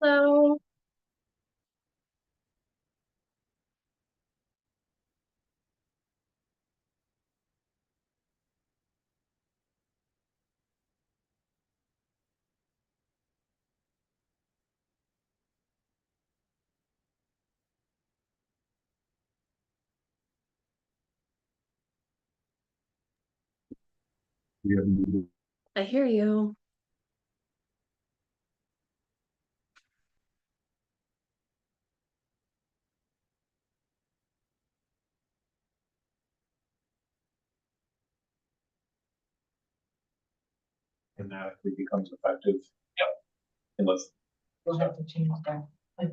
So I hear you. And now it becomes effective. Yep. Unless We'll have to change that. Are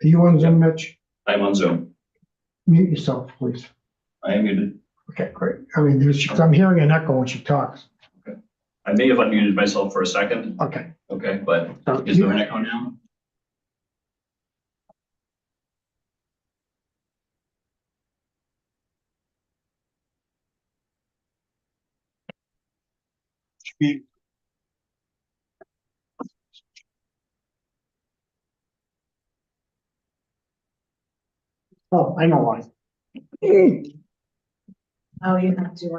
you on Zoom, Mitch? I'm on Zoom. Mute yourself, please. I am muted. Okay, great. I mean, I'm hearing an echo when she talks. I may have unmuted myself for a second. Okay. Okay, but So is there an echo now? Oh, I know why. Oh, you have to,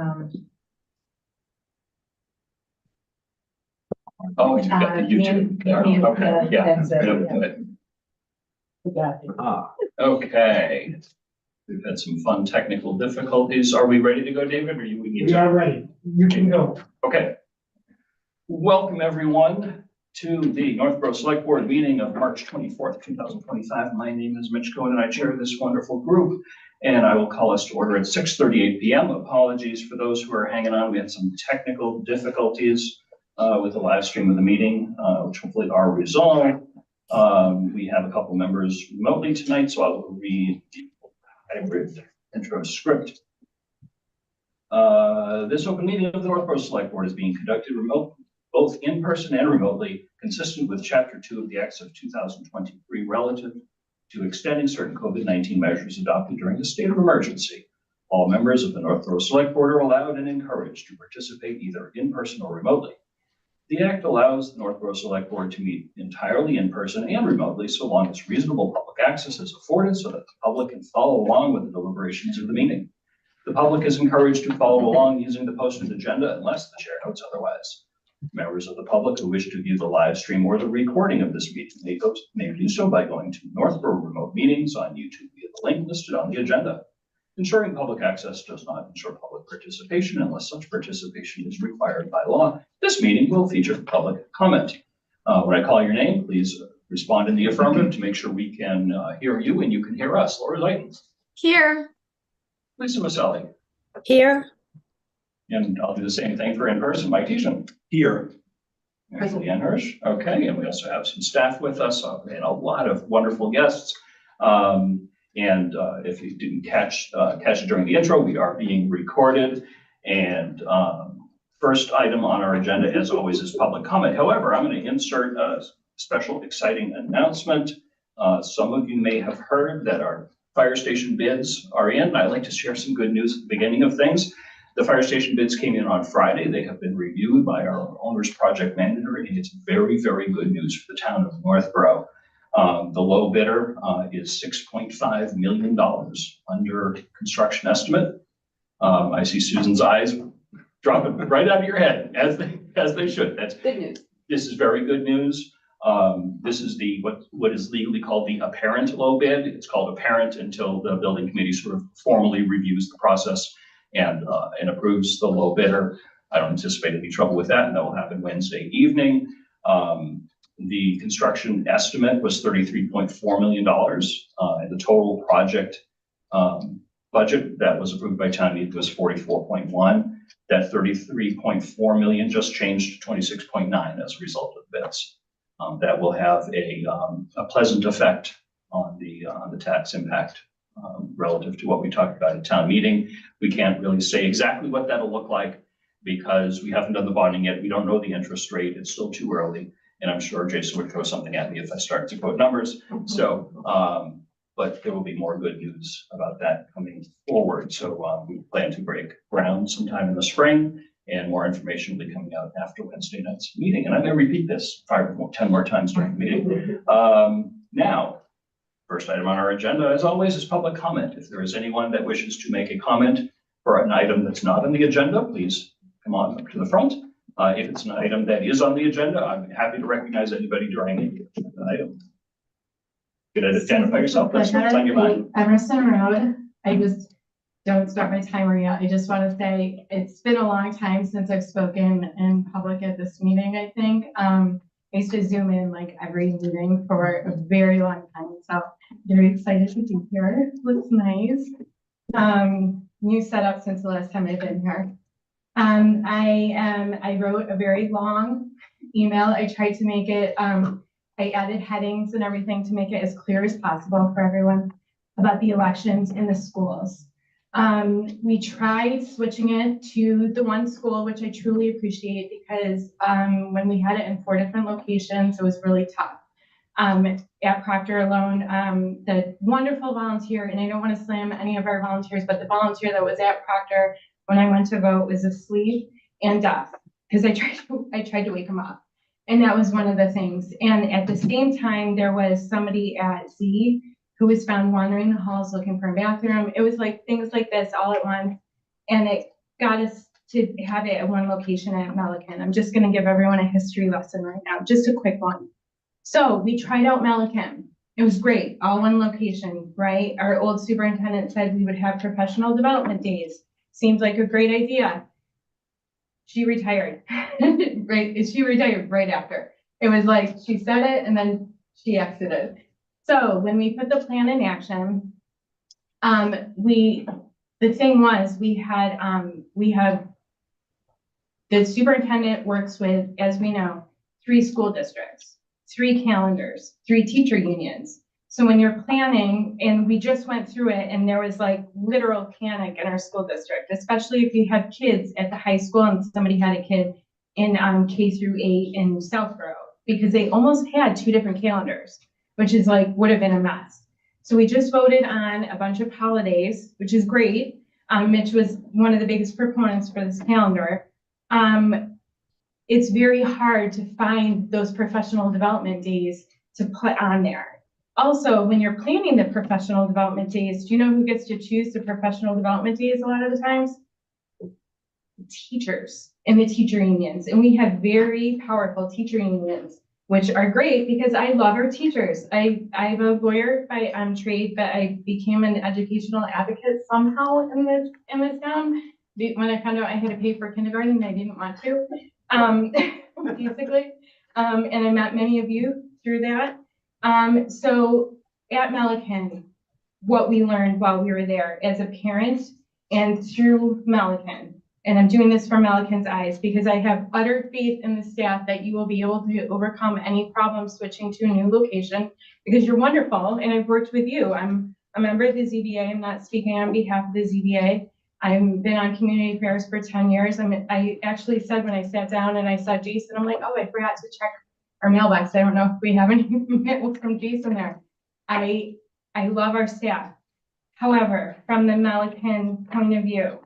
Oh, you got the YouTube. Okay, yeah. that's it, yeah. Good. We got it. Okay. We've had some fun technical difficulties. Are we ready to go, David, or you would need We to? are ready. You can go. Okay. Welcome, everyone, to the Northborough Select Board meeting of March 24th, 2025. My name is Mitch Cohen, and I chair this wonderful group, and I will call us to order at 6:38 p.m. Apologies for those who are hanging on. We had some technical difficulties with the live stream of the meeting, which hopefully are resolved. We have a couple members remotely tonight, so I will read the hybrid intro script. This open meeting of the Northborough Select Board is being conducted both in person and remotely, consistent with Chapter 2 of the Acts of 2023 relative to extending certain COVID-19 measures adopted during the state of emergency. All members of the Northborough Select Board are allowed and encouraged to participate either in person or remotely. The Act allows the Northborough Select Board to meet entirely in person and remotely so long as reasonable public access is afforded so that the public can follow along with the deliberations of the meeting. The public is encouraged to follow along using the posted agenda unless the chair notes otherwise. Members of the public who wish to view the live stream or the recording of this meeting may do so by going to Northborough Remote Meetings on YouTube via the link listed on the agenda. Ensuring public access does not ensure public participation unless such participation is required by law. This meeting will feature public comment. When I call your name, please respond in the affirmative to make sure we can hear you and you can hear us. Laura Leighton. Here. Lisa Maselli. Here. And I'll do the same thing for in-person. Mike Teason. Here. There's Leanne Hirsch. Okay, and we also have some staff with us and a lot of wonderful guests. And if you didn't catch it during the intro, we are being recorded. And first item on our agenda, as always, is public comment. However, I'm going to insert a special exciting announcement. Some of you may have heard that our fire station bids are in. I'd like to share some good news at the beginning of things. The fire station bids came in on Friday. They have been reviewed by our owner's project manager, and it's very, very good news for the town of Northborough. The low bidder is $6.5 million under construction estimate. I see Susan's eyes dropping right out of your head, as they should. That's Good news. This is very good news. This is what is legally called the apparent low bid. It's called apparent until the building committee sort of formally reviews the process and approves the low bidder. I don't anticipate any trouble with that, and that will happen Wednesday evening. The construction estimate was $33.4 million, and the total project budget that was approved by town meeting was $44.1. That $33.4 million just changed to $26.9 as a result of bids. That will have a pleasant effect on the tax impact relative to what we talked about at town meeting. We can't really say exactly what that'll look like because we haven't done the bonding yet. We don't know the interest rate. It's still too early. And I'm sure Jason would throw something at me if I started to quote numbers. So, but there will be more good news about that coming forward. So we plan to break ground sometime in the spring and more information will be coming out after Wednesday night's meeting. And I'm going to repeat this 10 more times during the meeting. Now, first item on our agenda, as always, is public comment. If there is anyone that wishes to make a comment for an item that's not on the agenda, please come on up to the front. If it's an item that is on the agenda, I'm happy to recognize anybody during the item. You can identify yourself. That's what's on your mind. Emerson Road. I just don't start my timer yet. I just want to say it's been a long time since I've spoken in public at this meeting, I think. I used to Zoom in like every meeting for a very long time. So very excited to be here. Looks nice. New setup since the last time I've been here. I wrote a very long email. I tried to make it, I added headings and everything to make it as clear as possible for everyone about the elections in the schools. We tried switching it to the one school, which I truly appreciate because when we had it in 4 different locations, it was really tough. At Proctor alone, the wonderful volunteer, and I don't want to slam any of our volunteers, but the volunteer that was at Proctor when I went to vote was asleep and deaf because I tried to wake him up. And that was one of the things. And at the same time, there was somebody at Z who was found wandering the halls looking for a bathroom. It was like things like this all at once. And it got us to have it at one location at Milliken. I'm just going to give everyone a history lesson right now, just a quick one. So we tried out Milliken. It was great, all one location, right? Our old superintendent said we would have professional development days. Seemed like a great idea. She retired, right? She retired right after. It was like she said it and then she exited. So when we put the plan in action, the thing was we have the superintendent works with, as we know, 3 school districts, 3 calendars, 3 teacher unions. So when you're planning, and we just went through it, and there was like literal panic in our school district, especially if you have kids at the high school and somebody had a kid in K through 8 in Southborough, because they almost had 2 different calendars, which is like, would have been a mess. So we just voted on a bunch of holidays, which is great. Mitch was one of the biggest proponents for this calendar. It's very hard to find those professional development days to put on there. Also, when you're planning the professional development days, do you know who gets to choose the professional development days a lot of the times? Teachers and the teacher unions. And we have very powerful teacher unions, which are great because I love our teachers. I'm a lawyer by trade, but I became an educational advocate somehow in this town. When I found out I had to pay for kindergarten, I didn't want to, basically. And I met many of you through that. So at Milliken, what we learned while we were there as a parent and through Milliken, and I'm doing this from Milliken's eyes because I have utter faith in the staff that you will be able to overcome any problem switching to a new location because you're wonderful and I've worked with you. I'm a member of the ZBA. I'm not speaking on behalf of the ZBA. I've been on community affairs for 10 years. I actually said when I sat down and I saw Jason, I'm like, oh, I forgot to check our mailbox. I don't know if we have any mail from Jason there. I love our staff. However, from the Milliken point of view,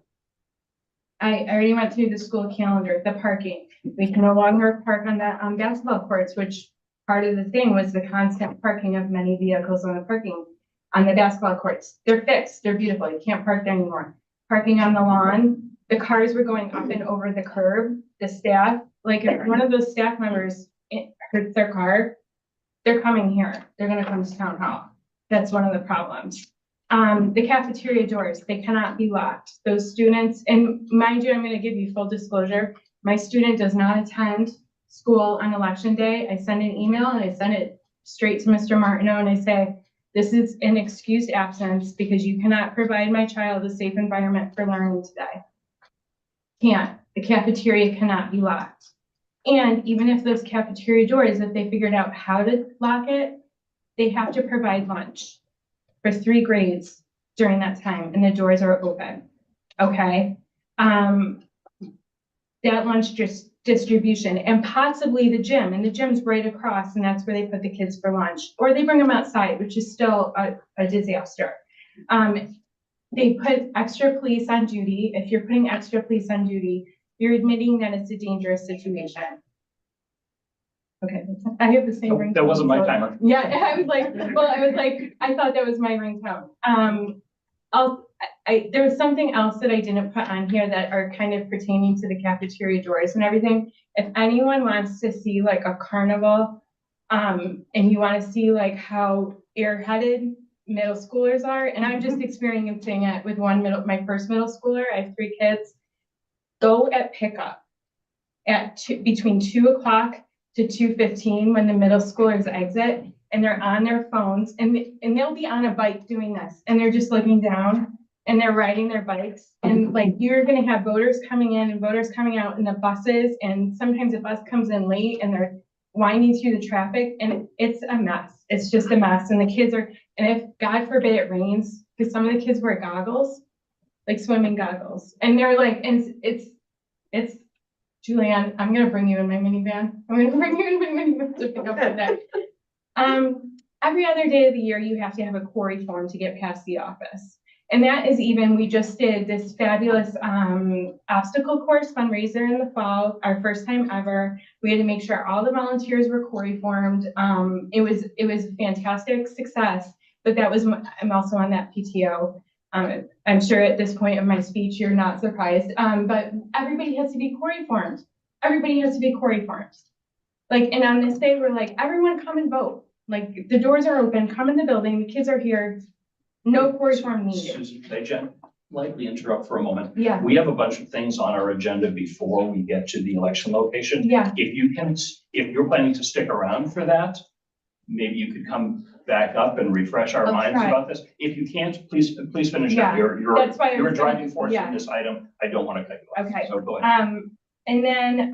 I already went through the school calendar, the parking. We can no longer park on that basketball courts, which part of the thing was the constant parking of many vehicles on the basketball courts. They're fixed, they're beautiful. You can't park there anymore. Parking on the lawn, the cars were going up and over the curb. The staff, like if one of those staff members hurts their car, they're coming here. They're going to come to town hall. That's one of the problems. The cafeteria doors, they cannot be locked. Those students, and mind you, I'm going to give you full disclosure. My student does not attend school on election day. I send an email and I send it straight to Mr. Martineau and I say, this is an excused absence because you cannot provide my child a safe environment for learning today. Can't. The cafeteria cannot be locked. And even if those cafeteria doors, if they figured out how to lock it, they have to provide lunch for 3 grades during that time, and the doors are open. Okay. That lunch distribution and possibly the gym, and the gym's right across, and that's where they put the kids for lunch, or they bring them outside, which is still a disaster. They put extra police on duty. If you're putting extra police on duty, You're admitting that it's a dangerous situation. Okay, I have the same ringtone. That wasn't my timer. Yeah, I was like, I thought that was my ringtone. There was something else that I didn't put on here that are kind of pertaining to the cafeteria doors and everything. If anyone wants to see like a carnival, and you want to see like how airheaded middle schoolers are, and I'm just experiencing it with my first middle schooler. I have 3 kids. Go at pickup at between 2 o'clock to 2:15 when the middle schoolers exit, and they're on their phones, and they'll be on a bike doing this, and they're just looking down, and they're riding their bikes, and like you're gonna have voters coming in and voters coming out in the buses, and sometimes a bus comes in late, and they're winding through the traffic, and it's a mess. It's just a mess, and the kids are, and if God forbid it rains, because some of the kids wear goggles, like swimming goggles, and they're like, and it's Julianne, I'm gonna bring you in my minivan. I'm gonna bring you in my minivan to pick up the day. Every other day of the year, you have to have a quarry form to get past the office. And that is even, we just did this fabulous obstacle course fundraiser in the fall, our first time ever. We had to make sure all the volunteers were quarry formed. It was a fantastic success, but I'm also on that PTO. I'm sure at this point of my speech, you're not surprised, but everybody has to be quarry formed. Everybody has to be quarry formed. Like, and on this day, we're like, everyone come and vote. Like, the doors are open, come in the building, the kids are here. No quarry form needed. Susan, can I lightly interrupt for a moment? Yeah, We have a bunch of things on our agenda before we get to the election location. yeah, If you're planning to stick around for that, maybe you could come back up and refresh our I'll minds try. about this. If you can't, please finish Yeah, up. You're that's why I a was driving force yeah. in this item. I don't want to cut you off. Okay. So go ahead. And then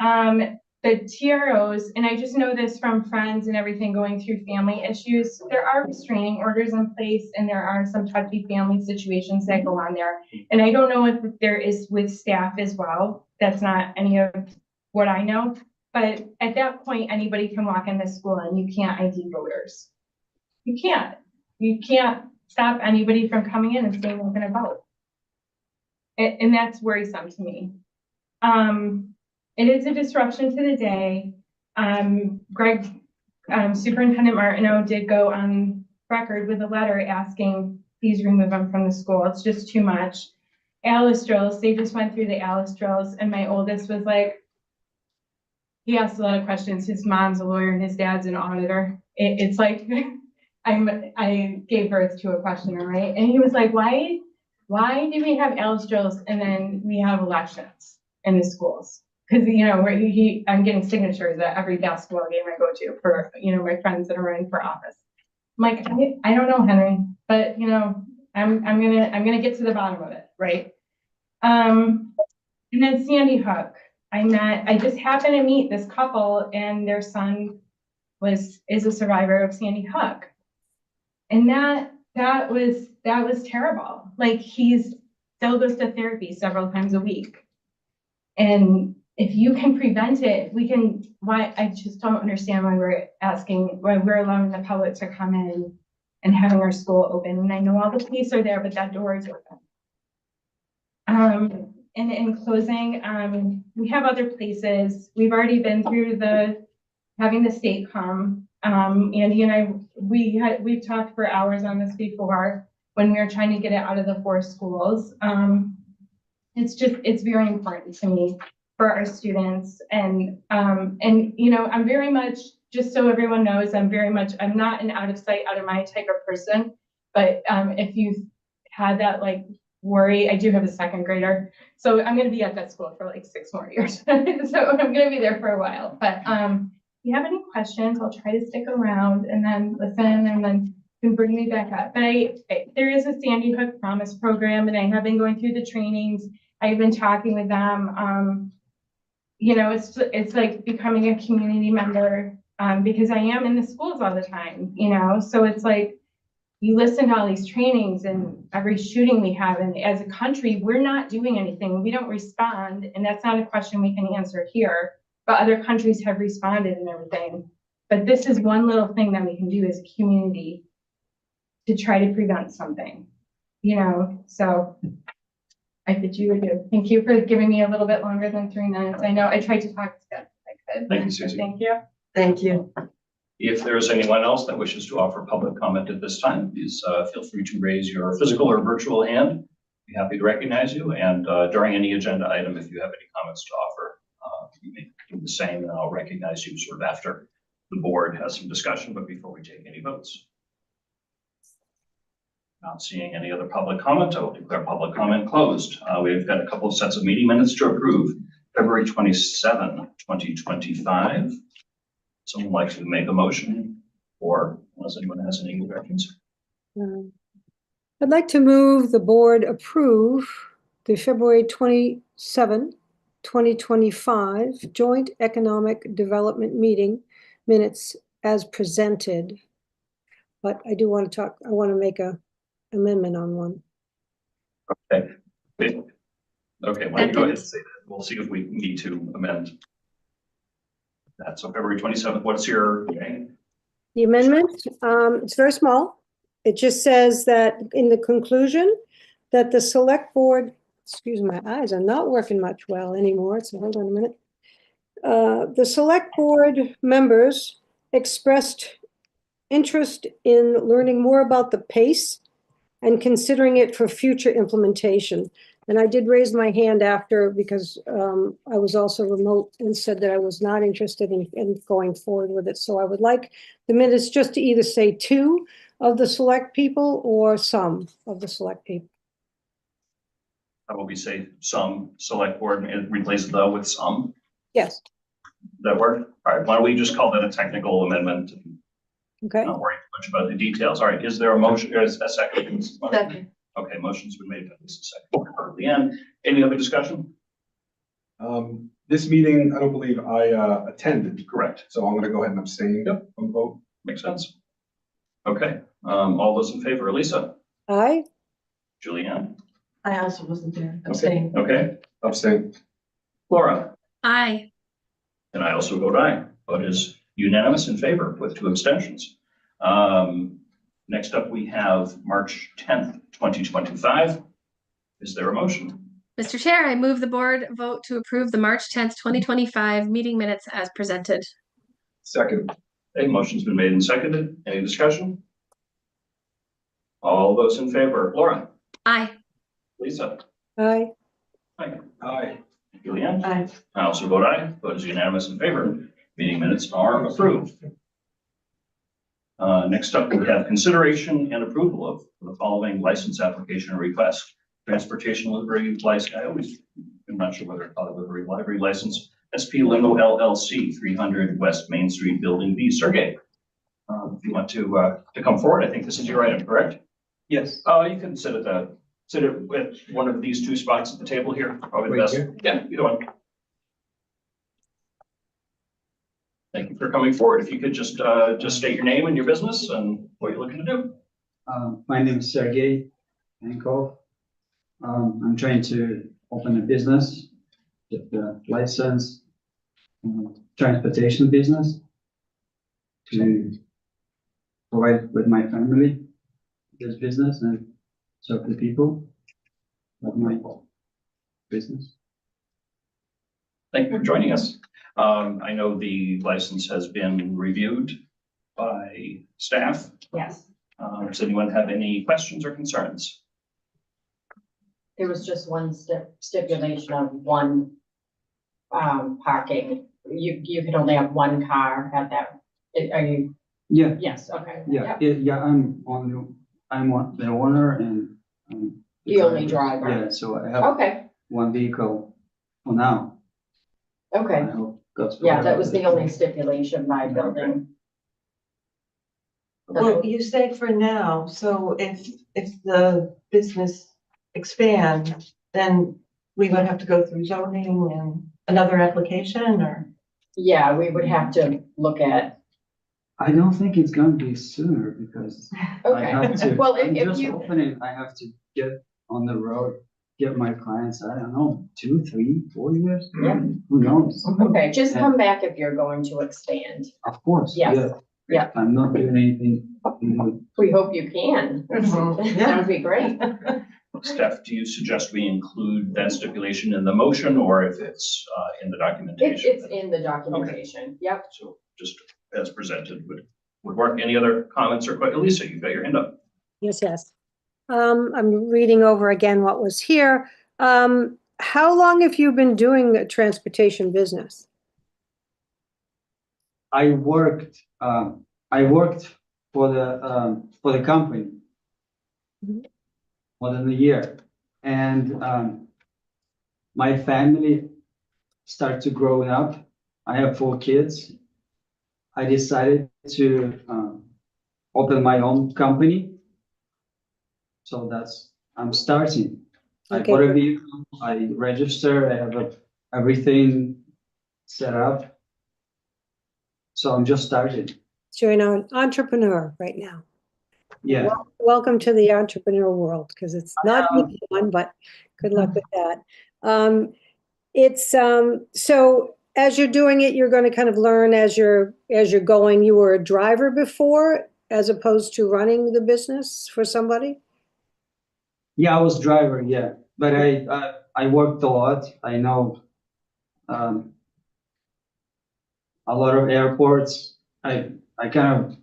the TROs, and I just know this from friends and everything going through family issues, there are restraining orders in place and there are some touchy family situations that go on there. And I don't know if there is with staff as well. That's not any of what I know. But at that point, anybody can walk in this school and you can't ID voters. You can't. You can't stop anybody from coming in and saying they're going to vote. And that's worrisome to me. It is a disruption to the day. Superintendent Martineau did go on record with a letter asking, please remove them from the school. It's just too much. Alice drills, they just went through the Alice drills, and my oldest was like, he asked a lot of questions. His mom's a lawyer and his dad's an auditor. It's like, I gave birth to a questioner, right? And he was like, why do we have Alice drills and then we have elections in the schools? Because, you know, I'm getting signatures at every basketball game I go to for, you know, my friends that are running for office. I'm like, I don't know, Henry, but, you know, I'm gonna get to the bottom of it, right? And then Sandy Hook. I just happened to meet this couple and their son is a survivor of Sandy Hook. And that was terrible. Like, he's still goes to therapy several times a week. And if you can prevent it, I just don't understand why we're allowing the public to come in and having our school open. And I know all the police are there, but that door is open. And in closing, we have other places. We've already been through having the state come. Andy and I, we've talked for hours on this before when we were trying to get it out of the 4 schools. It's very important to me for our students. And you know, I'm very much, just so everyone knows, I'm not an out of sight, out of mind type of person. But if you've had that like worry, I do have a 2nd grader. So I'm going to be at that school for like 6 more years. So I'm going to be there for a while. But if you have any questions, I'll try to stick around and then listen and then you can bring me back up. But there is a Sandy Hook Promise program and I have been going through the trainings. I've been talking with them. You know, it's like becoming a community member because I am in the schools all the time, you know, so it's like, you listen to all these trainings and every shooting we have, and as a country, we're not doing anything. We don't respond, and that's not a question we can answer here, but other countries have responded and everything. But this is one little thing that we can do as a community to try to prevent something, you know? So I bid you adieu. Thank you for giving me a little bit longer than 3 minutes. I know I tried to talk as fast as I could. Thank you, Susie. Thank you. Thank you. If there is anyone else that wishes to offer public comment at this time, please feel free to raise your physical or virtual hand. Be happy to recognize you. And during any agenda item, if you have any comments to offer, you may do the same, and I'll recognize you sort of after the board has some discussion, but before we take any votes. Not seeing any other public comment, I will declare public comment closed. We've got a couple of sets of meeting minutes to approve. February 27, 2025. Someone like to make a motion, or unless anyone has any objections? I'd like to move the board approve the February 27, 2025 Joint Economic Development Meeting minutes as presented. But I do want to make a amendment on one. Okay. Okay, why don't you go ahead and say that? We'll see if we need to amend that. So February 27th, what's your name? The amendment, it's very small. It just says that in the conclusion that the select board, excuse my eyes are not working much well anymore, so hold on a minute. The select board members expressed interest in learning more about the PACE and considering it for future implementation. And I did raise my hand after because I was also remote and said that I was not interested in going forward with it. So I would like the minutes just to either say 2 of the select people or some of the select people. How about we say some select board and replace the with some? Yes. That work? All right, why don't we just call that a technical amendment? Okay. Not worry too much about the details. All right, is there a motion, or is a second? Second. Okay, motion's been made, at least a second at the end. Any other discussion? This meeting, I don't believe I attended, Correct. so I'm gonna go ahead and abstain from the vote. Makes sense. Okay, all those in favor, Elisa, Aye. Julianne, I also wasn't there. Abstaining. okay, Abstain. Laura, Aye. and I also vote aye. Vote is unanimous in favor with 2 abstentions. Next up, we have March 10th, 2025. Is there a motion? Mr. Chair, I move the board vote to approve the March 10th, 2025 meeting minutes as presented. Second. A motion's been made and seconded. Any discussion? All those in favor, Laura, Aye. Lisa, Aye. Mike, Aye. Julianne. Aye. I also vote aye. Vote is unanimous in favor. Meeting minutes are approved. Next up, we have consideration and approval of the following license application request. Transportation livery license. I'm not sure whether it's called a livery license. SP Limo LLC, 300 West Main Street, Building B. Sergey, if you want to come forward, I think this is your item, correct? Yes. You can sit at one of these 2 spots at the table here. Probably the Right best. here? Yeah, either one. Thank you for coming forward. If you could just state your name and your business and what you're looking to do. My name is Sergey Yankov. I'm trying to open a business, get the license, transportation business to provide with my family this business and serve the people of my business. Thank you for joining us. I know the license has been reviewed by staff. Yes. Does anyone have any questions or concerns? There was just one stipulation of one parking. You could only have one car at that. Are you? Yeah, Yes. Okay. yeah, Yep. yeah. I'm the owner and The only driver. Yeah, so I have Okay. one vehicle for now. I Okay. hope God's Yeah, that was the only stipulation by building. Well, you say for now, so if the business expands, then we would have to go through zoning and another application or? Yeah, we would have to look at. I don't think it's gonna be sooner because I Okay. have to. Well, I'm if just you. opening, I have to get on the road, get my clients, I don't know, 2, 3, 4 years? Yeah. Who knows? Okay, just come back if you're going to expand. Of course, Yes. yeah. Yeah. I'm not doing anything. We hope you can. Mhm. That would be great. Steph, do you suggest we include that stipulation in the motion, or if it's in the documentation? It's in the documentation. Yep. So just as presented would work. Any other comments or questions? Lisa, you've got your hand up. Yes, yes. I'm reading over again what was here. How long have you been doing a transportation business? I worked for the company Mhm. more than a year, and my family started to grow up. I have 4 kids. I decided to open my own company. So I'm starting. I Okay, bought a good. vehicle, I registered, I have everything set up. So I'm just starting. So you're an entrepreneur right now. Yeah. Welcome to the entrepreneur world, because it's not an easy one, but good luck with that. So as you're doing it, you're going to kind of learn as you're going. You were a driver before, as opposed to running the business for somebody? Yeah, I was driver, yeah, but I worked a lot. I know a lot of airports. I kind of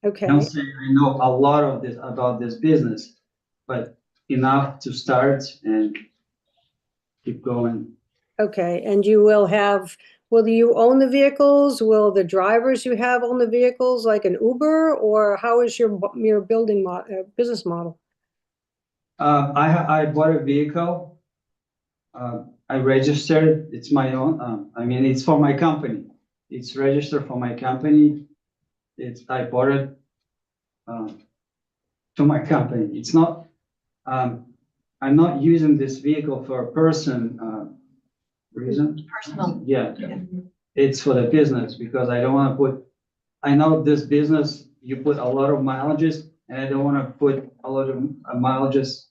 Okay, don't say I know a lot of this about this business, but enough to start and keep going. okay. And will you own the vehicles? Will the drivers you have own the vehicles like an Uber, or how is your business model? I bought a vehicle. I registered. It's my own. I mean, it's for my company. It's registered for my company. I bought it to my company. It's not. I'm not using this vehicle for a person reason. Personal. Yeah, it's for the business because I don't want to put. I know this business. You put a lot of mileages, and I don't want to put a lot of mileages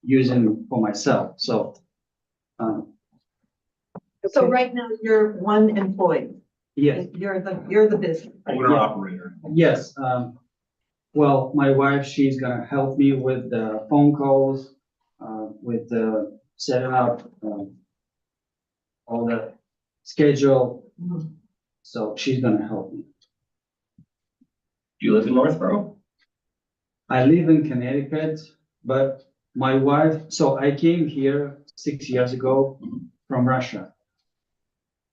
using for myself. So. So Okay. right now you're one employee. Yes. You're the business. Owner operator. Yes. Well, my wife, she's gonna help me with the phone calls, with the setting up all the schedule. Mhm. So she's gonna help me. Do you live in Northborough? I live in Connecticut, but my wife, so I came here 6 years ago from Russia.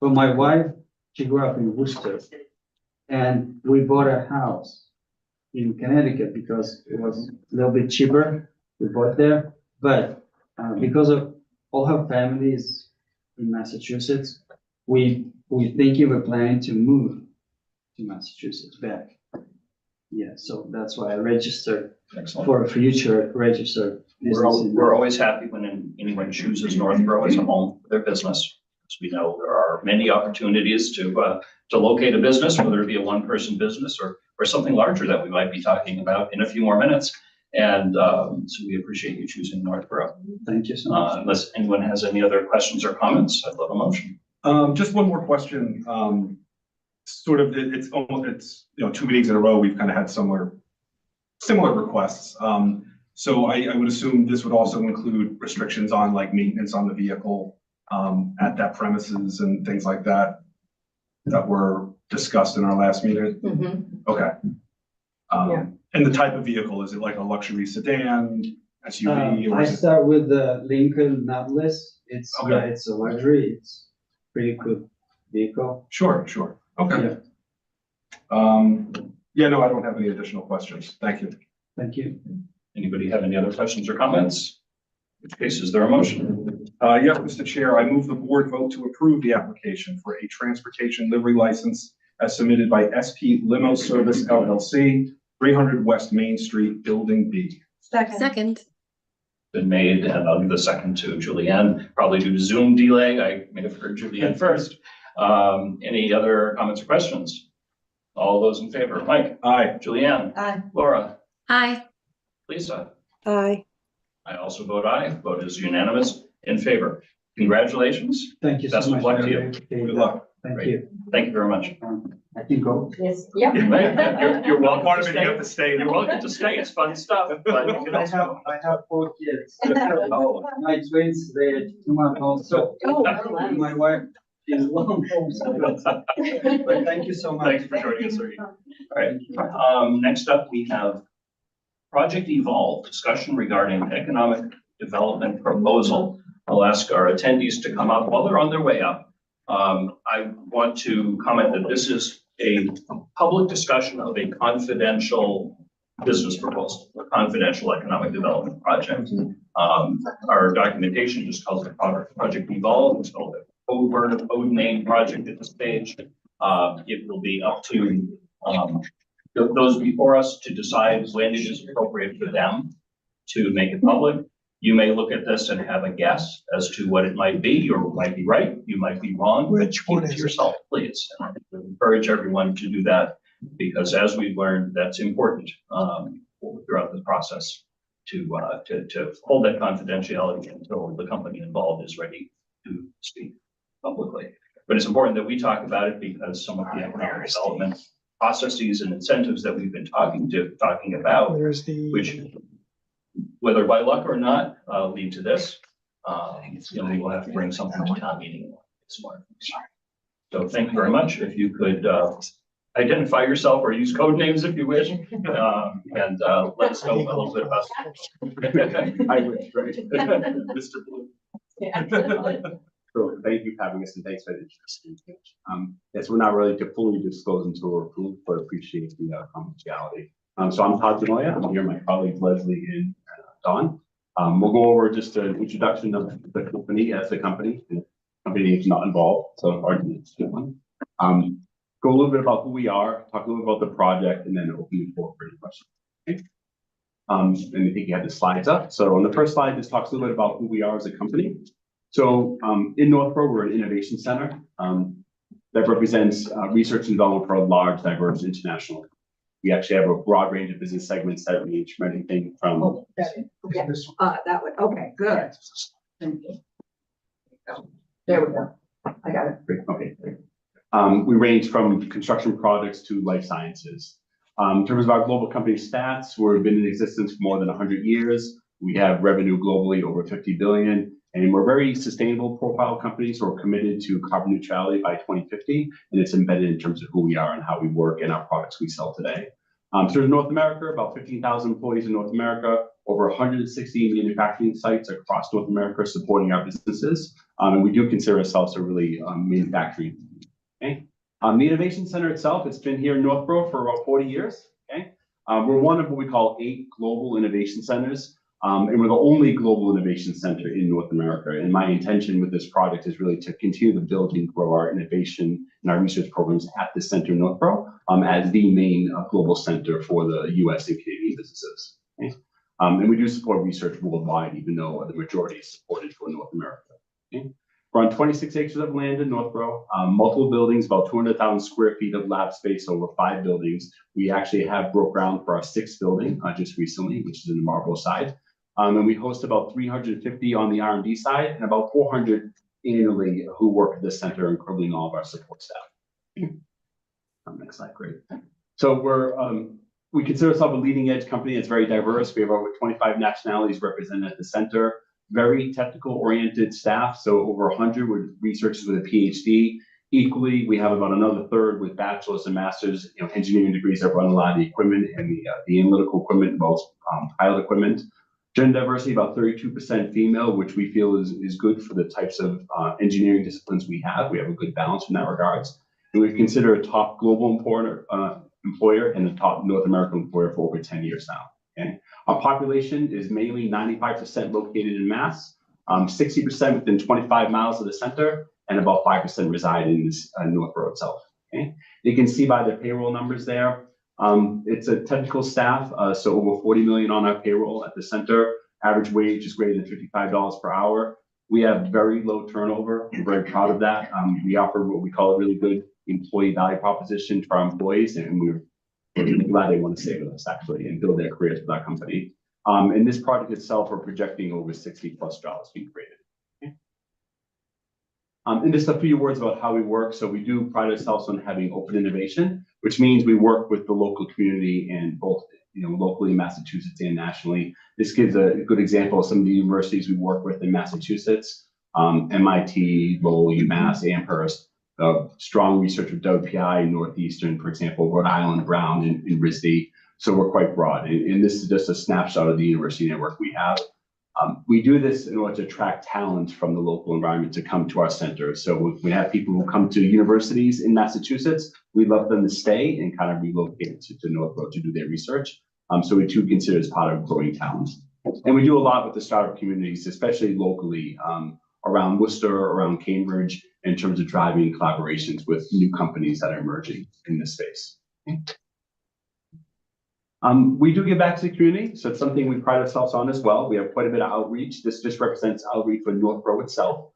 But my wife, she grew up in Worcester, and we bought a house in Connecticut because it was a little bit cheaper. We bought there, but because of all her family is in Massachusetts, we're planning to move to Massachusetts back. Yeah, so that's why I registered Excellent. for a future registered business. We're always happy when anyone chooses Northborough as a home for their business. As we know, there are many opportunities to locate a business, whether it be a one-person business or something larger that we might be talking about in a few more minutes. And so we appreciate you choosing Northborough. Thank you so much. Unless anyone has any other questions or comments, I'd love a motion. Just one more question. It's 2 meetings in a row, we've kind of had similar requests. So I would assume this would also include restrictions on like maintenance on the vehicle at that premises and things like that were discussed in our last meeting. Mhm. Okay. Yeah. And the type of vehicle, is it like a luxury sedan, SUV? Or I is it? start with the Lincoln Nautilus. It's Okay. it's a luxury. It's pretty good vehicle. Sure. Okay. Yeah. Yeah, no, I don't have any additional questions. Thank you. Thank you. Anybody have any other questions or comments? In which case, is there a motion? Yes, Mr. Chair, I move the board vote to approve the application for a transportation livery license as submitted by SP Limo Service LLC, 300 West Main Street, Building B. Second. Been made, and I'll give the second to Julianne, probably due to Zoom delay. I may have heard Julianne first. Any other comments or questions? All those in favor, Mike? Aye. Julianne? Aye. Laura? Aye. Lisa? Aye. I also vote aye. Vote is unanimous in favor. Congratulations. Thank you so Best of much. luck to you. I appreciate Good that. luck. Thank Great. you. Thank you very much. I can go. Yes, yep. You're welcome Part to of it, you have to stay. stay. You're welcome to stay. It's fun stuff, but you can also. I have 4 kids. My twins, they're 2 months old, so my wife is long home, so but thank you so much. Thanks for joining us, sir. All right, next up, we have Project Evolve, discussion regarding economic development proposal. I'll ask our attendees to come up while they're on their way up. I want to comment that this is a public discussion of a confidential business proposal, a confidential economic development project. Our documentation just calls it Project Evolve. It's called a code word, a code name project at this stage. It will be up to those before us to decide when it is appropriate for them to make it public. You may look at this and have a guess as to what it might be, or it might be right, you might be wrong. Which one Keep it is to yourself, please. And I would encourage everyone to do that, because as we've learned, that's important throughout the process to hold that confidentiality until the company involved is ready to speak publicly. But it's important that we talk about it, because some of the economic development processes and incentives that we've been talking about, Where's the? which, whether by luck or not, lead to this. We will have to bring something to town meeting this morning. So thank you very much. If you could identify yourself or use code names if you wish, and let us know a little bit about. I would, right? Mr. Blue. So thank you for having us, and thanks for the interest. Yes, we're not ready to fully disclose until we're approved, but appreciate the confidentiality. So I'm Todd Denoya. I'm here, my colleagues Leslie and Don. We'll go over just an introduction of the company as a company. The company is not involved, so argument's good one. Go a little bit about who we are, talk a little bit about the project, and then open the floor for any questions. Okay? And I think you have the slides up. So on the first slide, this talks a little bit about who we are as a company. So in Northborough, we're an innovation center that represents research and development for a large, diverse international company. We actually have a broad range of business segments that range from anything from. That would, okay, good. Thank you. There we go. I got it. Great, okay, great. We range from construction products to life sciences. In terms of our global company stats, we've been in existence for more than 100 years. We have revenue globally over 50 billion. And we're very sustainable profile companies. So we're committed to carbon neutrality by 2050, and it's embedded in terms of who we are and how we work and our products we sell today. So in North America, about 15,000 employees in North America, over 160 manufacturing sites across North America supporting our businesses. And we do consider ourselves a really manufacturing. Okay. The Innovation Center itself, it's been here in Northborough for about 40 years. Okay. We're one of what we call 8 global innovation centers. And we're the only global innovation center in North America. And my intention with this project is really to continue to build and grow our innovation and our research programs at the center in Northborough as the main global center for the US and Canadian businesses. Okay? And we do support research worldwide, even though the majority is supported for North America. Okay? We're on 26 acres of land in Northborough, multiple buildings, about 200,000 square feet of lab space over 5 buildings. We actually have broke ground for our 6th building just recently, which is in the Marlborough side. And we host about 350 on the R&D side and about 400 annually who work at the center, including all of our support staff. Next slide, great. So we consider ourselves a leading edge company that's very diverse. We have over 25 nationalities represented at the center, very technical oriented staff. So over 100 with researchers with a PhD. Equally, we have about another third with bachelor's and master's engineering degrees that run a lot of the equipment and the analytical equipment, both pilot equipment. Gender diversity, about 32% female, which we feel is good for the types of engineering disciplines we have. We have a good balance in that regards. And we've considered a top global employer and a top North American employer for over 10 years now. Okay? Our population is mainly 95% located in Mass, 60% within 25 miles of the center, and about 5% reside in this Northborough itself. Okay? You can see by the payroll numbers there. It's a technical staff, so over 40 million on our payroll at the center. Average wage is greater than $55 per hour. We have very low turnover. We're very proud of that. We offer what we call a really good employee value proposition to our employees, and we're glad they want to stay with us actually and build their careers with our company. In this project itself, we're projecting over 60+ jobs being created. Okay. And just a few words about how we work. So we do pride ourselves on having open innovation, which means we work with the local community and both, locally in Massachusetts and nationally. This gives a good example of some of the universities we work with in Massachusetts, MIT, Lowell, UMass, Amherst, strong research with WPI, Northeastern, for example, Rhode Island, Brown, and RISD. So we're quite broad. And this is just a snapshot of the university network we have. We do this in order to attract talent from the local environment to come to our center. So we have people who come to universities in Massachusetts. We love them to stay and kind of relocate to Northborough to do their research. So we do consider as part of growing talent. And we do a lot with the startup communities, especially locally, around Worcester, around Cambridge, in terms of driving collaborations with new companies that are emerging in this space. Okay. We do give back to the community, so it's something we pride ourselves on as well. We have quite a bit of outreach. This just represents outreach for Northborough itself.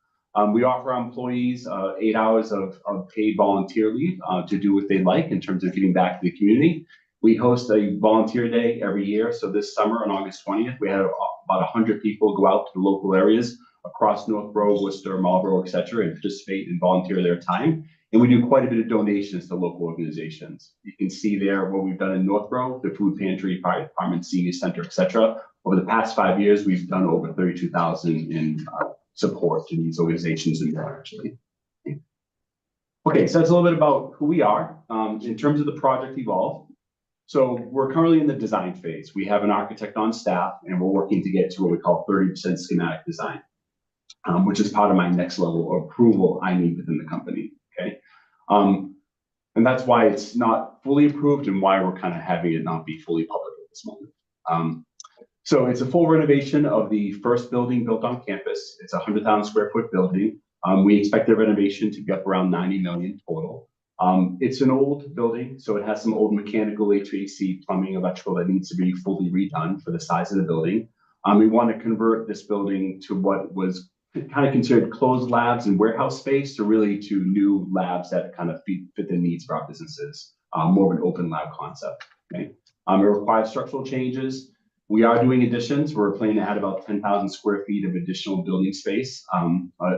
We offer our employees 8 hours of paid volunteer leave to do what they like in terms of giving back to the community. We host a volunteer day every year. So this summer on August 20th, we had about 100 people go out to the local areas across Northborough, Worcester, Marlborough, et cetera, and participate and volunteer their time. And we do quite a bit of donations to local organizations. You can see there what we've done in Northborough, the food pantry, fire department, senior center, et cetera. Over the past 5 years, we've done over 32,000 in support to these organizations and more, actually. Okay, so that's a little bit about who we are. In terms of the project Evolve, so we're currently in the design phase. We have an architect on staff, and we're working to get to what we call 30% schematic design, which is part of my next level of approval I need within the company. Okay, and that's why it's not fully approved and why we're kind of having it not be fully public at this moment. So it's a full renovation of the first building built on campus. It's a 100,000 square foot building. We expect the renovation to be up around 90 million total. It's an old building, so it has some old mechanical, HVAC, plumbing, electrical that needs to be fully redone for the size of the building. We want to convert this building to what was kind of considered closed labs and warehouse space to really to new labs that kind of fit the needs of our businesses, more of an open lab concept. Okay, it requires structural changes. We are doing additions. We're planning to add about 10,000 square feet of additional building space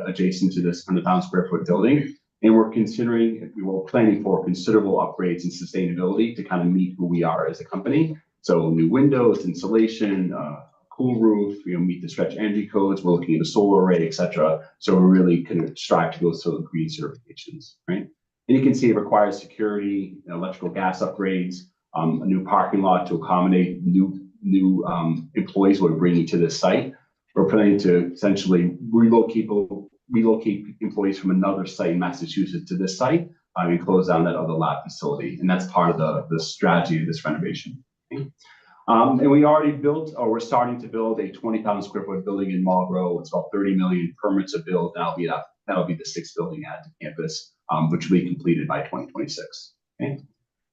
adjacent to this 100,000 square foot building. And we're planning for considerable upgrades in sustainability to kind of meet who we are as a company. So new windows, insulation, cool roof, meet the stretch energy codes. We're looking at a solar array, et cetera. So we're really kind of strive to go to the green certifications, right? And you can see it requires security, electrical gas upgrades, a new parking lot to accommodate new employees we're bringing to this site. We're planning to essentially relocate employees from another site in Massachusetts to this site and close down that other lab facility. And that's part of the strategy of this renovation. Okay? And we already built, or we're starting to build, a 20,000 square foot building in Marlborough. It's about 30 million permits to build. That'll be the sixth building at the campus, which will be completed by 2026. Okay?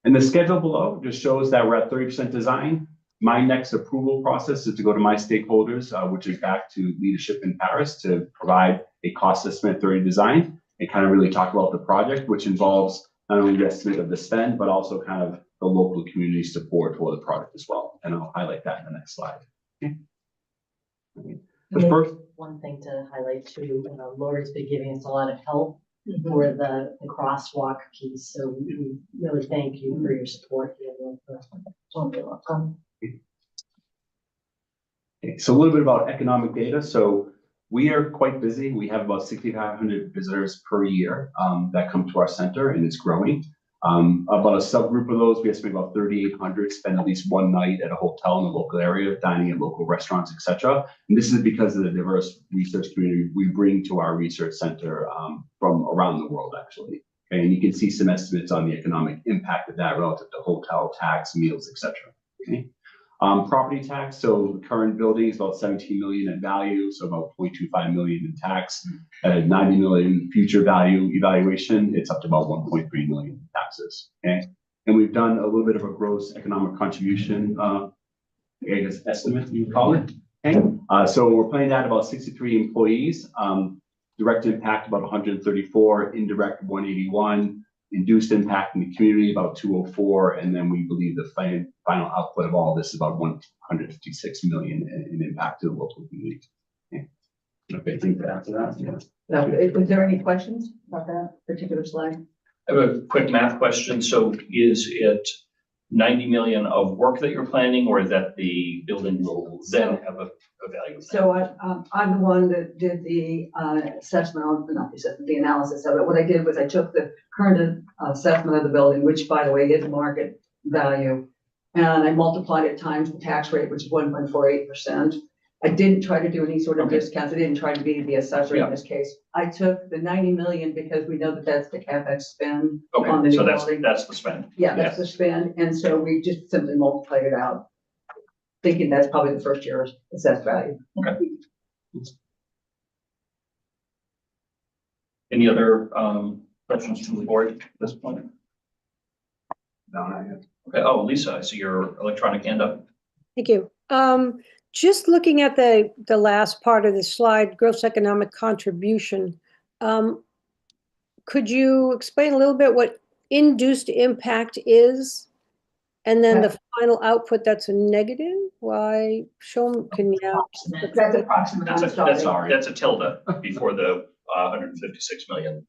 And the schedule below just shows that we're at 30% design. My next approval process is to go to my stakeholders, which is back to leadership in Paris, to provide a cost estimate 30 design and kind of really talk about the project, which involves not only the estimate of the spend, but also kind of the local community support for the product as well. And I'll highlight that in the next slide. Okay. But first, one thing to highlight too, Lori's been giving us a lot of help for the crosswalk piece. So we really thank you for your support here. Okay, so a little bit about economic data. So we are quite busy. We have about 6,500 visitors per year that come to our center, and it's growing. About a subgroup of those, we estimate about 3,800 spend at least one night at a hotel in the local area, dining at local restaurants, et cetera. And this is because of the diverse research community we bring to our research center from around the world, actually. Okay, and you can see some estimates on the economic impact of that relative to hotel tax, meals, et cetera. Okay. Property tax, so the current building is about 17 million in value, so about 0.25 million in tax. At 90 million future value evaluation, it's up to about 1.3 million in taxes. Okay, and we've done a little bit of a gross economic contribution, I guess estimate you call it. Okay, so we're planning to add about 63 employees. Direct impact about 134, indirect 181. Induced impact in the community about 204, and then we believe the final output of all this is about 156 million in impact to the local community. Okay. Okay, think that after that, yeah. Now, is there any questions about that particular slide? I have a quick math question. So is it 90 million of work that you're planning, or that the building will then have a value? So I'm the one that did the assessment, not the assessment, the analysis of it. What I did was I took the current assessment of the building, which by the way is market value, and I multiplied it times the tax rate, which is 1.48%. I didn't try to do any sort of discounts. I didn't try to be the assessor in this case. I took the 90 million because we know that that's the CapEx spend on the Okay, so new building. that's the spend. Yeah, that's the spend. And so we just simply multiplied it out, thinking that's probably the first year's assessed value. Okay. Any other questions from the board at this point? No, not yet. Okay. Oh, Lisa, I see your electronic hand up. Thank you. Just looking at the last part of the slide, gross economic contribution. Could you explain a little bit what induced impact is? And then the final output, that's a negative? Why, can you? That's approximate. That's a tilde before the 156 million.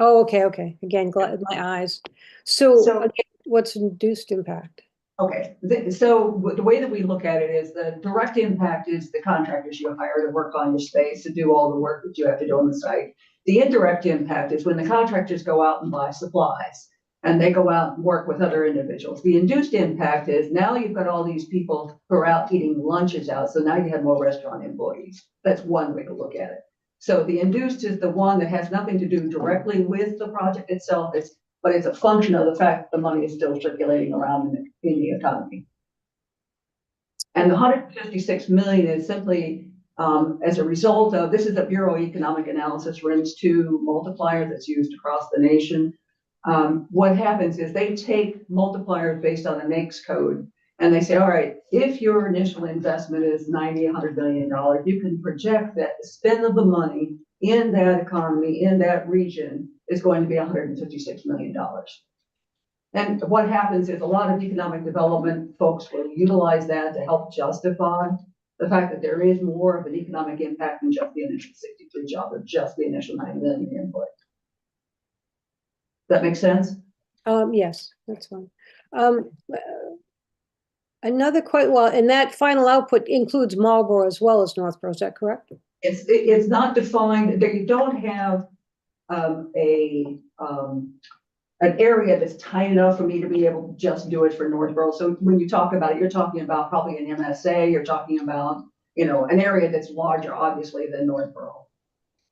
Oh, okay. Again, my eyes. So again, what's induced impact? Okay, so the way that we look at it is the direct impact is the contractors you hire to work on your space, to do all the work that you have to do on the site. The indirect impact is when the contractors go out and buy supplies and they go out and work with other individuals. The induced impact is now you've got all these people who are out eating lunches out, so now you have more restaurant employees. That's one way to look at it. So the induced is the one that has nothing to do directly with the project itself, but it's a function of the fact that the money is still circulating around in the economy. And the 156 million is simply as a result of, this is a Bureau of Economic Analysis RIMS 2 multiplier that's used across the nation. What happens is they take multipliers based on the NAICS code, and they say, all right, if your initial investment is $100 million, you can project that the spend of the money in that economy, in that region, is going to be $156 million. And what happens is a lot of economic development folks will utilize that to help justify the fact that there is more of an economic impact than just the initial 63 job or just the initial 9 million input. Does that make sense? Yes, that's fine. Another and that final output includes Marlboro as well as Northborough, is that correct? It's not defined, that you don't have an area that's tight enough for me to be able to just do it for Northborough. So when you talk about it, you're talking about probably an MSA, you're talking about, an area that's larger, obviously, than Northborough.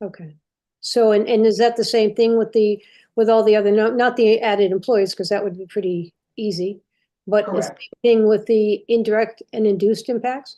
Okay. So, and is that the same thing with all the other, not the added employees, because that would be pretty easy, but the same thing with the indirect and induced impacts?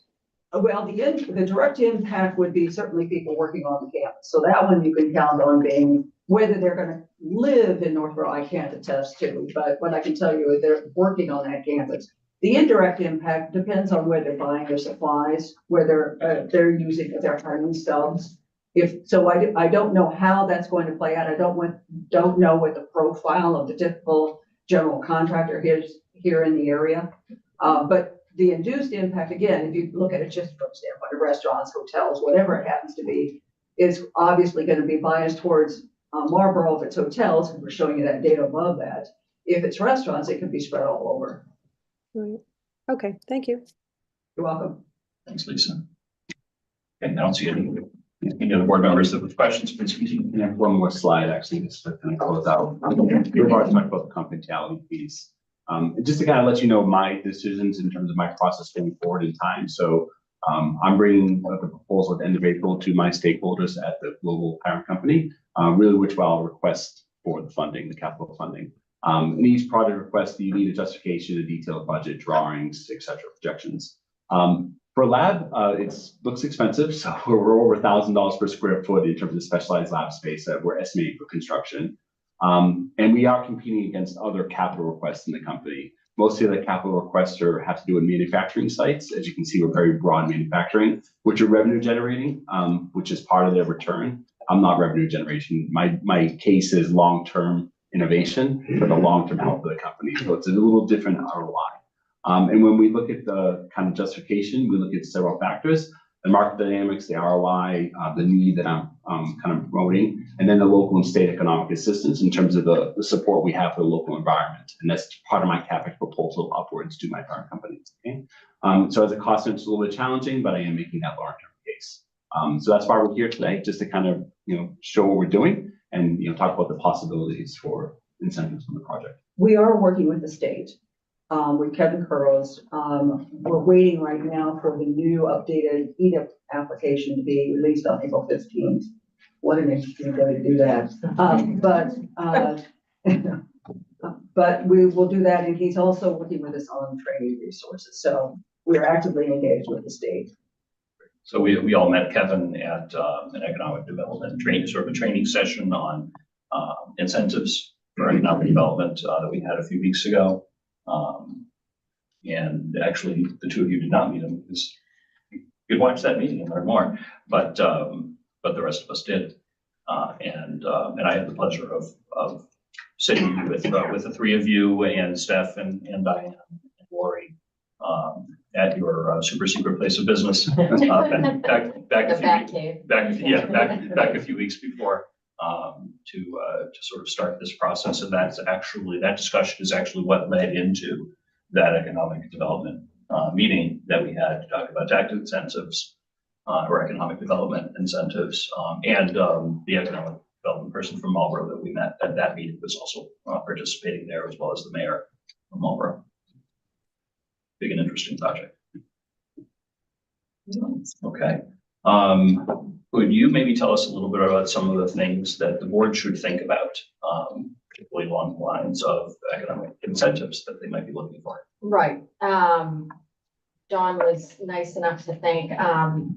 Well, the direct impact would be certainly people working on the campus. So that one you can count on being, whether they're going to live in Northborough, I can't attest to, but what I can tell you is they're working on that campus. The indirect impact depends on where they're buying their supplies, whether they're using their hiring stubs. I don't know how that's going to play out. I don't know what the profile of the typical general contractor is here in the area, but the induced impact, again, if you look at it just from the standpoint of restaurants, hotels, whatever it happens to be, is obviously going to be biased towards Marlboro if it's hotels, and we're showing you that data above that. If it's restaurants, it could be spread all over. Right. Okay, thank you. You're welcome. Thanks, Lisa. Okay, I don't see any other board members that have questions. Please continue. And I have one more slide, actually, just to kind of close out. We've already talked about the confidentiality piece. Just to kind of let you know my decisions in terms of my process going forward in time. So I'm bringing the proposal at the end of April to my stakeholders at the global parent company, really which I'll request for the funding, the capital funding. In each project request, you need a justification, a detailed budget, drawings, etc., projections. For lab, it looks expensive, so we're over $1,000 per square foot in terms of specialized lab space that we're estimating for construction. And we are competing against other capital requests in the company. Most of the capital requests have to do with manufacturing sites. As you can see, we're very broad manufacturing, which are revenue generating, which is part of their return. I'm not revenue generation. My case is long-term innovation for the long-term health of the company. So it's a little different ROI. And when we look at the kind of justification, we look at several factors. the market dynamics, the ROI, the need that I'm kind of promoting, and then the local and state economic assistance in terms of the support we have for the local environment. And that's part of my CapEx proposal upwards to my parent companies. Okay. So as a cost center, it's a little bit challenging, but I am making that long-term case. So that's why we're here today, just to kind of, show what we're doing and, talk about the possibilities for incentives on the project. We are working with the state, with Kevin Curros. We're waiting right now for the new updated EDIP application to be released on April 15th. What an interesting day to do that. But we will do that, and he's also working with us on training resources. So we're actively engaged with the state. So we all met Kevin at an economic development training, sort of a training session on incentives for economic development that we had a few weeks ago. And actually, the two of you did not meet him because you could watch that meeting and learn more. But the rest of us did, and I had the pleasure of sitting with the three of you and Steph and Diane and Lori at your super secret place of business back a few weeks before to sort of start this process. And that discussion is actually what led into that economic development meeting that we had to talk about tax incentives or economic development incentives, and the economic development person from Marlboro that we met at that meeting was also participating there, as well as the mayor from Marlboro. Big and interesting project. Okay. Would you maybe tell us a little bit about some of the things that the board should think about, particularly along the lines of economic incentives that they might be looking for? Right. John was nice enough to thank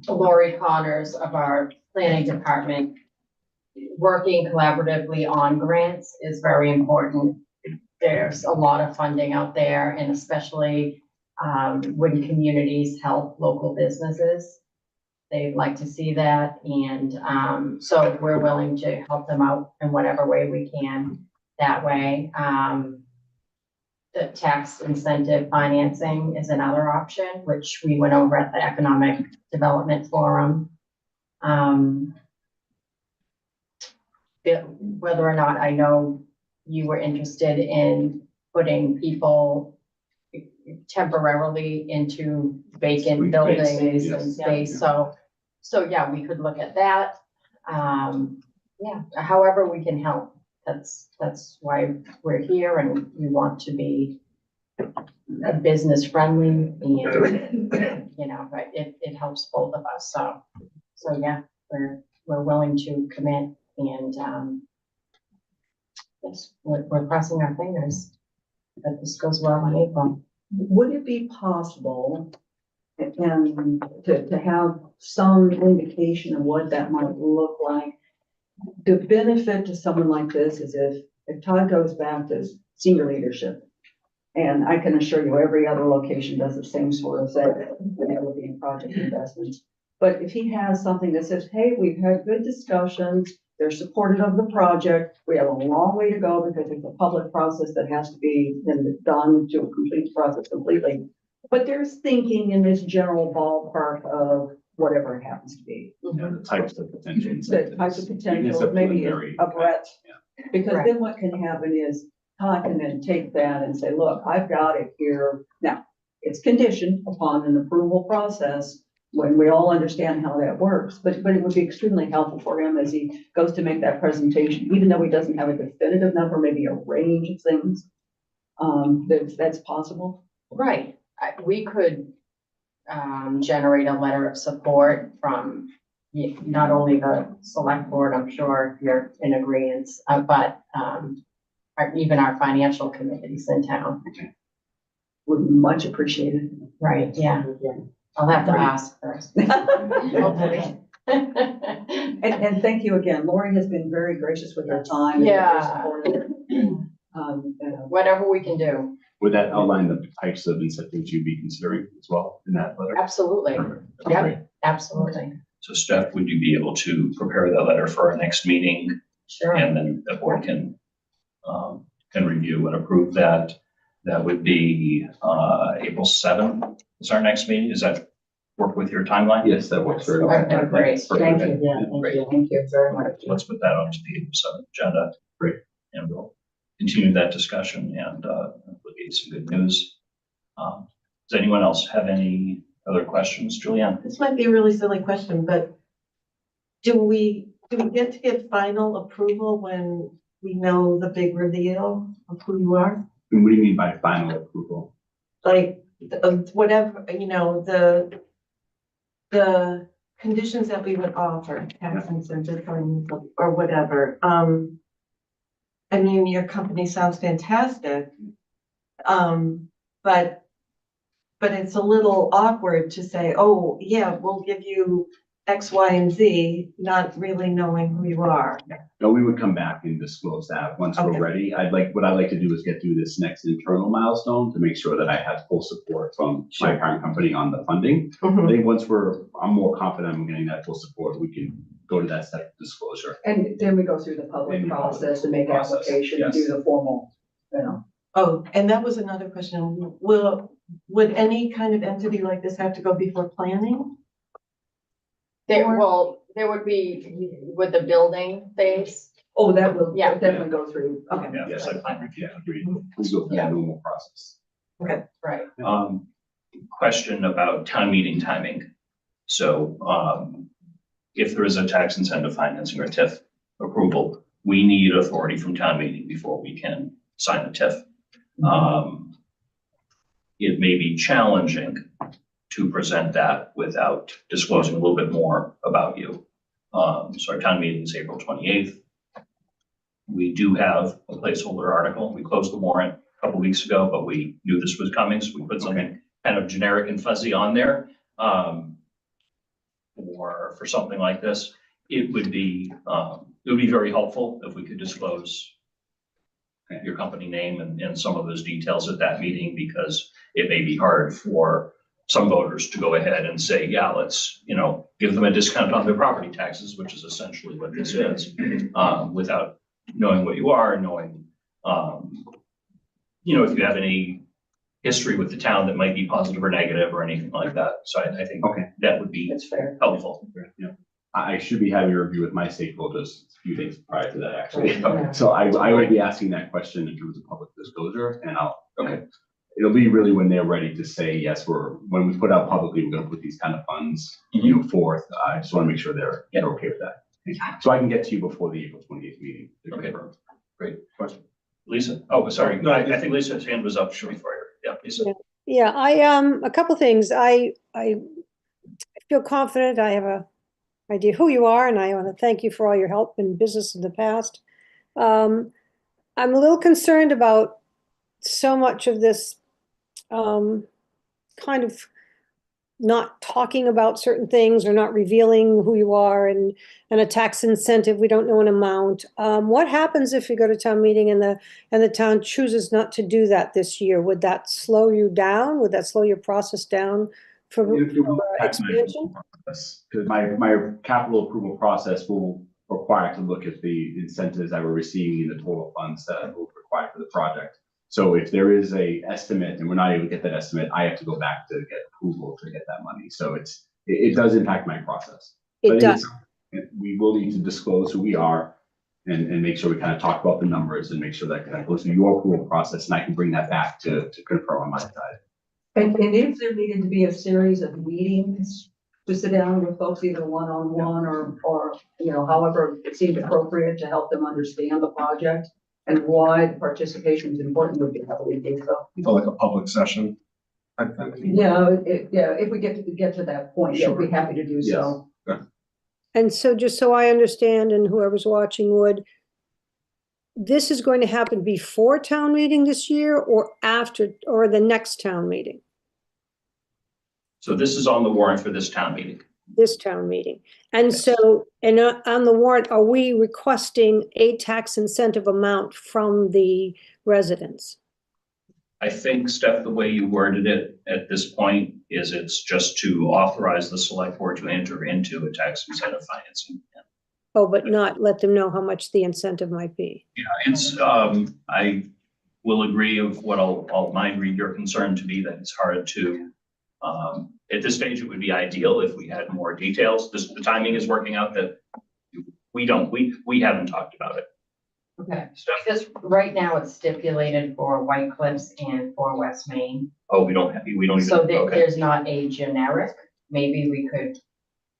Lori Connors of our planning department. Working collaboratively on grants is very important. There's a lot of funding out there, and especially when communities help local businesses, they'd like to see that. And so we're willing to help them out in whatever way we can that way. The tax incentive financing is another option, which we went over at the Economic Development Forum. Whether or not I know you were interested in putting people temporarily into vacant buildings and space. So yeah, we could look at that. Yeah, however we can help. That's why we're here, and we want to be business friendly, and but it helps both of us. So yeah, we're willing to commit, and yes, we're crossing our fingers that this goes well in April. Would it be possible and to have some indication of what that might look like? The benefit to someone like this is if Todd goes back to senior leadership, and I can assure you every other location does the same sort of thing, with the project investments. But if he has something that says, hey, we've had good discussions, they're supportive of the project, we have a long way to go because it's a public process that has to be done to complete the process completely. But there's thinking in this general ballpark of whatever it happens to be. Yeah, the types of potential. The types of potential, maybe a breadth. Because then what can happen is Todd can then take that and say, look, I've got it here. Now, it's conditioned upon an approval process when we all understand how that works, but it would be extremely helpful for him as he goes to make that presentation, even though he doesn't have a definitive number, maybe a range of things that's possible. Right. We could generate a letter of support from not only the select board, I'm sure if you're in agreement, but even our financial committees in town. Would be much appreciated. Right, yeah. I'll have to ask first. Hopefully. And thank you again. Lori has been very gracious with her time. Yeah. Whatever we can do. Would that outline the types of incentives you'd be considering as well in that letter? Absolutely. Yeah, absolutely. So Steph, would you be able to prepare that letter for our next meeting? Sure. And then the board can review and approve that. That would be April 7th is our next meeting. Is that work with your timeline? Yes, that works very well. Okay, great, thank you, yeah, Great. thank you very much. Let's put that onto the agenda. Great. And we'll continue that discussion and we'll get some good news. Does anyone else have any other questions? Julianne? This might be a really silly question, but do we get to get final approval when we know the big reveal of who you are? And what do you mean by final approval? Like, whatever, you know, the conditions that we would offer, tax incentive or whatever. I mean, your company sounds fantastic. But it's a little awkward to say, oh, yeah, we'll give you X, Y, and Z, not really knowing who you are. No, we would come back and disclose that once we're Okay. ready. What I'd like to do is get through this next internal milestone to make sure that I have full support from my parent company on the funding. I Mhm. think once I'm more confident I'm getting that full support, we can go to that step of disclosure. And then we go through the public And the public process and make process, application and do yes. the formal, you know. Oh, and that was another question. Would any kind of entity like this have to go before planning? There would be with the building phase. Oh, that will Yeah. definitely go through. Okay. Yeah, yes, I plan review. Agreed. We go through that normal process. Right. Question about town meeting timing. So, if there is a tax incentive financing or TIF approval, we need authority from town meeting before we can sign the TIF. It may be challenging to present that without disclosing a little bit more about you. So our town meeting is April 28th. We do have a placeholder article. We closed the warrant a couple weeks ago, but we knew this was coming, so we put something kind of generic and fuzzy on there. For something like this, it would be very helpful if we could disclose your company name and some of those details at that meeting, because it may be hard for some voters to go ahead and say, yeah, let's, give them a discount on their property taxes, which is essentially what this is, without knowing what you are, knowing, if you have any history with the town that might be positive or negative or anything like that. So I think that would be That's fair. helpful. Yeah. I should be having a review with my stakeholders a few days prior to that, actually. Okay. So I will be asking that question in terms of public disclosure, and it'll be really when they're ready to say, yes, when we put out publicly, we're gonna put these kind of funds, forth. I just wanna make sure they're okay with that. So I can get to you before the April 28th meeting. Okay. Great. Question. Lisa? Oh, sorry. No, I think Lisa's hand was up before her. Yeah, Lisa. Yeah, a couple things. I feel confident. I have a idea who you are, and I want to thank you for all your help in business in the past. I'm a little concerned about so much of this kind of not talking about certain things or not revealing who you are, and a tax incentive, we don't know an amount. What happens if you go to town meeting and the town chooses not to do that this year? Would that slow you down? Would that slow your process down for expansion? Because my capital approval process will require to look at the incentives that we're receiving in the total funds that will require for the project. So if there is a estimate and we're not able to get that estimate, I have to go back to get approval to get that money. So it does impact my process. It does. We will need to disclose who we are and make sure we kind of talk about the numbers and make sure that kind of goes through your approval process, and I can bring that back to confirm on my side. And if there needed to be a series of meetings to sit down with folks, either one-on-one or however it seemed appropriate to help them understand the project and why the participation is important, would be how we do so. Like a public session. Yeah, if we get to that point, yeah, we'd be happy to do so. And so just so I understand, and whoever's watching this is going to happen before town meeting this year or after, or the next town meeting? So this is on the warrant for this town meeting. This town meeting. And Yes. so, on the warrant, are we requesting a tax incentive amount from the residents? I think, Steph, the way you worded it at this point is it's just to authorize the select board to enter into a tax incentive financing. Oh, but not let them know how much the incentive might be. Yeah, it's, I will agree of what I'll mind read your concern to be that it's hard to At this stage, it would be ideal if we had more details. The timing is working out that we haven't talked about it. Okay. So, Because right now it's stipulated for White Cliffs and for West Main. oh, we don't even, So okay. there's not a generic, maybe we could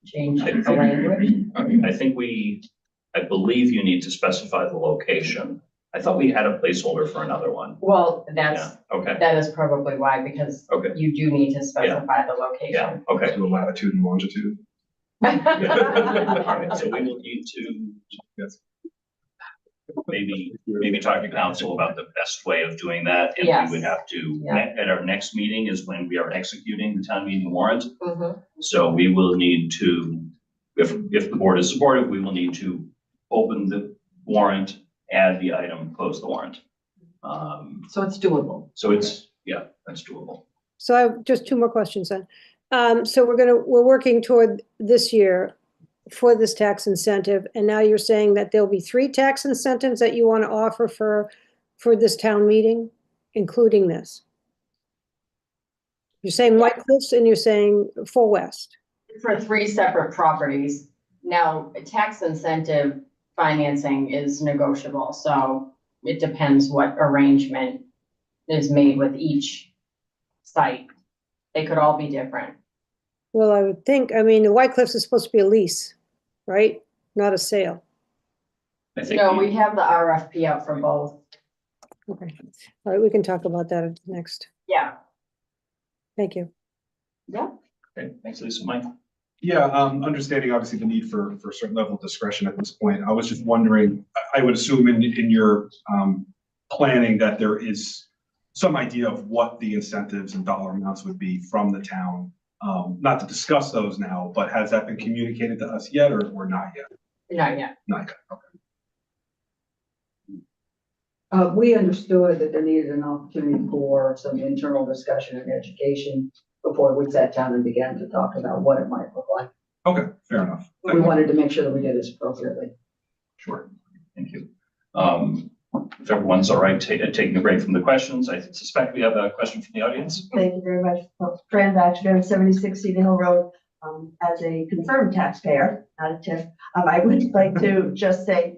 change the language. I believe you need to specify the location. I thought we had a placeholder for another one. Well, Yeah, okay, that is probably why, because okay, you do need to specify the yeah, location. okay. To the latitude and longitude. All right, so we will need to Yes. maybe talk to council about the best way of doing that. And Yes. we would have to, Yeah. at our next meeting is when we are executing the town meeting warrant. Mhm. So we will need to, if the board is supportive, we will need to open the warrant, add the item, close the warrant. So it's doable. So it's, yeah, that's doable. So I have just two more questions then. So we're working toward this year for this tax incentive, and now you're saying that there'll be 3 tax incentives that you want to offer for this town meeting, including this? You're saying White Cliffs and you're saying Full West. For 3 separate properties. Now, tax incentive financing is negotiable, so it depends what arrangement is made with each site. They could all be different. Well, I would think, I mean, the White Cliffs is supposed to be a lease, right? Not a sale. I think No, we have the RFP out for both. Okay. All right, we can talk about that next. Yeah. Thank you. Yeah. Okay, thanks, Lisa. Mike? Yeah, understanding obviously the need for a certain level of discretion at this point. I was just wondering, I would assume in your planning that there is some idea of what the incentives and dollar amounts would be from the town. Not to discuss those now, but has that been communicated to us yet or not yet? Not yet. Not yet, okay. We understood that there needed an opportunity for some internal discussion and education before we sat down and began to talk about what it might look like. Okay, fair enough. We wanted to make sure that we did this appropriately. Sure, thank you. If everyone's all right, taking a break from the questions, I suspect we have a question from the audience. Thank you very much. Fran Baxter, 76 Cedar Hill Road. As a confirmed taxpayer, not a TIF, I would like to just say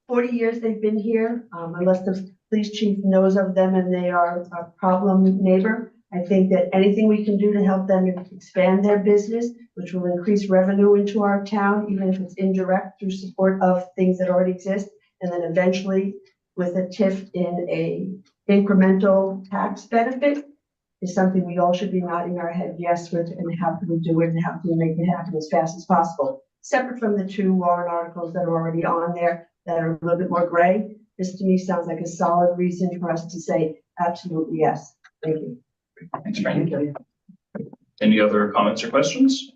40 years they've been here, unless the police chief knows of them and they are a problem neighbor. I think that anything we can do to help them expand their business, which will increase revenue into our town, even if it's indirect through support of things that already exist, and then eventually with a TIF in a incremental tax benefit, is something we all should be nodding our head yes with, and how can we do it and how can we make it happen as fast as possible. Separate from the 2 warrant articles that are already on there that are a little bit more gray, this to me sounds like a solid reason for us to say absolutely yes. Thank you. Thanks, Fran. Any other comments or questions?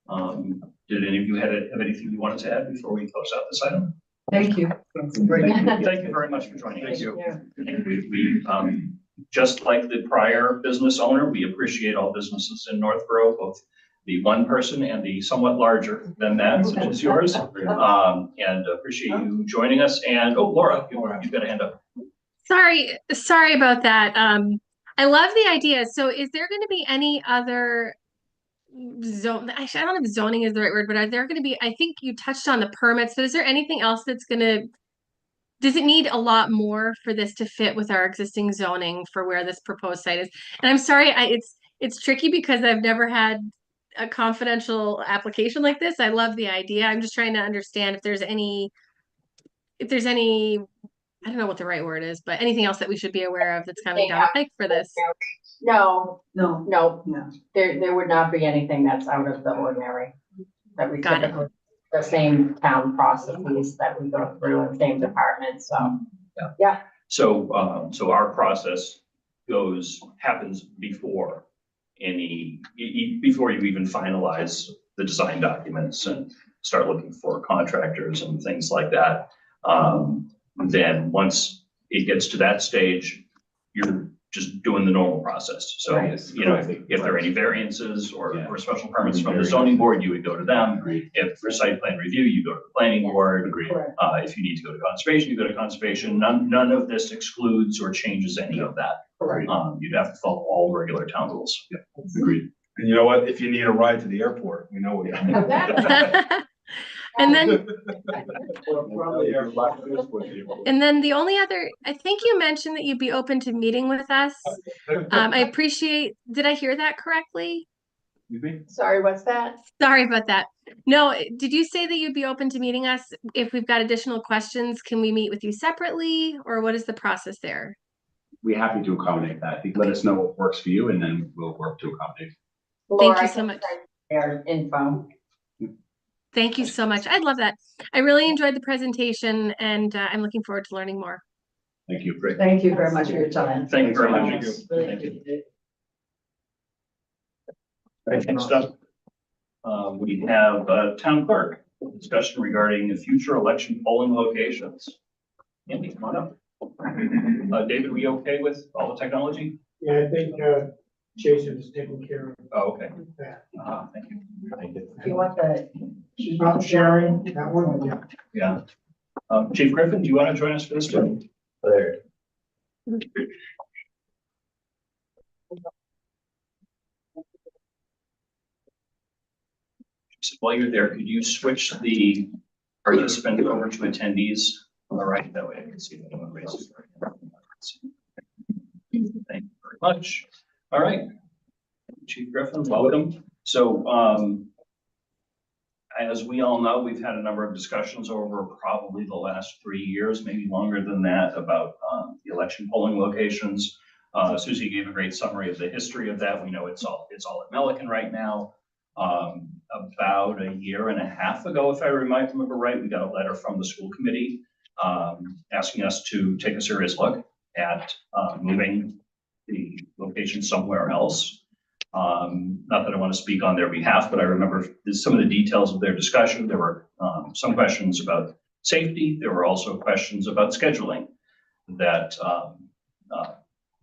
Did any of you have anything you wanted to add before we close out this item? Thank you. Thank you very much for joining us. Thank you. And we just like the prior business owner, we appreciate all businesses in Northborough, both the one person and the somewhat larger than that, such as yours. And appreciate you joining us. And, oh, Laura, you've got a hand up. Sorry about that. I love the idea. So is there going to be any other zone? Actually, I don't know if zoning is the right word, but are there going to be, I think you touched on the permits. So is there anything else that's going to, does it need a lot more for this to fit with our existing zoning for where this proposed site is? And I'm sorry, it's tricky because I've never had a confidential application like this. I love the idea. I'm just trying to understand if there's any, I don't know what the right word is, but anything else that we should be aware of that's coming down the pike for this? No, No. there would not be anything that's out of the ordinary. That we Got it. typically, the same town processes that we go through and same departments, so. Yeah. So our process happens before before you even finalize the design documents and start looking for contractors and things like that. Then once it gets to that stage, you're just doing the normal process. So, you know, if there are any variances or special permits from the zoning board, you would go to them. If for site plan review, you go to the planning board. If you need to go to conservation, you go to conservation. None of this excludes or changes any of that. You'd have to follow all regular town rules. Agreed. And you know what? If you need a ride to the airport, we know we have. And then the only other, I think you mentioned that you'd be open to meeting with us. I appreciate, did I hear that correctly? Sorry, what's that? Sorry about that. No, did you say that you'd be open to meeting us? If we've got additional questions, can we meet with you separately, or what is the process there? We're happy to accommodate that. Let us know what works for you and then we'll work to accommodate. Thank Laura, you so much. Their info. Thank you so much. I'd love that. I really enjoyed the presentation and I'm looking forward to learning more. Thank you. Thank you very much for your time. Thank you very much. Thank you. Thank you. All right, next up, we have town clerk discussion regarding the future election polling locations. Andy, come on up. David, we okay with all the technology? Yeah, I think, Jason is taking care of Oh, okay. that. Thank you. Thank you. You want the, She's not sharing that one, yeah. Yeah. Chief Griffin, do you want to join us for this too? There. So while you're there, could you switch the participant over to attendees on the right? That way I can see if anyone raises their hand. Thank you very much. All right. Chief Griffin, welcome. So as we all know, we've had a number of discussions over probably the last 3 years, maybe longer than that, about the election polling locations. Susie gave a great summary of the history of that. We know it's all at Melican right now. About a year and a half ago, if I remember right, we got a letter from the school committee asking us to take a serious look at moving the location somewhere else. Not that I want to speak on their behalf, but I remember some of the details of their discussion. There were some questions about safety. There were also questions about scheduling that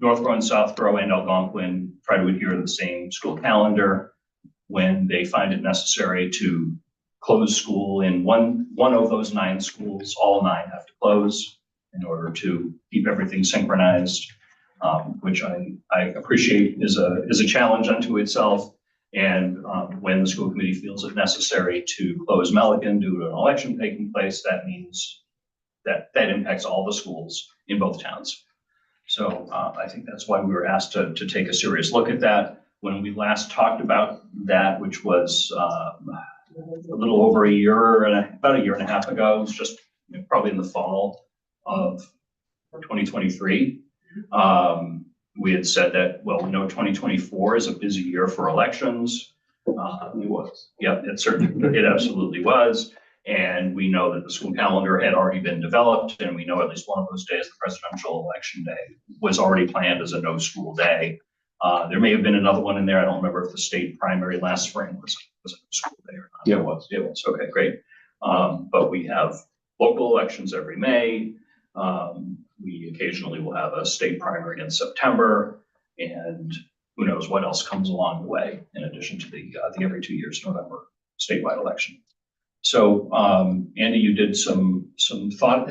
Northborough and Southborough and Algonquin try to adhere to the same school calendar. When they find it necessary to close school in one of those 9 schools, all 9 have to close in order to keep everything synchronized, which I appreciate is a challenge unto itself. And when the school committee feels it necessary to close Melican due to an election taking place, that means that impacts all the schools in both towns. So I think that's why we were asked to take a serious look at that. When we last talked about that, which was a little over about a year and a half ago, it was just probably in the fall of 2023. We had said that, well, we know 2024 is a busy year for elections. It was. Yep, it absolutely was. And we know that the school calendar had already been developed, and we know at least one of those days, the presidential election day, was already planned as a no school day. There may have been another one in there. I don't remember if the state primary last spring was a school day or not. Yeah, it was. It was. Okay, great. But we have local elections every May. We occasionally will have a state primary in September, and who knows what else comes along the way in addition to the every 2 years November statewide election. So, Andy, you did some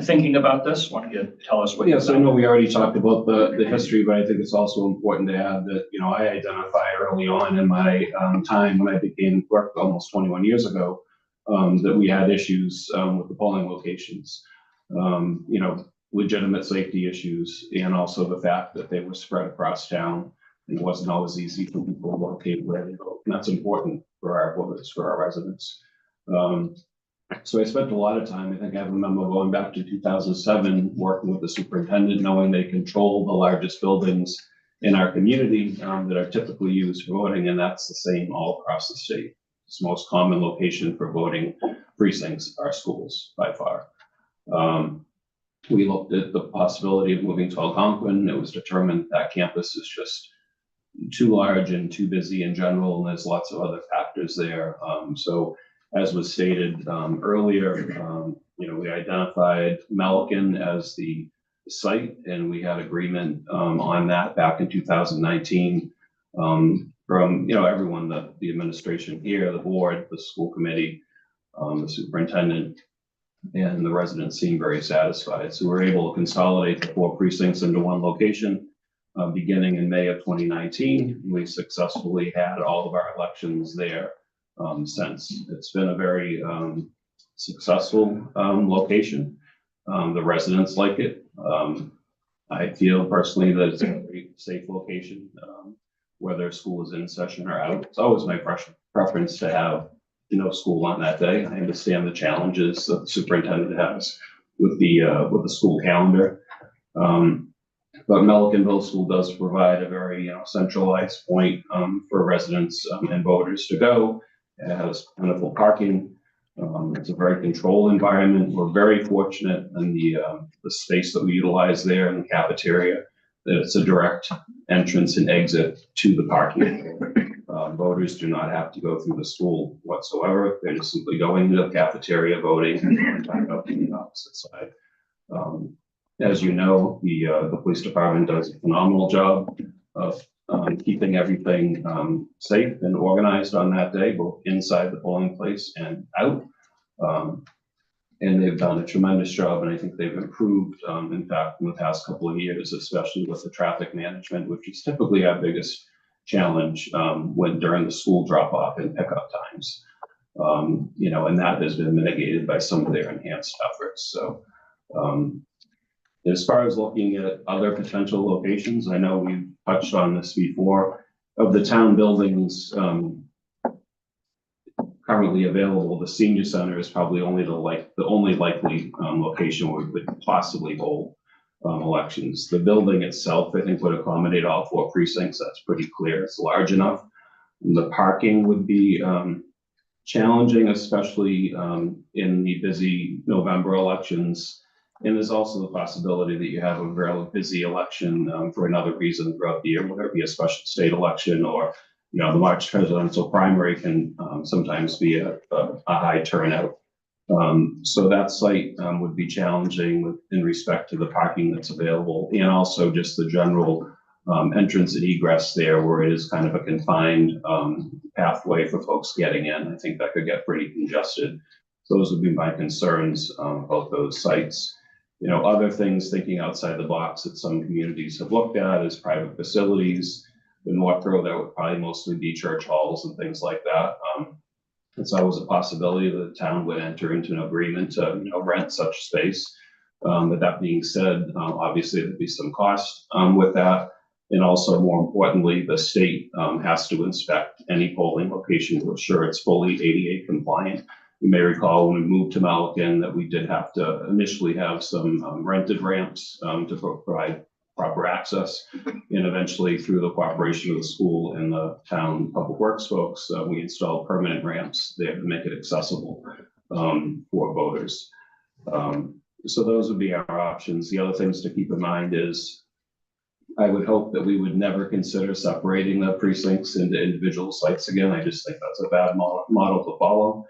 thinking about this. Why don't you tell us what? Yes, I know we already talked about the history, but I think it's also important to add that, I identify early on in my time when I began work almost 21 years ago, that we had issues with the polling locations, legitimate safety issues, and also the fact that they were spread across town. It wasn't always easy for people to locate where they go. And that's important for our voters, for our residents. So I spent a lot of time, I think I remember going back to 2007, working with the superintendent, knowing they control the largest buildings in our community that are typically used for voting, and that's the same all across the state. It's the most common location for voting precincts are schools by far. We looked at the possibility of moving to Algonquin. It was determined that campus is just too large and too busy in general, and there's lots of other factors there. So as was stated earlier, we identified Melican as the site, and we had agreement on that back in 2019 from everyone, the administration here, the board, the school committee, the superintendent, and the residents seemed very satisfied. So we're able to consolidate the 4 precincts into one location. beginning in May of 2019. We successfully had all of our elections there since. It's been a very successful location. The residents like it. I feel personally that it's a very safe location, whether school is in session or out. It's always my preference to have school on that day. I understand the challenges that the superintendent has with the school calendar. But Melican Middle School does provide a very centralized point for residents and voters to go. It has plentiful parking. It's a very controlled environment. We're very fortunate in the space that we utilize there in the cafeteria, that it's a direct entrance and exit to the parking. Voters do not have to go through the school whatsoever. They're just simply going into the cafeteria, voting, and back up in the opposite side. As you know, the police department does a phenomenal job of keeping everything safe and organized on that day, both inside the polling place and out. And they've done a tremendous job, and I think they've improved, in fact, in the past couple of years, especially with the traffic management, which is typically our biggest challenge when during the school drop-off and pickup times. And that has been mitigated by some of their enhanced efforts. So as far as looking at other potential locations, I know we've touched on this before. Of the town buildings currently available, the senior center is probably the only likely location where we could possibly hold elections. The building itself, I think, would accommodate all 4 precincts. That's pretty clear. It's large enough. And the parking would be challenging, especially in the busy November elections. And there's also the possibility that you have a very busy election for another reason throughout the year, whether it be a special state election or, the March presidential primary can sometimes be a high turnout. So that site would be challenging in respect to the parking that's available, and also just the general entrance and egress there, where it is kind of a confined pathway for folks getting in. I think that could get pretty congested. So those would be my concerns about those sites. Other things thinking outside the box that some communities have looked at is private facilities. In Northborough, that would probably mostly be church halls and things like that. It's always a possibility that the town would enter into an agreement to rent such space. But that being said, obviously there'd be some cost with that. And also, more importantly, the state has to inspect any polling location to ensure it's fully ADA compliant. You may recall when we moved to Melican that we did have to initially have some rented ramps to provide proper access. And eventually, through the cooperation of the school and the town public works folks, we installed permanent ramps there to make it accessible for voters. So those would be our options. The other things to keep in mind is I would hope that we would never consider separating the precincts into individual sites again. I just think that's a bad model to follow.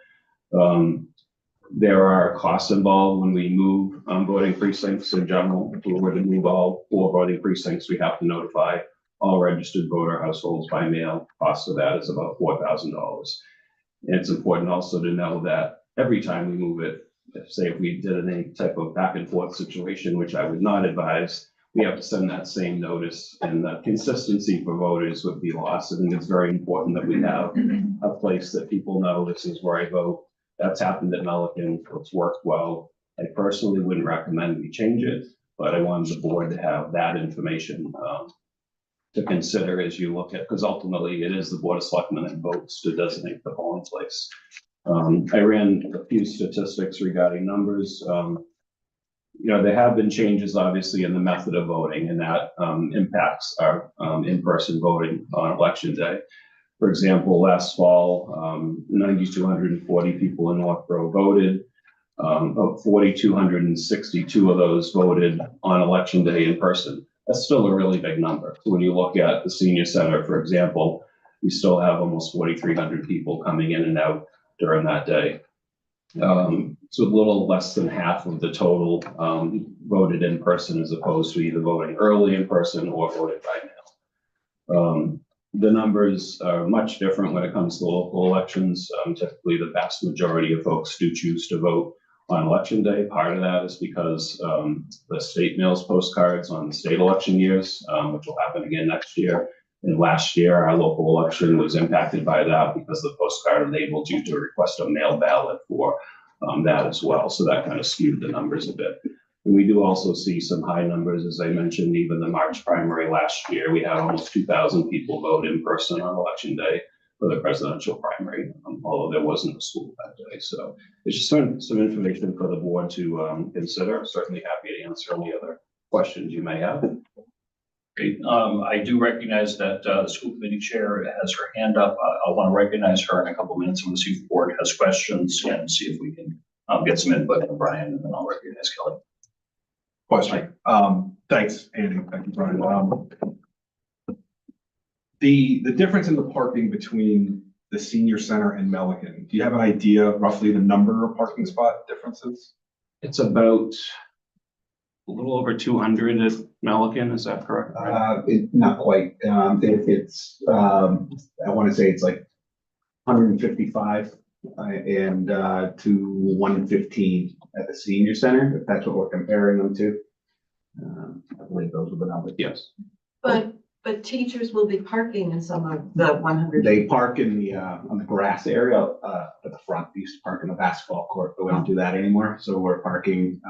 There are costs involved when we move voting precincts in general. If we were to move all 4 voting precincts, we have to notify all registered voter households by mail. Cost of that is about $4,000. And it's important also to know that every time we move it, if we did any type of back and forth situation, which I would not advise, we have to send that same notice, and the consistency for voters would be lost. I think it's very important that we have a place that people know this is where I vote. That's happened at Melican. It's worked well. I personally wouldn't recommend we change it, but I wanted the board to have that information to consider as you look at, because ultimately it is the Board of Selectmen that votes to designate the polling place. I ran a few statistics regarding numbers. There have been changes, obviously, in the method of voting, and that impacts our in-person voting on election day. For example, last fall, 9,240 people in Northborough voted. About 4,262 of those voted on election day in person. That's still a really big number. So when you look at the senior center, for example, we still have almost 4,300 people coming in and out during that day. So a little less than half of the total voted in person, as opposed to either voting early in person or voted by mail. The numbers are much different when it comes to local elections. Typically, the vast majority of folks do choose to vote on election day. Part of that is because the state mails postcards on the state election years, which will happen again next year. And last year, our local election was impacted by that because the postcard enabled you to request a mail ballot for that as well. So that kind of skewed the numbers a bit. And we do also see some high numbers, as I mentioned, even the March primary last year, we had almost 2,000 people vote in person on election day for the presidential primary, although there wasn't a school that day. So it's just some information for the board to consider. Certainly happy to answer any other questions you may have. Great. I do recognize that the school committee chair has her hand up. I want to recognize her in a couple minutes. I'm going to see if the board has questions and see if we can get some input from Brian, and then I'll recognize Kelly. Question. Thanks, Andy. Thank you, Brian. The difference in the parking between the senior center and Melican, do you have an idea roughly the number of parking spot differences? It's about a little over 200 at Melican, is that correct? Not quite. It's I want to say it's like 155 and to 115 at the senior center, if that's what we're comparing them to. I believe those are the numbers. Yes. But teachers will be parking in some of the 100. They park in the on the grass area at the front. They used to park in the basketball court, but we don't do that anymore. So we're parking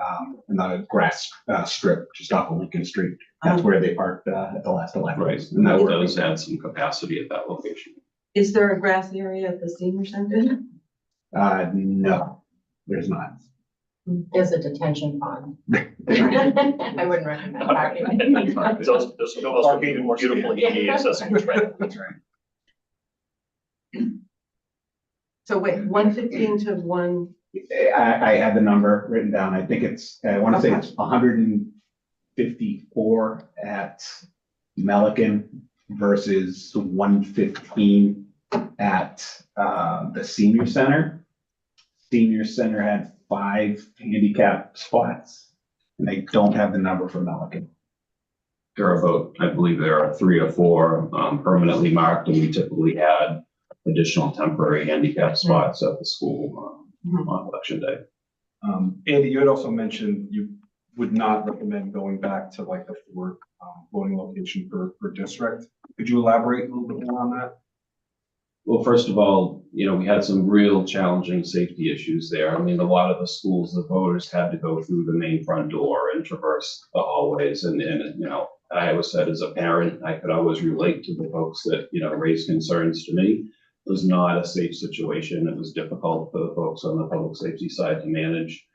in the grass strip just off of Lincoln Street. That's where they parked at the last election. Right, and that does add some capacity at that location. Is there a grass area at the senior center? No, there's not. There's a detention pond. I wouldn't recommend parking. Those parking more beautifully accessible. That's right. So wait, 115 to 1. I had the number written down. I think it's, I want to say it's 154 at Melican versus 115 at the senior center. Senior center had 5 handicap spots, and they don't have the number for Melican. There are about, I believe there are 3 or 4 permanently marked, and we typically had additional temporary handicap spots at the school on election day. Andy, you had also mentioned you would not recommend going back to like the 4 voting location per district. Could you elaborate a little bit more on that? Well, first of all, we had some real challenging safety issues there. I mean, a lot of the schools, the voters had to go through the main front door and traverse the hallways. And I always said as a parent, I could always relate to the folks that, raised concerns to me. It was not a safe situation. It was difficult for the folks on the public safety side to manage.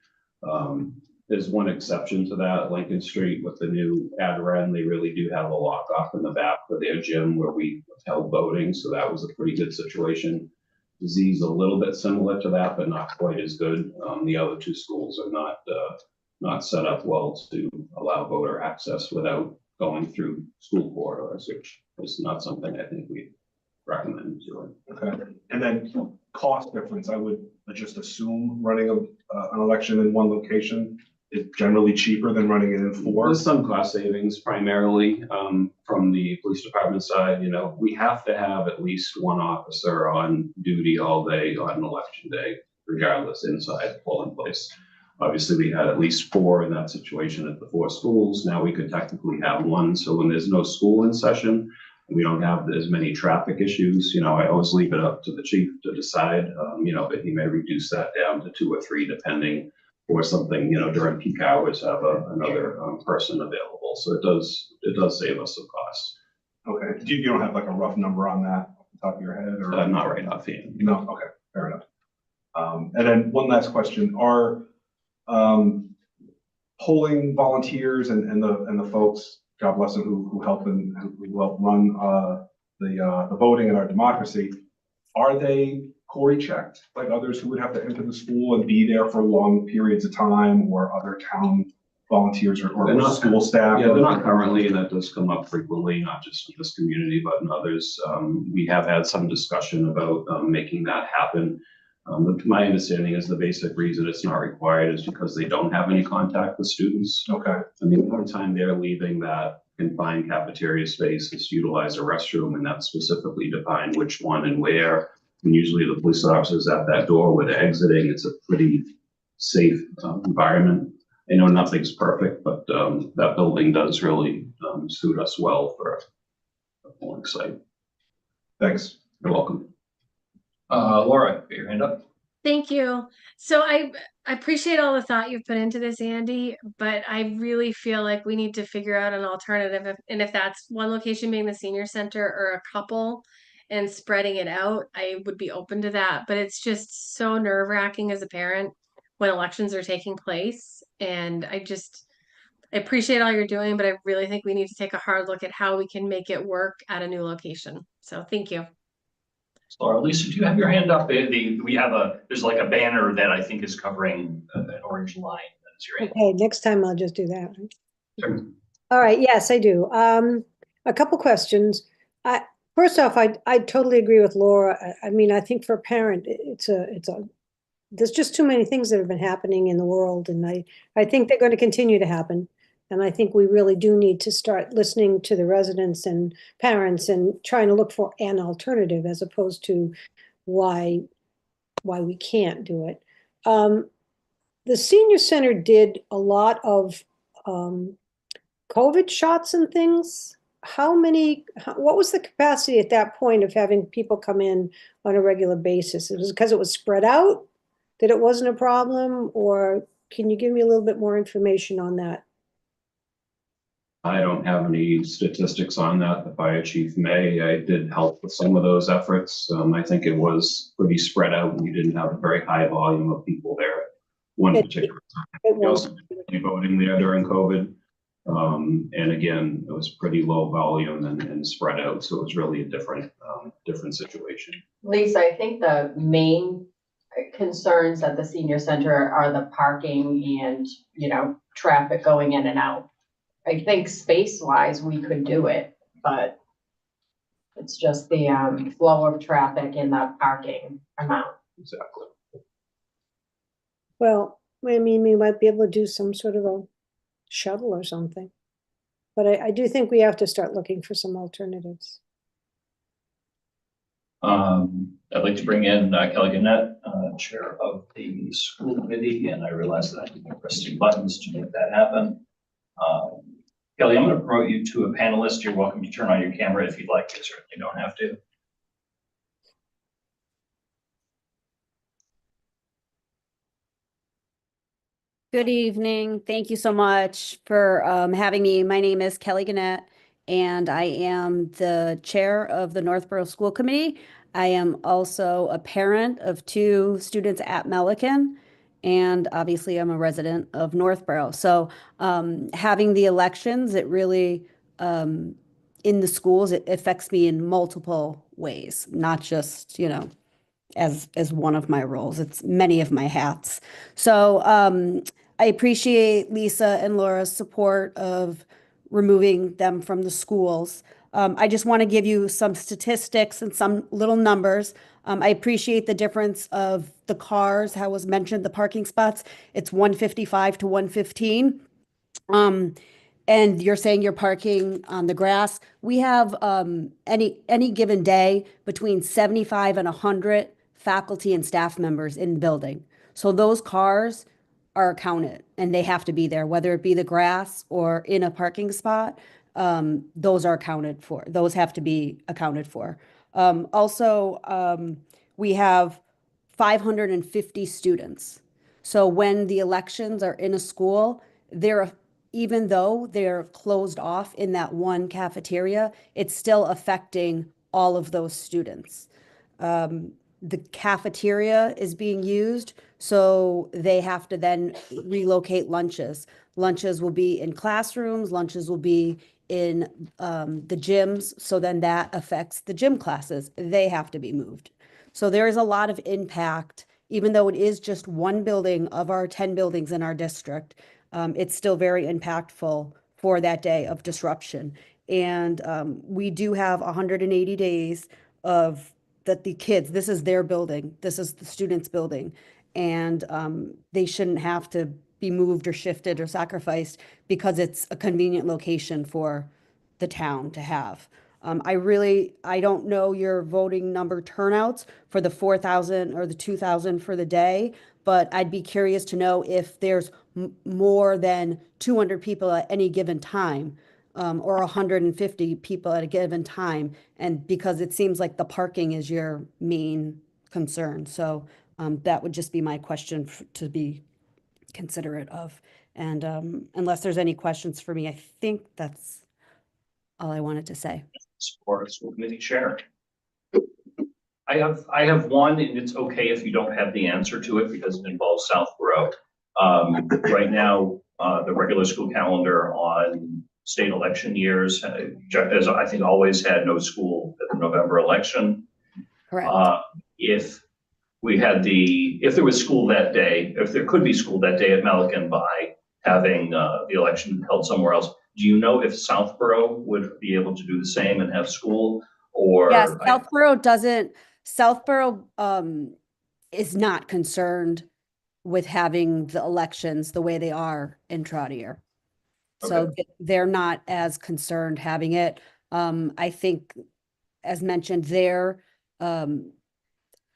There's one exception to that, Lincoln Street with the new Adiron. They really do have a lock off in the back for their gym where we held voting. So that was a pretty good situation. Disease a little bit similar to that, but not quite as good. The other 2 schools are not set up well to allow voter access without going through school corridors, which is not something I think we recommend doing. Okay. And then cost difference, I would just assume running an election in one location is generally cheaper than running it in 4. There's some cost savings primarily from the police department side. We have to have at least 1 officer on duty all day on election day, regardless inside the polling place. Obviously, we had at least 4 in that situation at the 4 schools. Now we could technically have 1. So when there's no school in session, we don't have as many traffic issues. I always leave it up to the chief to decide, but he may reduce that down to 2 or 3 depending, or something, during peak hours have another person available. So it does save us some costs. Okay. You don't have like a rough number on that off the top of your head, or not right offhand. No. Okay. Fair enough. And then one last question: are polling volunteers and the folks, God bless them, who help run the voting in our democracy, are they Corey checked like others who would have to enter the school and be there for long periods of time, or other town volunteers or school staff? Yeah, they're not currently, and that does come up frequently, not just in this community, but in others. We have had some discussion about making that happen. My understanding is the basic reason it's not required is because they don't have any contact with students. Okay. I mean, the only time they're leaving that confined cafeteria space is to utilize a restroom, and that's specifically defined which one and where. And usually the police officers at that door where they're exiting, it's a pretty safe environment. I know nothing's perfect, but that building does really suit us well for a polling site. Thanks. You're welcome. Laura, get your hand up. Thank you. So I appreciate all the thought you've put into this, Andy, but I really feel like we need to figure out an alternative. And if that's one location being the senior center or a couple and spreading it out, I would be open to that. But it's just so nerve-wracking as a parent when elections are taking place. And I appreciate all you're doing, but I really think we need to take a hard look at how we can make it work at a new location. So thank you. Laura, Lisa, do you have your hand up? There's like a banner that I think is covering an orange line. That's your hand. Okay, next time I'll just do that. Sure. All right, yes, I do. A couple questions. First off, I totally agree with Laura. I mean, I think for a parent, there's just too many things that have been happening in the world, and I think they're going to continue to happen. And I think we really do need to start listening to the residents and parents and trying to look for an alternative as opposed to why we can't do it. The senior center did a lot of COVID shots and things. What was the capacity at that point of having people come in on a regular basis? It was because it was spread out, that it wasn't a problem, or can you give me a little bit more information on that? I don't have any statistics on that. The fire chief may. I did help with some of those efforts. I think it was pretty spread out, and you didn't have a very high volume of people there at one particular time. We also did voting there during COVID. And again, it was pretty low volume and spread out. So it was really a different situation. Lisa, I think the main concerns at the senior center are the parking and, traffic going in and out. I think space-wise, we could do it, but it's just the flow of traffic and the parking amount. Exactly. Well, I mean, we might be able to do some sort of a shuttle or something. But I do think we have to start looking for some alternatives. I'd like to bring in Kelly Gannett, chair of the school committee, and I realize that I keep pressing buttons to make that happen. Kelly, I'm going to promote you to a panelist. You're welcome to turn on your camera if you'd like. You certainly don't have to. Good evening. Thank you so much for having me. My name is Kelly Gannett, and I am the chair of the Northborough School Committee. I am also a parent of 2 students at Melican, and obviously I'm a resident of Northborough. So having the elections, it really, in the schools, it affects me in multiple ways, not just, as one of my roles. It's many of my hats. So I appreciate Lisa and Laura's support of removing them from the schools. I just want to give you some statistics and some little numbers. I appreciate the difference of the cars, how was mentioned, the parking spots. It's 155 to 115. And you're saying you're parking on the grass. We have any given day between 75 and 100 faculty and staff members in the building. So those cars are counted and they have to be there, whether it be the grass or in a parking spot. Those are accounted for. Those have to be accounted for. Also, we have 550 students. So when the elections are in a school, even though they're closed off in that one cafeteria, it's still affecting all of those students. The cafeteria is being used, so they have to then relocate lunches. Lunches will be in classrooms, lunches will be in the gyms, so then that affects the gym classes. They have to be moved. So there is a lot of impact, even though it is just one building of our 10 buildings in our district. It's still very impactful for that day of disruption. And we do have 180 days of that the kids, this is their building, this is the students' building, and they shouldn't have to be moved or shifted or sacrificed because it's a convenient location for the town to have. I don't know your voting number turnouts for the 4,000 or the 2,000 for the day, but I'd be curious to know if there's more than 200 people at any given time, or 150 people at a given time. And because it seems like the parking is your main concern. So that would just be my question to be considerate of. And unless there's any questions for me, I think that's all I wanted to say. Support school committee chair. I have one, and it's okay if you don't have the answer to it because it involves Southborough. Right now, the regular school calendar on state election years, as I think always had no school at the November election. Correct. If there was school that day, if there could be school that day at Melican by having the election held somewhere else, do you know if Southborough would be able to do the same and have school? Or yes, Southborough is not concerned with having the elections the way they are in Troutier. So they're not as concerned having it. I think, as mentioned, they're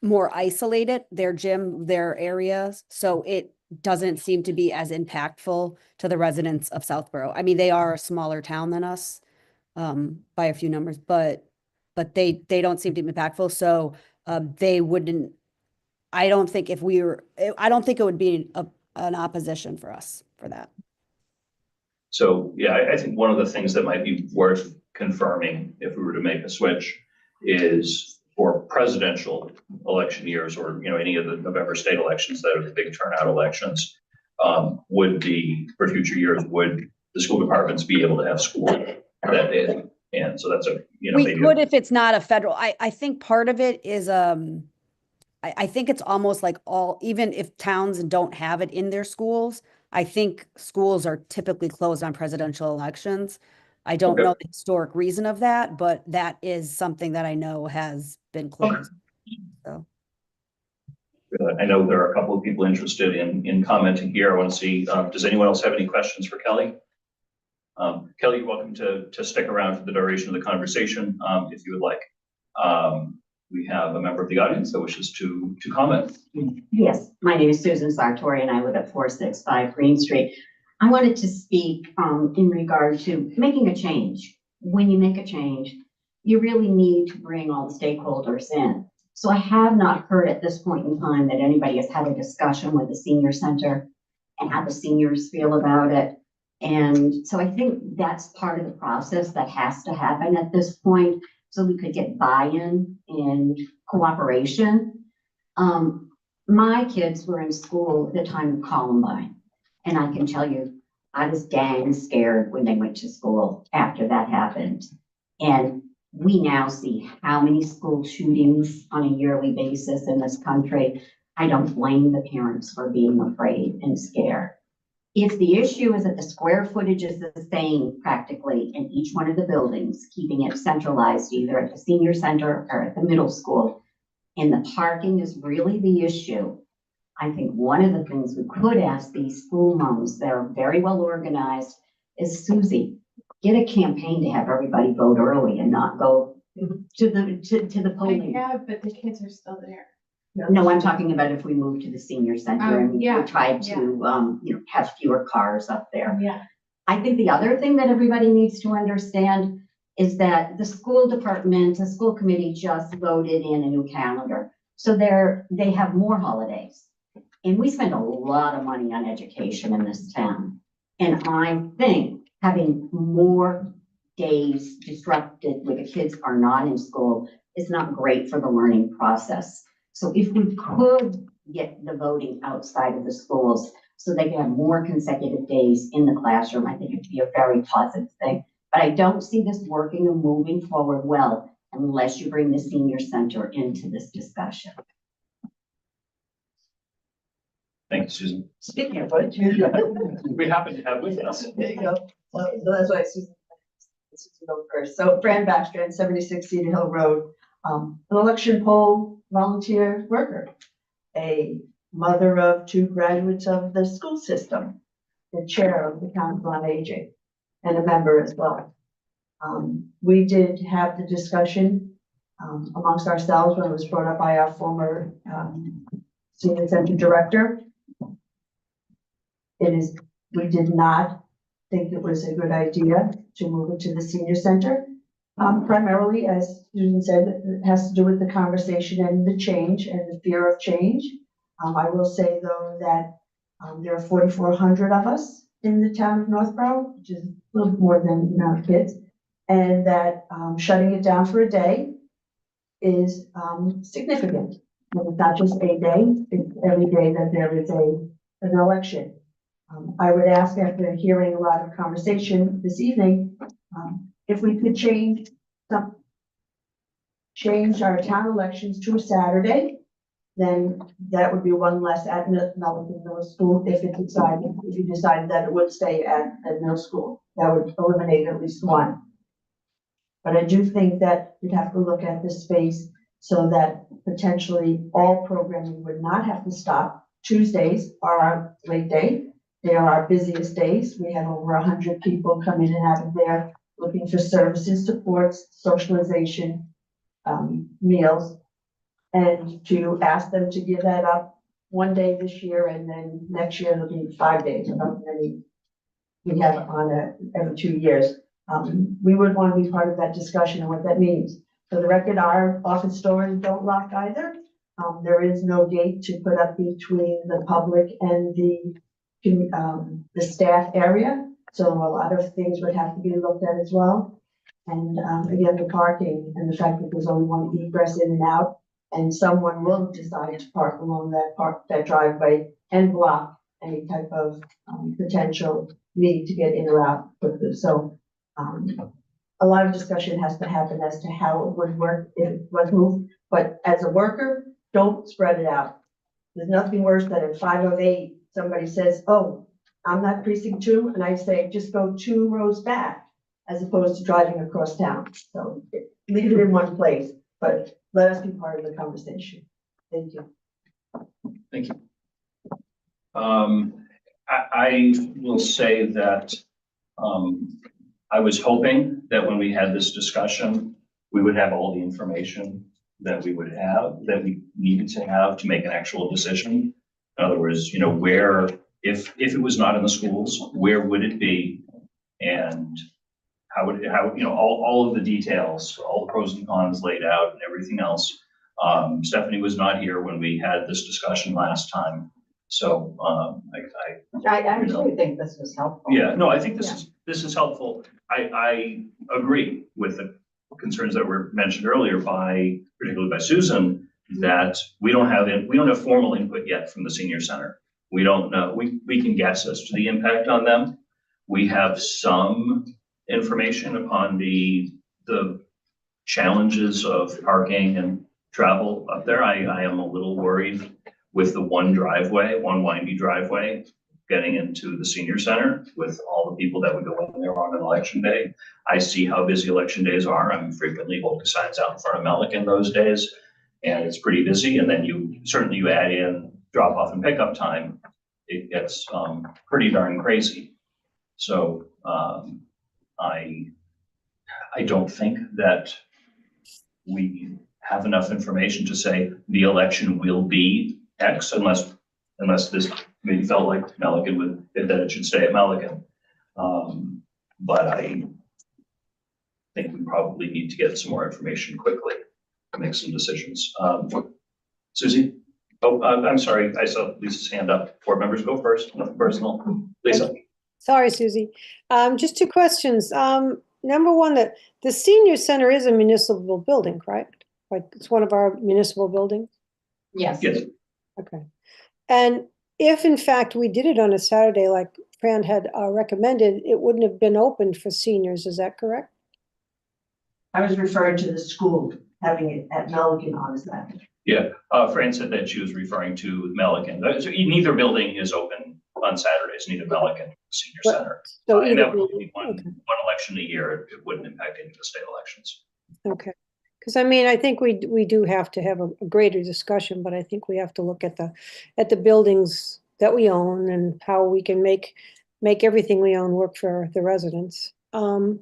more isolated, their gym, their areas. So it doesn't seem to be as impactful to the residents of Southborough. I mean, they are a smaller town than us by a few numbers, but they don't seem to be impactful. So they wouldn't, I don't think it would be an opposition for us for that. so, yeah, I think one of the things that might be worth confirming if we were to make a switch is for presidential election years, or, any of the November state elections that are the big turnout elections, for future years, would the school departments be able to have school that day? And so that's we could if it's not a federal. I think part of it is I think it's almost like even if towns don't have it in their schools, I think schools are typically closed on presidential elections. I don't know the historic reason of that, but that is something that I know has been closed. So I know there are a couple of people interested in commenting here. I want to see, does anyone else have any questions for Kelly? Kelly, you're welcome to stick around for the duration of the conversation if you would like. We have a member of the audience that wishes to comment. Yes, my name is Susan Sartori and I live at 465 Green Street. I wanted to speak in regard to making a change. When you make a change, you really need to bring all the stakeholders in. So I have not heard at this point in time that anybody has had a discussion with the senior center and how the seniors feel about it. And so I think that's part of the process that has to happen at this point, so we could get buy-in and cooperation. My kids were in school at the time of Columbine, and I can tell you, I was dang scared when they went to school after that happened. And we now see how many school shootings on a yearly basis in this country. I don't blame the parents for being afraid and scared. If the issue is that the square footage is the same practically in each one of the buildings, keeping it centralized either at the senior center or at the middle school, and the parking is really the issue, I think one of the things we could ask these school moms that are very well organized is, Susie, get a campaign to have everybody vote early and not go to the polling. Yeah, but the kids are still there. No, I'm talking about if we move to the senior center and we try to, have fewer cars up there. Yeah. I think the other thing that everybody needs to understand is that the school department, the school committee just voted in a new calendar. So they have more holidays. And we spend a lot of money on education in this town. And I think having more days disrupted where the kids are not in school is not great for the learning process. So if we could get the voting outside of the schools so they can have more consecutive days in the classroom, I think it'd be a very positive thing. But I don't see this working and moving forward well unless you bring the senior center into this discussion. Thank you, Susan. Speaking of which. We happen to have with us. There you go. So that's why Susan go first. So Fran Backstrand, 76 Cedar Hill Road, an election poll volunteer worker, a mother of 2 graduates of the school system, the chair of the Council on Aging, and a member as well. We did have the discussion amongst ourselves when it was brought up by our former senior center director. We did not think it was a good idea to move it to the senior center. Primarily, as Susan said, it has to do with the conversation and the change and the fear of change. I will say though that there are 4,400 of us in the town of Northborough, which is a little more than the amount of kids, and that shutting it down for a day is significant. And it's not just a day, it's every day that there is an election. I would ask, after hearing a lot of conversation this evening, if we could change our town elections to a Saturday, then that would be one less at Melican Middle School if you decided that it would stay at middle school. That would eliminate at least one. But I do think that you'd have to look at the space so that potentially all programming would not have to stop. Tuesdays are our late day. They are our busiest days. We have over 100 people come in and out of there looking for services, supports, socialization, meals, and to ask them to give that up one day this year, and then next year it'll be 5 days. We have on every 2 years. We would want to be part of that discussion and what that means. For the record, our office doors don't lock either. There is no gate to put up between the public and the staff area. So a lot of things would have to be looked at as well. And again, the parking and the fact that there's only one egress in and out, and someone will decide to park along that driveway and block any type of potential need to get in or out quickly. So a lot of discussion has to happen as to how it would work if it was moved. But as a worker, don't spread it out. There's nothing worse than at 5:08, somebody says, oh, I'm not precinct 2, and I say, just go 2 rows back, as opposed to driving across town. So leave it in one place, but let us be part of the conversation. Thank you. Thank you. I will say that I was hoping that when we had this discussion, we would have all the information that we needed to have to make an actual decision. In other words, where, if it was not in the schools, where would it be? And how all of the details, all the pros and cons laid out and everything else. Stephanie was not here when we had this discussion last time. So I actually think this was helpful. yeah, no, I think this is helpful. I agree with the concerns that were mentioned earlier particularly by Susan, that we don't have formal input yet from the senior center. We don't know. We can guess as to the impact on them. We have some information upon the challenges of parking and travel up there. I am a little worried with the one windy driveway getting into the senior center with all the people that would go in there on an election day. I see how busy election days are. I'm frequently holding signs out in front of Melican those days, and it's pretty busy. And then you add in drop off and pickup time, it gets pretty darn crazy. So I don't think that we have enough information to say the election will be X unless this committee felt like Melican that it should stay at Melican. But I think we probably need to get some more information quickly to make some decisions. Susie? Oh, I'm sorry. I saw Lisa's hand up. Board members go first. Nothing personal. Lisa. Sorry, Susie. Just 2 questions. Number one, the senior center is a municipal building, correct? Like it's one of our municipal buildings? Yes. Yes. Okay. And if in fact we did it on a Saturday, like Fran had recommended, it wouldn't have been open for seniors, is that correct? I was referring to the school having it at Melican on Saturday. Yeah, Fran said that she was referring to Melican. So neither building is open on Saturdays, neither Melican or Senior Center. So And either that would be building, okay. one election a year. It wouldn't impact any of the state elections. Okay. Because I mean, I think we do have to have a greater discussion, but I think we have to look at the buildings that we own and how we can make everything we own work for the residents. And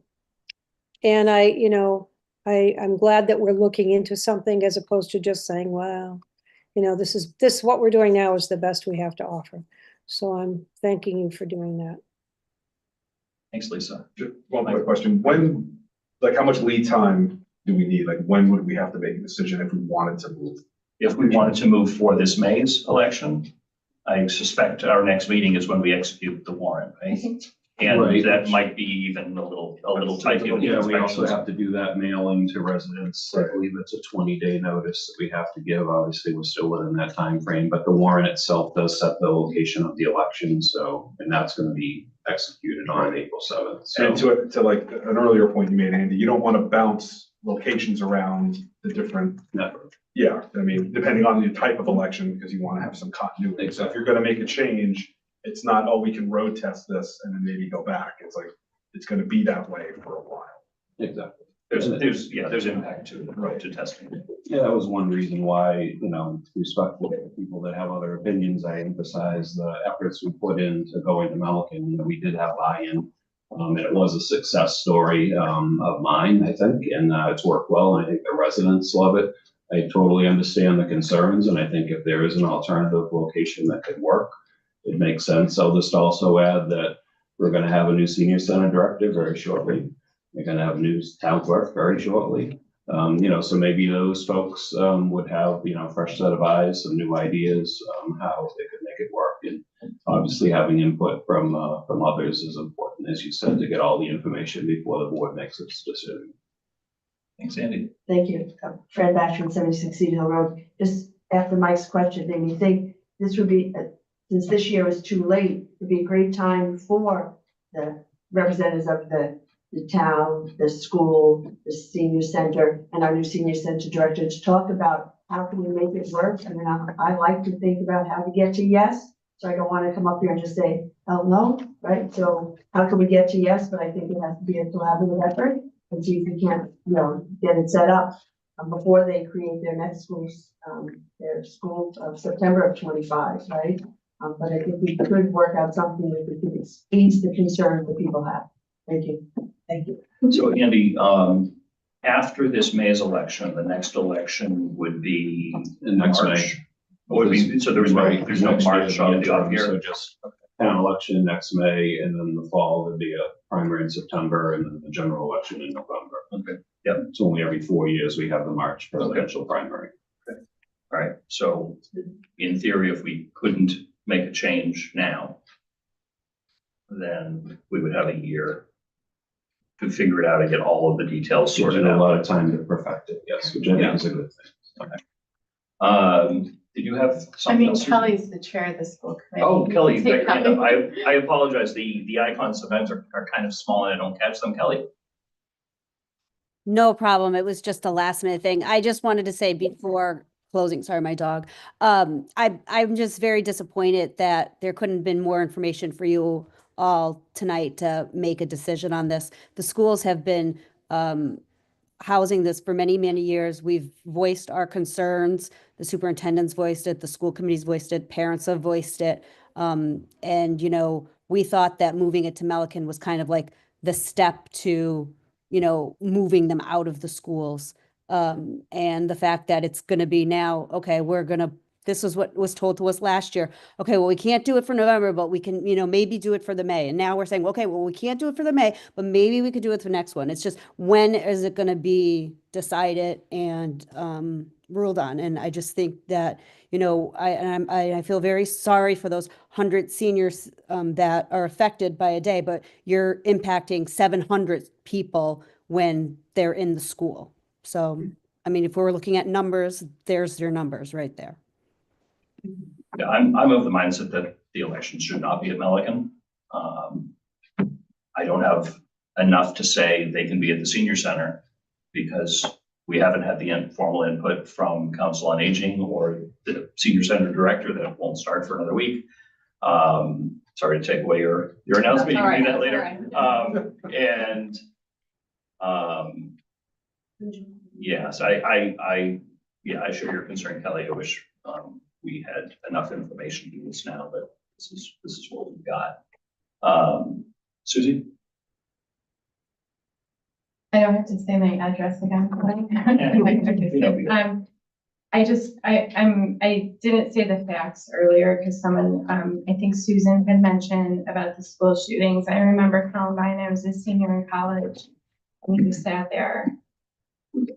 I'm glad that we're looking into something as opposed to just saying, well, this, what we're doing now is the best we have to offer. So I'm thanking you for doing that. Thanks, Lisa. Just one quick question. When, like, how much lead time do we need? Like, when would we have to make a decision if we wanted to move? If we wanted to move for this May's election, I suspect our next meeting is when we execute the warrant, right? And Right. that might be even a little tight. given the Yeah, we also inspections. have to do that mailing to residents. I believe it's a 20-day notice that we have to give. Obviously, we're still within that time frame, but the warrant itself does set the location of the election. So, and that's going to be executed on April 7th. So, And to like an earlier point you made, Andy, you don't want to bounce locations around the different. network. Yeah, I mean, depending on the type of election, because you want to have some continuity. So if you're going to make a change, it's not, oh, we can road test this and then maybe go back. It's like, it's going to be that way for a while. Exactly. There's impact to testing. Yeah, that was one reason why, respectful to people that have other opinions, I emphasize the efforts we put into going to Melican. We did have buy-in. And it was a success story of mine, I think, and it's worked well. And I think the residents love it. I totally understand the concerns, and I think if there is an alternative location that could work, it makes sense. I'll just also add that we're going to have a new senior center director very shortly. We're going to have new town clerk very shortly. So maybe those folks would have, fresh set of eyes, some new ideas, how they could make it work. And obviously having input from others is important, as you said, to get all the information before the board makes its decision. Thanks, Andy. Thank you. Fran Basham, 76 Cedar Hill Road. Just after Mike's question, made me think this would be, since this year is too late, it'd be a great time for the representatives of the town, the school, the senior center, and our new senior center director to talk about how can we make it work. I mean, I like to think about how to get to yes. So I don't want to come up here and just say, oh, no, right? So how can we get to yes? But I think it has to be a collaborative effort and see if we can, get it set up before they create their next school of September of 25, right? But I think we could work out something that we could ease the concern that people have. Thank you. Thank you. So Andy, after this May's election, the next election would be in next March. May. Would be, so there's no March on the off year. So just town election next May, and then the fall would be a primary in September, and then the general election in November. Okay. Yep. It's only every 4 years we have the March presidential primary. Okay. All right. So in theory, if we couldn't make a change now, then we would have a year to figure it out and get all of the details sorted out. A lot of time to perfect it, yes, which I think is a good thing. Okay. Did you have something else? Kelly's the chair of the school committee. Oh, Kelly, I apologize. The icons sometimes are kind of small and I don't catch them. Kelly. No problem. It was just a last minute thing. I just wanted to say before closing, sorry, my dog. I'm just very disappointed that there couldn't have been more information for you all tonight to make a decision on this. The schools have been housing this for many, many years. We've voiced our concerns. The superintendent's voiced it. The school committee's voiced it. Parents have voiced it. And, we thought that moving it to Melican was kind of like the step to, moving them out of the schools. And the fact that it's going to be now, okay, this is what was told to us last year. Okay, well, we can't do it for November, but we can, maybe do it for the May. And now we're saying, okay, well, we can't do it for the May, but maybe we could do it for the next one. It's just, when is it going to be decided and ruled on? And I just think that, I feel very sorry for those 100 seniors that are affected by a day, but you're impacting 700 people when they're in the school. So, I mean, if we're looking at numbers, there's your numbers right there. Yeah, I'm of the mindset that the election should not be at Melican. I don't have enough to say they can be at the senior center because we haven't had the formal input from Council on Aging or the senior center director that won't start for another week. Sorry to take away your announcement. You can do that later. Yes, I share your concern, Kelly. I wish we had enough information to do this now, but this is what we've got. Susie? I don't have to say my address again. I didn't say the facts earlier because someone, I think Susan had mentioned about the school shootings. I remember Columbine, I was a senior in college. And we just sat there.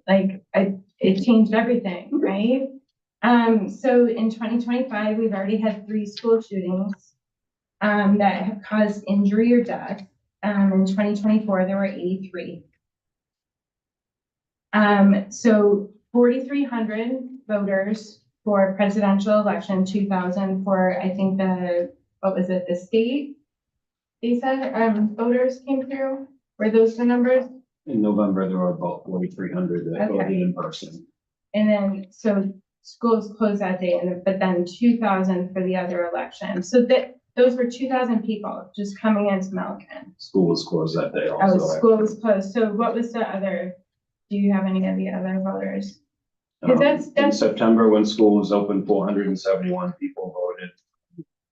Like, it changed everything, right? So in 2025, we've already had 3 school shootings that have caused injury or death. In 2024, there were 83. So 4,300 voters for presidential election, 2,000 for, I think what was it, the state? They said, voters came through. Were those the numbers? In November, there were about 4,300 that voted in person. And then, so schools closed that day, but then 2,000 for the other election. So those were 2,000 people just coming into Milliken. School was closed that day also. Oh, school was closed. So what was the other, do you have any of the other voters? Because In September, when school was open, 471 people voted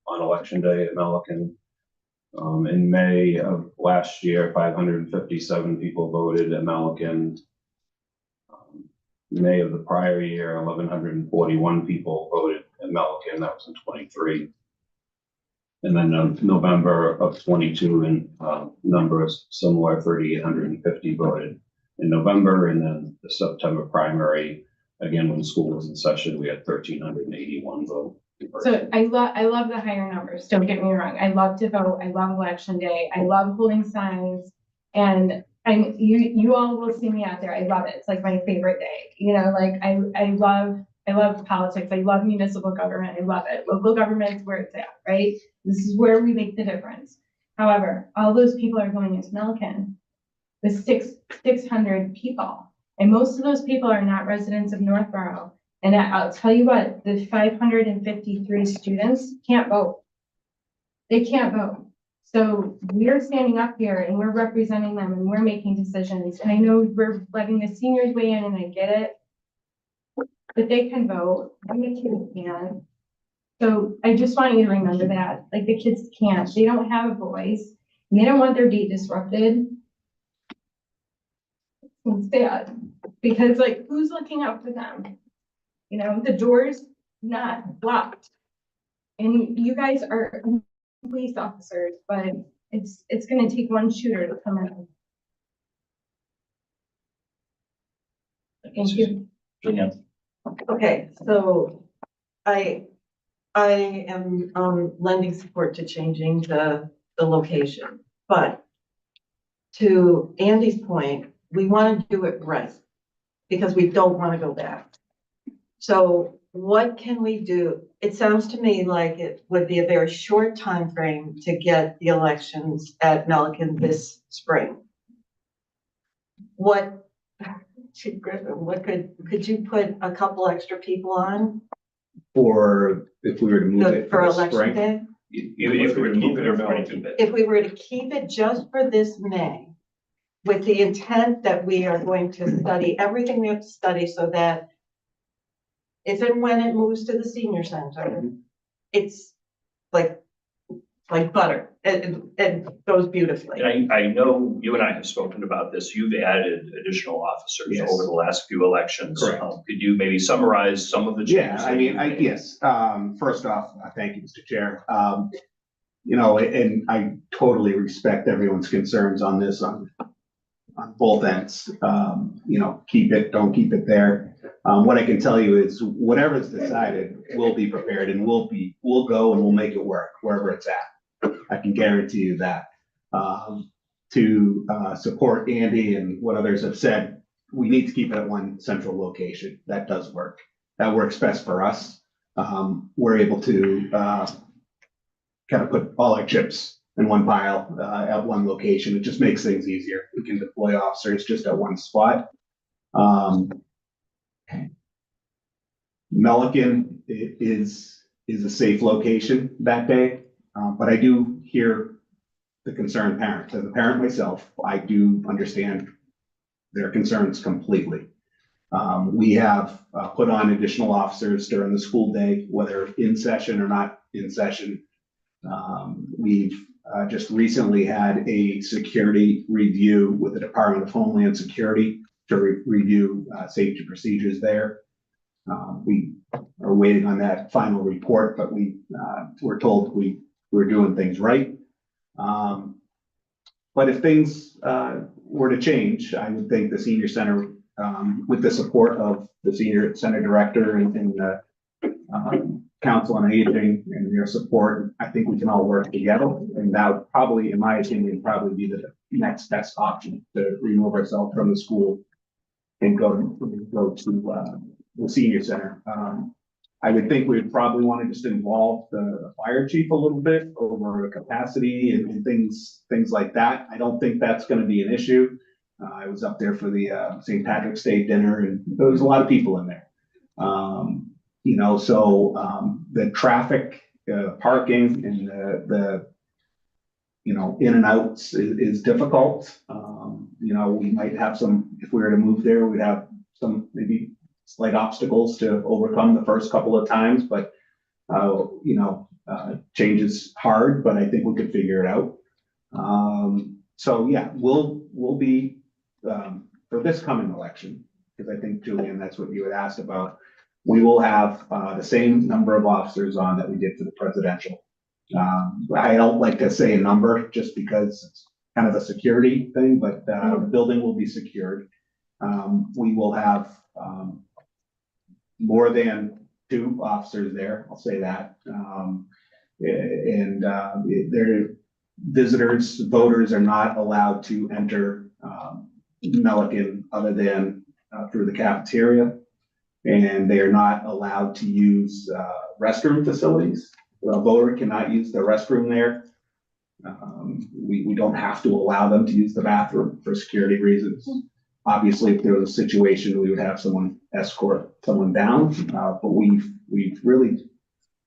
on election day at Milliken. In May of last year, 557 people voted at Milliken. May of the prior year, 1,141 people voted at Milliken. That was in 23. And then November of 22, and numbers similar, 3,850 voted in November. And then the September primary, again, when school was in session, we had 1,381 vote. So I love the higher numbers. Don't get me wrong. I love to vote. I love election day. I love holding signs, and you all will see me out there. I love it. It's like my favorite day. You know, like I love politics. I love municipal government. I love it. Local government's where it's at, right? This is where we make the difference. However, all those people are going into Milliken with 600 people, and most of those people are not residents of Northborough. And I'll tell you what, the 553 students can't vote. They can't vote. So we're standing up here and we're representing them and we're making decisions. And I know we're letting the seniors weigh in, and I get it, but they can vote and the kids can't. So I just want you to remember that, like, the kids can't, they don't have a voice, and they don't want their date disrupted. It's sad, because like, who's looking out for them? You know, the door's not locked. And you guys are police officers, but it's gonna take one shooter to come in. Thank you. Julianne. Okay, so I am lending support to changing the location, but to Andy's point, we want to do it right because we don't want to go back. So what can we do? It sounds to me like it would be a very short time frame to get the elections at Milliken this spring. What, Griffin, could you put a couple extra people on Or if we were to move it for for the election spring. day? If we were to keep it or not keep it. If we were to keep it just for this May, with the intent that we are going to study everything we have to study so that if and when it moves to the senior center, it's like butter. It goes beautifully. And I know you and I have spoken about this. You've added additional officers Yes. over the last few elections. Correct. Could you maybe summarize some of the changes? Yeah, I mean, yes, first off, thank you, Mr. Chair. You know, and I totally respect everyone's concerns on this on both ends. You know, keep it, don't keep it there. What I can tell you is whatever's decided, we'll be prepared and we'll go and we'll make it work wherever it's at. I can guarantee you that. To support Andy and what others have said, we need to keep it at one central location. That does work. That works best for us. We're able to kind of put all our chips in one pile at one location. It just makes things easier. We can deploy officers just at one spot. Milliken is a safe location that day, but I do hear the concerned parents. As a parent myself, I do understand their concerns completely. We have put on additional officers during the school day, whether in session or not in session. We've just recently had a security review with the Department of Homeland Security to review safety procedures there. We are waiting on that final report, but we're told we're doing things right. But if things were to change, I would think the senior center, with the support of the senior center director and the council on aging and their support, I think we can all work together. And that would probably, in my opinion, probably be the next best option, to remove ourselves from the school and go to the senior center. I would think we'd probably want to just involve the fire chief a little bit over capacity and things like that. I don't think that's going to be an issue. I was up there for the St. Patrick's Day dinner, and there was a lot of people in there. So the traffic, parking, and the in and outs is difficult. We might have some, if we were to move there, we'd have some maybe slight obstacles to overcome the first couple of times, but change is hard, but I think we could figure it out. So yeah, we'll be for this coming election, because I think, Julian, that's what you had asked about. We will have the same number of officers on that we did for the presidential. I don't like to say a number just because it's kind of a security thing, but the building will be secured. We will have more than 2 officers there, I'll say that. Their visitors, voters are not allowed to enter Melican other than through the cafeteria, and they are not allowed to use restroom facilities. A voter cannot use the restroom there. We don't have to allow them to use the bathroom for security reasons. Obviously, if there was a situation, we would have someone escort someone down, but we've really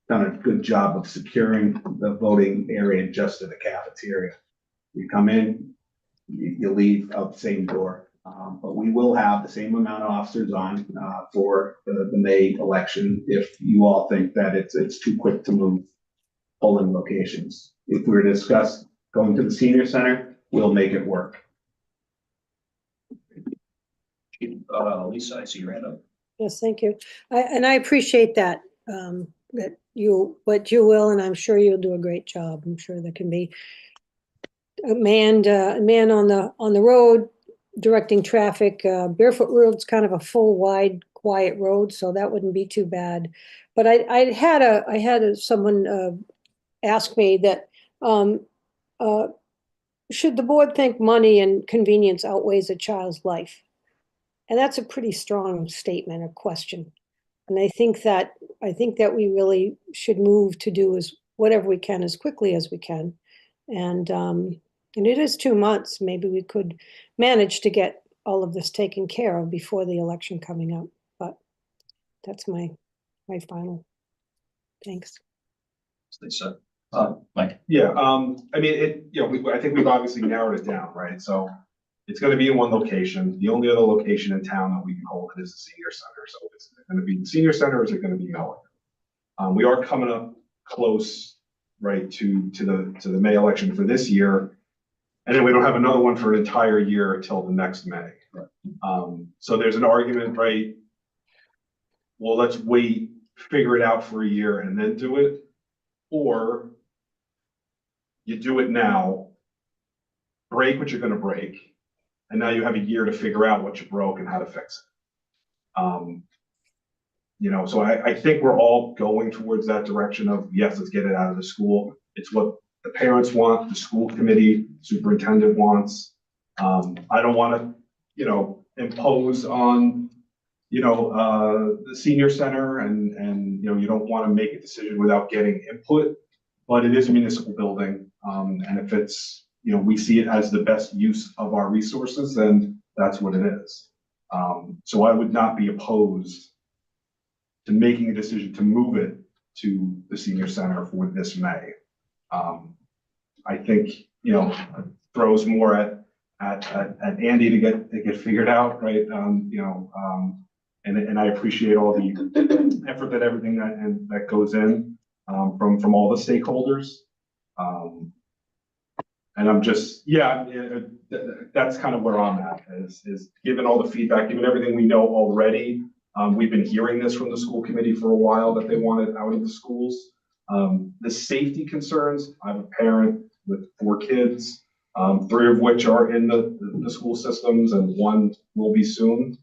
done a good job of securing the voting area just to the cafeteria. You come in, you leave out the same door. But we will have the same amount of officers on for the May election if you all think that it's too quick to move polling locations. If we were to discuss going to the senior center, we'll make it work. Lisa, I see your hand up. Yes, thank you. I appreciate that, what you will, and I'm sure you'll do a great job. I'm sure there can be a man on the road directing traffic. Barefoot Road's kind of a full, wide, quiet road, so that wouldn't be too bad. But I had someone ask me that should the board think money and convenience outweighs a child's life? And that's a pretty strong statement or question. And I think that we really should move to do whatever we can as quickly as we can. And it is 2 months. Maybe we could manage to get all of this taken care of before the election coming up. But that's my final. Thanks. Lisa, Mike. Yeah, I think we've obviously narrowed it down, right? So it's going to be in one location. The only other location in town that we can hold it is the senior center. So is it going to be the senior center, or is it going to be Melican? We are coming up close, right, to the May election for this year, and then we don't have another one for an entire year until the next May. So there's an argument, right? Well, let's wait, figure it out for a year, and then do it, or you do it now, break what you're going to break, and now you have a year to figure out what you broke and how to fix it. So I think we're all going towards that direction of, yes, let's get it out of the school. It's what the parents want, the school committee, superintendent wants. I don't want to, impose on, the senior center and you don't want to make a decision without getting input, but it is a municipal building. And if it's, we see it as the best use of our resources, then that's what it is. So I would not be opposed to making a decision to move it to the senior center for this May. I think, throws more at Andy to get figured out, right? And I appreciate all the effort that everything that goes in from all the stakeholders. And I'm just, that's kind of where I'm at, is given all the feedback, given everything we know already, We've been hearing this from the school committee for a while that they want it out of the schools. The safety concerns, I'm a parent with 4 kids, 3 of which are in the school systems and 1 will be soon.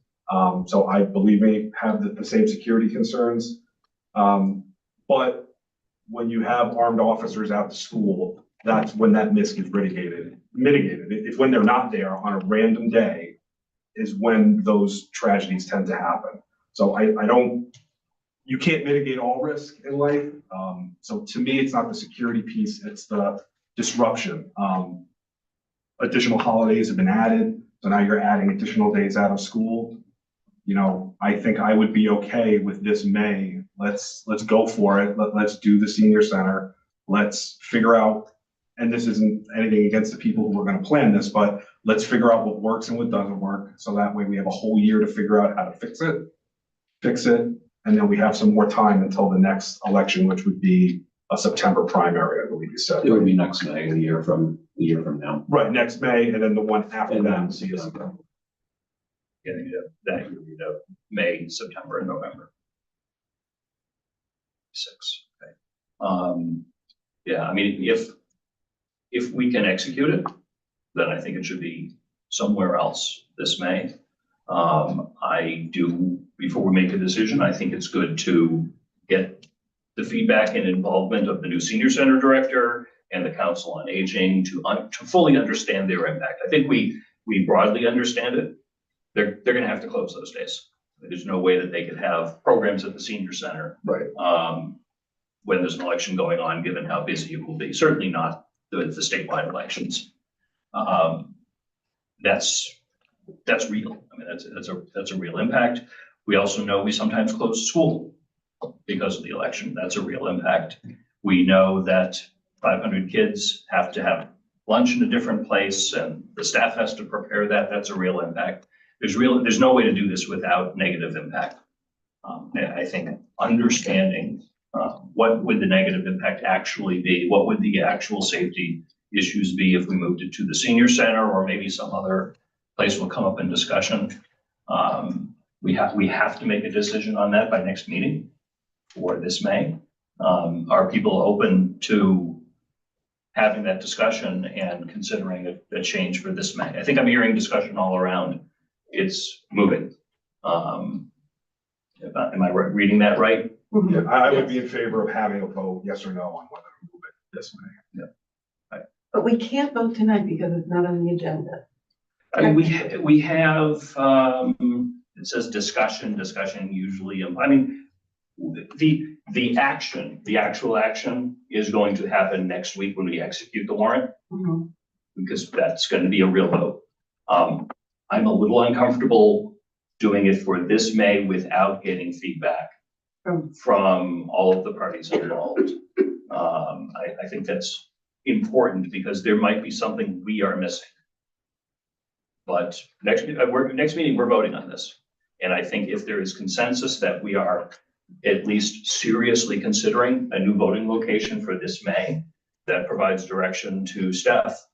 So I believe me, have the same security concerns. But when you have armed officers out to school, that's when that risk gets mitigated. If when they're not there on a random day is when those tragedies tend to happen. So you can't mitigate all risk in life. So to me, it's not the security piece, it's the disruption. Additional holidays have been added, so now you're adding additional days out of school. You know, I think I would be okay with this May. Let's go for it. Let's do the senior center. Let's figure out, and this isn't anything against the people who are going to plan this, but let's figure out what works and what doesn't work. So that way we have a whole year to figure out how to fix it, and then we have some more time until the next election, which would be a September primary, I believe you said. It would be next May, a year from now. Right, next May, and then the one after And that. then September. Getting to that, you know, May, September, and November. 6. Okay. Yeah, I mean, if we can execute it, then I think it should be somewhere else this May. I do, before we make a decision, I think it's good to get the feedback and involvement of the new senior center director and the council on aging to fully understand their impact. I think we broadly understand it. They're going to have to close those days. There's no way that they could have programs at the senior center. Right. When there's an election going on, given how busy it will be. Certainly not the statewide elections. That's real. I mean, that's a real impact. We also know we sometimes close school because of the election. That's a real impact. We know that 500 kids have to have lunch in a different place and the staff has to prepare that. That's a real impact. There's no way to do this without negative impact. I think understanding what would the negative impact actually be? What would the actual safety issues be if we moved it to the senior center or maybe some other place will come up in discussion. We have to make a decision on that by next meeting for this May. Are people open to having that discussion and considering a change for this May? I think I'm hearing discussion all around. It's moving. Am I reading that right? Yeah, I would be in favor of having a vote, yes or no, on whether to move it this May. Yeah. But we can't vote tonight because it's not on the agenda. I mean, we have, it says discussion usually, I mean, the actual action is going to happen next week when we execute the warrant, because that's going to be a real vote. I'm a little uncomfortable doing it for this May without getting feedback from all of the parties involved. I think that's important because there might be something we are missing. But next meeting, we're voting on this. And I think if there is consensus that we are at least seriously considering a new voting location for this May, that provides direction to staff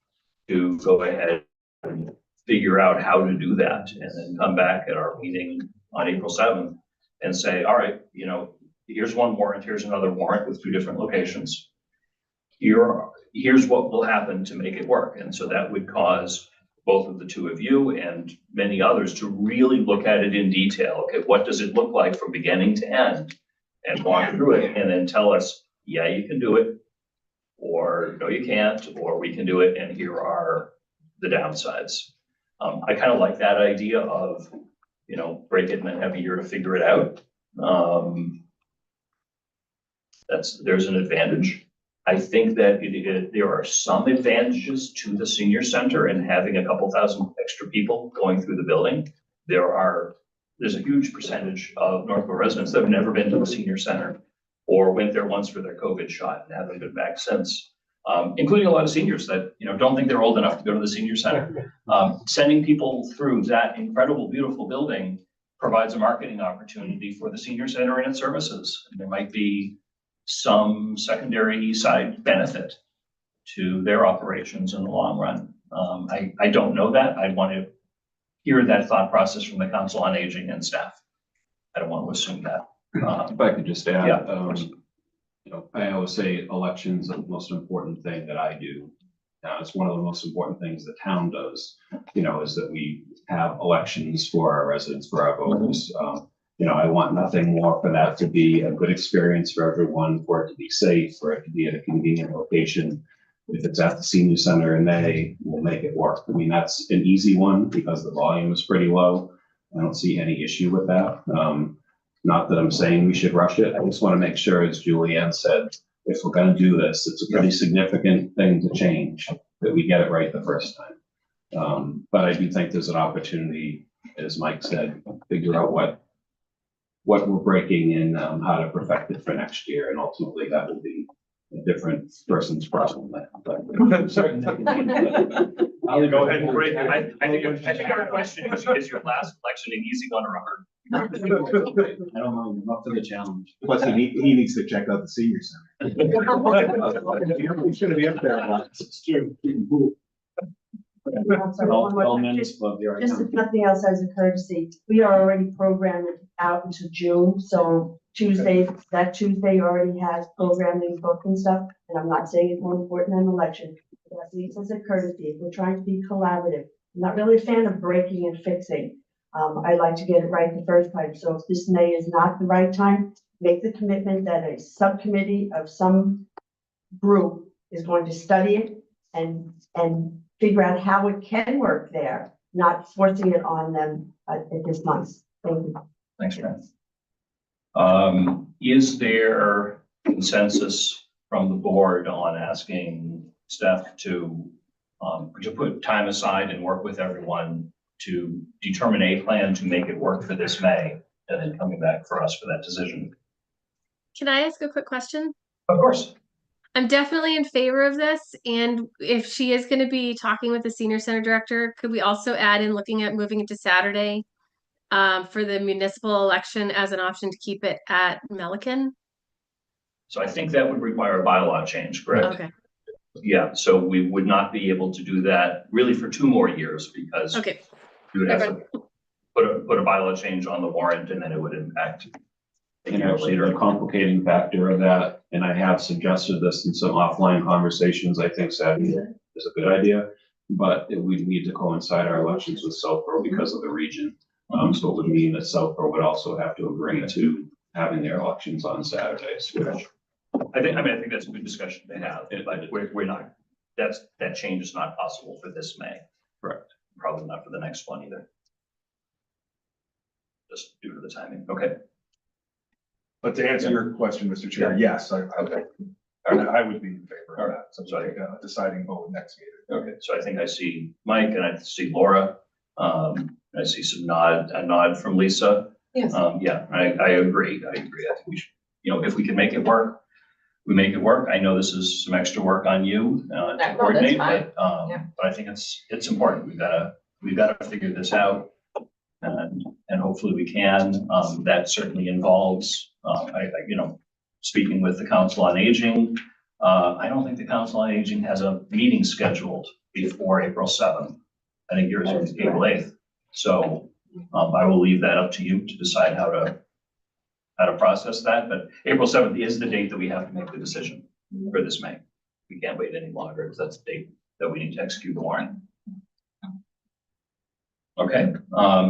to go ahead and figure out how to do that and then come back at our meeting on April 7th and say, all right, you know, here's one warrant, here's another warrant with 2 different locations. Here's what will happen to make it work. And so that would cause both of the 2 of you and many others to really look at it in detail. Okay, what does it look like from beginning to end? And walk through it and then tell us, yeah, you can do it, or no, you can't, or we can do it, and here are the downsides. I kind of like that idea of, you know, break it and then have a year to figure it out. There's an advantage. I think that there are some advantages to the senior center and having a couple thousand extra people going through the building. There's a huge percentage of Northborough residents that have never been to the senior center or went there once for their COVID shot and haven't been back since, including a lot of seniors that, you know, don't think they're old enough to go to the senior center. Sending people through that incredible, beautiful building provides a marketing opportunity for the senior center and its services. And there might be some secondary side benefit to their operations in the long run. I don't know that. I want to hear that thought process from the Council on Aging and staff. I don't want to assume that. If I could just add, Yeah, of course. you know, I always say elections are the most important thing that I do. It's one of the most important things the town does, you know, is that we have elections for our residents, for our voters. You know, I want nothing more for that to be a good experience for everyone, for it to be safe, for it to be at a convenient location. If it's at the senior center in May, we'll make it work. I mean, that's an easy one because the volume is pretty low. I don't see any issue with that. Not that I'm saying we should rush it. I just want to make sure, as Julianne said, if we're going to do this, it's a pretty significant thing to change, that we get it right the first time. But I do think there's an opportunity, as Mike said, figure out what we're breaking and how to perfect it for next year. And ultimately that will be a different person's problem. But certain I'll go ahead and break it. I think our question is your last election an easy one or a hard? I don't know, I'm up to the challenge. Plus, he needs to check out the senior center. He's gonna be up there a lot. It's true. Just if nothing else as a courtesy, we are already programmed out into June, so that Tuesday already has programming booked and stuff, and I'm not saying it's more important than an election. But at least as a courtesy, we're trying to be collaborative. I'm not really a fan of breaking and fixing. I like to get it right the first time, so if this May is not the right time, make the commitment that a subcommittee of some group is going to study it and figure out how it can work there, not forcing it on them at this month. Thank you. Thanks, Fran. Is there consensus from the board on asking Steph to put time aside and work with everyone to determine a plan to make it work for this May, and then coming back for us for that decision? Can I ask a quick question? Of course. I'm definitely in favor of this, and if she is going to be talking with the senior center director, could we also add in looking at moving it to Saturday for the municipal election as an option to keep it at Melican? So I think that would require a bylaw change, correct? Okay. Yeah, so we would not be able to do that really for 2 more years because Okay. you would have to put a bylaw change on the warrant, and then it would impact a And year actually, later. the complicating factor of that, and I have suggested this in some offline conversations, I think Saturday is a good idea, but we need to coincide our elections with Southborough because of the region. So it would mean that Southborough would also have to agree to having their elections on Saturdays, which I think that's a good discussion to have, but we're not, that change is not possible for this May. Correct. Probably not for the next one either. Just due to the timing. Okay. But to answer your question, Mr. Chair, yes, I would be in favor of that. So like deciding vote next meeting. Okay, so I think I see Mike and I see Laura. I see a nod from Lisa. Yes. Yeah, I agree. I think we should, if we can make it work, we make it work. I know this is some extra work on you to coordinate, but I think it's important. We've gotta figure this out, and hopefully we can. That certainly involves speaking with the Council on Aging. I don't think the Council on Aging has a meeting scheduled before April 7th. I think yours is April 8th. So I will leave that up to you to decide how to process that. But April 7th is the date that we have to make the decision for this May. We can't wait any longer because that's the date that we need to execute the warrant. Okay.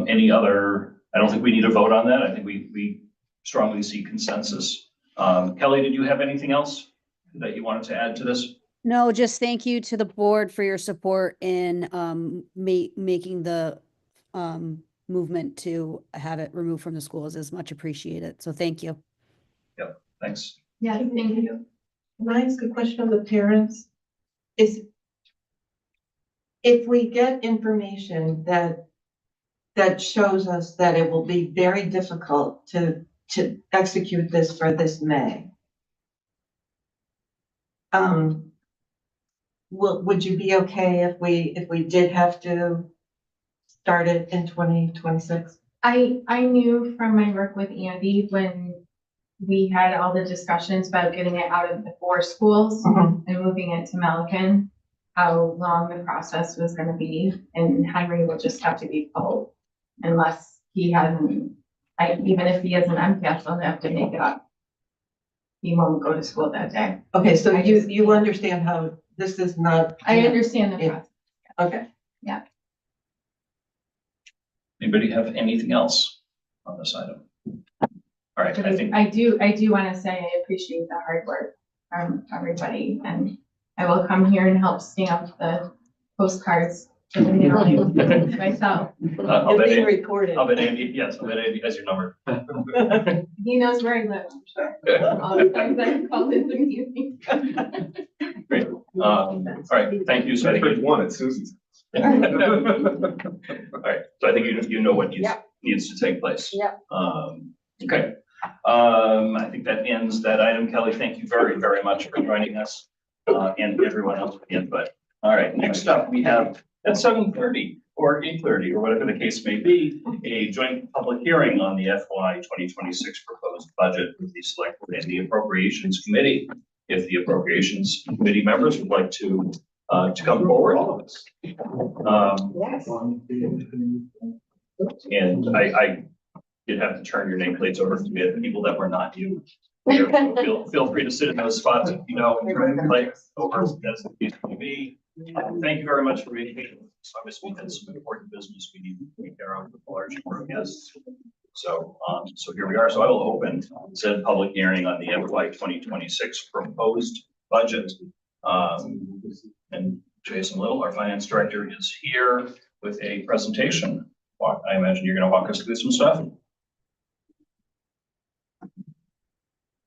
Any other? I don't think we need a vote on that. I think we strongly see consensus. Kelly, did you have anything else that you wanted to add to this? No, just thank you to the board for your support in making the movement to have it removed from the schools is much appreciated. So thank you. Yep, thanks. Yeah, thank you. Can I ask a question of the parents? If we get information that shows us that it will be very difficult to execute this for this May, would you be okay if we did have to start it in 2026? I knew from my work with Andy when we had all the discussions about getting it out of the 4 schools and moving it to Melican, how long the process was going to be, and Henry will just have to be pulled unless he hasn't Even if he is an MCAS, he'll have to make it up. He won't go to school that day. Okay, so you understand how this is not. I understand the Yeah. process. Okay. Anybody have anything else on this item? All right, But I think, I do want to say I appreciate the hard work from everybody, and I will come here and help stamp the postcards for the mailing myself. I'll bet It's being Andy, recorded. I'll bet Andy has your number. He knows where I live, I'm sure. All the times I've called in through the evening. Great. All right, thank you. So I think First one, it's Susan's. All right, so I think you know what needs to take place. Yep. Okay. I think that ends that item. Kelly, thank you very, very much for joining us, and everyone else for the input. All right, next up, we have at 7:30 or 8:30, or whatever the case may be, a joint public hearing on the FY 2026 proposed budget with the Select Board and the Appropriations Committee. If the Appropriations Committee members would like to come forward. Yes. And I did have to turn your nameplates over to the people that were not you. Feel free to sit in those spots if you know, and try and play over as the case may be. Thank you very much for being here. So obviously we had some important business we need to take care of with a large number of guests. So here we are. So I will open said public hearing on the FY 2026 proposed budget. And Jason Little, our finance director, is here with a presentation. I imagine you're going to walk us through some stuff.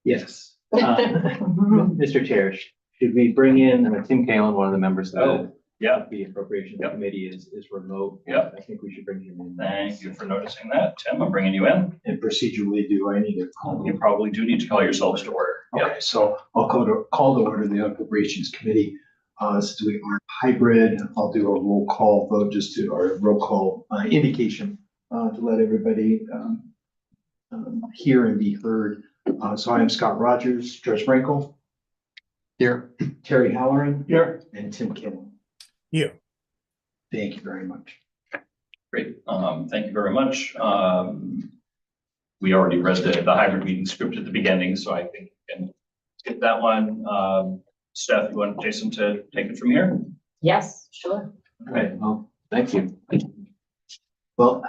Yes. Mr. Chair, should we bring in Tim Kalen, one of the members of the Appropriations Committee is remote. Yeah. I think we should bring him in. Thank you for noticing that. Tim, I'm bringing you in. And procedurally, do I need to call? You probably do need to call yourselves to order. Okay, so I'll call to order the Appropriations Committee. Since we are hybrid, I'll do a roll call vote or a roll call indication to let everybody hear and be heard. So I am Scott Rogers, George Frankel. Here. Terry Halloran. Here. And Tim Kalen. Here. Thank you very much. Great. Thank you very much. We already read the hybrid meeting script at the beginning, so I think we can skip that one. Steph, you want Jason to take it from here? Yes, sure. All right, well, thank you. Well,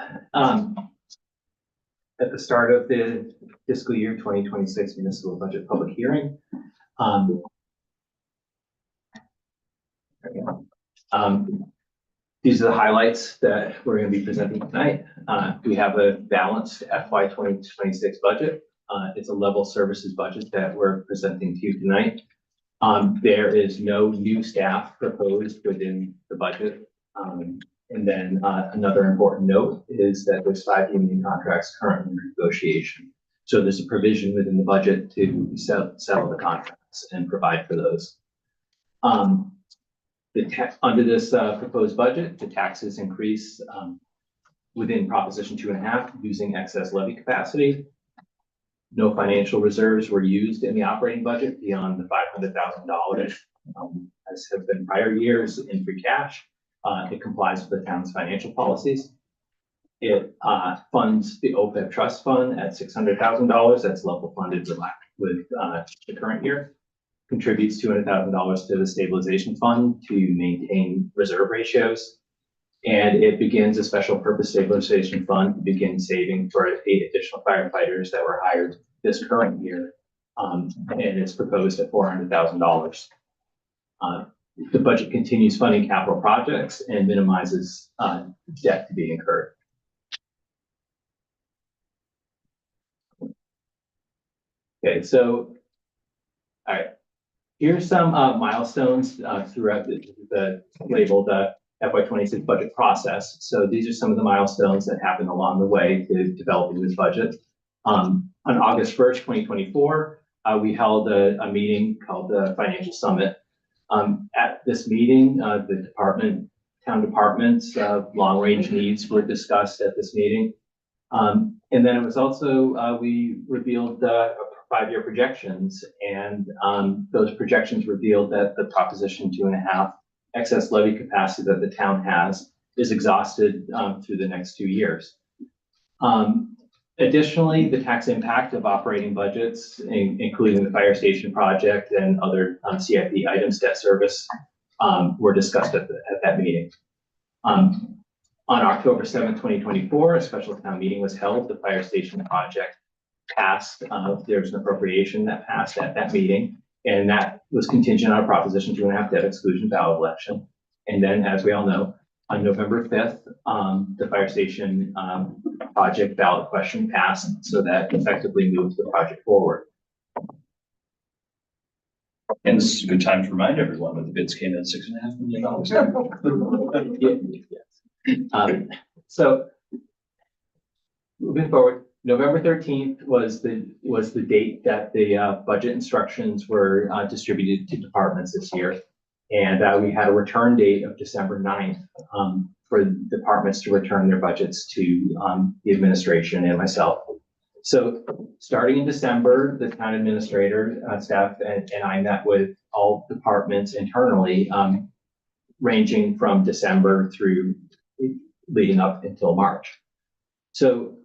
At the start of the fiscal year 2026 municipal budget public hearing, these are the highlights that we're going to be presenting tonight. We have a balanced FY 2026 budget. It's a level services budget that we're presenting to you tonight. There is no new staff proposed within the budget. And then another important note is that there's 5 union contracts currently in negotiation. So there's a provision within the budget to settle the contracts and provide for those. Under this proposed budget, the taxes increase within Proposition 2.5 using excess levy capacity. No financial reserves were used in the operating budget beyond the $500,000 as have been prior years in free cash. It complies with the town's financial policies. It funds the OPEB trust fund at $600,000. That's level funded with the current year. Contributes $200,000 to the stabilization fund to maintain reserve ratios. And it begins a special purpose stabilization fund to begin saving for 8 additional firefighters that were hired this current year. And it's proposed at $400,000. The budget continues funding capital projects and minimizes debt to be incurred. Okay, so, all right. Here's some milestones throughout the labeled FY 26 budget process. So these are some of the milestones that happened along the way to developing this budget. On August 1st, 2024, we held a meeting called the Financial Summit. At this meeting, the town departments, long-range needs were discussed at this meeting. And then it was also, we revealed 5-year projections, and those projections revealed that the Proposition 2.5 excess levy capacity that the town has is exhausted through the next 2 years. Additionally, the tax impact of operating budgets, including the fire station project and other CIP items, debt service, were discussed at that meeting. On October 7th, 2024, a special town meeting was held. The fire station project passed. There was an appropriation that passed at that meeting, and that was contingent on a Proposition 2.5 debt exclusion ballot election. And then, as we all know, on November 5th, the fire station project ballot question passed, so that effectively moved the project forward. And this is a good time to remind everyone that the bids came in at $6.5 million. Yes. So moving forward, November 13th was the date that the budget instructions were distributed to departments this year. And we had a return date of December 9th for departments to return their budgets to the administration and myself. So starting in December, the town administrator, staff, and I met with all departments internally, ranging from December through leading up until March. So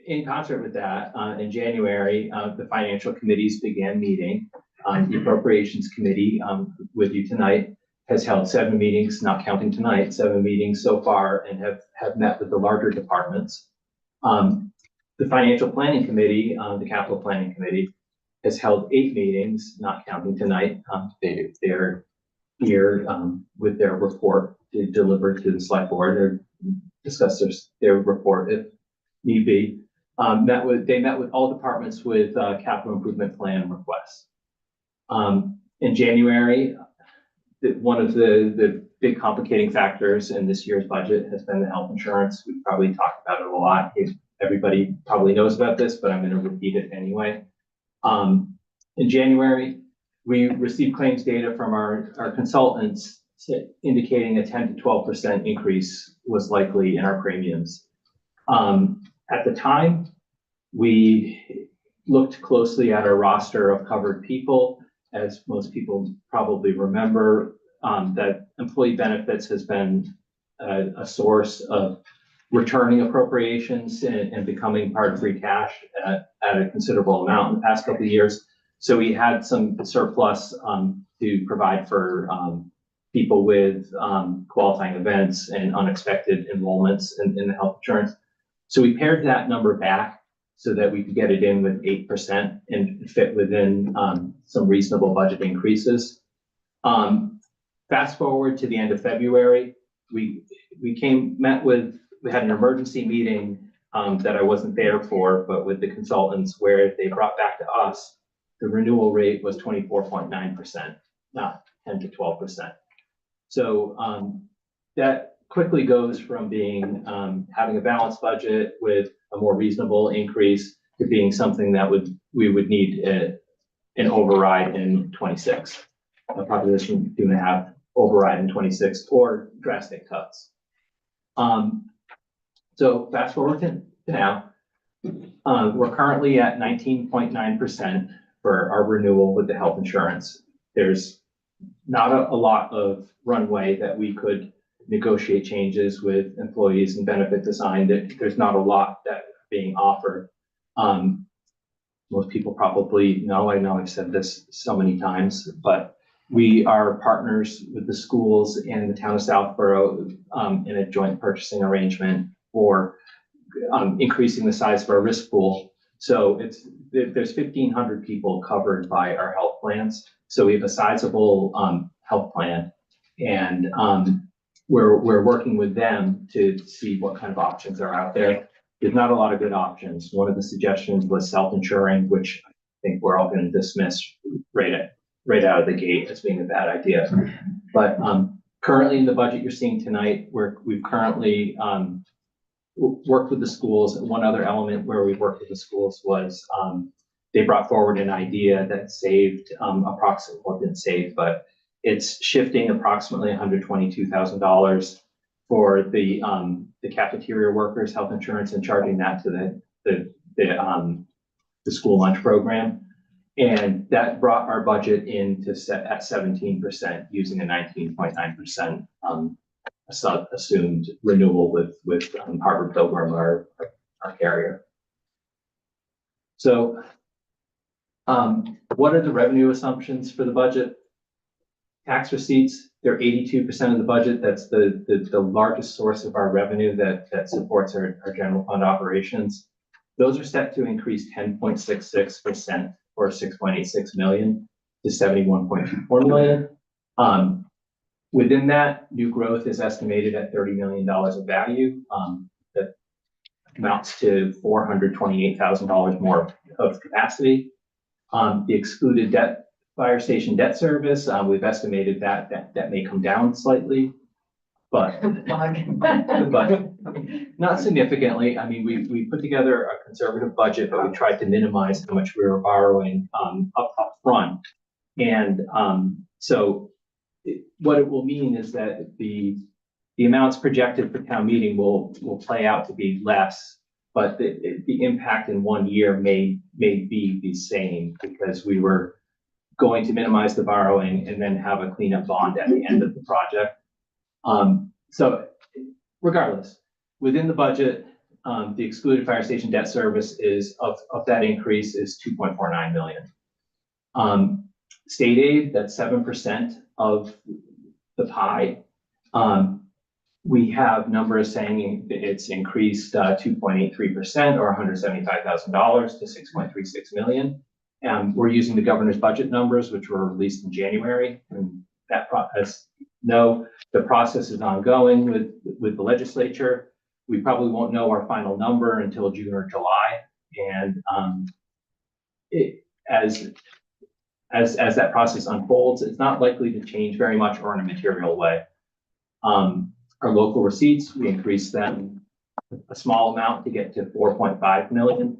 in concert with that, in January, the financial committees began meeting. The appropriations committee with you tonight has held 7 meetings, not counting tonight, 7 meetings so far, and have met with the larger departments. The financial planning committee, the capital planning committee, has held 8 meetings, not counting tonight. They're here with their report to deliver to the select board or discuss their report if need be. They met with all departments with capital improvement plan requests. In January, one of the big complicating factors in this year's budget has been the health insurance. We've probably talked about it a lot. Everybody probably knows about this, but I'm going to repeat it anyway. In January, we received claims data from our consultants indicating a 10 to 12% increase was likely in our premiums. At the time, we looked closely at our roster of covered people. As most people probably remember, that employee benefits has been a source of returning appropriations and becoming part of free cash at a considerable amount in the past couple of years. So we had some surplus to provide for people with qualifying events and unexpected enrollments in the health insurance. So we pared that number back so that we could get it in with 8% and fit within some reasonable budget increases. Fast forward to the end of February, we had an emergency meeting that I wasn't there for, but with the consultants, where they brought back to us the renewal rate was 24.9%, not 10 to 12%. So that quickly goes from being having a balanced budget with a more reasonable increase to being something that we would need an override in 26, a Proposition 2.5 override in 26, or drastic cuts. So fast forward to now, we're currently at 19.9% for our renewal with the health insurance. There's not a lot of runway that we could negotiate changes with employees and benefit design. There's not a lot that being offered. Most people probably know, I know I've said this so many times, but we are partners with the schools and the town of Southborough in a joint purchasing arrangement for increasing the size of our risk pool. So there's 1,500 people covered by our health plans. So we have a sizable health plan, and we're working with them to see what kind of options are out there. There's not a lot of good options. One of the suggestions was self-insuring, which I think we're all going to dismiss right out of the gate as being a bad idea. But currently in the budget you're seeing tonight, we've currently worked with the schools. One other element where we worked with the schools was they brought forward an idea that saved approximately, well, didn't save, but it's shifting approximately $122,000 for the cafeteria workers' health insurance and charging that to the school lunch program. And that brought our budget into at 17% using a 19.9% assumed renewal with Harvard Pilgrim, our carrier. So what are the revenue assumptions for the budget? Tax receipts, they're 82% of the budget. That's the largest source of our revenue that supports our general fund operations. Those are set to increase 10.66% or 6.86 million to 71.24 million. Within that, new growth is estimated at $30 million of value. That amounts to $428,000 more of capacity. The excluded debt, fire station debt service, we've estimated that may come down slightly, but not significantly. I mean, we put together a conservative budget, but we tried to minimize how much we were borrowing up front. And so what it will mean is that the amounts projected for town meeting will play out to be less, but the impact in 1 year may be the same, because we were going to minimize the borrowing and then have a cleanup bond at the end of the project. So regardless, within the budget, the excluded fire station debt service is of that increase is 2.49 million. State aid, that's 7% of the pie. We have numbers saying it's increased 2.83% or $175,000 to 6.36 million. We're using the governor's budget numbers, which were released in January, and that process, the process is ongoing with the legislature. We probably won't know our final number until June or July, and as that process unfolds, it's not likely to change very much or in a material way. Our local receipts, we increased them a small amount to get to 4.5 million.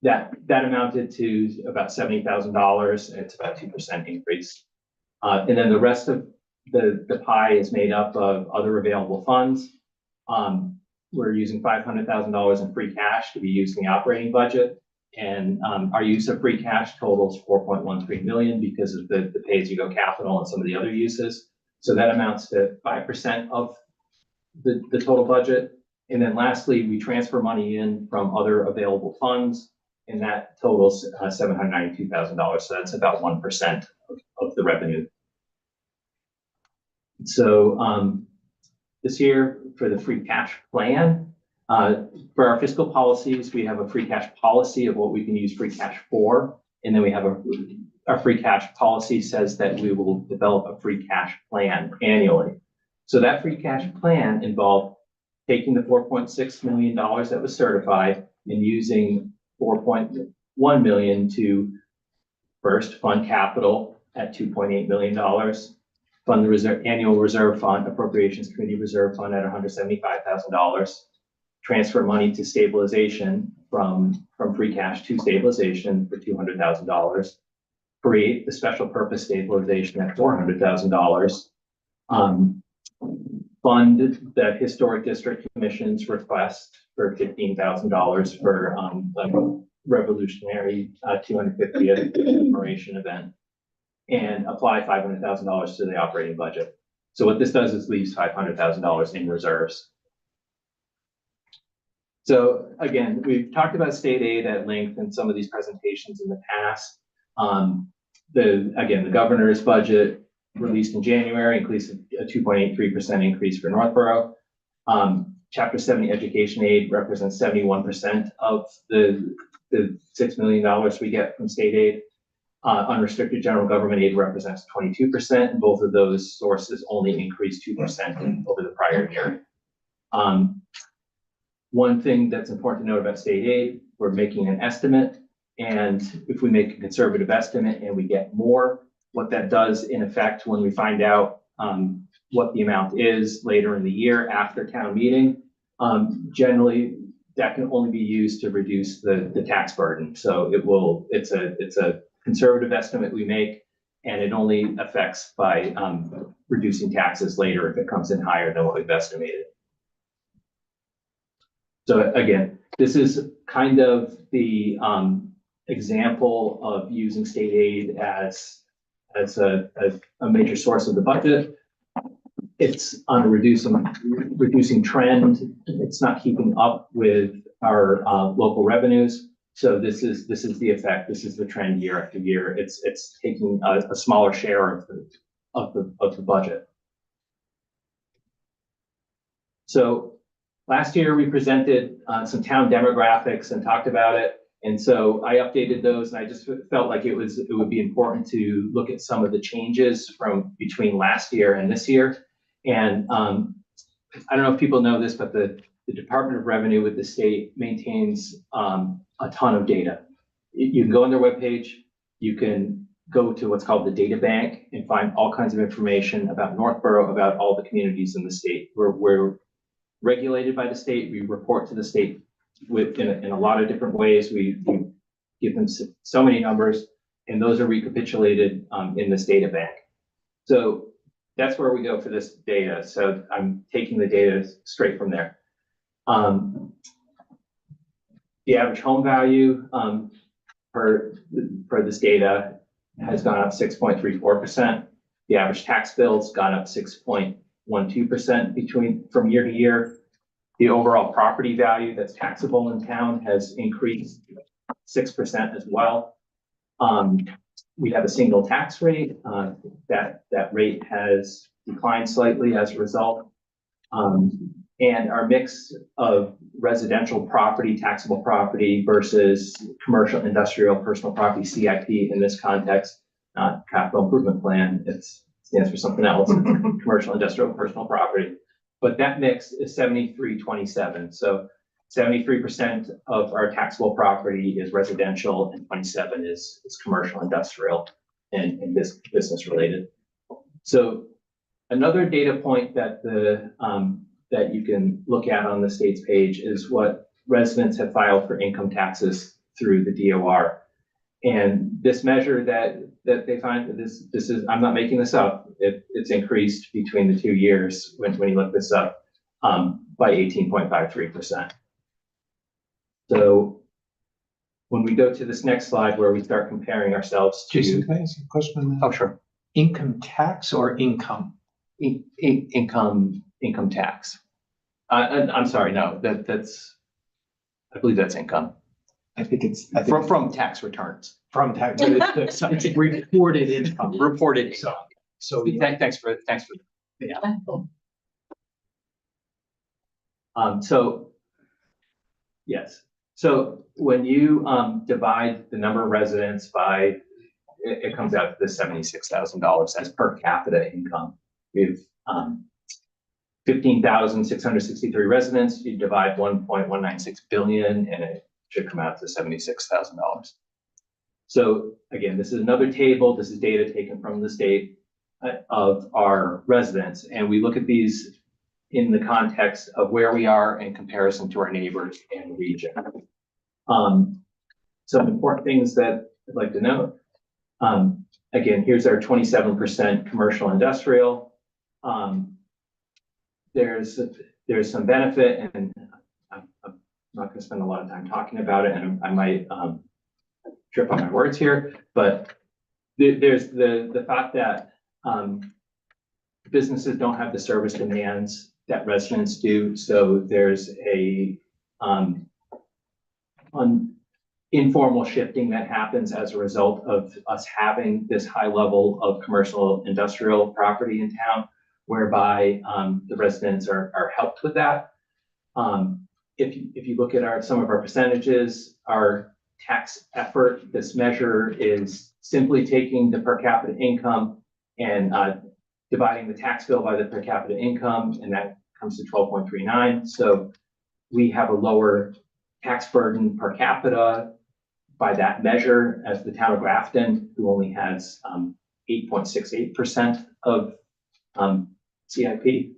That amounted to about $70,000. It's about 2% increase. And then the rest of the pie is made up of other available funds. We're using $500,000 in free cash to be used in the operating budget. And our use of free cash totals 4.13 million because of the pay-as-you-go capital and some of the other uses. So that amounts to 5% of the total budget. And then lastly, we transfer money in from other available funds, and that totals $792,000. So that's about 1% of the revenue. So this year for the free cash plan, for our fiscal policies, we have a free cash policy of what we can use free cash for. And then we have our free cash policy says that we will develop a free cash plan annually. So that free cash plan involved taking the $4.6 million that was certified and using 4.1 million to first fund capital at $2.8 million, fund the annual reserve fund, appropriations committee reserve fund at $175,000, transfer money to stabilization from free cash to stabilization for $200,000, create the special purpose stabilization at $400,000, fund the historic district commission's request for $15,000 for like a revolutionary 250th commemoration event, and apply $500,000 to the operating budget. So what this does is leaves $500,000 in reserves. So again, we've talked about state aid at length in some of these presentations in the past. The governor's budget released in January includes a 2.83% increase for Northborough. Chapter 70 education aid represents 71% of the $6 million we get from state aid. Unrestricted general government aid represents 22%, and both of those sources only increased 2% over the prior year. One thing that's important to note about state aid, we're making an estimate, and if we make a conservative estimate and we get more, what that does in effect when we find out what the amount is later in the year after town meeting, generally that can only be used to reduce the tax burden. So it's a conservative estimate we make, and it only affects by reducing taxes later if it comes in higher than what we've estimated. So again, this is kind of the example of using state aid as a major source of the budget. It's on a reducing trend. It's not keeping up with our local revenues. So this is the effect. This is the trend year after year. It's taking a smaller share of the budget. So last year we presented some town demographics and talked about it. And so I updated those, and I just felt like it would be important to look at some of the changes from between last year and this year. And I don't know if people know this, but the Department of Revenue with the state maintains a ton of data. You can go on their webpage, you can go to what's called the data bank and find all kinds of information about Northborough, about all the communities in the state. We're regulated by the state. We report to the state in a lot of different ways. We give them so many numbers, and those are recapitulated in this data bank. So that's where we go for this data. So I'm taking the data straight from there. The average home value for this data has gone up 6.34%. The average tax bill's gone up 6.12% from year to year. The overall property value that's taxable in town has increased 6% as well. We have a single tax rate. That rate has declined slightly as a result. And our mix of residential property, taxable property versus commercial, industrial, personal property, CIP in this context, not capital improvement plan, it stands for something else, commercial, industrial, personal property. But that mix is 73-27. So 73% of our taxable property is residential and 27 is commercial, industrial, and business related. So another data point that that you can look at on the state's page is what residents have filed for income taxes through the DOR. And this measure that they find, this is, I'm not making this up, it's increased between the 2 years when you look this up by 18.53%. So when we go to this next slide where we start comparing ourselves to— Jason, can I ask a question on that? Oh, sure. Income tax or income? Income tax. I'm sorry, no, that's, I believe that's income. I think it's From tax returns. from tax. It's reported income. Reported. So Thanks for yeah. So yes. So when you divide the number of residents by, it comes out to the $76,000 as per capita income. We've 15,663 residents. You divide 1.196 billion, and it should come out to $76,000. So again, this is another table. This is data taken from the state of our residents, and we look at these in the context of where we are in comparison to our neighbors and the region. Some important things that I'd like to note. Again, here's our 27% commercial industrial. There's some benefit, and I'm not going to spend a lot of time talking about it, and I might trip on my words here, but there's the fact that businesses don't have the service demands that residents do. So there's a informal shifting that happens as a result of us having this high level of commercial industrial property in town, whereby the residents are helped with that. If you look at some of our percentages, our tax effort, this measure is simply taking the per capita income and dividing the tax bill by the per capita income, and that comes to 12.39. So we have a lower tax burden per capita by that measure as the town of Grafton, who only has 8.68% of CIP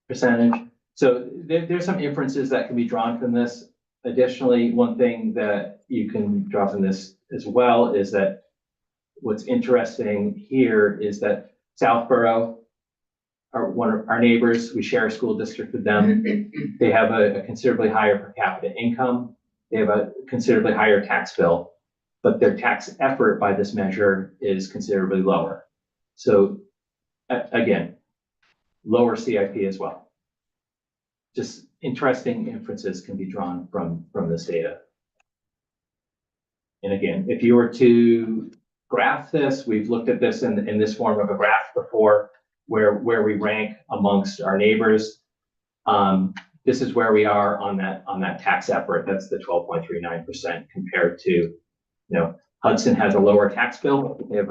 percentage. So there's some inferences that can be drawn from this. Additionally, one thing that you can draw from this as well is that what's interesting here is that Southborough are one of our neighbors. We share a school district with them. They have a considerably higher per capita income. They have a considerably higher tax bill, but their tax effort by this measure is considerably lower. So again, lower CIP as well. Just interesting inferences can be drawn from this data. And again, if you were to graph this, we've looked at this in this form of a graph before, where we rank amongst our neighbors. This is where we are on that tax effort. That's the 12.39% compared to, Hudson has a lower tax bill. They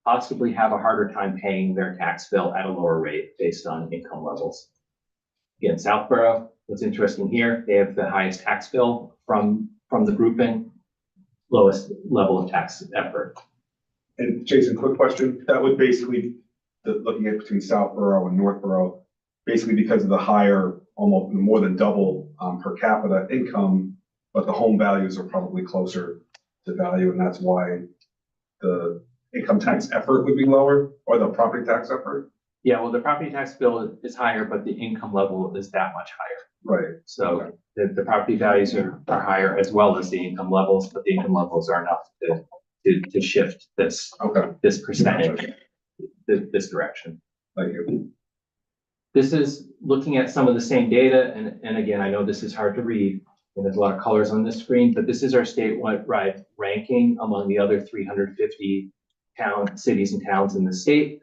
possibly have a harder time paying their tax bill at a lower rate based on income levels. Again, Southborough, what's interesting here, they have the highest tax bill from the grouping, lowest level of tax effort. And Jason, quick question. That would basically, looking at between Southborough and Northborough, basically because of the higher, almost more than double per capita income, but the home values are probably closer to value, and that's why the income tax effort would be lower, or the property tax effort? Yeah, well, the property tax bill is higher, but the income level is that much higher. Right. So okay. the property values are higher as well as the income levels, but the income levels are enough to shift this percentage, this direction. Thank you. This is looking at some of the same data, and again, I know this is hard to read, and there's a lot of colors on this screen, but this is our statewide ranking among the other 350 cities and towns in the state.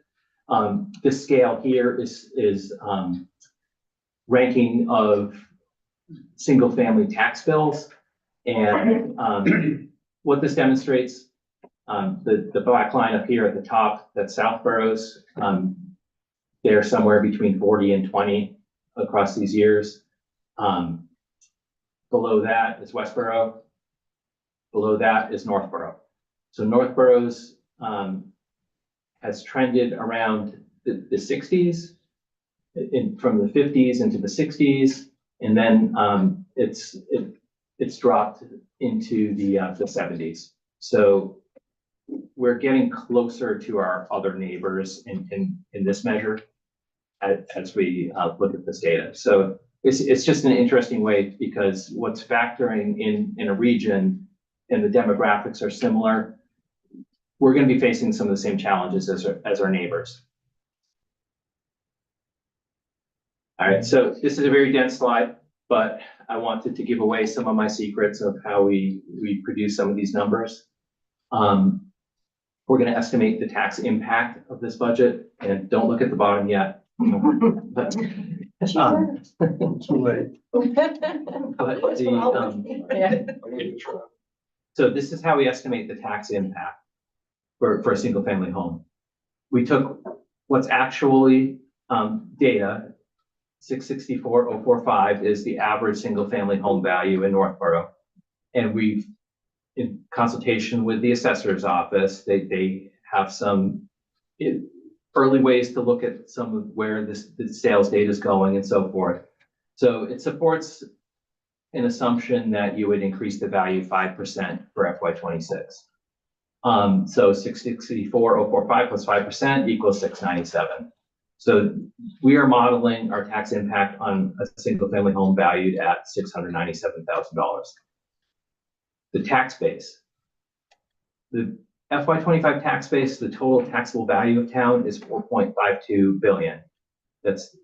This scale here is ranking of single-family tax bills, and what this demonstrates, the black line up here at the top, that's Southborough's. They're somewhere between 40 and 20 across these years. Below that is Westborough. Below that is Northborough. So Northborough's has trended around the 60s, from the 50s into the 60s, and then it's dropped into the 70s. So we're getting closer to our other neighbors in this measure as we look at this data. So it's just an interesting way, because what's factoring in a region and the demographics are similar, we're going to be facing some of the same challenges as our neighbors. All right, so this is a very dense slide, but I wanted to give away some of my secrets of how we produce some of these numbers. We're going to estimate the tax impact of this budget, and don't look at the bottom yet. But, Too late. So this is how we estimate the tax impact for a single family home. We took what's actually data, 664,045 is the average single family home value in Northborough. And we've, in consultation with the assessor's office, they have some early ways to look at some of where the sales data is going and so forth. So it supports an assumption that you would increase the value 5% for FY26. So 664,045 plus 5% equals 697. So we are modeling our tax impact on a single family home valued at $697,000. The tax base. The FY25 tax base, the total taxable value of town is 4.52 billion. That's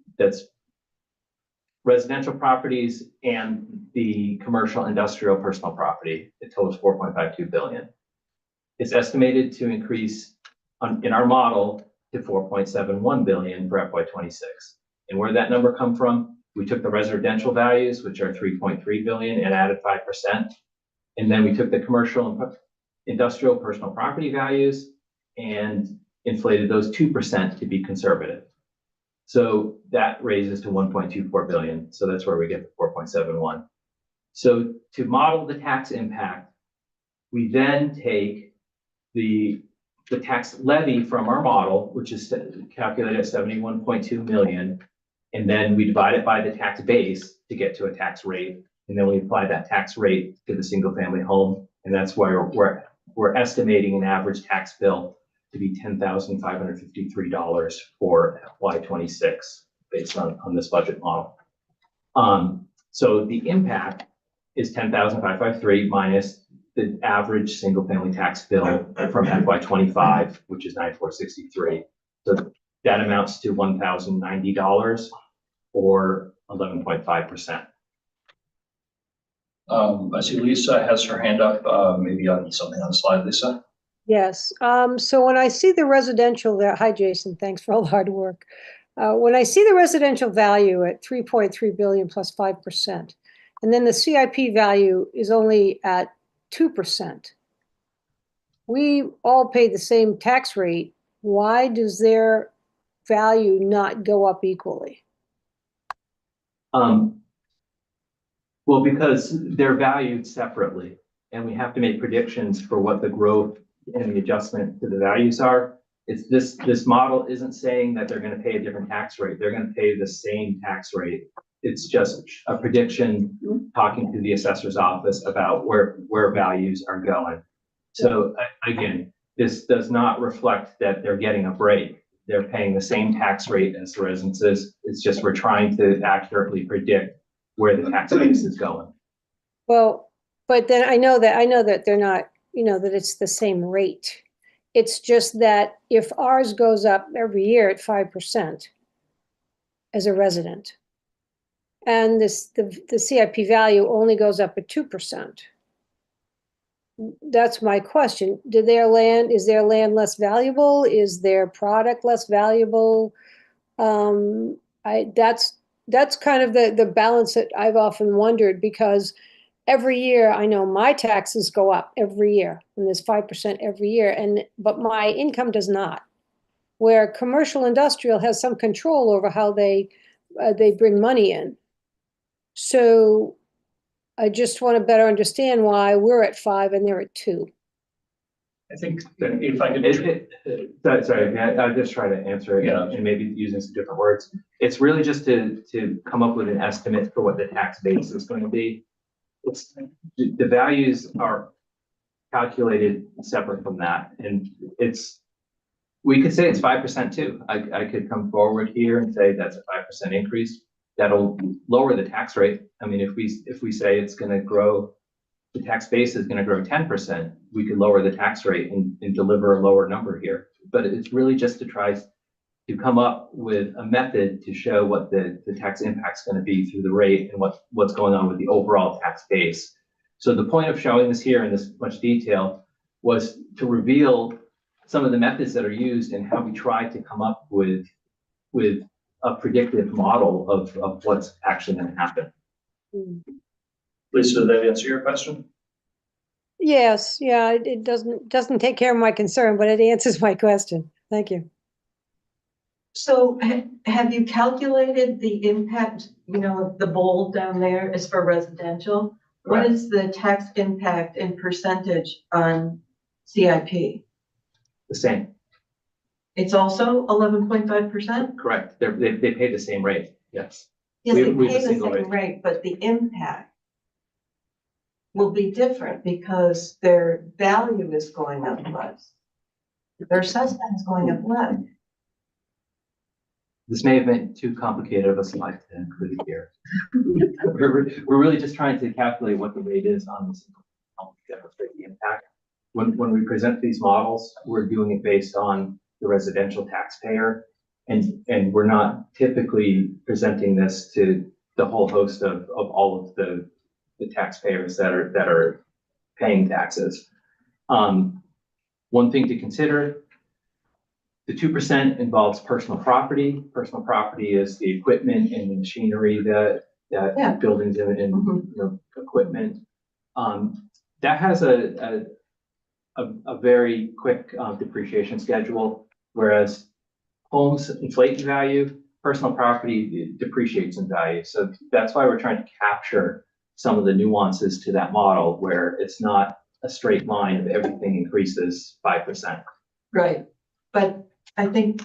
residential properties and the commercial, industrial, personal property. It totals 4.52 billion. It's estimated to increase in our model to 4.71 billion for FY26. And where did that number come from? We took the residential values, which are 3.3 billion, and added 5%. And then we took the commercial and industrial personal property values and inflated those 2% to be conservative. So that raises to 1.24 billion. So that's where we get the 4.71. So to model the tax impact, we then take the tax levy from our model, which is calculated at 71.2 million, and then we divide it by the tax base to get to a tax rate, and then we apply that tax rate to the single family home, and that's why we're estimating an average tax bill to be $10,553 for FY26 based on this budget model. So the impact is 10,553 minus the average single family tax bill from FY25, which is 9,463. So that amounts to $1,090 or 11.5%. I see Lisa has her hand up, maybe on something on the slide, Lisa. Yes, so when I see the residential there, hi Jason, thanks for all the hard work. When I see the residential value at 3.3 billion plus 5%, and then the CIP value is only at 2%. We all pay the same tax rate. Why does their value not go up equally? Well, because they're valued separately, and we have to make predictions for what the growth and the adjustment to the values are. It's this model isn't saying that they're going to pay a different tax rate. They're going to pay the same tax rate. It's just a prediction talking to the assessor's office about where values are going. So again, this does not reflect that they're getting a break. They're paying the same tax rate as the residences. It's just we're trying to accurately predict where the tax base is going. Well, but then I know that they're not, that it's the same rate. It's just that if ours goes up every year at 5% as a resident, and the CIP value only goes up at 2%. That's my question. Is their land less valuable? Is their product less valuable? That's kind of the balance that I've often wondered, because every year I know my taxes go up every year, and there's 5% every year, but my income does not. Where commercial industrial has some control over how they bring money in. So I just want to better understand why we're at 5 and they're at 2. I think that if I could. Sorry, I'll just try to answer it, and maybe using some different words. It's really just to come up with an estimate for what the tax base is going to be. The values are calculated separate from that, and we could say it's 5% too. I could come forward here and say that's a 5% increase. That'll lower the tax rate. I mean, if we say it's going to grow, the tax base is going to grow 10%, we could lower the tax rate and deliver a lower number here. But it's really just to try to come up with a method to show what the tax impact is going to be through the rate and what's going on with the overall tax base. So the point of showing this here in this much detail was to reveal some of the methods that are used and how we try to come up with a predictive model of what's actually going to happen. Lisa, did that answer your question? Yes, yeah, it doesn't take care of my concern, but it answers my question. Thank you. So have you calculated the impact, the bold down there is for residential? What is the tax impact in percentage on CIP? The same. It's also 11.5%? Correct. They pay the same rate. Yes. Yes, they pay the same rate, but the impact will be different because their value is going up less. Their assessment is going up less. This may have been too complicated of a slide to include here. We're really just trying to calculate what the rate is on this, demonstrate the impact. When we present these models, we're doing it based on the residential taxpayer, and we're not typically presenting this to the whole host of all of the taxpayers that are paying taxes. One thing to consider, the 2% involves personal property. Personal property is the equipment and the machinery that buildings and equipment. That has a very quick depreciation schedule, whereas homes inflate in value, personal property depreciates in value. So that's why we're trying to capture some of the nuances to that model, where it's not a straight line of everything increases 5%. Right, but I think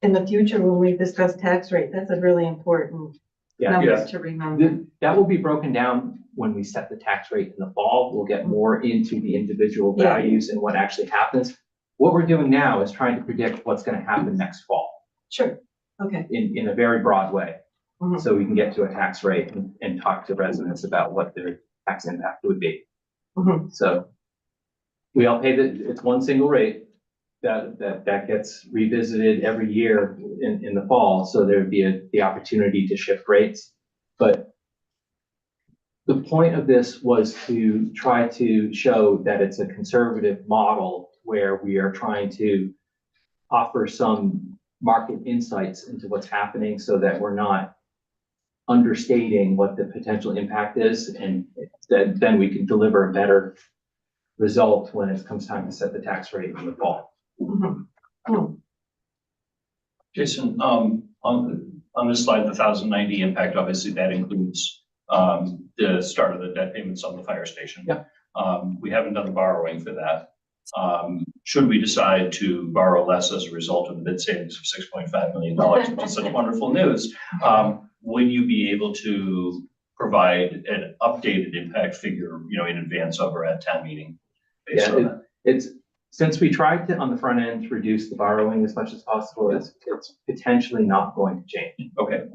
in the future when we discuss tax rate, that's a really important number to remember. That will be broken down when we set the tax rate in the fall. We'll get more into the individual values and what actually happens. What we're doing now is trying to predict what's going to happen next fall. Sure. Okay. In a very broad way. So we can get to a tax rate and talk to residents about what their tax impact would be. So we all pay it's one single rate that gets revisited every year in the fall. So there'd be the opportunity to shift rates, but The point of this was to try to show that it's a conservative model where we are trying to offer some market insights into what's happening so that we're not understating what the potential impact is, and that then we can deliver a better result when it comes time to set the tax rate in the fall. Jason, on this slide, the 1,090 impact, obviously that includes the start of the debt payments on the fire station. Yep. We haven't done the borrowing for that. Should we decide to borrow less as a result of the bid savings of $6.5 million, which is such wonderful news, would you be able to provide an updated impact figure, in advance of or at town meeting? Based on that? It's since we tried to on the front end to reduce the borrowing as much as possible, it's potentially not going to change. Okay.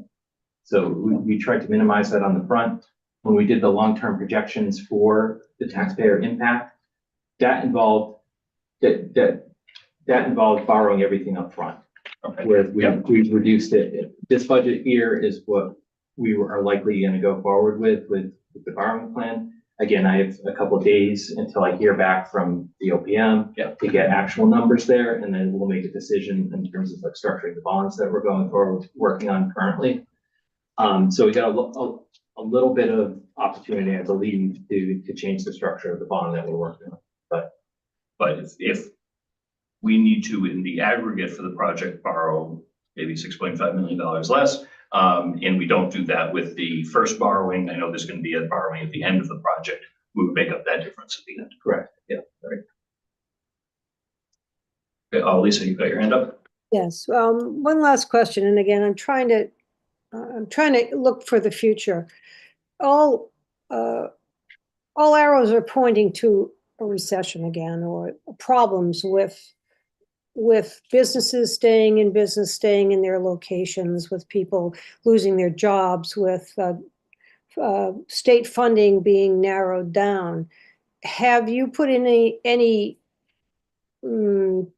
So we tried to minimize that on the front. When we did the long-term projections for the taxpayer impact, that involved borrowing everything up front. Okay. Where we've reduced it. This budget here is what we are likely going to go forward with the borrowing plan. Again, I have a couple of days until I hear back from the OPM to get actual numbers there, and then we'll make a decision in terms of like structuring the bonds that we're going forward working on currently. So we got a little bit of opportunity, I believe, to change the structure of the bond that we're working on. But if we need to, in the aggregate for the project, borrow maybe $6.5 million less, and we don't do that with the first borrowing, I know there's going to be a borrowing at the end of the project, we would make up that difference at the end. Correct. Yeah. Right. Okay, Lisa, you got your hand up? Yes, one last question, and again, I'm trying to look for the future. All arrows are pointing to a recession again, or problems with businesses staying in business, staying in their locations, with people losing their jobs, with state funding being narrowed down. Have you put in any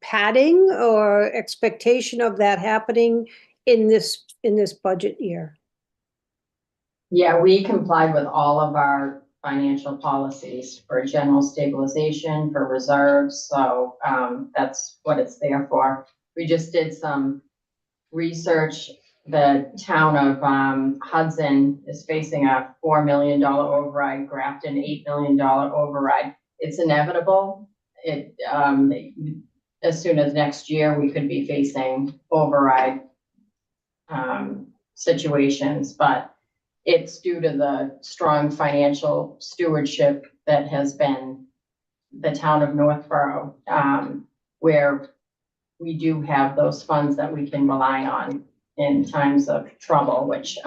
padding or expectation of that happening in this budget year? Yeah, we complied with all of our financial policies for general stabilization, for reserves, so that's what it's there for. We just did some research. The town of Hudson is facing a $4 million override, Grafton $8 million override. It's inevitable. As soon as next year, we could be facing override situations, but it's due to the strong financial stewardship that has been the town of Northborough, where we do have those funds that we can rely on in times of trouble, which,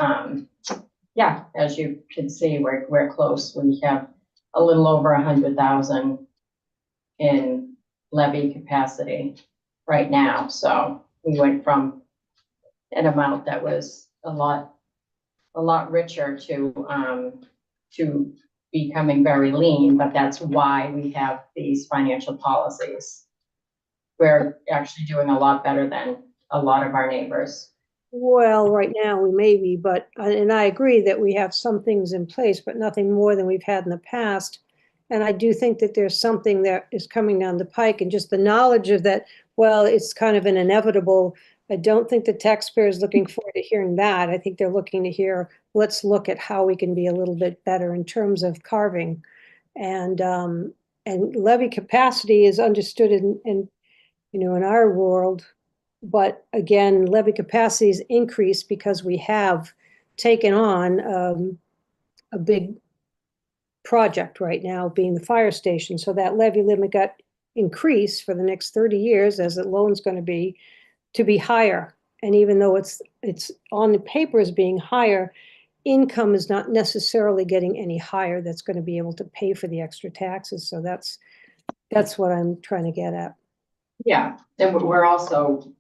yeah, as you can see, we're close. We have a little over 100,000 in levy capacity right now. So we went from an amount that was a lot richer to becoming very lean, but that's why we have these financial policies. We're actually doing a lot better than a lot of our neighbors. Well, right now we may be, but, and I agree that we have some things in place, but nothing more than we've had in the past. And I do think that there's something that is coming down the pike, and just the knowledge of that, well, it's kind of an inevitable. I don't think the taxpayer is looking forward to hearing that. I think they're looking to hear, let's look at how we can be a little bit better in terms of carving. And levy capacity is understood in our world. But again, levy capacity is increased because we have taken on a big project right now, being the fire station. So that levy limit got increased for the next 30 years, as the loan's going to be higher. And even though it's on the paper as being higher, income is not necessarily getting any higher that's going to be able to pay for the extra taxes. So that's what I'm trying to get at. Yeah, and we're also,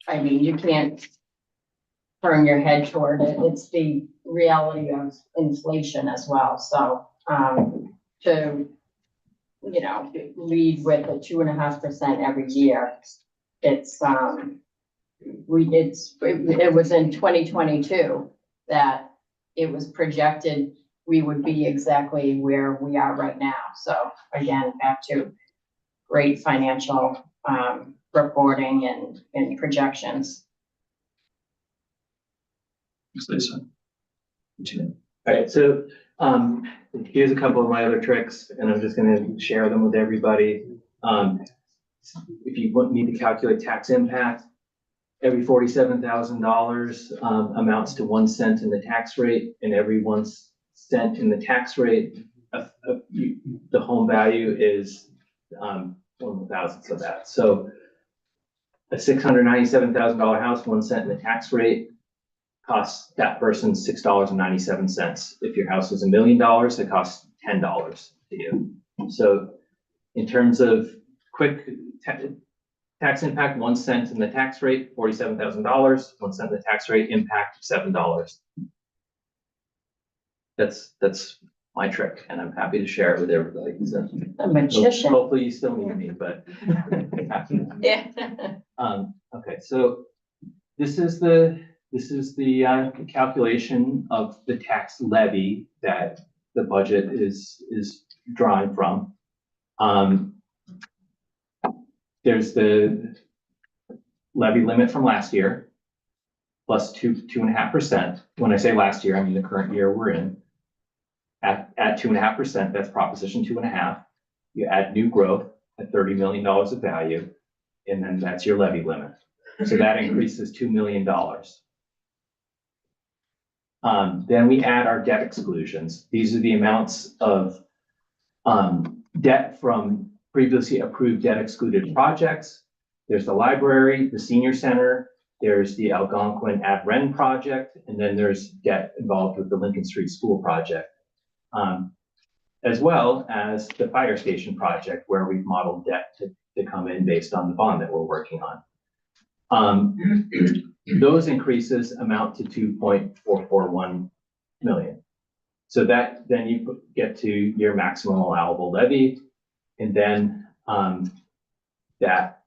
I mean, you can't turn your head toward it. It's the reality of inflation as well. So to, lead with a 2.5% every year, it was in 2022 that it was projected we would be exactly where we are right now. So again, back to great financial reporting and projections. Lisa. All right, so here's a couple of my other tricks, and I'm just gonna share them with everybody. If you need to calculate tax impact, every $47,000 amounts to 1 cent in the tax rate, and every 1 cent in the tax rate, the home value is 1/1000th of that. So a $697,000 house, 1 cent in the tax rate, costs that person $6.97. If your house was $1 million, it costs $10 to you. So in terms of quick tax impact, 1 cent in the tax rate, $47,000, 1 cent in the tax rate, impact $7. That's my trick, and I'm happy to share it with everybody. So, A magician. hopefully you still need me, but Yeah. okay, so this is the calculation of the tax levy that the budget is drawing from. There's the levy limit from last year, plus 2.5%. When I say last year, I mean the current year we're in. At 2.5%, that's Proposition 2.5. You add new growth at $30 million of value, and then that's your levy limit. So that increases $2 million. Then we add our debt exclusions. These are the amounts of debt from previously approved debt excluded projects. There's the library, the senior center, there's the Algonquin Ad Ren project, and then there's debt involved with the Lincoln Street School project, as well as the fire station project, where we've modeled debt to come in based on the bond that we're working on. Those increases amount to 2.441 million. So that then you get to your maximum allowable levy, and then that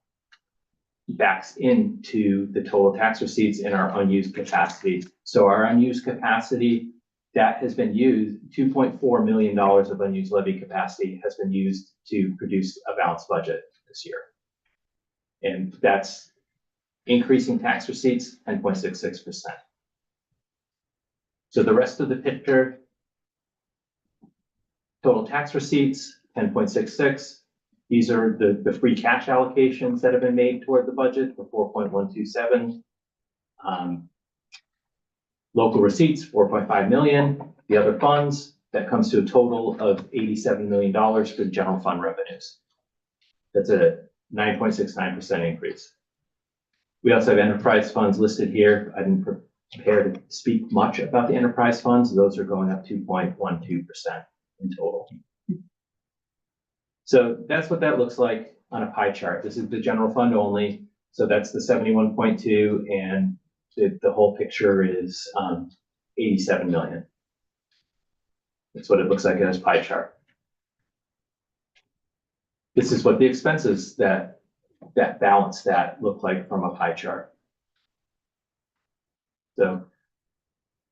backs into the total tax receipts in our unused capacity. So our unused capacity that has been used, $2.4 million of unused levy capacity has been used to produce a balanced budget this year. And that's increasing tax receipts, 10.66%. So the rest of the picture, total tax receipts, 10.66. These are the free cash allocations that have been made toward the budget, the 4.127. Local receipts, 4.5 million. The other funds, that comes to a total of $87 million for general fund revenues. That's a 9.69% increase. We also have enterprise funds listed here. I didn't prepare to speak much about the enterprise funds. Those are going up 2.12% in total. So that's what that looks like on a pie chart. This is the general fund only. So that's the 71.2, and the whole picture is 87 million. That's what it looks like as a pie chart. This is what the expenses that balance that look like from a pie chart. So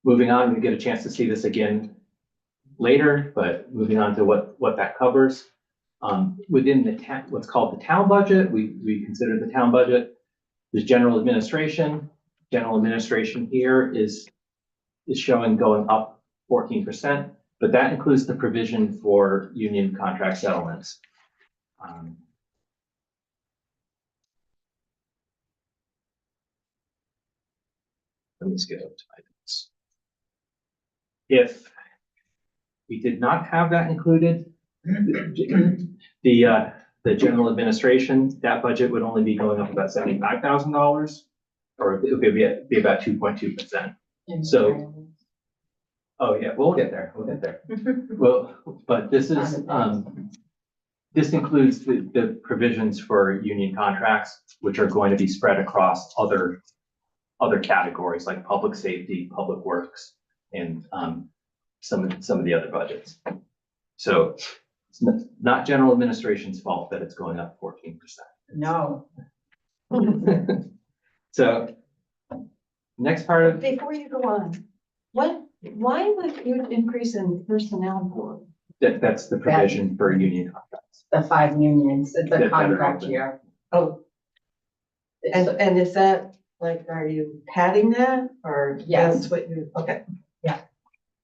moving on, we get a chance to see this again later, but moving on to what that covers. Within the what's called the town budget, we consider the town budget. There's general administration. General administration here is showing going up 14%, but that includes the provision for union contract settlements. Let me skip up to my notes. If we did not have that included, the general administration, that budget would only be going up about $75,000, or it would be about 2.2%. So, oh yeah, we'll get there. We'll get there. Well, but this is this includes the provisions for union contracts, which are going to be spread across other categories like public safety, public works, and some of the other budgets. So it's not general administration's fault that it's going up 14%. No. So next part of Before you go on, what Why the huge increase in personnel board? That's the provision for union contracts. The 5 unions, it's a That are contract open. year. Oh, and is that, like, are you padding that, or? Yes. That's what you, okay.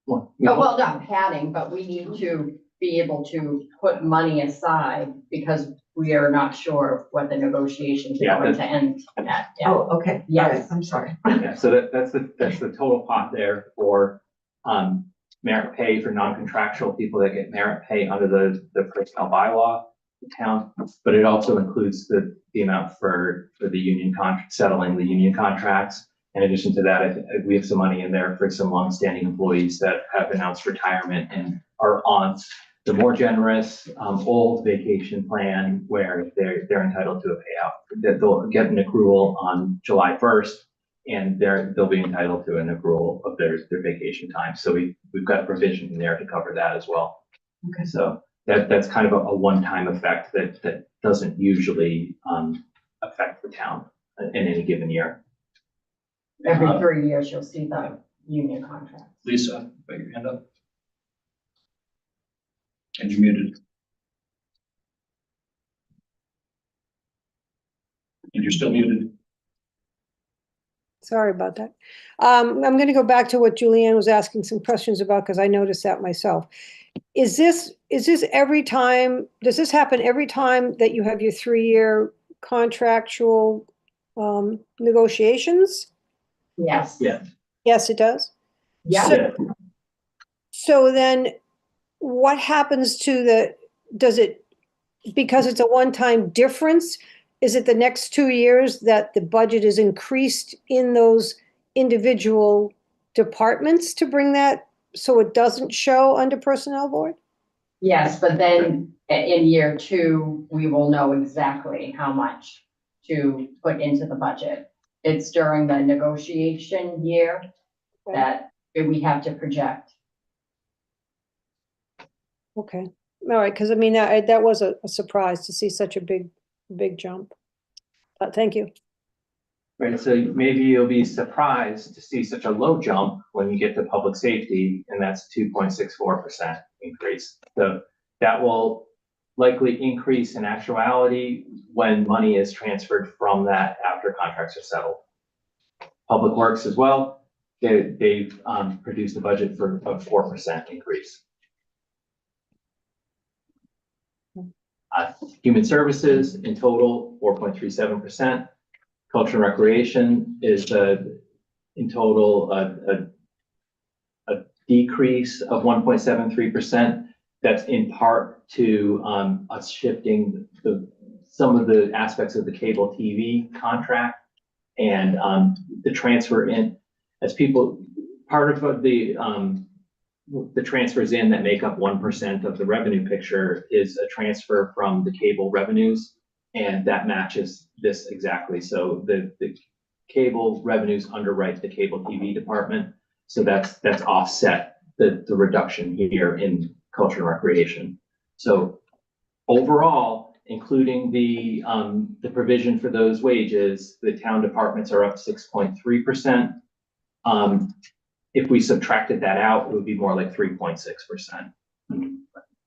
Well, Oh, well, not padding, but we need to be able to put money aside because we are not sure what the negotiations are going to end at. Yeah. Oh, okay. Yes. All right, I'm sorry. Yeah, so that's the total pot there for, merit pay for non-contractual people that get merit pay under the personnel bylaw in town. But it also includes the amount for the union contract, settling the union contracts. In addition to that, we have some money in there for some longstanding employees that have announced retirement and are on the more generous, old vacation plan where they're entitled to a payout. That they'll get an accrual on July 1st. And they'll be entitled to an accrual of their vacation time. So we've got a provision in there to cover that as well. Okay. So that's kind of a one-time effect that doesn't usually affect the town in any given year. Every 3 years, you'll see the union contract. Lisa, put your hand up. And you're muted. And you're still muted. Sorry about that. I'm going to go back to what Julianne was asking some questions about because I noticed that myself. Is this every time, does this happen every time that you have your 3-year contractual negotiations? Yes. Yeah. Yes, it does? Yeah. So then what happens to because it's a one-time difference, is it the next 2 years that the budget is increased in those individual departments to bring that so it doesn't show under personnel board? Yes, but then in year 2, we will know exactly how much to put into the budget. It's during the negotiation year that we have to project. Okay, all right, because I mean, that was a surprise to see such a big jump. Thank you. Right, so maybe you'll be surprised to see such a low jump when you get to public safety, and that's 2.64% increase. So that will likely increase in actuality when money is transferred from that after contracts are settled. Public Works as well, they've produced a budget for a 4% increase. Human Services in total, 4.37%. Culture and Recreation is in total a decrease of 1.73%. That's in part to us shifting some of the aspects of the cable TV contract and the transfer in as people, part of the transfers in that make up 1% of the revenue picture is a transfer from the cable revenues, and that matches this exactly. So the cable revenues underwrite the cable TV department, so that's offset the reduction here in culture and recreation. So overall, including the provision for those wages, the town departments are up 6.3%. If we subtracted that out, it would be more like 3.6%.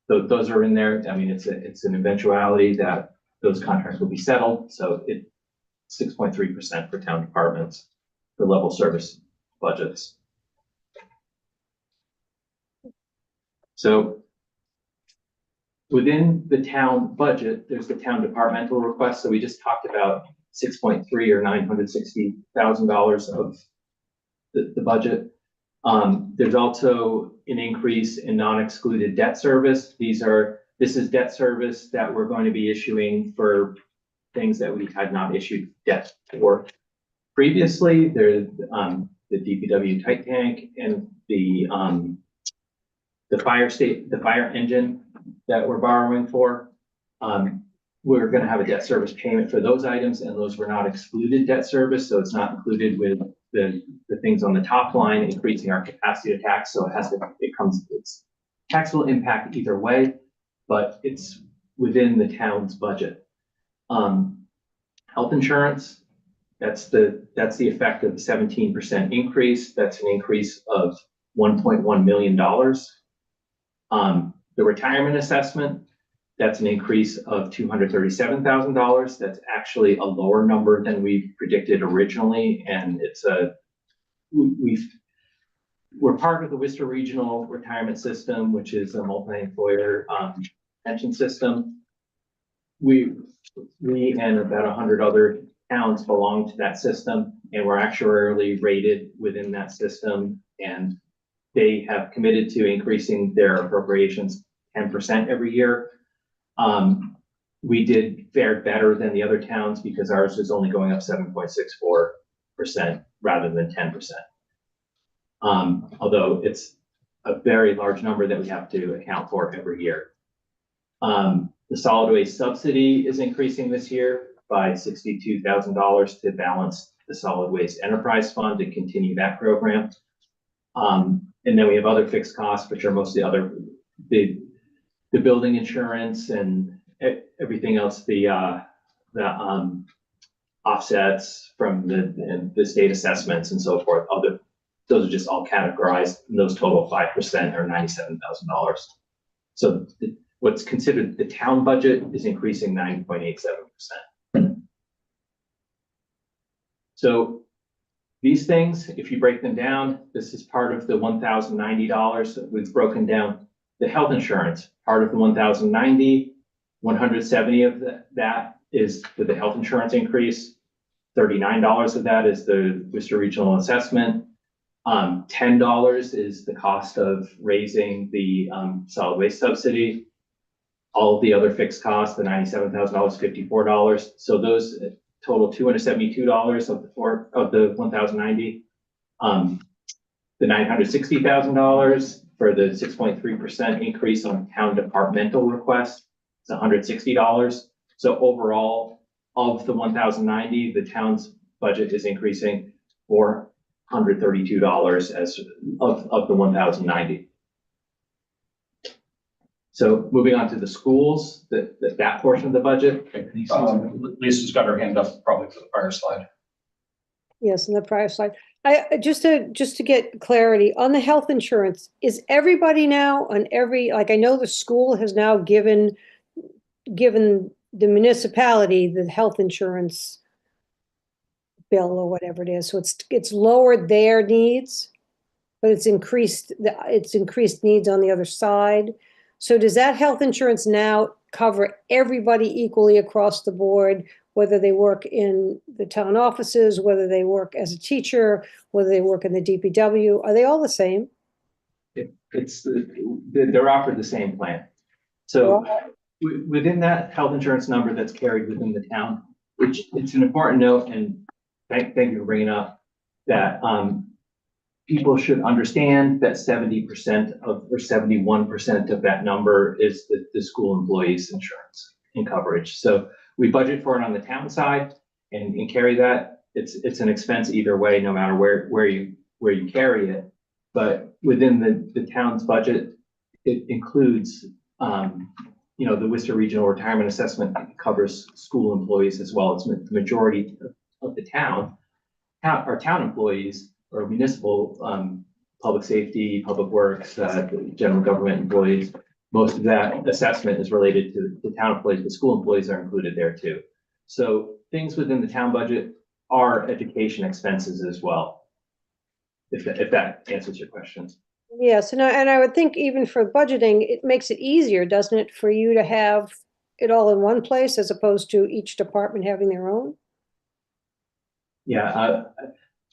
So those are in there. I mean, it's an eventuality that those contracts will be settled. So it's 6.3% for town departments for level service budgets. So within the town budget, there's the town departmental request. So we just talked about 6.3 or $960,000 of the budget. There's also an increase in non-excluded debt service. This is debt service that we're going to be issuing for things that we had not issued debt for previously. There's the DPW tight tank and the fire engine that we're borrowing for. We're going to have a debt service payment for those items, and those were not excluded debt service, so it's not included with the things on the top line, increasing our capacity to tax. So it's taxable impact either way, but it's within the town's budget. Health insurance, that's the effect of the 17% increase. That's an increase of $1.1 million. The retirement assessment, that's an increase of $237,000. That's actually a lower number than we predicted originally, and we're part of the Worcester Regional Retirement System, which is a multi-employer pension system. We and about 100 other towns belong to that system, and we're actuarially rated within that system, and they have committed to increasing their appropriations 10% every year. We did fare better than the other towns because ours is only going up 7.64% rather than 10%. Although it's a very large number that we have to account for every year. The solid waste subsidy is increasing this year by $62,000 to balance the solid waste enterprise fund to continue that program. And then we have other fixed costs, which are mostly the building insurance and everything else, the offsets from the state assessments and so forth. Those are just all categorized, and those total 5% or $97,000. So what's considered the town budget is increasing 9.87%. So these things, if you break them down, this is part of the $1,090. We've broken down the health insurance, part of the $1,090, 170 of that is for the health insurance increase. $39 of that is the Worcester Regional Assessment. $10 is the cost of raising the solid waste subsidy. All of the other fixed costs, the $97,000, $54. So those total $272 of the $1,090. The $960,000 for the 6.3% increase on town departmental requests. It's $160. So overall, of the $1,090, the town's budget is increasing $432 as of the $1,090. So moving on to the schools, that portion of the budget. Lisa's got her hand up probably for the prior slide. Yes, in the prior slide. Just to get clarity on the health insurance, is everybody now on like I know the school has now given the municipality the health insurance bill or whatever it is. So it's lowered their needs, but it's increased needs on the other side. So does that health insurance now cover everybody equally across the board, whether they work in the town offices, whether they work as a teacher, whether they work in the DPW? Are they all the same? They're offered the same plan. So within that health insurance number that's carried within the town, which it's an important note, and thank you for bringing up that people should understand that 70% or 71% of that number is the school employees insurance and coverage. So we budget for it on the town side and carry that. It's an expense either way, no matter where you carry it. But within the town's budget, it includes the Worcester Regional Retirement Assessment covers school employees as well. It's the majority of the town. Our town employees or municipal public safety, public works, general government employees, most of that assessment is related to the town employees, but school employees are included there too. So things within the town budget are education expenses as well, if that answers your question. Yes, and I would think even for budgeting, it makes it easier, doesn't it, for you to have it all in one place as opposed to each department having their own? Yeah,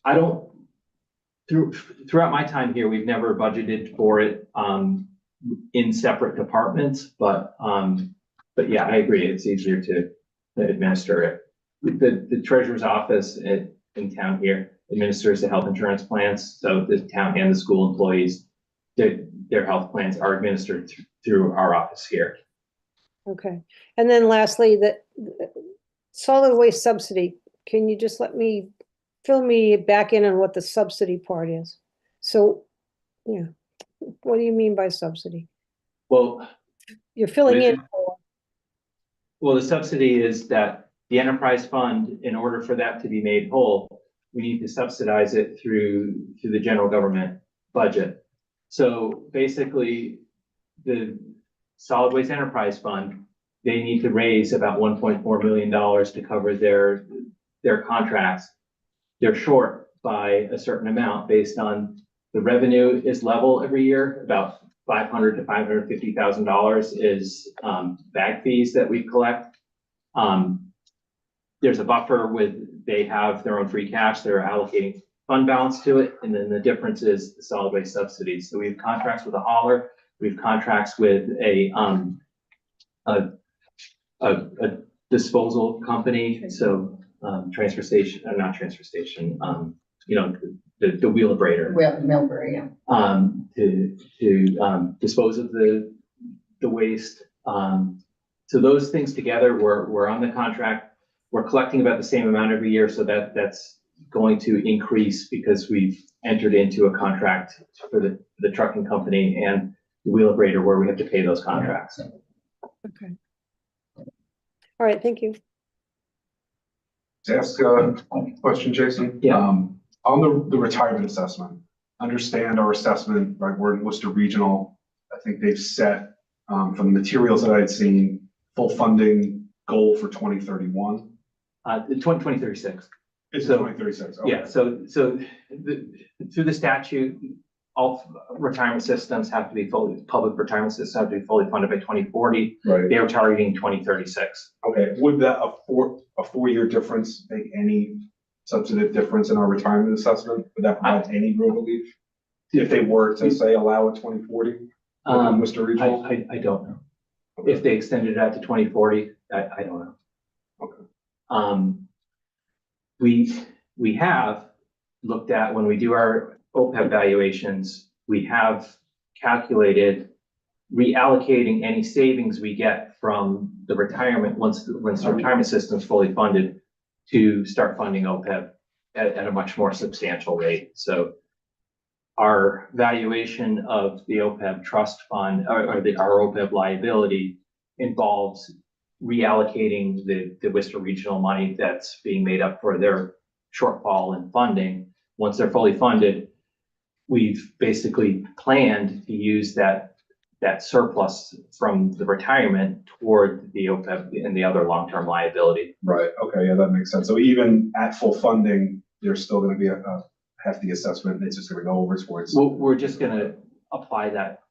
I don't, throughout my time here, we've never budgeted for it in separate departments, but yeah, I agree, it's easier to administer it. The treasurer's office in town here administers the health insurance plans, so the town and the school employees, their health plans are administered through our office here. Okay, and then lastly, the solid waste subsidy. Can you just fill me back in on what the subsidy part is? So, yeah, what do you mean by subsidy? Well, you're filling in. Well, the subsidy is that the enterprise fund, in order for that to be made whole, we need to subsidize it through the general government budget. So basically, the Solid Waste Enterprise Fund, they need to raise about $1.4 million to cover their contracts. They're short by a certain amount based on the revenue is level every year, about $500,000 to $550,000 is bag fees that we collect. There's a buffer with, they have their own free cash, they're allocating fund balance to it, and then the difference is the solid waste subsidies. So we have contracts with a hauler, we have contracts with a disposal company, so transfer station, not transfer station, you know, the wheelabrator. Millbury, yeah. To dispose of the waste. So those things together, we're on the contract. We're collecting about the same amount every year, so that's going to increase because we've entered into a contract for the trucking company and the wheelabrator where we have to pay those contracts. Okay. All right, thank you. To ask a question, Jason? Yeah. On the retirement assessment, understand our assessment, right, we're in Worcester Regional. I think they've set, from the materials that I had seen, full funding goal for 2031. 2036. It's So- 2036, okay. Yeah, so through the statute, all retirement systems have to be public retirement systems have to be fully funded by 2040. Right. They are targeting 2036. Okay, would that a four-year difference make any substantive difference in our retirement assessment? Would that provide any real relief? If they were to say allow a 2040 within Worcester Regional? I don't know. If they extended it out to 2040, I don't know. Okay. We have looked at, when we do our OPEB valuations, we have calculated reallocating any savings we get from the retirement, once the retirement system is fully funded, to start funding OPEB at a much more substantial rate. So our valuation of the OPEB trust fund, or our OPEB liability, involves reallocating the Worcester Regional money that's being made up for their shortfall in funding. Once they're fully funded, we've basically planned to use that surplus from the retirement toward the OPEB and the other long-term liability. Right, okay, yeah, that makes sense. So even at full funding, there's still gonna be a hefty assessment, it's just gonna go over towards. Well, we're just gonna apply that.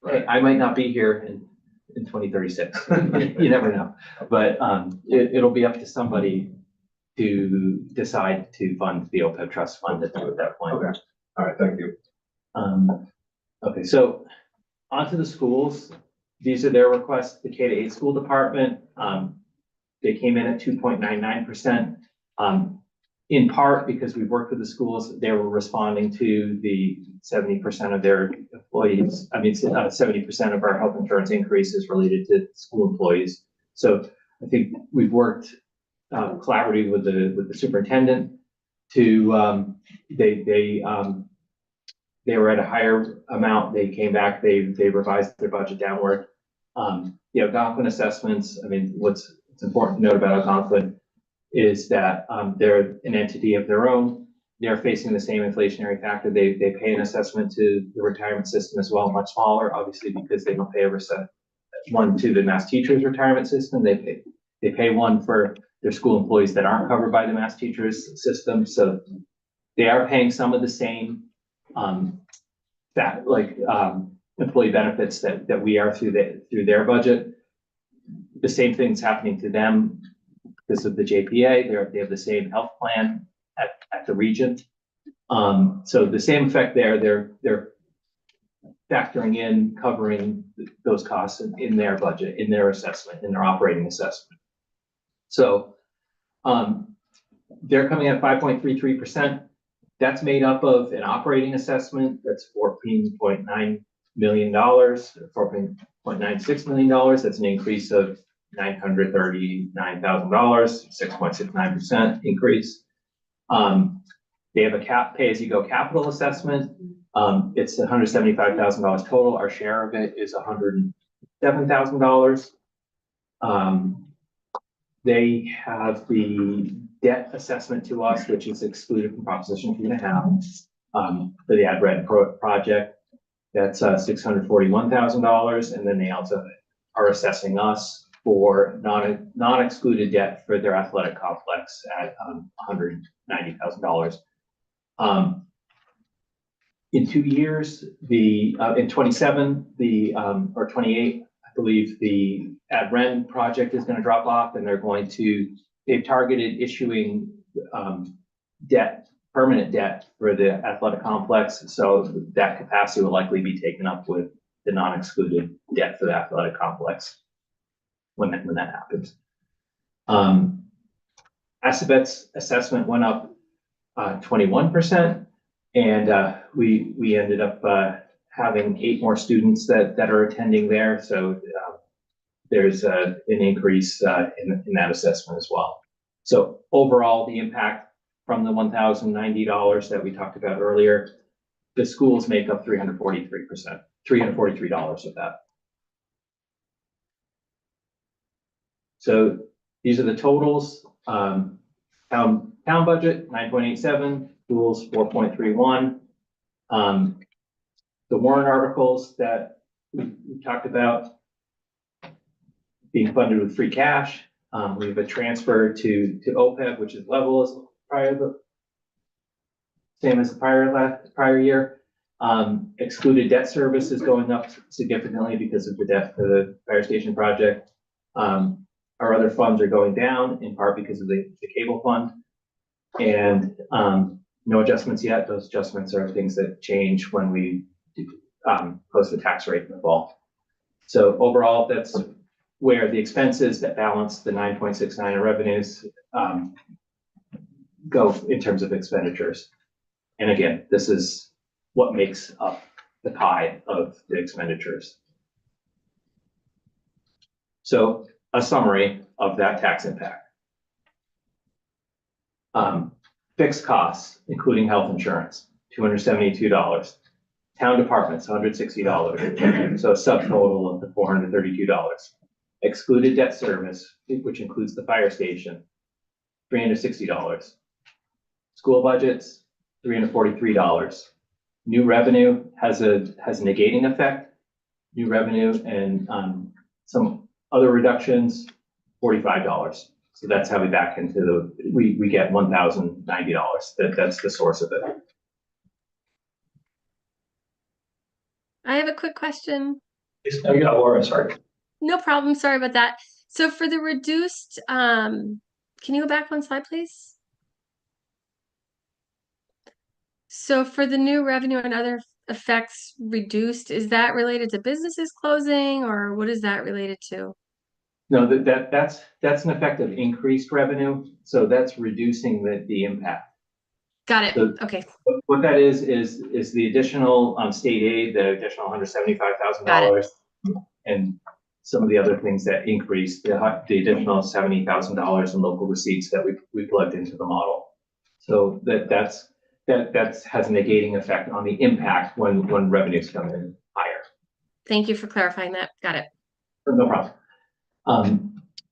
Right. I might not be here in 2036, you never know. But it'll be up to somebody to decide to fund the OPEB trust fund at that point. Okay, all right, thank you. Okay, so onto the schools. These are their requests. The K-8 school department, they came in at 2.99%. In part because we've worked with the schools, they were responding to the 70% of their employees. 70% of our health insurance increase is related to school employees. So I think we've worked collaboratively with the superintendent to, they were at a higher amount. They came back, they revised their budget downward. The Algonquin assessments, what's important to note about Algonquin is that they're an entity of their own. They're facing the same inflationary factor. They pay an assessment to the retirement system as well, much smaller, obviously, because they don't pay one to the Mass Teachers retirement system. They pay one for their school employees that aren't covered by the Mass Teachers system. So they are paying some of the same employee benefits that we are through their budget. The same thing's happening to them because of the JPA. They have the same health plan at the region. So the same effect there. They're factoring in, covering those costs in their budget, in their assessment, in their operating assessment. So they're coming at 5.33%. That's made up of an operating assessment that's $14.9 million, $14.96 million. That's an increase of $939,000, 6.69% increase. They have a pay-as-you-go capital assessment. It's $175,000 total. Our share of it is $107,000. They have the debt assessment to us, which is excluded from Proposition 2.5 for the Ad Red project. That's $641,000, and then they also are assessing us for non-excluded debt for their athletic complex at $190,000. In 2 years, in 27, or 28, I believe the ad rent project is going to drop off, and they've targeted issuing debt, permanent debt for the athletic complex. So that capacity will likely be taken up with the non-excluded debt for the athletic complex when that happens. Assabet's assessment went up 21%, and we ended up having 8 more students that are attending there. So there's an increase in that assessment as well. So overall, the impact from the $1,090 that we talked about earlier, the schools make up $343 of that. So these are the totals. Town budget, 9.87, schools, 4.31. The warrant articles that we talked about being funded with free cash. We have a transfer to OPEB, which is level as same as the prior year. Excluded debt service is going up significantly because of the debt for the fire station project. Our other funds are going down in part because of the cable fund, and no adjustments yet. Those adjustments are things that change when we post the tax rate in the fall. So overall, that's where the expenses that balance the 9.69 in revenues go in terms of expenditures. And again, this is what makes up the pie of the expenditures. So a summary of that tax impact. Fixed costs, including health insurance, $272. Town departments, $160. So a subtotal of the $432. Excluded debt service, which includes the fire station, $360. School budgets, $343. New revenue has a negating effect. New revenue and some other reductions, $45. So that's how we back into we get $1,090. That's the source of it. I have a quick question. Oh, yeah, Laura, sorry. No problem. Sorry about that. So for the reduced, can you go back one slide, please? So for the new revenue and other effects reduced, is that related to businesses closing, or what is that related to? No, that's an effect of increased revenue. So that's reducing the impact. Got it. So okay. What that is the additional state aid, the additional $175,000, and some of the other things that increased the additional $70,000 in local receipts that we plugged into the model. So that has a negating effect on the impact when revenues come in higher. Thank you for clarifying that. Got it. No problem.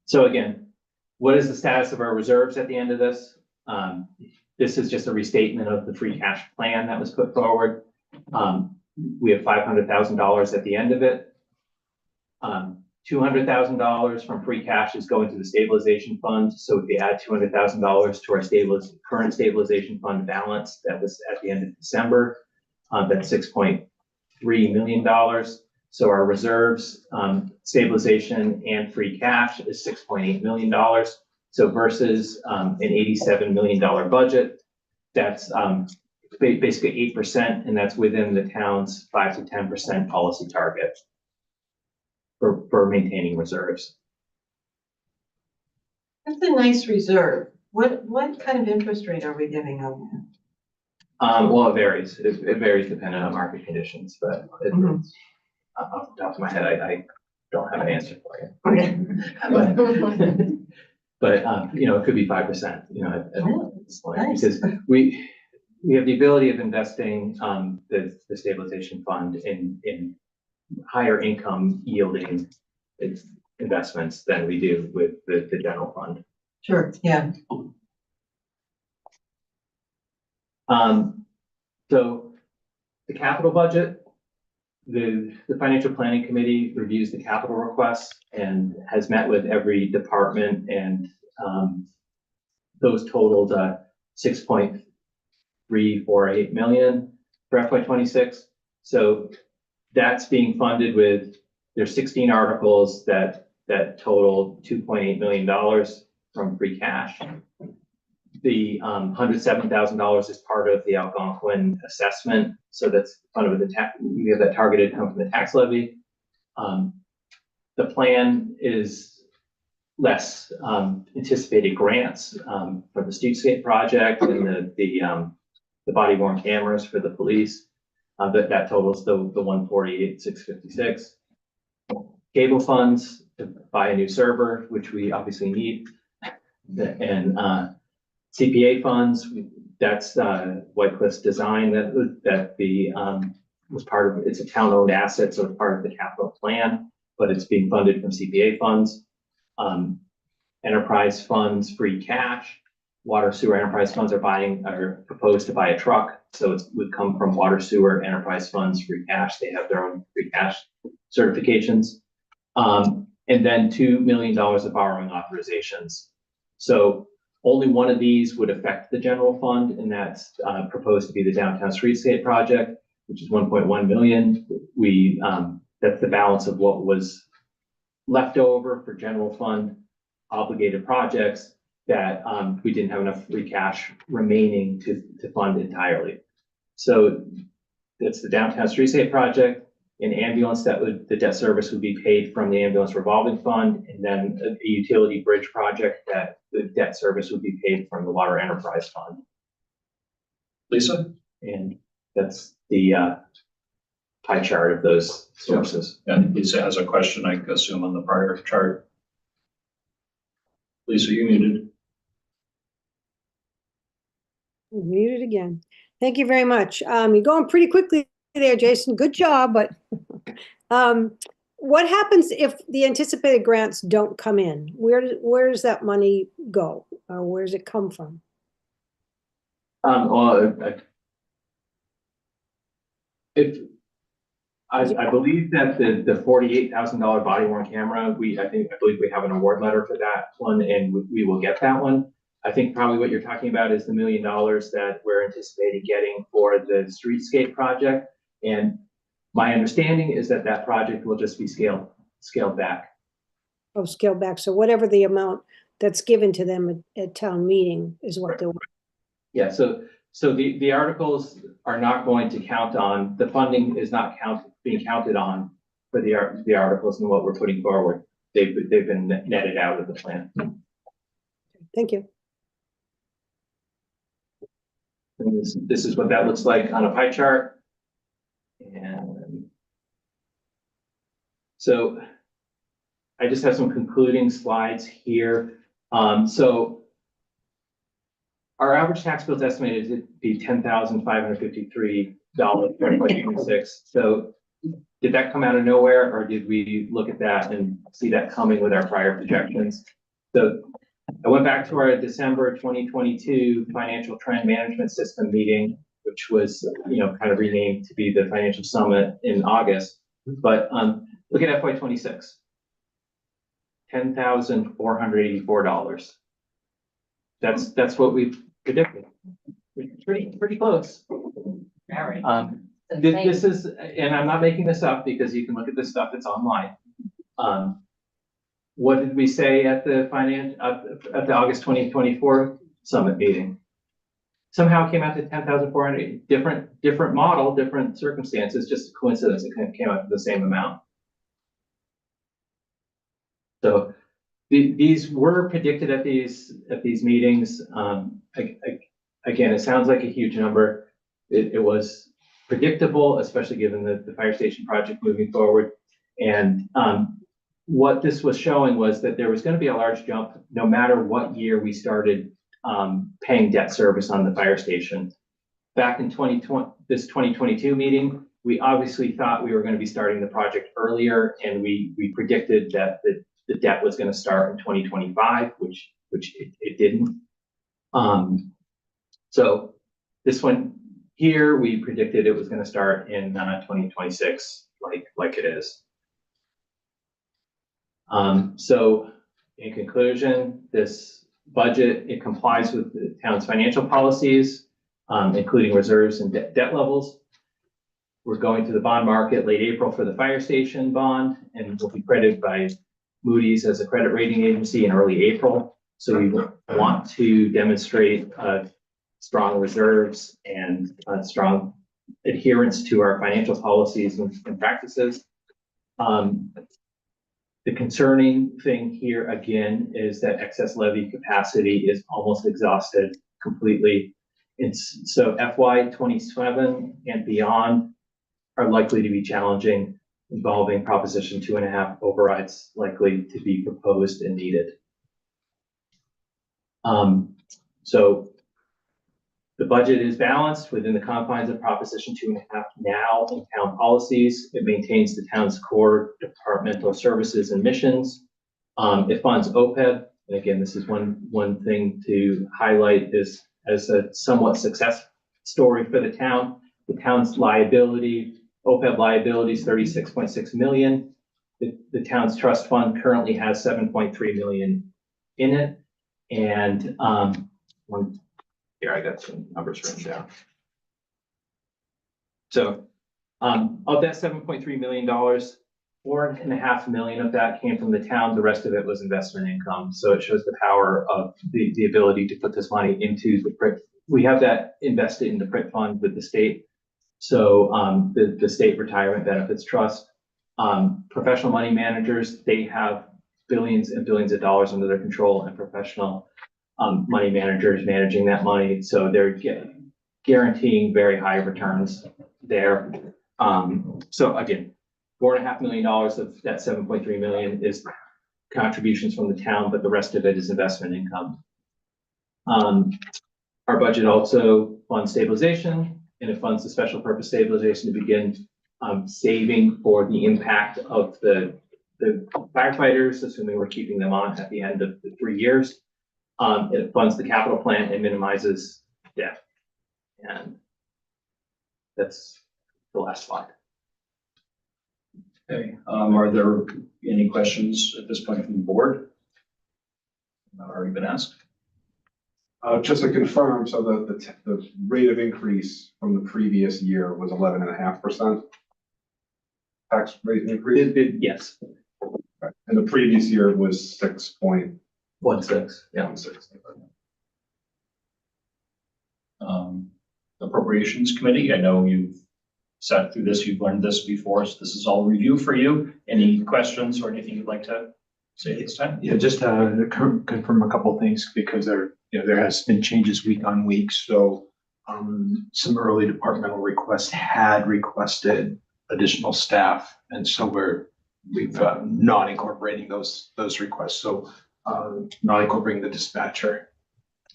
So again, what is the status of our reserves at the end of this? This is just a restatement of the free cash plan that was put forward. We have $500,000 at the end of it. $200,000 from free cash is going to the stabilization fund. So if we add $200,000 to our current stabilization fund balance that was at the end of December, that's $6.3 million. So our reserves, stabilization and free cash is $6.8 million. So versus an $87 million budget, that's basically 8%, and that's within the town's 5 to 10% policy target for maintaining reserves. That's a nice reserve. What kind of interest rate are we getting on that? Well, it varies. It varies depending on market conditions, but off the top of my head, I don't have an answer for you. Okay. but it could be 5%. At this point, because we have the ability of investing the stabilization fund in higher income yielding investments than we do with the general fund. Sure. Yeah. So the capital budget, the financial planning committee reviews the capital requests and has met with every department, and those totaled 6.348 million for FY26. So that's being funded with, there's 16 articles that total $2.8 million from free cash. The $107,000 is part of the Algonquin assessment. So that's funded with we have that targeted come from the tax levy. The plan is less anticipated grants for the streetscape project and the body worn cameras for the police. That totals the 148,656. Cable funds to buy a new server, which we obviously need, and CPA funds. That's White Cliff's design that was part of. It's a town-owned asset, so it's part of the capital plan, but it's being funded from CPA funds. Enterprise funds, free cash. Water sewer enterprise funds are proposed to buy a truck, so it would come from water sewer enterprise funds, free cash. They have their own free cash certifications. And then $2 million of borrowing authorizations. So only one of these would affect the general fund, and that's proposed to be the downtown streetscape project, which is 1.1 million. That's the balance of what was left over for general fund obligated projects that we didn't have enough free cash remaining to fund entirely. So it's the downtown streetscape project. An ambulance the debt service would be paid from the ambulance revolving fund, and then a utility bridge project that the debt service would be paid from the water enterprise fund. Lisa? And that's the pie chart of those sources. And Lisa has a question, I assume, on the prior chart. Lisa, you muted. Muted again. Thank you very much. You're going pretty quickly there, Jason. Good job, but what happens if the anticipated grants don't come in? Where does that money go? Or where does it come from? I believe that the $48,000 body worn camera, I believe we have an award letter for that one, and we will get that one. I think probably what you're talking about is the $1 million that we're anticipating getting for the streetscape project. And my understanding is that that project will just be scaled back. Oh, scaled back. So whatever the amount that's given to them at town meeting is what they'll. Yeah. So the articles are not going to count on, the funding is not being counted on for the articles and what we're putting forward. They've been netted out of the plan. Thank you. And this is what that looks like on a pie chart. And so I just have some concluding slides here. So our average tax bill is estimated to be $10,553 for 2026. So did that come out of nowhere, or did we look at that and see that coming with our prior projections? So I went back to our December 2022 financial trend management system meeting, which was, kind of renamed to be the financial summit in August. But look at FY26, $10,484. That's what we've predicted. Pretty close. Very. This is, and I'm not making this up because you can look at this stuff, it's online. What did we say at the August 2024 summit meeting? Somehow it came out to 10,400, different model, different circumstances, just a coincidence it came out to the same amount. So these were predicted at these meetings. Again, it sounds like a huge number. It was predictable, especially given the fire station project moving forward. And what this was showing was that there was going to be a large jump no matter what year we started paying debt service on the fire station. Back in this 2022 meeting, we obviously thought we were going to be starting the project earlier, and we predicted that the debt was going to start in 2025, which it didn't. So this one here, we predicted it was going to start in 2026. like it is. So in conclusion, this budget, it complies with the town's financial policies, including reserves and debt levels. We're going to the bond market late April for the fire station bond, and will be credited by Moody's as a credit rating agency in early April. So we want to demonstrate strong reserves and strong adherence to our financial policies and practices. The concerning thing here again is that excess levy capacity is almost exhausted completely. So FY 27 and beyond are likely to be challenging, involving Proposition 2.5 overrides likely to be proposed and needed. So the budget is balanced within the confines of Proposition 2.5 now in town policies. It maintains the town's core departmental services and missions. It funds OPEB, and again, this is one thing to highlight is as a somewhat success story for the town. The town's liability, OPEB liability is 36.6 million. The town's trust fund currently has 7.3 million in it. And here I got some numbers written down. So of that $7.3 million, $4.5 million of that came from the town. The rest of it was investment income. So it shows the power of the ability to put this money into the PRIT. We have that invested in the PRIT fund with the state. So the state retirement benefits trust, professional money managers, they have billions and billions of dollars under their control, and professional money managers managing that money. So they're guaranteeing very high returns there. So again, $4.5 million of that 7.3 million is contributions from the town, but the rest of it is investment income. Our budget also funds stabilization, and it funds the special purpose stabilization to begin saving for the impact of the firefighters, assuming we're keeping them on at the end of the 3 years. It funds the capital plan and minimizes debt. And that's the last slide. Okay, are there any questions at this point from the board? Not already been asked. Just to confirm, so the rate of increase from the previous year was 11.5%. Tax rate increase? Yes. And the previous year was 6.16. Yeah. Appropriations Committee, I know you've sat through this, you've learned this before, so this is all review for you. Any questions or anything you'd like to say at this time? Yeah, just to confirm a couple of things, because there has been changes week on week. So some early departmental requests had requested additional staff, and so we've not incorporating those requests. So not incorporating the dispatcher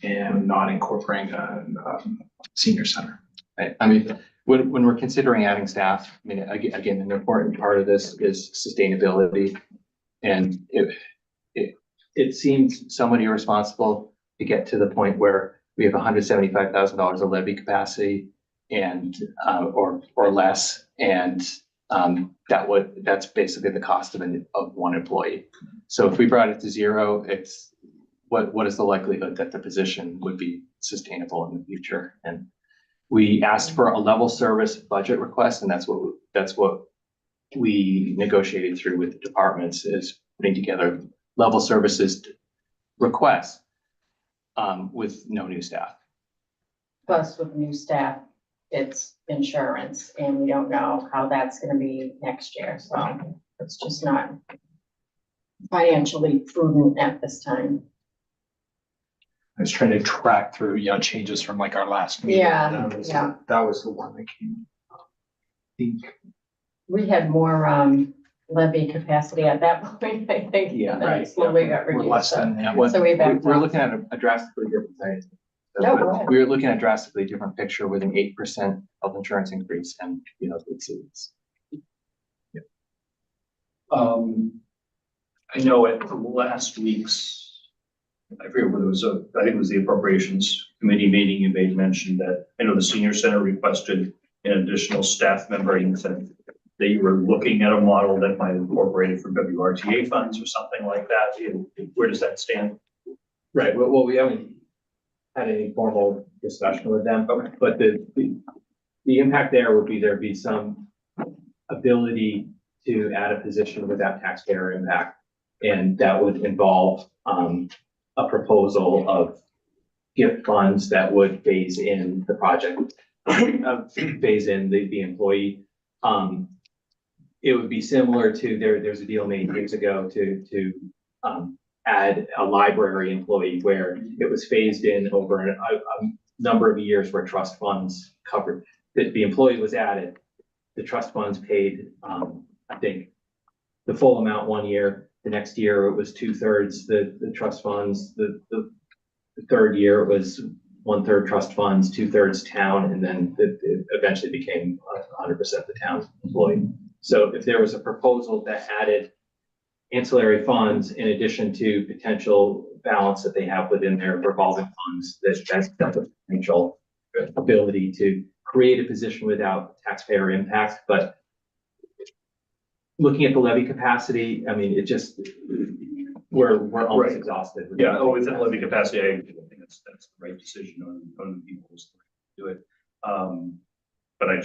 and not incorporating senior center. I mean, when we're considering adding staff, I mean, again, an important part of this is sustainability. And it seems somewhat irresponsible to get to the point where we have $175,000 of levy capacity and or less, and that's basically the cost of one employee. So if we brought it to zero, it's what is the likelihood that the position would be sustainable in the future? And we asked for a level service budget request, and that's what we negotiated through with the departments, is putting together level services requests with no new staff. Plus with new staff, it's insurance, and we don't know how that's gonna be next year, so it's just not financially prudent at this time. I was trying to track through, changes from like our last meeting. Yeah, That was the one that came. I think. We had more levy capacity at that point, I think. Yeah, and then right. slowly got We're reduced. less than that. So we backed We're off. looking at a drastically different thing. No, go ahead. We were looking at a drastically different picture with an 8% health insurance increase, and it's I know at the last week's, I forget whether it was I think it was the Appropriations Committee meeting, you made mention that I know the senior center requested an additional staff member. You said that you were looking at a model that might incorporate it from WRTA funds or something like that? Where does that stand? Right, well, we haven't had any formal discussion with them, but the impact there would be, there'd be some ability to add a position without taxpayer impact. And that would involve, a proposal of gift funds that would phase in the project, phase in the employee. It would be similar to, there's a deal made years ago to add a library employee where it was phased in over a number of years where trust funds covered, that the employee was added, the trust funds paid, I think, the full amount 1 year. The next year it was 2/3 the trust funds. The third year it was 1/3 trust funds, 2/3 town, and then it eventually became 100% the town's employee. So if there was a proposal that added ancillary funds in addition to potential balance that they have within their revolving funds, that's the potential ability to create a position without taxpayer impact. But looking at the levy capacity, I mean, it just, we're almost exhausted. Yeah, within levy capacity, I think that's the right decision on the people's to do it. But I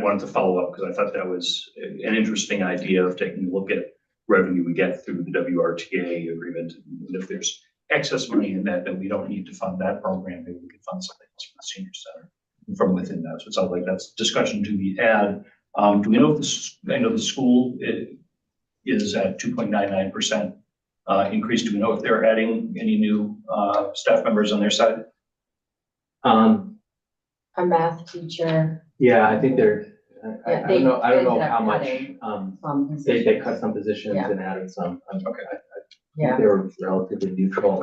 wanted to follow up because I thought that was an interesting idea of taking a look at revenue we get through the WRTA agreement. And if there's excess money in that, then we don't need to fund that program. Maybe we could fund something else for the senior center from within that. So it sounds like that's discussion to be had. Do we know if this, I know the school is at 2.99% increase. Do we know if they're adding any new staff members on their side? A math teacher. Yeah, I think they're, I don't know how much, they cut some positions and added some. Okay. I think they were relatively neutral.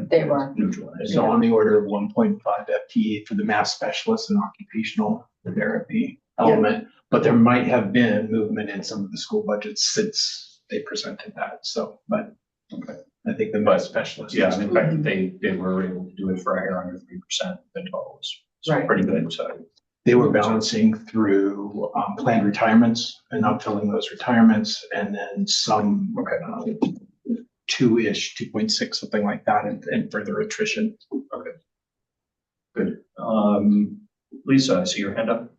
They were. Neutral. So on the order of 1.5 FTE for the math specialist and occupational therapy element, but there might have been movement in some of the school budgets since they presented that. So, but I think the math specialist. Yeah, in fact, they were able to do it for a hair under 3%. The total was pretty good. So they were balancing through planned retirements and not filling those retirements, and then some 2-ish, 2.6, something like that, and further attrition. Okay. Good. Lisa, I see your hand up.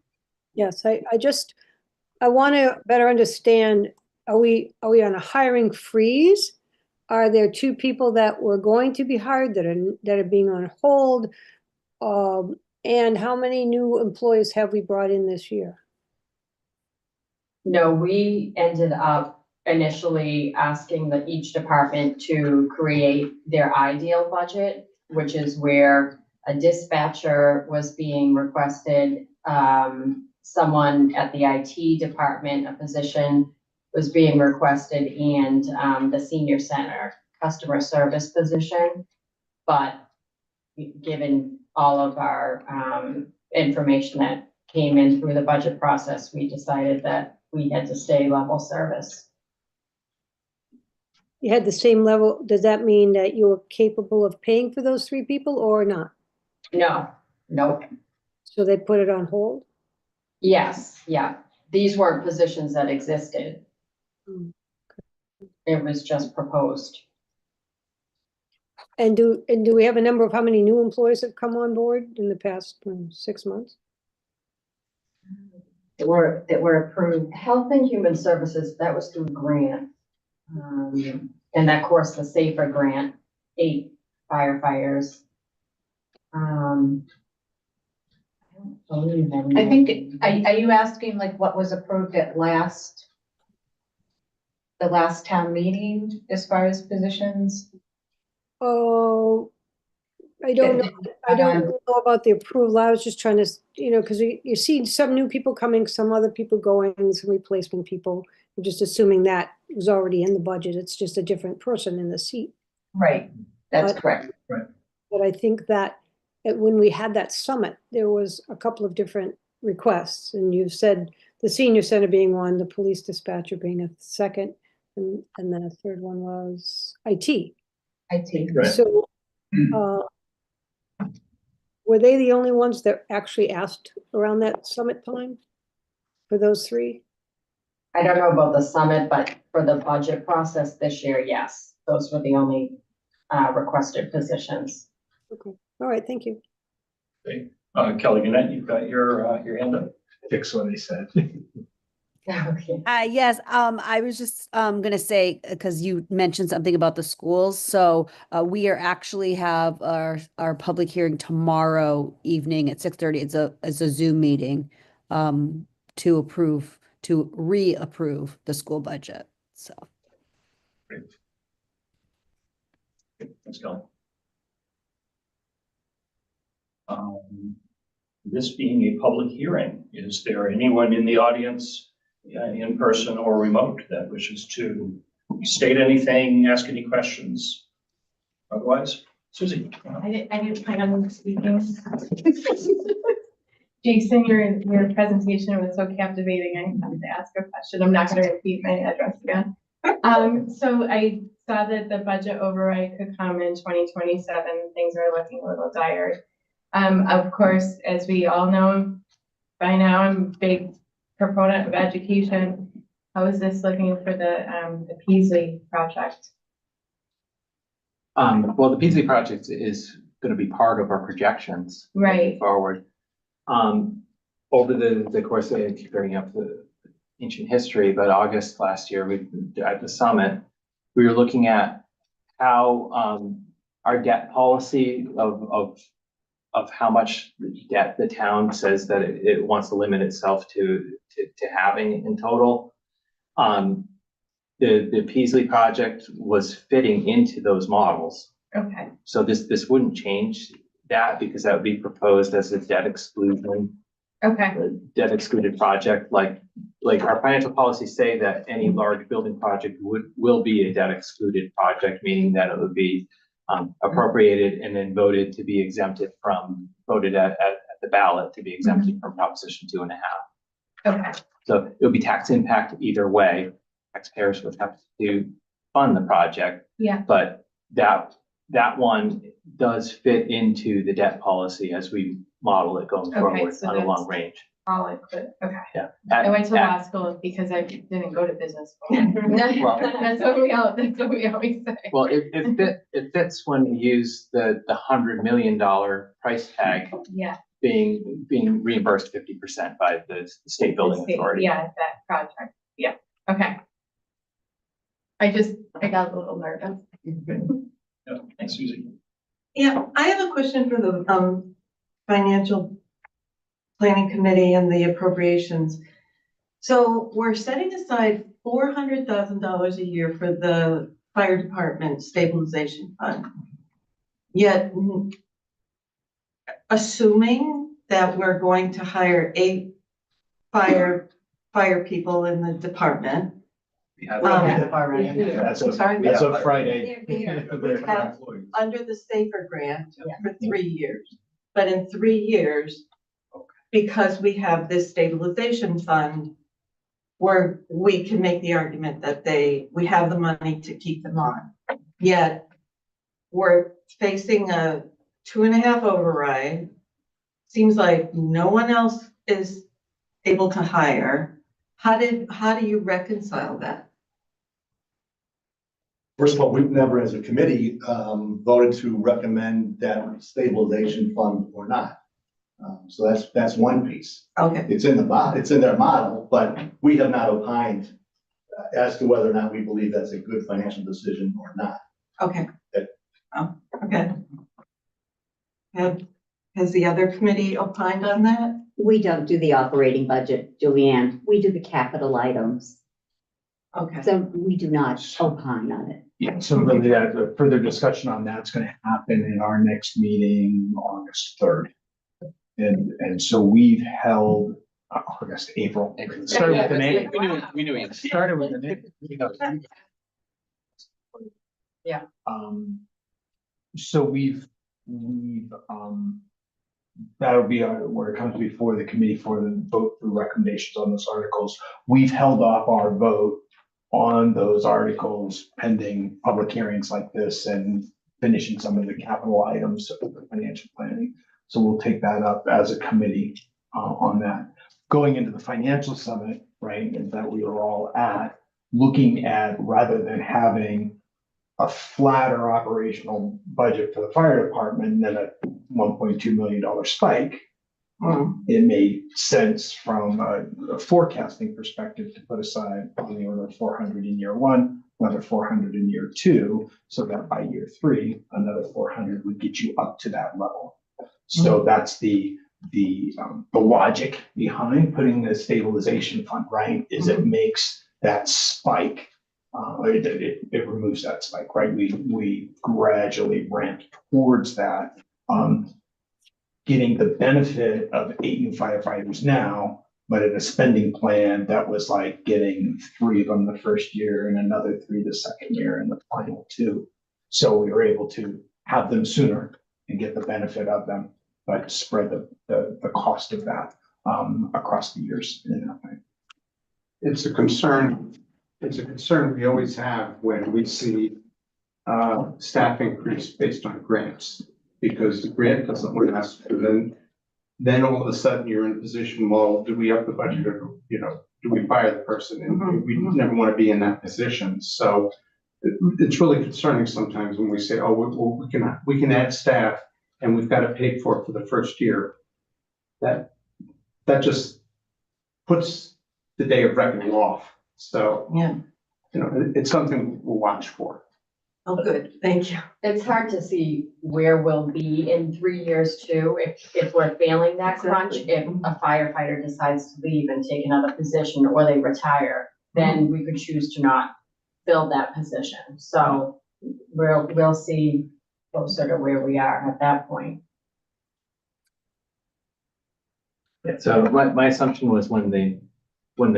Yes, I want to better understand, are we on a hiring freeze? Are there 2 people that were going to be hired that are being on hold? And how many new employees have we brought in this year? No, we ended up initially asking each department to create their ideal budget, which is where a dispatcher was being requested, someone at the IT department, a position was being requested, and the senior center customer service position. But given all of our information that came in through the budget process, we decided that we had to stay level service. You had the same level. Does that mean that you were capable of paying for those 3 people or not? No, nope. So they put it on hold? Yes, yeah. These weren't positions that existed. It was just proposed. And do we have a number of how many new employees have come on board in the past 6 months? That were approved. Health and Human Services, that was through grant. And of course, the SAFER grant, 8 firefighters. I think, are you asking like what was approved at the last town meeting as far as positions? Oh, I don't know about the approval. I was just trying to, because you see some new people coming, some other people going, some replacement people. I'm just assuming that was already in the budget. It's just a different person in the seat. Right, that's correct. Right. But I think that when we had that summit, there was a couple of different requests, and you've said the senior center being one, the police dispatcher being a second, and then a third one was IT. Right. So, were they the only ones that actually asked around that summit time for those 3? I don't know about the summit, but for the budget process this year, yes, those were the only requested positions. Okay, all right, thank you. Okay. Kelly Gannett, you've got your hand up. Fix what he said. Okay. Yes, I was just gonna say, because you mentioned something about the schools, so we are actually have our public hearing tomorrow evening at 6:30. It's a Zoom meeting to reapprove the school budget. So Great. Okay, thanks, Kelly. This being a public hearing, is there anyone in the audience, in person or remote, that wishes to state anything, ask any questions? Otherwise, Susie. I didn't plan on speaking. Jason, your presentation was so captivating. I have to ask a question. I'm not going to repeat my address again. So I saw that the budget override could come in 2027. Things are looking a little dire. Of course, as we all know by now, I'm a big proponent of education. How is this looking for the Peasley project? Well, the Peasley project is going to be part of our projections Right. moving forward. Over the course of, I keep bringing up the ancient history, but August last year, at the summit, we were looking at how our debt policy of how much debt the town says that it wants to limit itself to having in total. The Peasley project was fitting into those models. Okay. So this wouldn't change that, because that would be proposed as a debt exclusion. Okay. Debt excluded project, like our financial policies say that any large building project will be a debt excluded project, meaning that it would be appropriated and then voted to be exempted from, voted at the ballot to be exempted from Proposition 2.5. Okay. So it would be tax impact either way. Taxpayers would have to fund the project. Yeah. But that one does fit into the debt policy as we model it going forward so on a long that's range. all I could. Okay. Yeah. I went to law school because I didn't go to business school. Well, that's what we always say. Well, it fits when you use the $100 million price tag. Yeah. Being reimbursed 50% by the state building authority. Yeah, that project. Yeah. Okay. I got a little nervous. Yeah, thanks, Susie. Yeah, I have a question for the financial planning committee and the appropriations. So we're setting aside $400,000 a year for the fire department stabilization fund. Yet, assuming that we're going to hire 8 fire people in the department. As of Friday. We have under the Safer Grant for 3 years. But in 3 years, because we have this stabilization fund, where we can make the argument that we have the money to keep them on. Yet we're facing a 2.5 override. Seems like no one else is able to hire. How do you reconcile that? First of all, we've never, as a committee, voted to recommend that stabilization fund or not. So that's one piece. Okay. It's in their model, but we have not opined as to whether or not we believe that's a good financial decision or not. Okay. Okay. Has the other committee opined on that? We don't do the operating budget, Julianne. We do the capital items. Okay. So we do not opine on it. Yeah, so really that further discussion on that's going to happen in our next meeting, August 3rd. And so we've held April. Started with an A. We knew it. Started with an A. Yeah. So we've that'll be where it comes before the committee for the vote for recommendations on those articles. We've held off our vote on those articles pending public hearings like this and finishing some of the capital items of the financial planning. So we'll take that up as a committee on that. Going into the financial summit, right? And that we were all at, looking at, rather than having a flatter operational budget for the fire department and then a $1.2 million spike, it made sense from a forecasting perspective to put aside on the order of 400 in year one, another 400 in year two, so that by year three, another 400 would get you up to that level. So that's the logic behind putting the stabilization fund, right? Is it makes that spike, it removes that spike, right? We gradually ramp towards that. Getting the benefit of 8 new firefighters now, but in a spending plan that was like getting 3 of them the first year and another 3 the second year and the final 2. So we were able to have them sooner and get the benefit of them, but spread the cost of that across the years in that way. It's a concern. It's a concern we always have when we see staff increase based on grants, because the grant doesn't last, and then all of a sudden you're in a position, well, do we up the budget or, you know, do we fire the person? And we never want to be in that position. So it's really concerning sometimes when we say, oh, well, we can add staff and we've got to pay for it for the first year. That just puts the day of reckoning off. So, yeah, you know, it's something we'll watch for. Oh, good, thank you. It's hard to see where we'll be in 3 years too, if we're failing that crunch. If a firefighter decides to leave and take another position or they retire, then we could choose to not fill that position. So we'll see closer to where we are at that point. Yeah, so my assumption was when the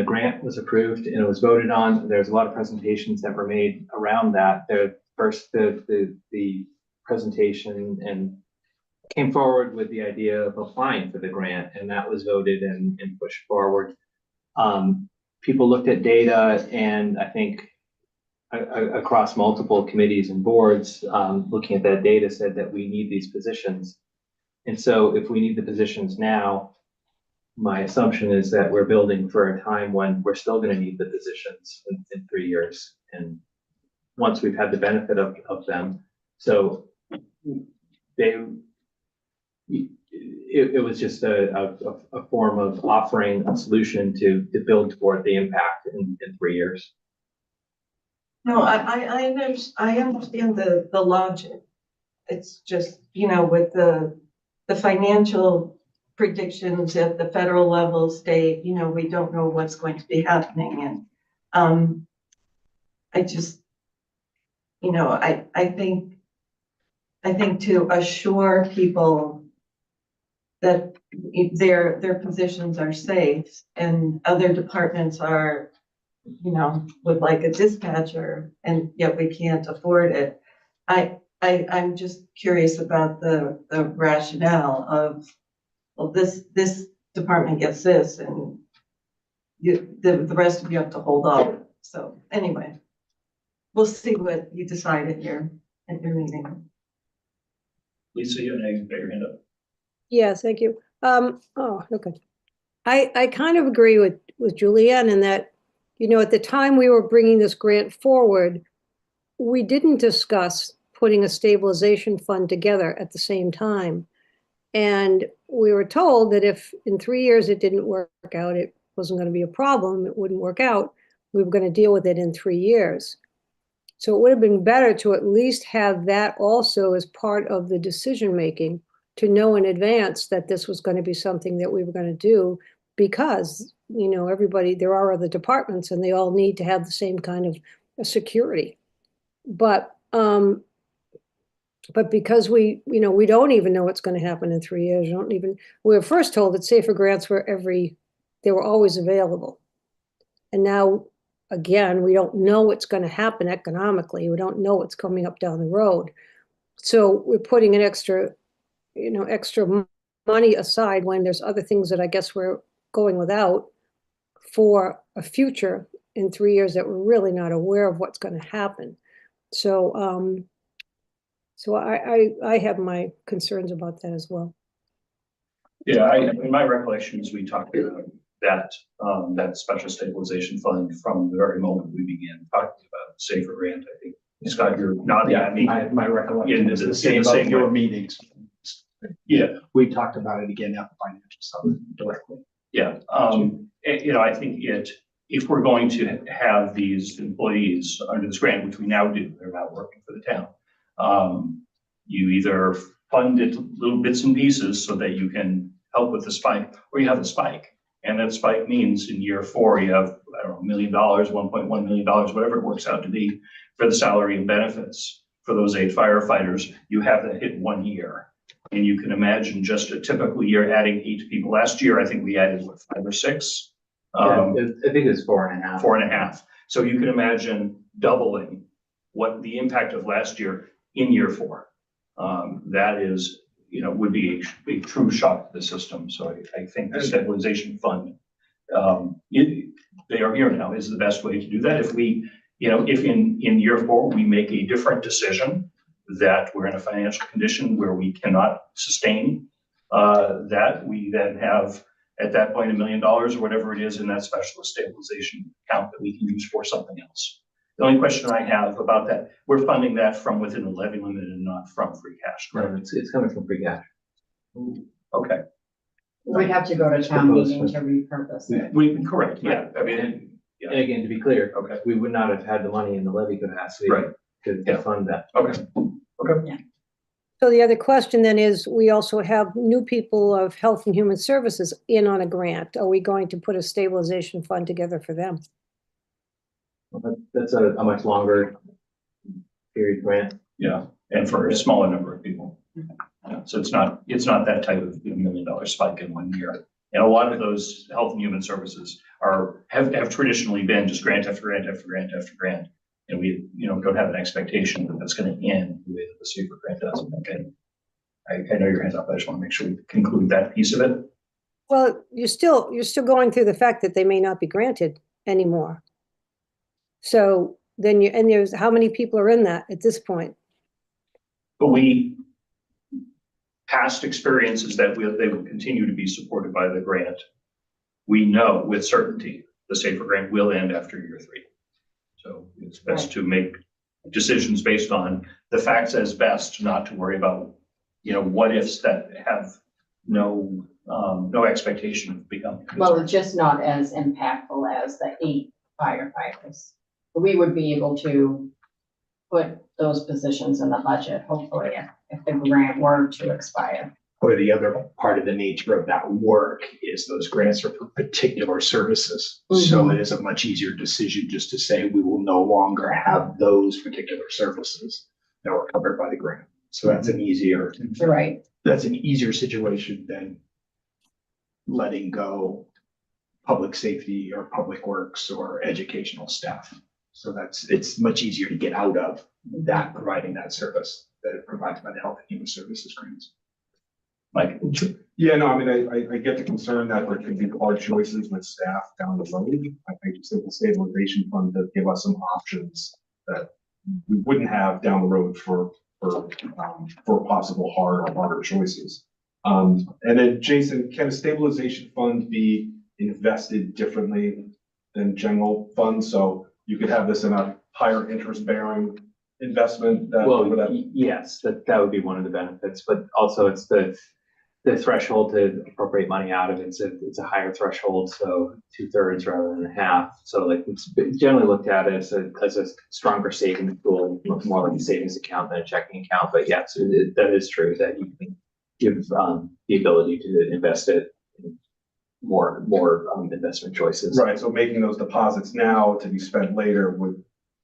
grant was approved and it was voted on, there's a lot of presentations that were made around that. The presentation and came forward with the idea of applying for the grant, and that was voted and pushed forward. People looked at data, and I think across multiple committees and boards, looking at that data said that we need these positions. And so if we need the positions now, my assumption is that we're building for a time when we're still going to need the positions in 3 years. And once we've had the benefit of them. So it was just a form of offering a solution to build toward the impact in 3 years. No, I understand the logic. It's just, you know, with the financial predictions at the federal level, state, you know, we don't know what's going to be happening. And I just, you know, I think to assure people that their positions are safe and other departments are, you know, with like a dispatcher, and yet we can't afford it. I'm just curious about the rationale of, well, this department gets this, and the rest of you have to hold off. So anyway, we'll see what you decide at your meeting. Lisa, you have your hand up. Yes, thank you. Okay. I kind of agree with Julianne in that, you know, at the time we were bringing this grant forward, we didn't discuss putting a stabilization fund together at the same time. And we were told that if in 3 years it didn't work out, it wasn't going to be a problem, it wouldn't work out, we were going to deal with it in 3 years. So it would have been better to at least have that also as part of the decision-making, to know in advance that this was going to be something that we were going to do, because, you know, everybody, there are other departments and they all need to have the same kind of security. But because we, you know, we don't even know what's going to happen in 3 years. We were first told that safer grants were they were always available. And now, again, we don't know what's going to happen economically. We don't know what's coming up down the road. So we're putting an extra money aside when there's other things that I guess we're going without for a future in 3 years that we're really not aware of what's going to happen. So, so I have my concerns about that as well. Yeah, in my recollection, as we talked about that special stabilization fund from the very moment we began talking about safer grant. I think, Scott, you're nodding at me. My recollection is the same same of your way. meetings. Yeah. We talked about it again at the financial summit directly. Yeah, I think if we're going to have these employees under this grant, which we now do, they're now working for the town. You either fund it little bits and pieces so that you can help with the spike, or you have the spike. And that spike means in year 4, you have, I don't know, $1 million, $1.1 million, whatever it works out to be for the salary and benefits for those 8 firefighters. You have that hit 1 year. And you can imagine just a typical year adding 8 people. Last year, I think we added, 5 or 6? I think it's 4.5. 4.5. So you can imagine doubling what the impact of last year in year 4. That is, would be a true shock to the system. So I think the stabilization fund, they are here now, is the best way to do that. If if in year 4 we make a different decision, that we're in a financial condition where we cannot sustain that, we then have at that point $1 million or whatever it is in that specialist stabilization account that we can use for something else. The only question I have about that, we're funding that from within the levy limit and not from free cash. Right, it's coming from free cash. Okay. We'd have to go to town meeting to repurpose it. Correct, yeah. I mean, And again, to be clear, okay, we would not have had the money in the levy capacity to fund that. Okay. So the other question then is, we also have new people of Health and Human Services in on a grant. Are we going to put a stabilization fund together for them? That's a much longer period grant. Yeah, and for a smaller number of people. Yeah, so it's not that type of $1 million spike in 1 year. And a lot of those Health and Human Services have traditionally been just grant after grant after grant after grant. And we, don't have an expectation that that's going to end the way that the safer grant does. Okay. I know your hand's up. I just want to make sure we conclude that piece of it. Well, you're still going through the fact that they may not be granted anymore. So then there's how many people are in that at this point? But past experiences that they will continue to be supported by the grant. We know with certainty the safer grant will end after year 3. So it's best to make decisions based on the facts as best, not to worry about, what ifs that have no expectation of becoming. Well, it's just not as impactful as the 8 firefighters. We would be able to put those positions in the budget, hopefully, if the grant were to expire. Or the other part of the nature of that work is those grants are for particular services. So it is a much easier decision just to say we will no longer have those particular services that were covered by the grant. So that's an easier situation than letting go public safety or public works or educational staff. So it's much easier to get out of that, providing that service that is provided by the Health and Human Services grants. Mike? Yeah, no, I mean, I get the concern that there could be hard choices with staff down the road. I think just the stabilization fund does give us some options that we wouldn't have down the road for possible harder choices. And then Jason, can a stabilization fund be invested differently than general funds? So you could have this in a higher interest bearing investment. Yes, that would be one of the benefits, but also it's the threshold to appropriate money out of it. It's a higher threshold, so 2/3 rather than half. So it's generally looked at as a stronger savings tool, more like a savings account than a checking account. But yes, that is true that you can give the ability to invest it in more investment choices. Right. So making those deposits now to be spent later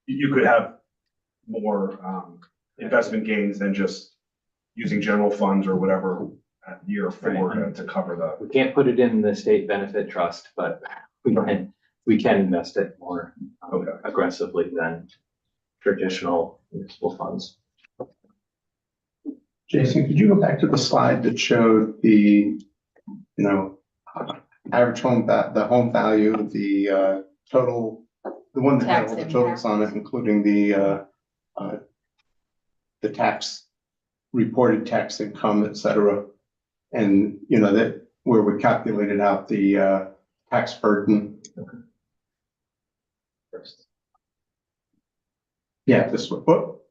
you could have more investment gains than just using general funds or whatever at year 4 to cover that. We can't put it in the state benefit trust, but we can invest it more aggressively than traditional municipal funds. Jason, could you go back to the slide that showed the, average the home value, the total, the one that had all the totals on it, including the reported tax income, et cetera. And, that where we calculated out the tax burden. First. Yeah, this one. Whoop.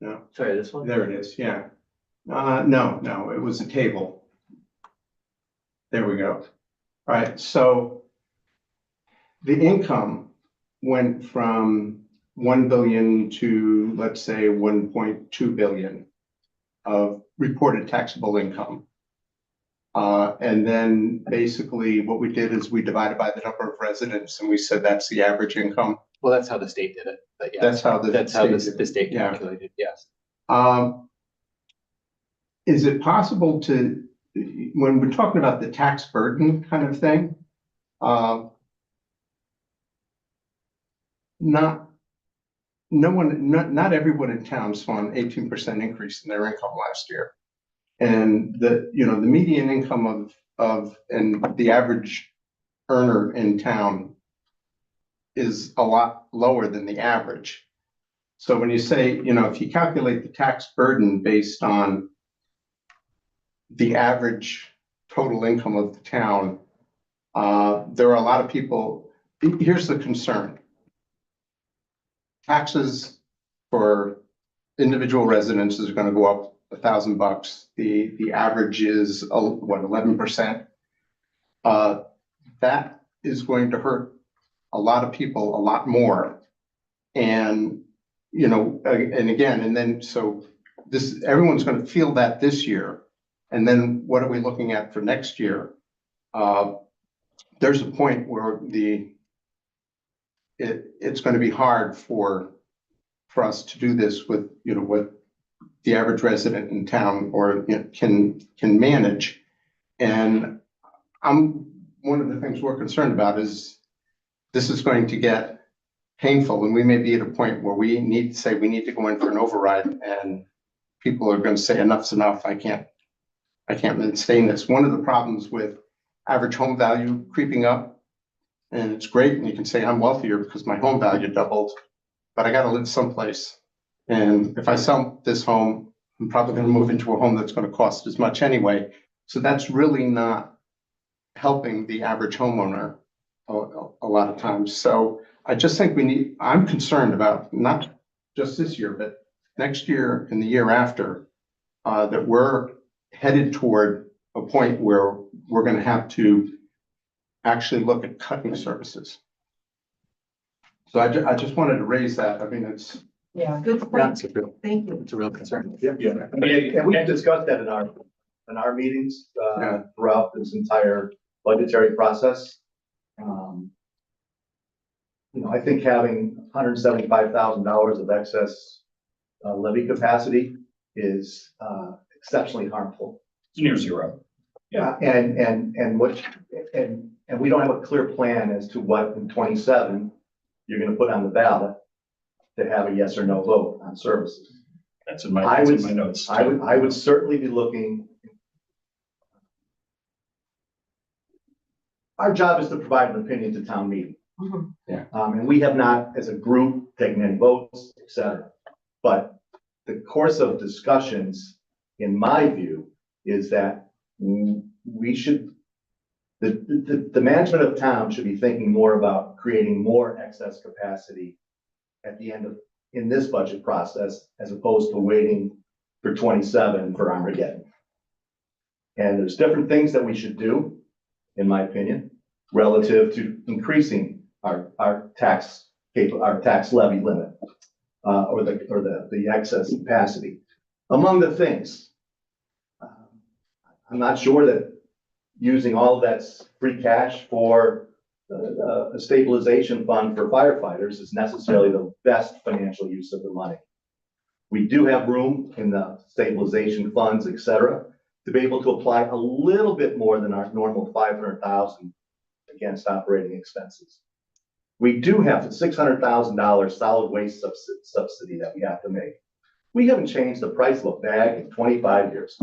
No, Sorry, this one? there it is, yeah. No, it was a table. There we go. All right, so the income went from 1 billion to, let's say, 1.2 billion of reported taxable income. And then basically what we did is we divided by the number of residents and we said that's the average income. Well, that's how the state did it, but yeah. That's how the state yeah. calculated, yes. Is it possible to, when we're talking about the tax burden kind of thing, not everyone in town saw an 18% increase in their income last year. And the median income and the average earner in town is a lot lower than the average. So when you say, if you calculate the tax burden based on the average total income of the town, there are a lot of people. Here's the concern. Taxes for individual residences are going to go up $1,000. The average is what, 11%. That is going to hurt a lot of people a lot more. And so everyone's going to feel that this year. And then what are we looking at for next year? There's a point where it's going to be hard for us to do this with what the average resident in town can manage. And one of the things we're concerned about is this is going to get painful, and we may be at a point where we need to go in for an override, and people are going to say enough's enough. I can't sustain this. One of the problems with average home value creeping up, and it's great, and you can say I'm wealthier because my home value doubled, but I got to live someplace. And if I sell this home, I'm probably going to move into a home that's going to cost as much anyway. So that's really not helping the average homeowner a lot of times. So I just think I'm concerned about not just this year, but next year and the year after, that we're headed toward a point where we're going to have to actually look at cutting services. So I just wanted to raise that. I mean, it's. Yeah, good point. Thank you. It's a real concern. Yeah. I mean, and we discussed that in our meetings, throughout this entire budgetary process. I think having $175,000 of excess levy capacity is exceptionally harmful. It's near zero. Yeah, and we don't have a clear plan as to what in 27 you're going to put on the ballot to have a yes or no vote on services. That's in my notes. I would certainly be looking. Our job is to provide an opinion to town meeting. Mm-hmm. Yeah. And we have not, as a group, taken any votes, et cetera. But the course of discussions, in my view, is that we should, the management of town should be thinking more about creating more excess capacity at the end in this budget process, as opposed to waiting for 27 for Armageddon. And there's different things that we should do, in my opinion, relative to increasing our tax levy limit, or the excess capacity. Among the things, I'm not sure that using all of that free cash for a stabilization fund for firefighters is necessarily the best financial use of the money. We do have room in the stabilization funds, et cetera, to be able to apply a little bit more than our normal 500,000 against operating expenses. We do have the $600,000 solid waste subsidy that we have to make. We haven't changed the price of a bag in 25 years.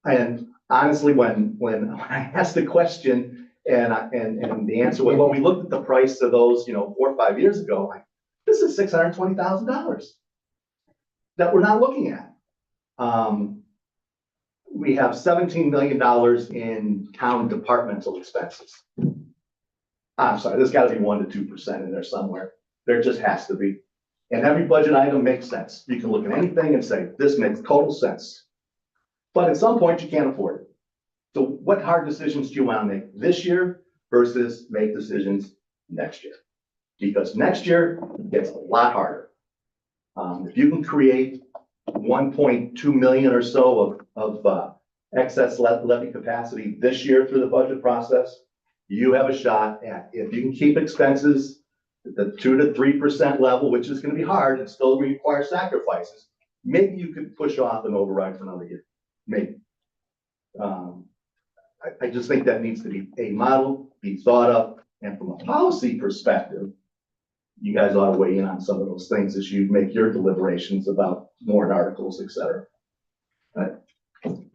And honestly, when I asked the question and the answer was, well, we looked at the price of those, 4 or 5 years ago, like, this is $620,000 that we're not looking at. we have $17 million in town departmental expenses. I'm sorry, there's gotta be 1 to 2% in there somewhere. There just has to be. And every budget item makes sense. You can look at anything and say, this makes total sense. But at some point, you can't afford it. So what hard decisions do you want to make this year versus make decisions next year? Because next year gets a lot harder. If you can create 1.2 million or so of excess levy capacity this year through the budget process, you have a shot at, if you can keep expenses at the 2 to 3% level, which is going to be hard and still require sacrifices, maybe you could push off an override for another year. Maybe. I just think that needs to be a model, be thought of, and from a policy perspective, you guys ought to weigh in on some of those things as you make your deliberations about warrant articles, et cetera. I'm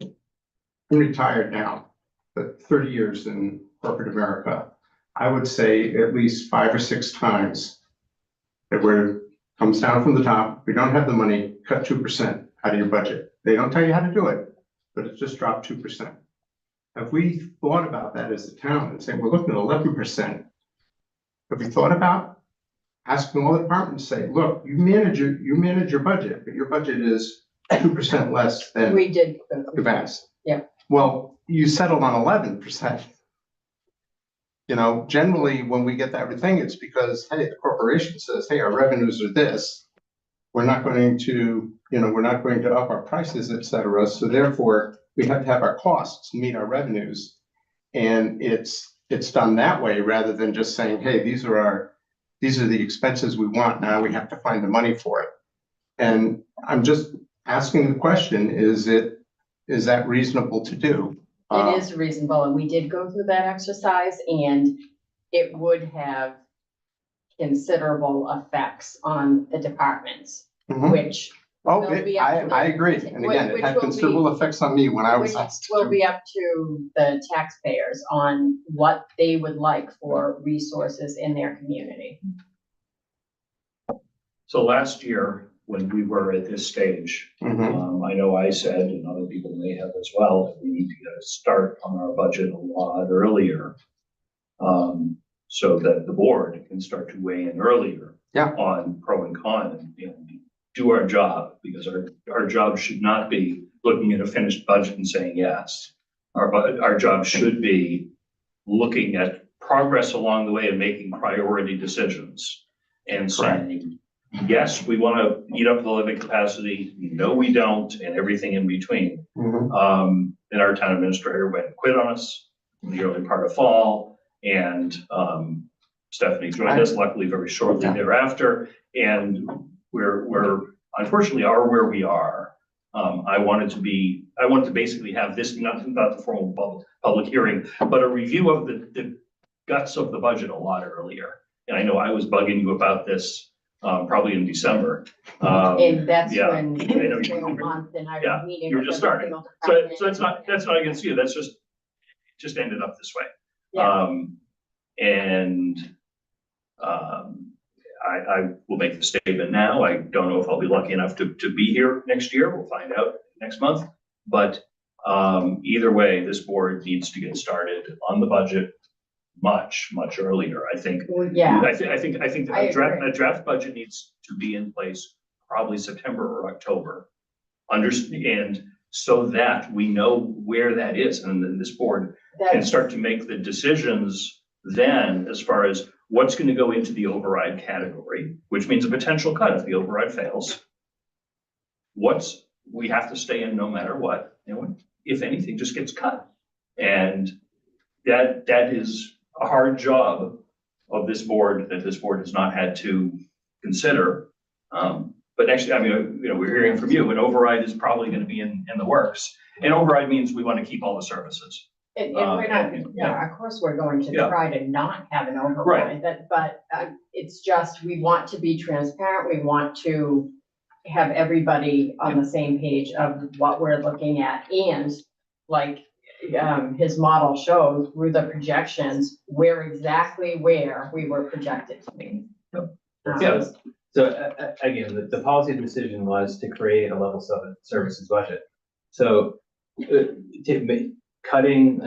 retired now, but 30 years in corporate America. I would say at least 5 or 6 times that where it comes down from the top, we don't have the money, cut 2% out of your budget. They don't tell you how to do it, but it's just dropped 2%. Have we thought about that as a town and saying, we're looking at 11%? Have we thought about asking all the departments to say, look, you manage your budget, but your budget is 2% less than We did. the best. Yeah. Well, you settled on 11%. You know, generally when we get that thing, it's because, hey, the corporation says, hey, our revenues are this. We're not going to, we're not going to up our prices, et cetera. So therefore, we have to have our costs meet our revenues. And it's done that way rather than just saying, hey, these are the expenses we want. Now we have to find the money for it. And I'm just asking the question, is that reasonable to do? It is reasonable, and we did go through that exercise, and it would have considerable effects on the departments, which will be up to I agree. And again, it had considerable effects on me when I was asked. Will be up to the taxpayers on what they would like for resources in their community. So last year, when we were at this stage, I know I said, and other people may have as well, that we need to get a start on our budget a lot earlier, so that the board can start to weigh in earlier on pro and con and do our job, because our job should not be looking at a finished budget and saying yes. Our job should be looking at progress along the way and making priority decisions and saying, yes, we want to eat up the levy capacity. No, we don't, and everything in between. Then our town administrator went and quit on us in the early part of fall, and Stephanie joined us, luckily, very shortly thereafter. And we're unfortunately are where we are. I wanted to basically have this, not the formal public hearing, but a review of the guts of the budget a lot earlier. And I know I was bugging you about this probably in December. And that's when I know a month and I was meeting. you were just starting. So that's not against you. That's just ended up this way. I will make the statement now. I don't know if I'll be lucky enough to be here next year. We'll find out next month. But either way, this board needs to get started on the budget much earlier. I think. I think a draft budget needs to be in place probably September or October. Understand, so that we know where that is, and then this board can start to make the decisions then as far as what's going to go into the override category, which means a potential cut if the override fails. We have to stay in no matter what, if anything just gets cut. And that is a hard job of this board that this board has not had to consider. But actually, I mean, we're hearing from you, an override is probably going to be in the works. And override means we want to keep all the services. And we're not, of course, we're going to try to not have an override, but it's just, we want to be transparent. We want to have everybody on the same page of what we're looking at. And like his model showed through the projections, exactly where we were projected to be. So again, the policy decision was to create a level 7 services budget. So cutting,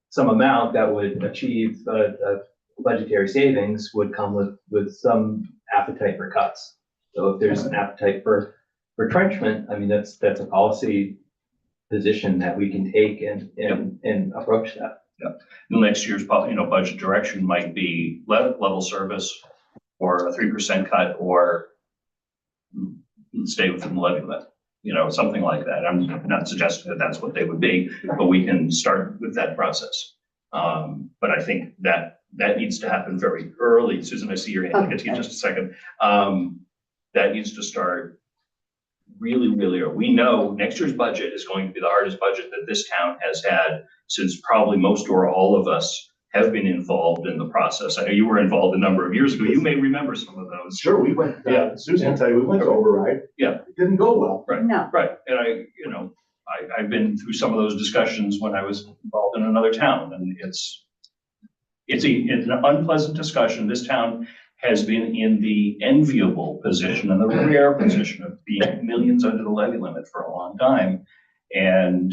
some amount that would achieve a budgetary savings would come with some appetite for cuts. So if there's an appetite for retrenchment, I mean, that's a policy position that we can take and approach that. Yeah. Next year's, budget direction might be level service or a 3% cut or stay within the levy limit, something like that. I'm not suggesting that that's what they would be, but we can start with that process. But I think that needs to happen very early. Susan, I see your hand. I'll get to you in just a second. That needs to start really, really early. We know next year's budget is going to be the hardest budget that this town has had since probably most or all of us have been involved in the process. I know you were involved a number of years ago. You may remember some of those. Sure, we went, Susan can tell you, we went to override. Yeah. It didn't go well. Right. No. Right. And I've been through some of those discussions when I was involved in another town, and it's an unpleasant discussion. This town has been in the enviable position and the rare position of being millions under the levy limit for a long time. And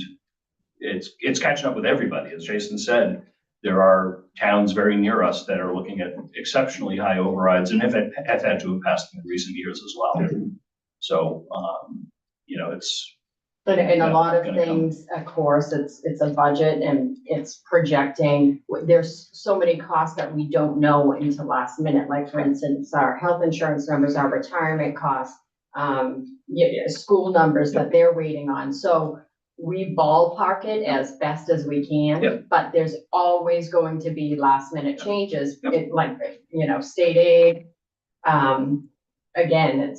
it's catching up with everybody. As Jason said, there are towns very near us that are looking at exceptionally high overrides and have had to have passed them in recent years as well. So, it's. But in a lot of things, of course, it's a budget and it's projecting. There's so many costs that we don't know until last minute. Like for instance, our health insurance numbers, our retirement costs, school numbers that they're waiting on. So we ballpark it as best as we can, but there's always going to be last minute changes. State aid. Again,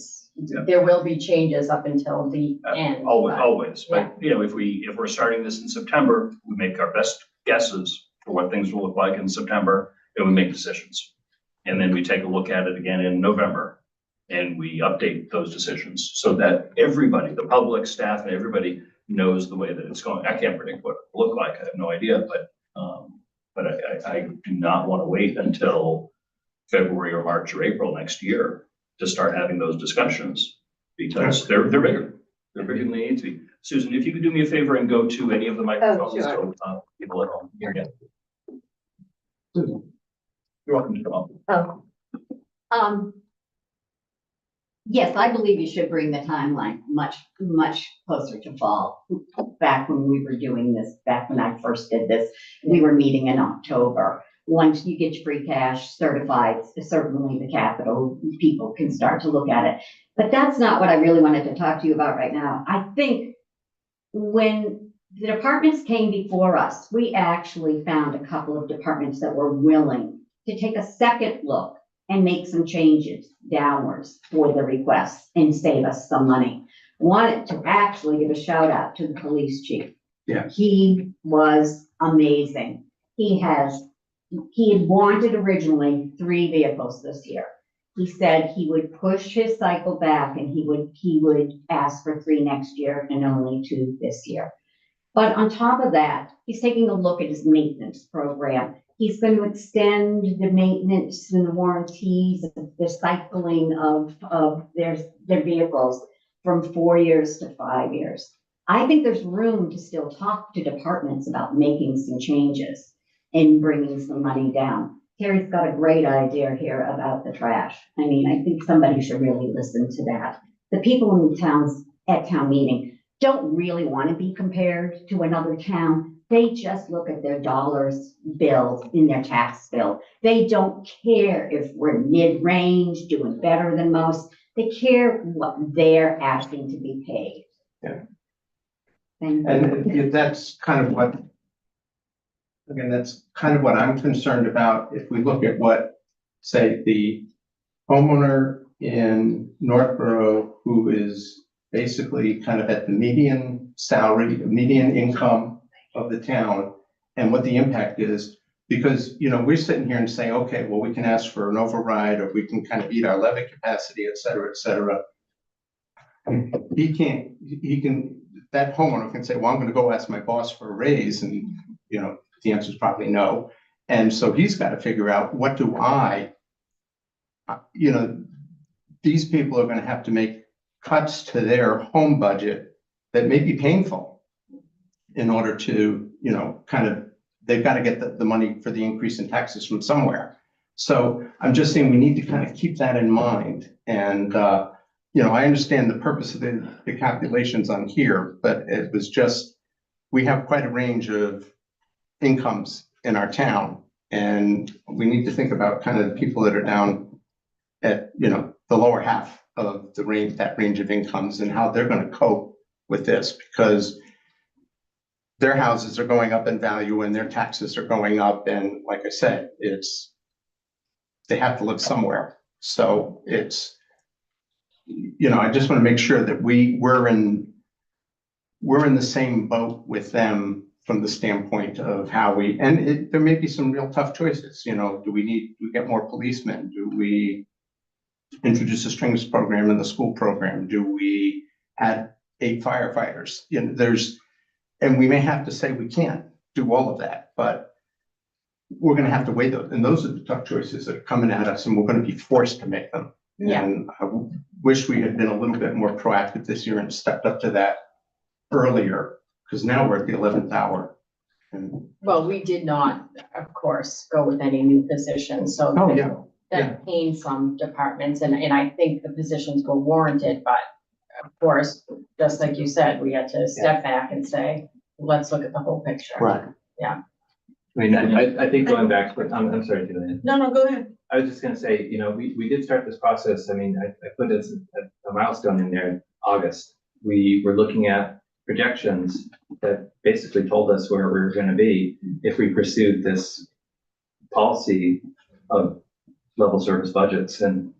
there will be changes up until the end. Always. But if we're starting this in September, we make our best guesses for what things will look like in September, and we make decisions. And then we take a look at it again in November, and we update those decisions so that everybody, the public, staff, and everybody knows the way that it's going. I can't predict what it will look like. I have no idea, but I do not want to wait until February or March or April next year to start having those discussions, because they're bigger. They're bigger than they need to be. Susan, if you could do me a favor and go to any of the microphones, so people at home hear you. Susan, you're welcome to come up. Yes, I believe you should bring the timeline much, much closer to fall. Back when we were doing this, back when I first did this, we were meeting in October. Once you get your free cash certified, certainly the capital people can start to look at it. But that's not what I really wanted to talk to you about right now. I think when the departments came before us, we actually found a couple of departments that were willing to take a second look and make some changes downwards for the requests and save us some money. Wanted to actually give a shout out to the police chief. Yeah. He was amazing. He had wanted originally 3 vehicles this year. He said he would push his cycle back and he would ask for 3 next year and only 2 this year. But on top of that, he's taking a look at his maintenance program. He's going to extend the maintenance and the warranties, the cycling of their vehicles from 4 years to 5 years. I think there's room to still talk to departments about making some changes and bringing some money down. Terry's got a great idea here about the trash. I mean, I think somebody should really listen to that. The people in the towns at town meeting don't really want to be compared to another town. They just look at their dollars bills in their tax bill. They don't care if we're mid-range, doing better than most. They care what they're asking to be paid. Yeah. And that's kind of what, again, that's kind of what I'm concerned about. If we look at what, say, the homeowner in Northborough, who is basically kind of at the median salary, the median income of the town, and what the impact is, because, we're sitting here and saying, okay, well, we can ask for an override, or we can kind of beat our levy capacity, et cetera, et cetera. That homeowner can say, well, I'm going to go ask my boss for a raise, and, the answer is probably no. And so he's got to figure out, what do these people are going to have to make cuts to their home budget that may be painful in order to, you know, kind of, they've got to get the money for the increase in taxes from somewhere. So I'm just saying we need to kind of keep that in mind. And, you know, I understand the purpose of the calculations on here, but it was just, we have quite a range of incomes in our town. And we need to think about kind of the people that are down at, you know, the lower half of the range, that range of incomes, and how they're going to cope with this, because their houses are going up in value and their taxes are going up. And like I said, they have to live somewhere. So it's, you know, I just want to make sure that we're in the same boat with them from the standpoint of how there may be some real tough choices. You know, do we get more policemen? Do we introduce a strings program in the school program? Do we add 8 firefighters? You know, and we may have to say we can't do all of that, but we're going to have to weigh those. And those are the tough choices that are coming at us, and we're going to be forced to make them. Yeah. And I wish we had been a little bit more proactive this year and stepped up to that earlier, because now we're at the 11th hour. Well, we did not, of course, go with any new positions, so that pained some departments, and I think the positions were warranted, but of course, just like you said, we had to step back and say, let's look at the whole picture. Right. Yeah. I mean, I think going back, but I'm sorry, Julian. No, go ahead. I was just gonna say, you know, we did start this process. I mean, I put this a milestone in there in August. We were looking at projections that basically told us where we were gonna be if we pursued this policy of level service budgets. And,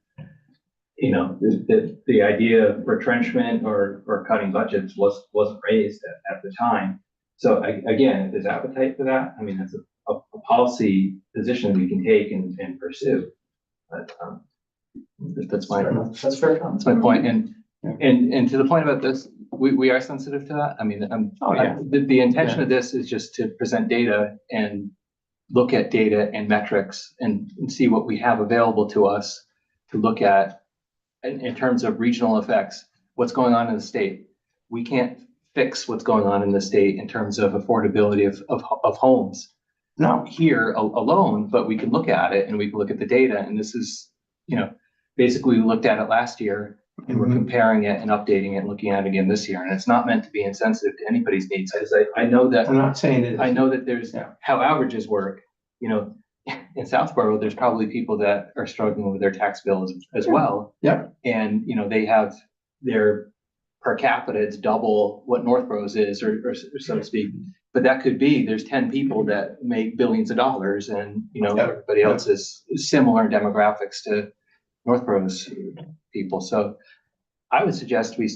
you know, the idea of retrenchment or cutting budgets wasn't raised at the time. So again, if there's appetite for that, I mean, that's a policy position we can take and pursue. But that's my That's fair. that's my point. And to the point about this, we are sensitive to that. I mean, the intention of this is just to present data and look at data and metrics and see what we have available to us to look at in terms of regional effects, what's going on in the state. We can't fix what's going on in the state in terms of affordability of homes. Not here alone, but we can look at it and we can look at the data. And this is, you know, basically we looked at it last year and we're comparing it and updating it and looking at it again this year. And it's not meant to be insensitive to anybody's needs. I know that I'm not saying it is. I know that there's how averages work. You know, in Southborough, there's probably people that are struggling with their tax bills as well. Yeah. And, you know, they have their per capita, it's double what Northborough's is, or so to speak. But that could be, there's 10 people that make billions of dollars and, you know, everybody else is similar demographics to Northborough's people. So I would suggest we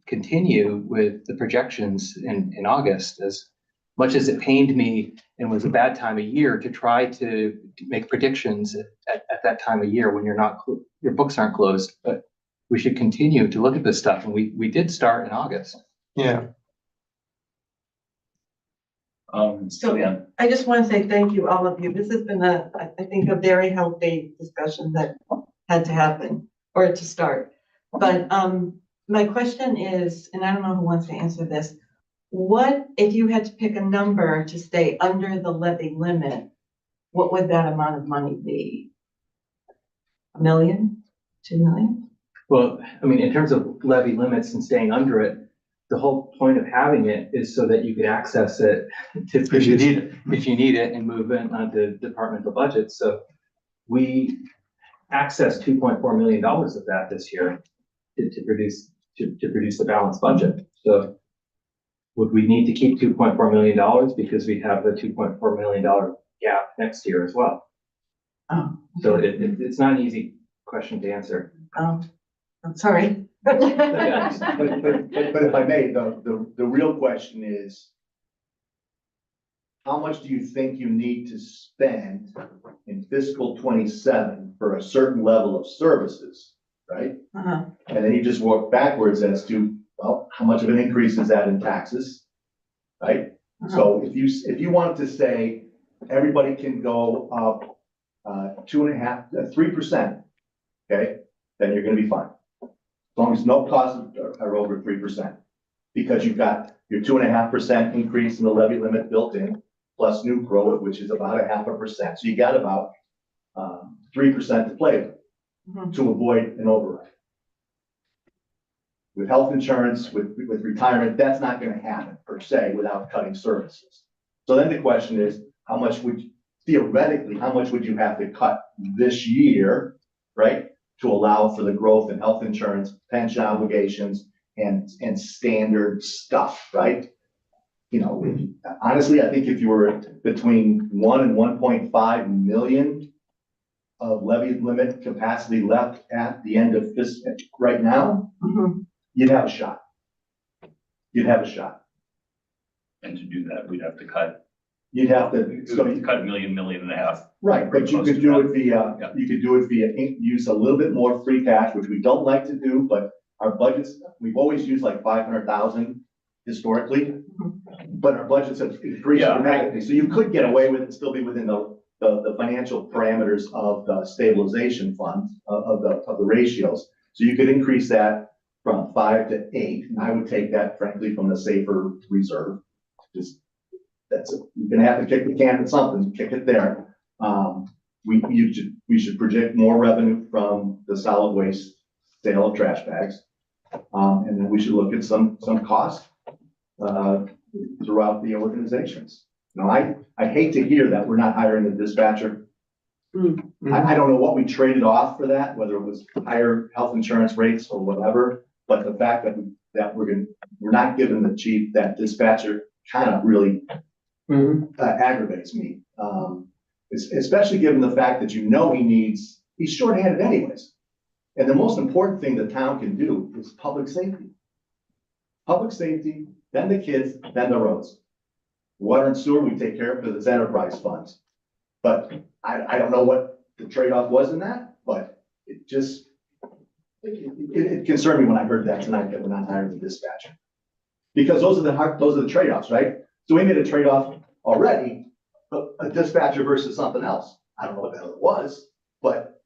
continue with the projections in August. As much as it pained me and was a bad time of year to try to make predictions at that time of year when your books aren't closed, but we should continue to look at this stuff. And we did start in August. Yeah. So I just want to say thank you, all of you. This has been I think, a very healthy discussion that had to happen or to start. But my question is, and I don't know who wants to answer this, what if you had to pick a number to stay under the levy limit, what would that amount of money be? $1 million? $2 million? Well, I mean, in terms of levy limits and staying under it, the whole point of having it is so that you could access it if you need it and move it onto departmental budgets. So we accessed $2.4 million of that this year to produce the balanced budget. So would we need to keep $2.4 million because we have the $2.4 million gap next year as well? Oh. So it's not an easy question to answer. Oh, I'm sorry. But if I may, the real question is, how much do you think you need to spend in fiscal 27 for a certain level of services, right? Uh-huh. And then you just work backwards as to, well, how much of an increase is that in taxes, right? Uh-huh. So if you wanted to say everybody can go up 3%, okay, then you're going to be fine. As long as no costs are over 3%. because you've got your 2.5% increase in the levy limit built in, plus new growth, which is about 0.5%. So you got about 3% to play with to avoid an override. With health insurance, with retirement, that's not going to happen per se without cutting services. So then the question is, how much would, theoretically, how much would you have to cut this year, right? To allow for the growth in health insurance, pension obligations, and standard stuff, right? You know, honestly, I think if you were between 1 and 1.5 million of levy limit capacity left at the end of this right now, you'd have a shot. You'd have a shot. And to do that, we'd have to cut. You'd have to, so you cut a million and a half. right, but you could do it via, you could do it via, use a little bit more free cash, which we don't like to do, but our budgets, we've always used like 500,000 historically, but our budgets have increased dramatically. So you could get away with it, still be within the financial parameters of the stabilization fund, of the ratios. So you could increase that from 5 to 8, and I would take that frankly from the safer reserve. Just, that's it. You're gonna have to kick the can at something, kick it there. We should project more revenue from the solid waste sale of trash bags. And then we should look at some costs throughout the organizations. Now, I hate to hear that we're not hiring a dispatcher. I don't know what we traded off for that, whether it was higher health insurance rates or whatever, but the fact that we're not giving the chief that dispatcher kind of really aggravates me. Especially given the fact that he's shorthanded anyways. And the most important thing the town can do is public safety. Public safety, then the kids, then the roads. Water and sewer, we take care of because it's enterprise funds. But I don't know what the trade-off was in that, but it just, it concerned me when I heard that tonight, that we're not hiring the dispatcher. Because those are the trade-offs, right? So we made a trade-off already, a dispatcher versus something else. I don't know what the hell it was, but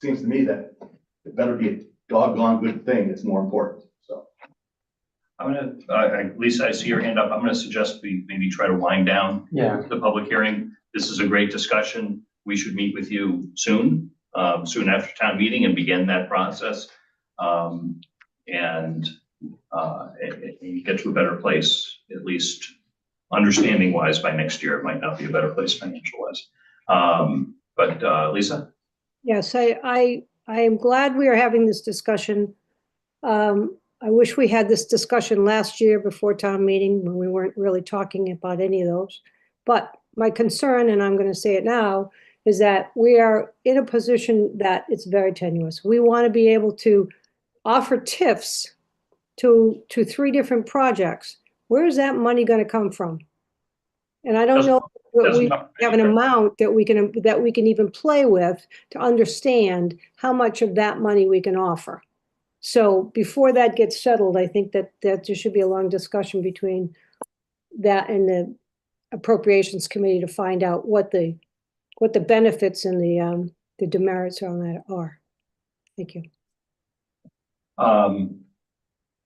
it seems to me that it better be a doggone good thing that's more important, so. I'm gonna, Lisa, I see your hand up. I'm gonna suggest we maybe try to wind down the public hearing. This is a great discussion. We should meet with you soon, soon after town meeting, and begin that process. And get to a better place, at least understanding wise by next year. It might not be a better place financial wise. But Lisa? Yes, I am glad we are having this discussion. I wish we had this discussion last year before town meeting when we weren't really talking about any of those. But my concern, and I'm going to say it now, is that we are in a position that it's very tenuous. We want to be able to offer TIFs to 3 different projects. Where is that money going to come from? And I don't know if we have an amount that we can even play with to understand how much of that money we can offer. So before that gets settled, I think that there should be a long discussion between that and the appropriations committee to find out what the benefits and the demerits on that are. Thank you.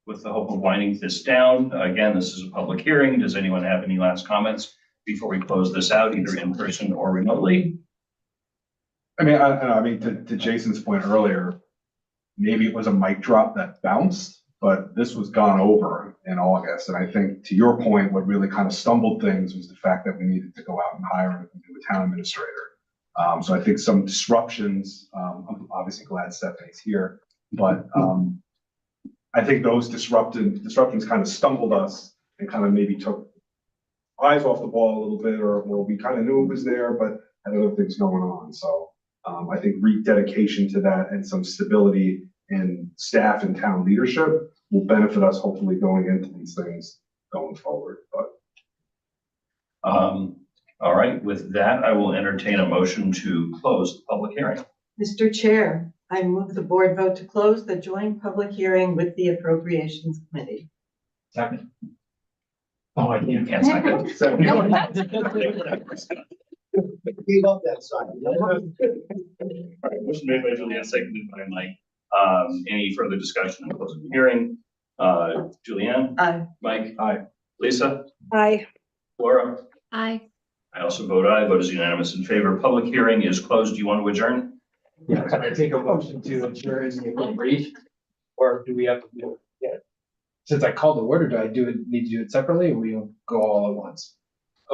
With the hope of winding this down, again, this is a public hearing. Does anyone have any last comments before we close this out, either in person or remotely? I mean, I mean, to Jason's point earlier, maybe it was a mic drop that bounced, but this was gone over in August. And I think to your point, what really kind of stumbled things was the fact that we needed to go out and hire a new town administrator. So I think some disruptions, I'm obviously glad Stephanie's here, but I think those disruptions kind of stumbled us and kind of maybe took eyes off the ball a little bit, or we kind of knew it was there, but had other things going on. So I think rededication to that and some stability in staff and town leadership will benefit us hopefully going into these things going forward. But all right, with that, I will entertain a motion to close the public hearing. Mr. Chair, I move the board vote to close the joint public hearing with the Appropriations Committee. Second. Oh, I can't second. Gave up that sign. All right, motion made by Julian, seconded by Mike. Any further discussion on closing the hearing? Julianne? Aye. Mike? Aye. Lisa? Aye. Laura? Aye. I also vote aye. Vote is unanimous in favor. Public hearing is closed. Do you want to adjourn? Yeah, can I take a motion to adjourn the brief? Or do we have to do it? Yeah. Since I called the order, do I need to do it separately, or we go all at once?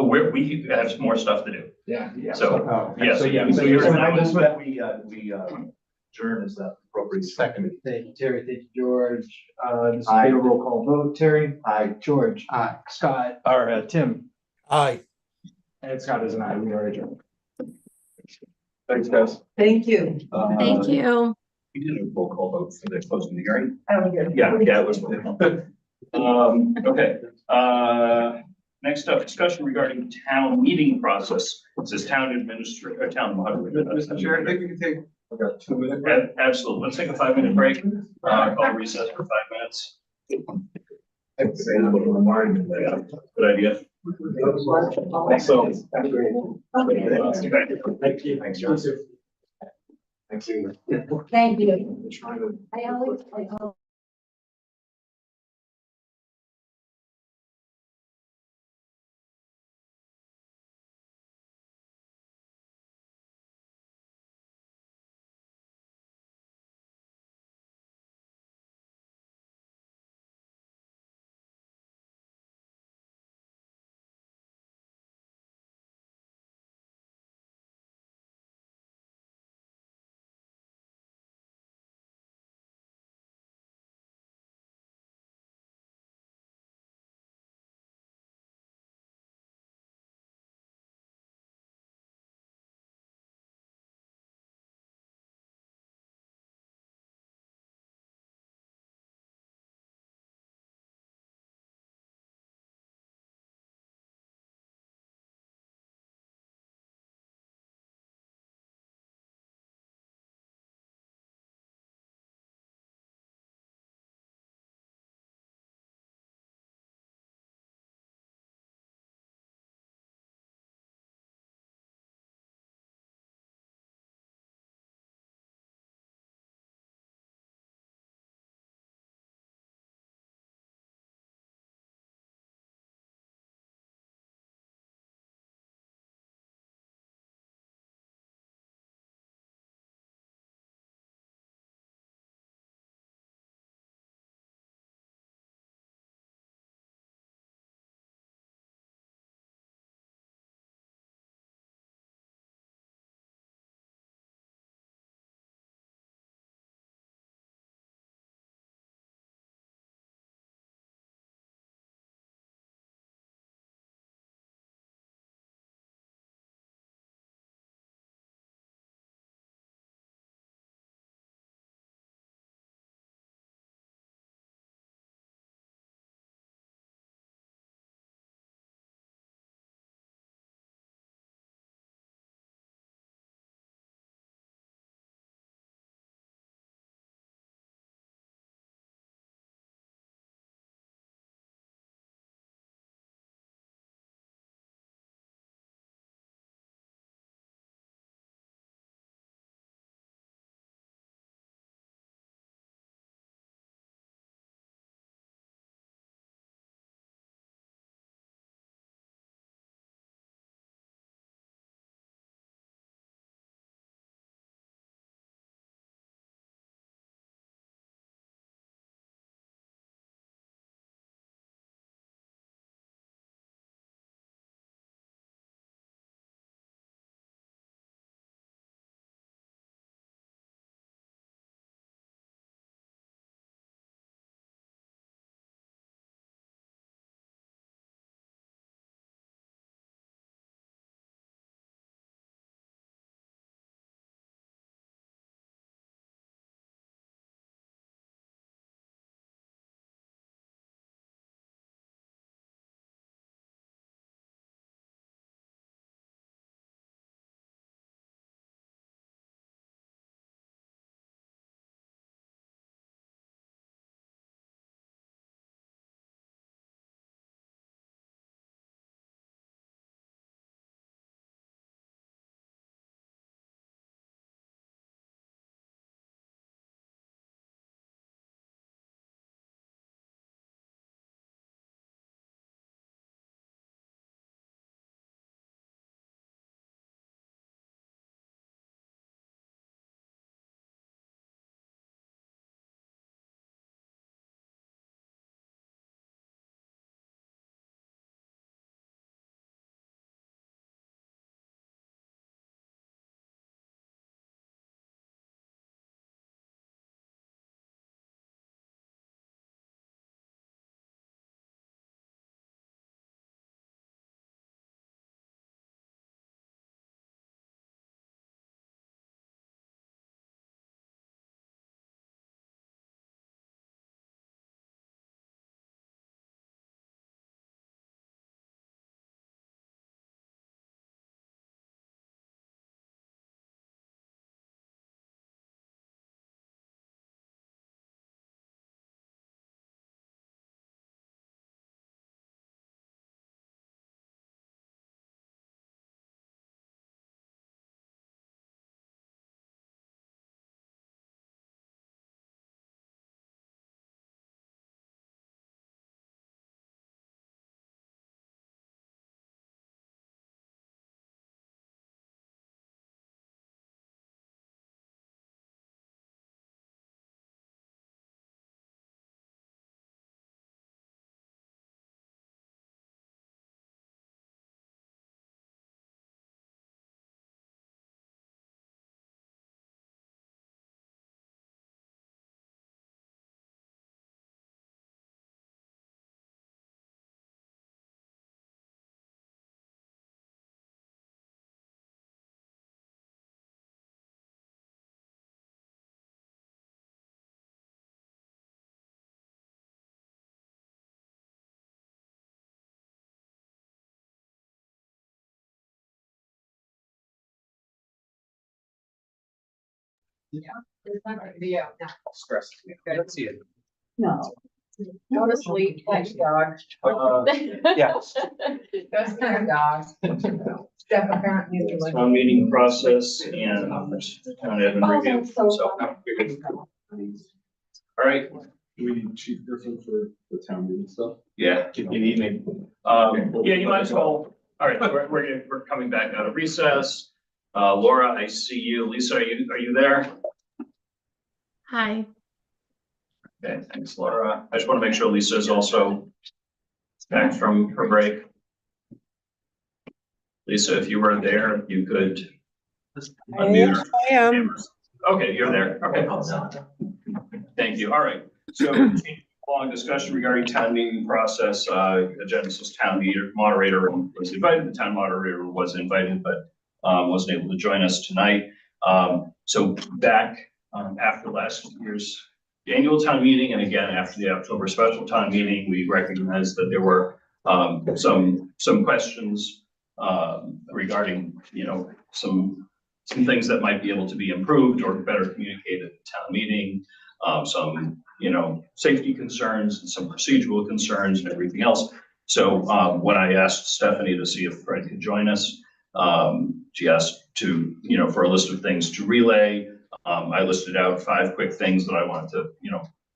We have more stuff to do. Yeah. So, yes. So, yeah. So So you're- I just That we adjourn is that appropriate? second. Thank you, Terry. Thank you, George. This is Aye. a roll call vote. Terry? Aye. George? Aye. Scott? Or Tim? Aye. And Scott is an aye. We are adjourned. Thanks, guys. Thank you. Thank you. We did a roll call vote for the closing the hearing. Oh, good. Yeah, it was. Okay, next up, discussion regarding town meeting process. It says town administrator, or town moderator. Mr. Chair, I think we can take, I've got 2 minutes. Absolutely. Let's take a 5-minute break. Call recess for 5 minutes. I'd say a little environment. Good idea. So. Thank you. Thanks, John. Thanks. Thank you. I always. It's not gonna be out. Stress. Let's see it. No. Go to sleep, thanks, dog. Yeah. Go see your dog. Steph apparently is like. Town meeting process and town admin Oh, review. that's so So, funny. you're good. All right, Do we need Chief Griffin for the town meeting stuff? yeah, you need me. Yeah, you might as well. All right, we're coming back out of recess. Laura, I see you. Lisa, are you there? Hi. Okay, thanks, Laura. I just want to make sure Lisa is also back from her break. Lisa, if you were there, you could unmute her. I am. Okay, you're there. Okay. Thank you. All right. So long discussion regarding town meeting process. Agenda says town meeting moderator was invited. The town moderator was invited, but wasn't able to join us tonight. So back after last year's annual town meeting, and again after the October special town meeting, we recognized that there were some questions regarding, some things that might be able to be improved or better communicated at the town meeting, some, safety concerns and some procedural concerns and everything else. So when I asked Stephanie to see if Fred could join us, she asked to, for a list of things to relay. I listed out 5 quick things that I wanted to,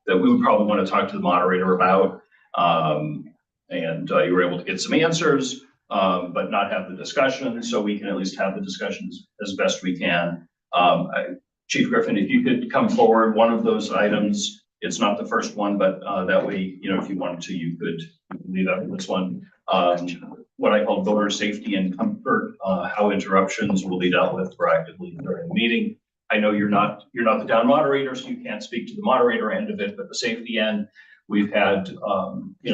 that we would probably want to talk to the moderator about. And you were able to get some answers, but not have the discussion, so we can at least have the discussions as best we can. Chief Griffin, if you could come forward, one of those items, it's not the first one, but that way, if you wanted to, you could leave out this one. What I call voter safety and comfort, how interruptions will be dealt with proactively during the meeting. I know you're not the town moderator, so you can't speak to the moderator end of it, but the safety end, we've had,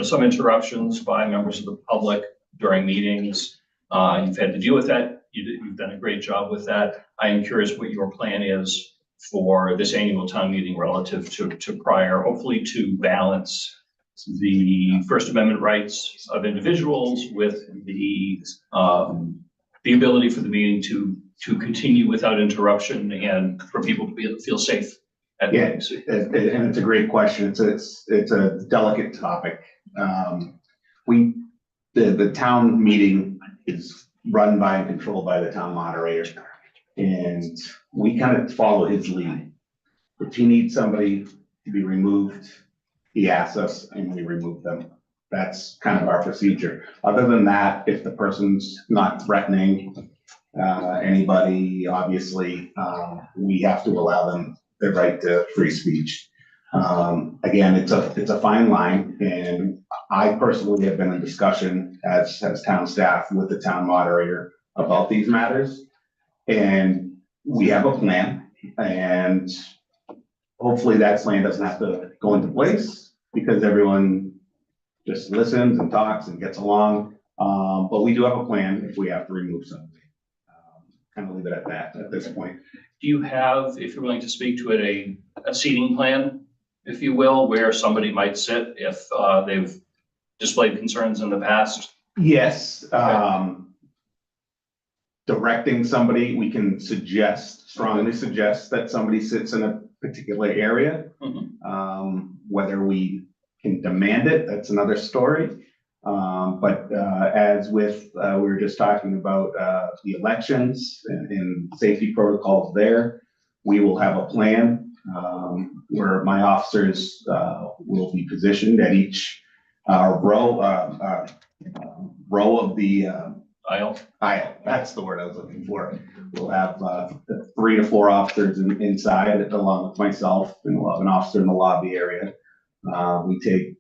some interruptions by members of the public during meetings. You've had to deal with that. You've done a great job with that. I am curious what your plan is for this annual town meeting relative to prior, hopefully to balance the First Amendment rights of individuals with the ability for the meeting to continue without interruption and for people to be able to feel safe at the meetings. And it's a great question. It's a delicate topic. The town meeting is run by and controlled by the town moderator, and we kind of follow his lead. If he needs somebody to be removed, he asks us and we remove them. That's kind of our procedure. Other than that, if the person's not threatening anybody, obviously, we have to allow them the right to free speech. Again, it's a fine line, and I personally have been in discussion as town staff with the town moderator about these matters. And we have a plan, and hopefully that plan doesn't have to go into place because everyone just listens and talks and gets along. But we do have a plan if we have to remove somebody. Kind of leave it at that at this point. Do you have, if you're willing to speak to it, a seating plan, if you will, where somebody might sit if they've displayed concerns in the past? Yes. Directing somebody, we can strongly suggest that somebody sits in a particular area. Whether we can demand it, that's another story. But as with, we were just talking about the elections and safety protocols there, we will have a plan where my officers will be positioned at each row of the aisle. That's the word I was looking for. We'll have 3 to 4 officers inside, along with myself, and we'll have an officer in the lobby area. We take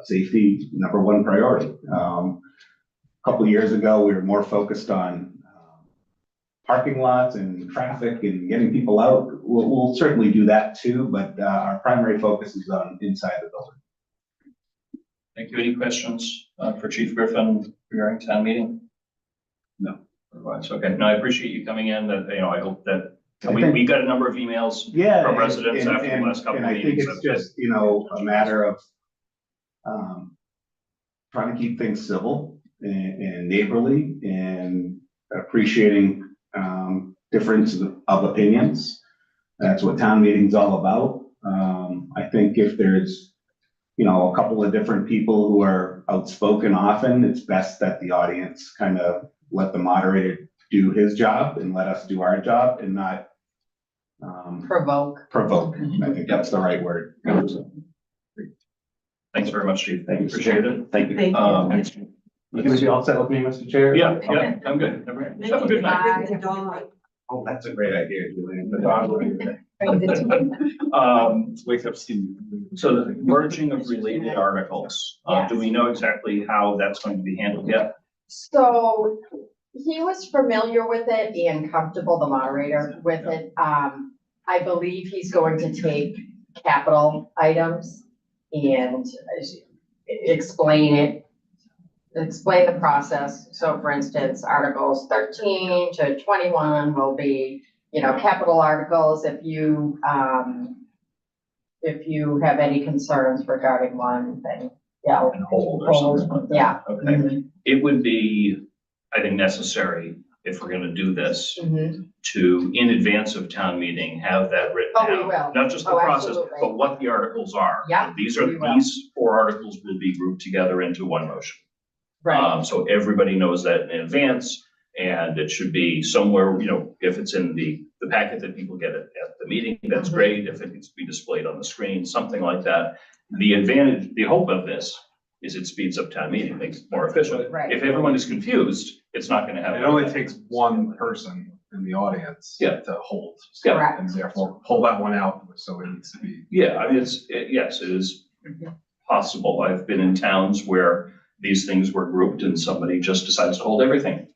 safety #1 priority. A couple of years ago, we were more focused on parking lots and traffic and getting people out. We'll certainly do that too, but our primary focus is on inside the building. Thank you. Any questions for Chief Griffin regarding town meeting? No. Otherwise, okay. No, I appreciate you coming in. I hope that we got a number of emails from residents after the last couple of meetings. And I think it's just, a matter of trying to keep things civil and neighborly and appreciating difference of opinions. That's what town meeting's all about. I think if there's, you know, a couple of different people who are outspoken often, it's best that the audience kind of let the moderator do his job and let us do our job and not Provoke. I think that's the right word. Thanks very much, Chief. Thank you. Appreciate it. Thank you. Thank you. You can be all set with me, Mr. Chair? Yeah, yeah, I'm good. Have a good night. Oh, that's a great idea, Julian. Wake up, Steve. So the merging of related articles, do we know exactly how that's going to be handled yet? So he was familiar with it and comfortable, the moderator, with it. I believe he's going to take capital items and explain the process. So for instance, articles 13 to 21 will be, you know, capital articles. If you have any concerns regarding one thing, yeah. And hold or something like that. Yeah. Okay. It would be, I think, necessary if we're gonna do this to, in advance of town meeting, have that written Oh, we down. will. Not just the Oh, process, absolutely. but what the articles are. Yeah, These we will. four articles will be grouped together into one motion. Right. So everybody knows that in advance, and it should be somewhere, you know, if it's in the packet that people get at the meeting, that's great. If it needs to be displayed on the screen, something like that. The hope of this is it speeds up town meeting, makes it more efficient. Right. If everyone is confused, it's not gonna have. It only takes one person in the audience to hold. Yeah. And therefore pull that one out, so it needs to be. Yeah, I mean, yes, it is possible. I've been in towns where these things were grouped and somebody just decides to hold everything.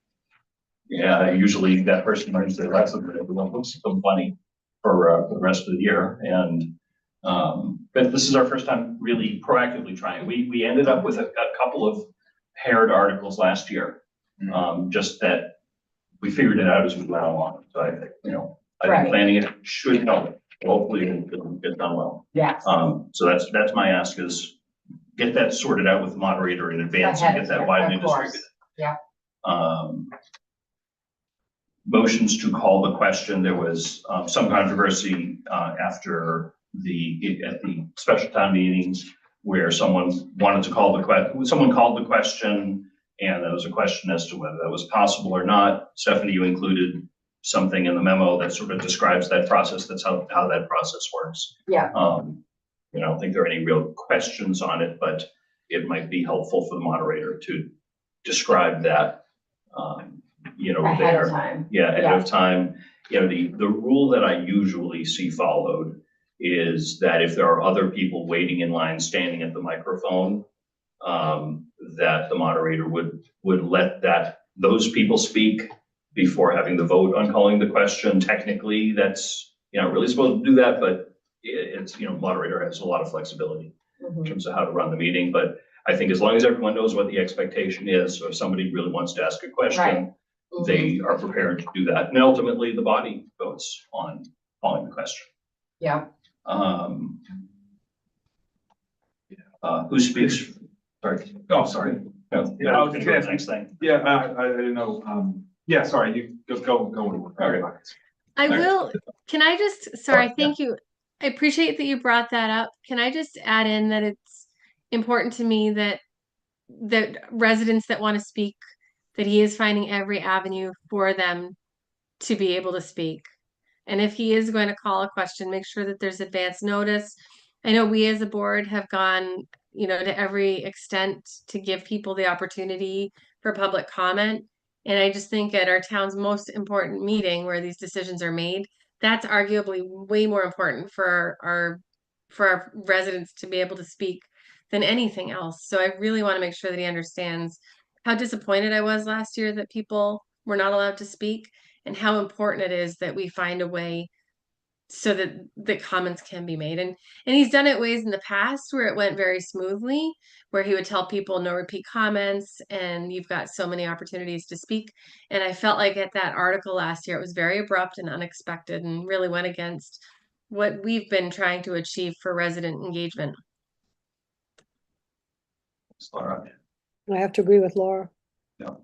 Yeah, usually that person learns their lesson, but everyone looks some money for the rest of the year. And, but this is our first time really proactively trying. We ended up with a couple of paired articles last year. Just that we figured it out as we went along. So I think, you know, I think planning it should help. Hopefully it'll get done well. Yeah. So that's my ask is get that sorted out with the moderator in advance and get that widely distributed. Yeah. Motions to call the question. There was some controversy after at the special town meetings where someone wanted to call the question. Someone called the question, and there was a question as to whether that was possible or not. Stephanie, you included something in the memo that sort of describes that process. That's how that process works. Yeah. You know, I don't think there are any real questions on it, but it might be helpful for the moderator to describe that. You know, ahead of time. Yeah, ahead of time. You know, the rule that I usually see followed is that if there are other people waiting in line, standing at the microphone, that the moderator would let those people speak before having the vote on calling the question. Technically, that's, you're not really supposed to do that, but it's, you know, moderator has a lot of flexibility in terms of how to run the meeting. But I think as long as everyone knows what the expectation is, or if somebody really wants to ask a question, they are prepared to do that. And ultimately, the body votes on calling the question. Yeah. Who speaks? Sorry. Oh, sorry. No, Yeah, I was gonna gonna go ask- next thing. Yeah, I didn't know. Yeah, sorry, you go. Okay. I will, can I just, sorry, thank you. I appreciate that you brought that up. Can I just add in that it's important to me that residents that want to speak, that he is finding every avenue for them to be able to speak. And if he is going to call a question, make sure that there's advance notice. I know we as a board have gone, you know, to every extent to give people the opportunity for public comment. And I just think at our town's most important meeting where these decisions are made, that's arguably way more important for our residents to be able to speak than anything else. So I really want to make sure that he understands how disappointed I was last year that people were not allowed to speak, and how important it is that we find a way so that the comments can be made. And he's done it ways in the past where it went very smoothly, where he would tell people no repeat comments and you've got so many opportunities to speak. And I felt like at that article last year, it was very abrupt and unexpected and really went against what we've been trying to achieve for resident engagement. Laura. I have to agree with Laura. No.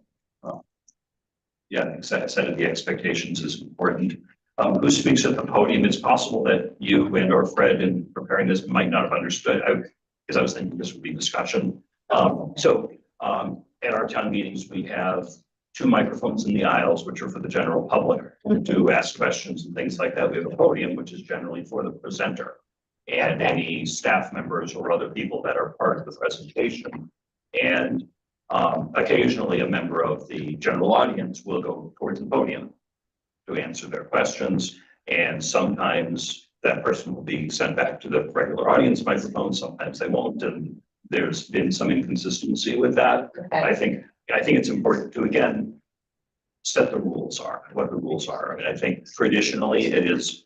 Yeah, I said the expectations is important. who speaks at the podium. It's possible that you and or Fred in preparing this might not have understood, because I was thinking this would be discussion. At our town meetings, we have 2 microphones in the aisles, which are for the general public to ask questions and things like that. We have a podium, which is generally for the presenter and any staff members or other people that are part of the presentation. And occasionally a member of the general audience will go towards the podium to answer their questions. And sometimes that person will be sent back to the regular audience microphone. Sometimes they won't. And there's been some inconsistency with that. I think it's important to, again, set the rules are, what the rules are. I mean, I think traditionally it is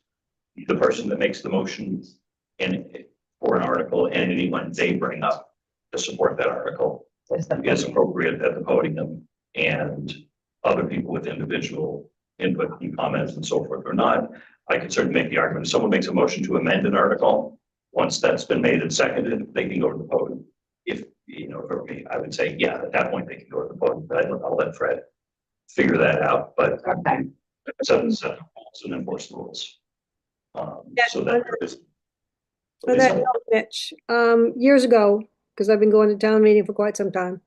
the person that makes the motion for an article, and anyone they bring up to support that article is appropriate at the podium, and other people with individual input and comments and so forth or not. I could certainly make the argument if someone makes a motion to amend an article, once that's been made and seconded, they can go to the podium. If, for me, I would say, yeah, at that point they can go to the podium, but I'll let Fred figure that out. But set the rules and enforce the rules. So that there is. For that, Mitch, years ago, because I've been going to town meeting for quite some time,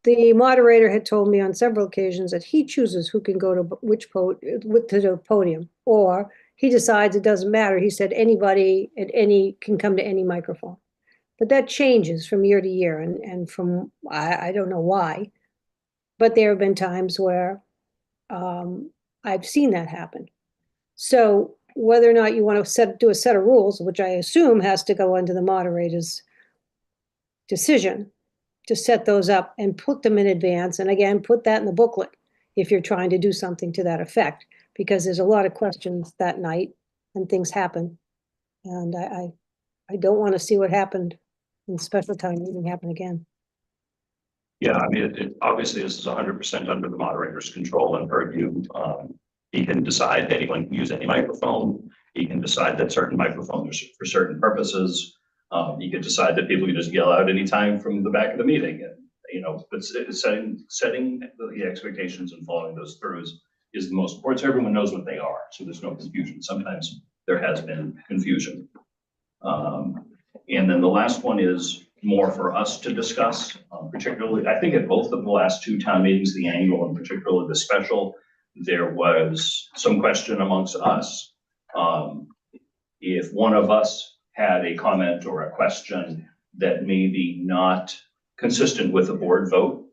the moderator had told me on several occasions that he chooses who can go to to the podium, or he decides it doesn't matter. He said anybody can come to any microphone. But that changes from year to year, and from, I don't know why, but there have been times where I've seen that happen. So whether or not you want to do a set of rules, which I assume has to go under the moderator's decision, to set those up and put them in advance. And again, put that in the booklet if you're trying to do something to that effect, because there's a lot of questions that night and things happen. And I don't want to see what happened in special time meeting happen again. Yeah, I mean, it obviously this is 100% under the moderator's control and purview. He can decide that anyone can use any microphone. He can decide that certain microphones are for certain purposes. He could decide that people can just yell out anytime from the back of the meeting. And, but setting the expectations and following those through is the most important. So everyone knows what they are. So there's no confusion. Sometimes there has been confusion. And then the last one is more for us to discuss, particularly, I think at both of the last 2 town meetings, the annual and particularly the special, there was some question amongst us. If one of us had a comment or a question that may be not consistent with a board vote,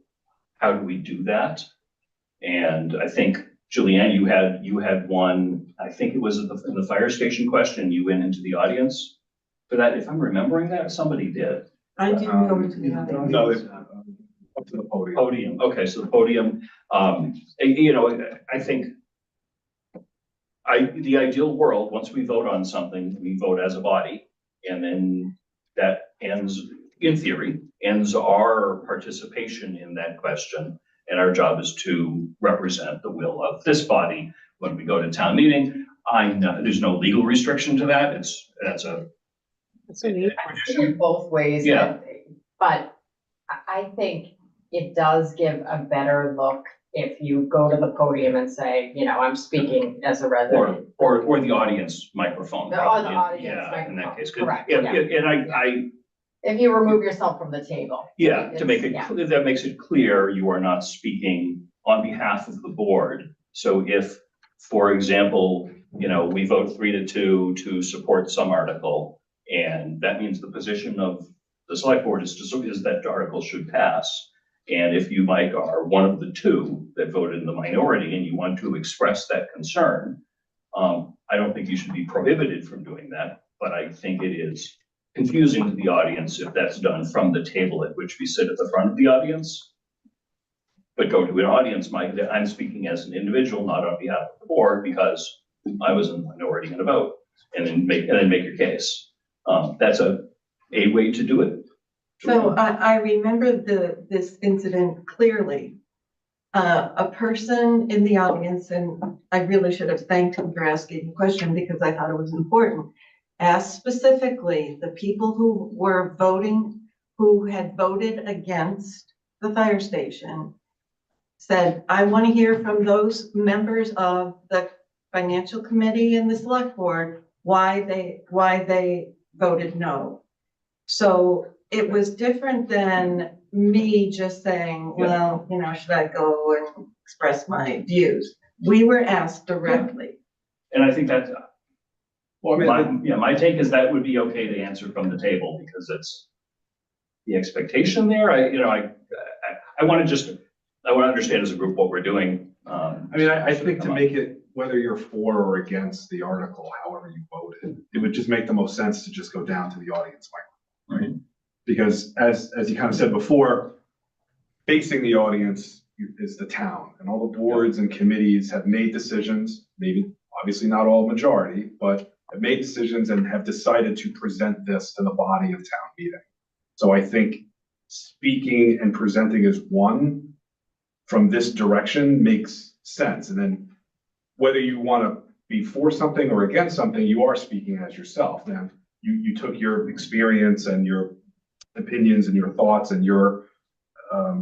how do we do that? And I think, Julianne, you had one, I think it was in the fire station question, you went into the audience for that. If I'm remembering that, somebody did. I didn't go into the audience. No, it's up to the podium. Podium. Okay, so the podium. I think the ideal world, once we vote on something, we vote as a body, and then that ends, in theory, ends our participation in that question. And our job is to represent the will of this body when we go to town meeting. I know there's no legal restriction to that. That's both ways. Yeah. But I think it does give a better look if you go to the podium and say, I'm speaking as a resident. Or the audience microphone. The audience microphone. In that case. Correct. Yeah. And if you remove yourself from the table. Yeah, to make it clear, that makes it clear you are not speaking on behalf of the board. So if, for example, we vote 3-2 to support some article, and that means the position of the select board is that the article should pass. And if you, Mike, are one of the 2 that voted in the minority and you want to express that concern, I don't think you should be prohibited from doing that, but I think it is confusing to the audience if that's done from the table at which we sit at the front of the audience. But go to an audience, Mike, I'm speaking as an individual, not on behalf of the board, because I was in the minority in a vote, and then make your case. That's a way to do it. So I remember this incident clearly. A person in the audience, and I really should have thanked him for asking the question because I thought it was important, asked specifically the people who were voting, who had voted against the fire station, said, I want to hear from those members of the financial committee and the select board why they voted no. So it was different than me just saying, well, you know, should I go and express my views? We were asked directly. And I think that's, my take is that would be okay to answer from the table because it's the expectation there. I want to understand as a group what we're doing. I think to make it, whether you're for or against the article, however you voted, it would just make the most sense to just go down to the audience mic. Right. Because as you kind of said before, facing the audience is the town, and all the boards and committees have made decisions, maybe obviously not all majority, but have made decisions and have decided to present this to the body of town meeting. So I think speaking and presenting as one from this direction makes sense. And then whether you want to be for something or against something, you are speaking as yourself. Now, you took your experience and your opinions and your thoughts and your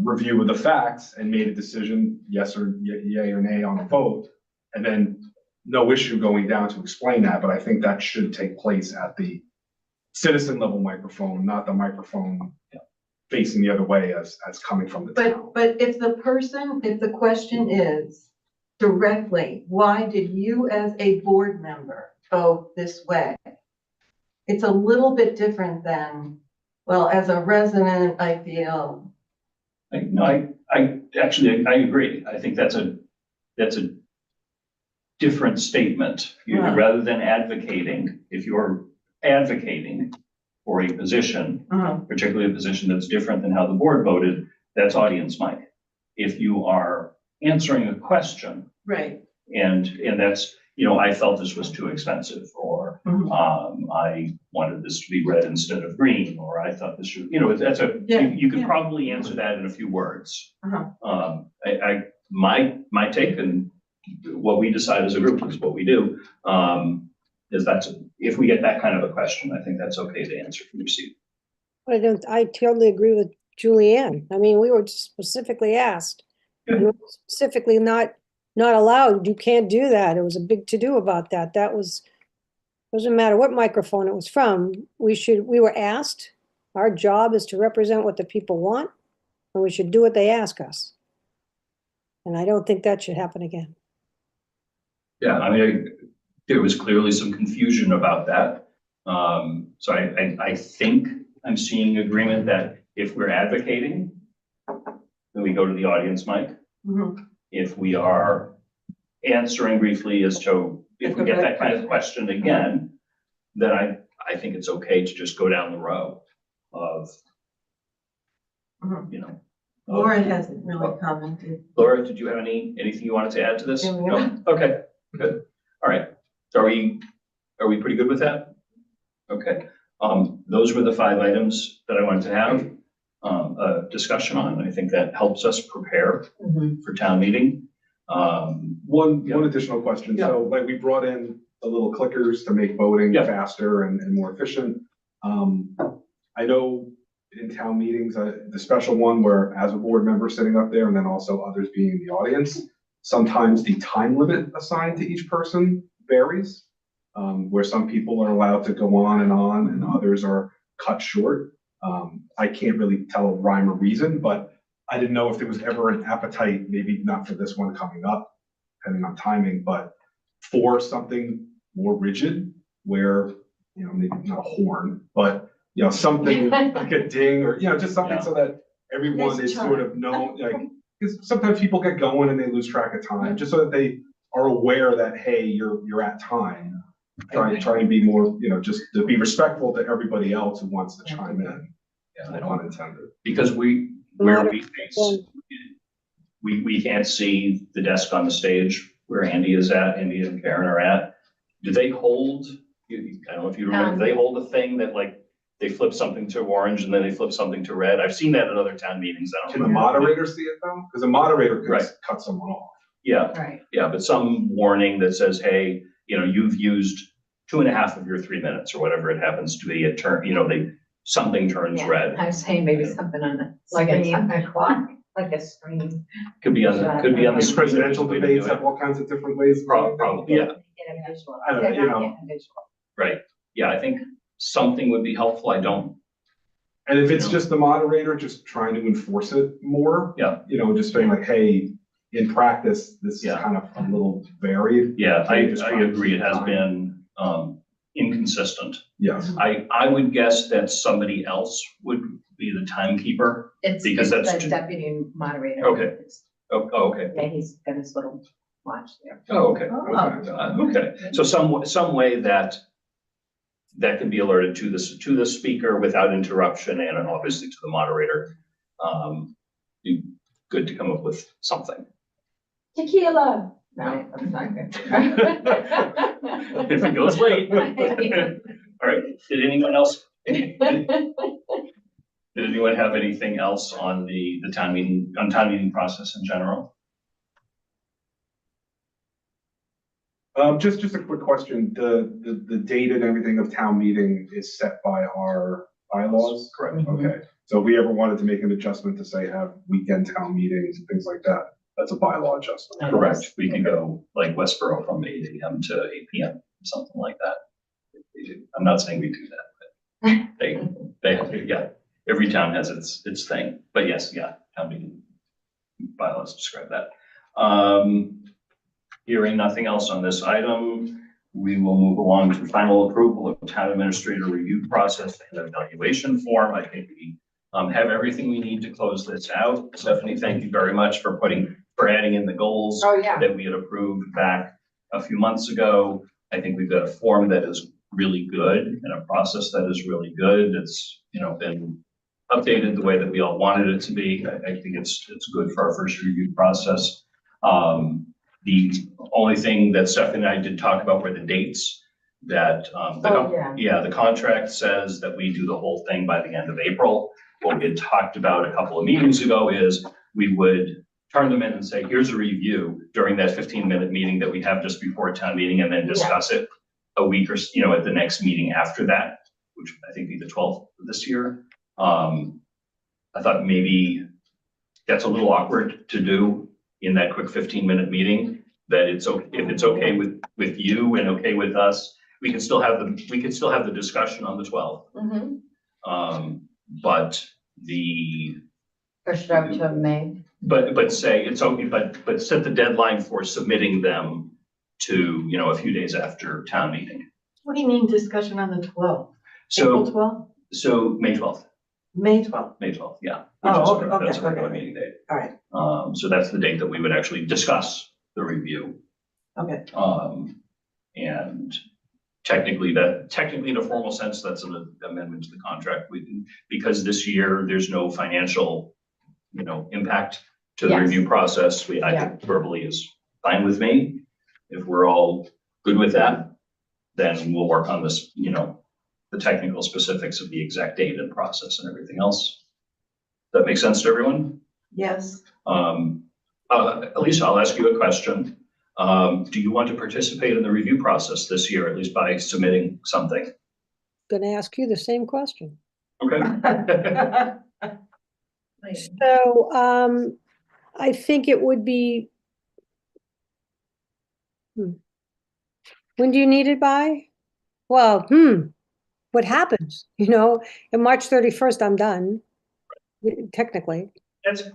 review of the facts and made a decision, yes or yay or nay on a vote, and then no issue going down to explain that. But I think that should take place at the citizen level microphone, not the microphone facing the other way as coming from the town. But if the question is directly, why did you as a board member vote this way? It's a little bit different than, well, as a resident, I feel. I agree. I think that's a different statement. Rather than advocating, if you're advocating for a position, particularly a position that's different than how the board voted, that's audience mic. If you are answering a question, right, and that's, I felt this was too expensive, or I wanted this to be red instead of green, or I thought this should, you could probably answer that in a few words. My take, and what we decide as a group is what we do, is if we get that kind of a question, I think that's okay to answer from your seat. I totally agree with Julianne. I mean, we were specifically asked, and we were specifically not allowed. You can't do that. It was a big to-do about that. Doesn't matter what microphone it was from. We were asked. Our job is to represent what the people want, and we should do what they ask us. And I don't think that should happen again. Yeah, there was clearly some confusion about that. So I think I'm seeing agreement that if we're advocating, then we go to the audience mic. If we are answering briefly as to, if we get that kind of question again, then I think it's okay to just go down the row of, Laura hasn't really commented. Laura, did you have anything you wanted to add to this? No? Okay, good. All right. So are we pretty good with that? Okay. Those were the 5 items that I wanted to have a discussion on. I think that helps us prepare for town meeting. One additional question. So like we brought in the little clickers to make voting faster and more efficient. I know in town meetings, the special one where as a board member sitting up there and then also others being in the audience, sometimes the time limit assigned to each person varies, where some people are allowed to go on and others are cut short. I can't really tell a rhyme or reason, but I didn't know if there was ever an appetite, maybe not for this one coming up, depending on timing, but for something more rigid where, maybe not a horn, but, something like a ding or, just something so that everyone is sort of known, because sometimes people get going and they lose track of time, just so that they are aware that, hey, you're at time. Try and be more, just to be respectful to everybody else who wants to chime in. Yeah, no pun intended. Because where we face, we can't see the desk on the stage where Andy is at, Andy and Karen are at. Do they hold, I don't know if you remember, do they hold a thing that like they flip something to orange and then they flip something to red? I've seen that at other town meetings. Can the moderator see it though? Because the moderator could cut someone off. Yeah, right. Yeah, but some warning that says, hey, you've used 2.5 of your 3 minutes or whatever it happens to be. Something turns red. I was saying maybe something on the, like a clock. Like a screen. Could be on the These screen. presidential Way to do debates it. have all kinds of different ways. Probably, yeah, Get a visual. I don't know, you know. right. Yeah, I think something would be helpful. I don't, And if it's Yeah. just the moderator just trying to enforce it more. Yeah. You know, just saying like, hey, in practice, this is Yeah. kind of a little varied. yeah, So I you're just trying to agree. It has design. been, inconsistent. Yes. I would guess that somebody else would be the timekeeper. Because It's that's the deputy moderator. Okay. It's- Oh, okay. Yeah, he's got his little watch there. Oh, okay. Oh. Okay. So some way that can be alerted to the speaker without interruption and obviously to the moderator. Be good to come up with something. Tequila. No, that's not good. If it goes late. All right. Did anyone else? Did anyone have anything else on the town meeting process in general? Just a quick question. The date and everything of town meeting is set by our bylaws? Correct. Okay. So if we ever wanted to make an adjustment to say have weekend town meetings and things like that, that's a bylaw adjustment. Correct. We can go like Westboro from 8 AM to 8 PM, something like that. I'm not saying we do that, but they, yeah, every town has its thing. But yes, yeah, town meeting bylaws describe that. Hearing nothing else on this item, we will move along to final approval of town administrator review process and evaluation form. I think we have everything we need to close this out. Stephanie, thank you very much for adding in the goals Oh, yeah. that we had approved back a few months ago. I think we've got a form that is really good and a process that is really good. It's, been updated the way that we all wanted it to be. I think it's good for our first review process. The only thing that Stephanie and I did talk about were the dates that, the contract says that we do the whole thing by the end of April. What we had talked about a couple of meetings ago is we would turn them in and say, here's a review during that 15-minute meeting that we have just before town meeting, and then discuss it a week or, at the next meeting after that, which I think be the 12th of this year. I thought maybe that's a little awkward to do in that quick 15-minute meeting, that if it's okay with you and okay with us, we can still have the discussion on the 12th. Mm-hmm. But Push it out to May. but say it's okay, but set the deadline for submitting them to, a few days after town meeting. What do you mean discussion on the 12th? So, April 12th? so May 12th, May 12th? May 12th, yeah. Oh, Which is okay, that's a okay, regular okay. meeting date. All right, So that's the date that we would actually discuss the review. okay. And technically in a formal sense, that's an amendment to the contract. Because this year there's no financial, impact to the review process. I think verbally is fine with me. If we're all good with that, then we'll work on this, the technical specifics of the exact date and process and everything else. Does that make sense to everyone? Yes. Alicia, I'll ask you a question. Do you want to participate in the review process this year, at least by submitting something? Gonna ask you the same question. Okay. So, I think it would be. When do you need it by? Well, what happens? On March 31st, I'm done, technically.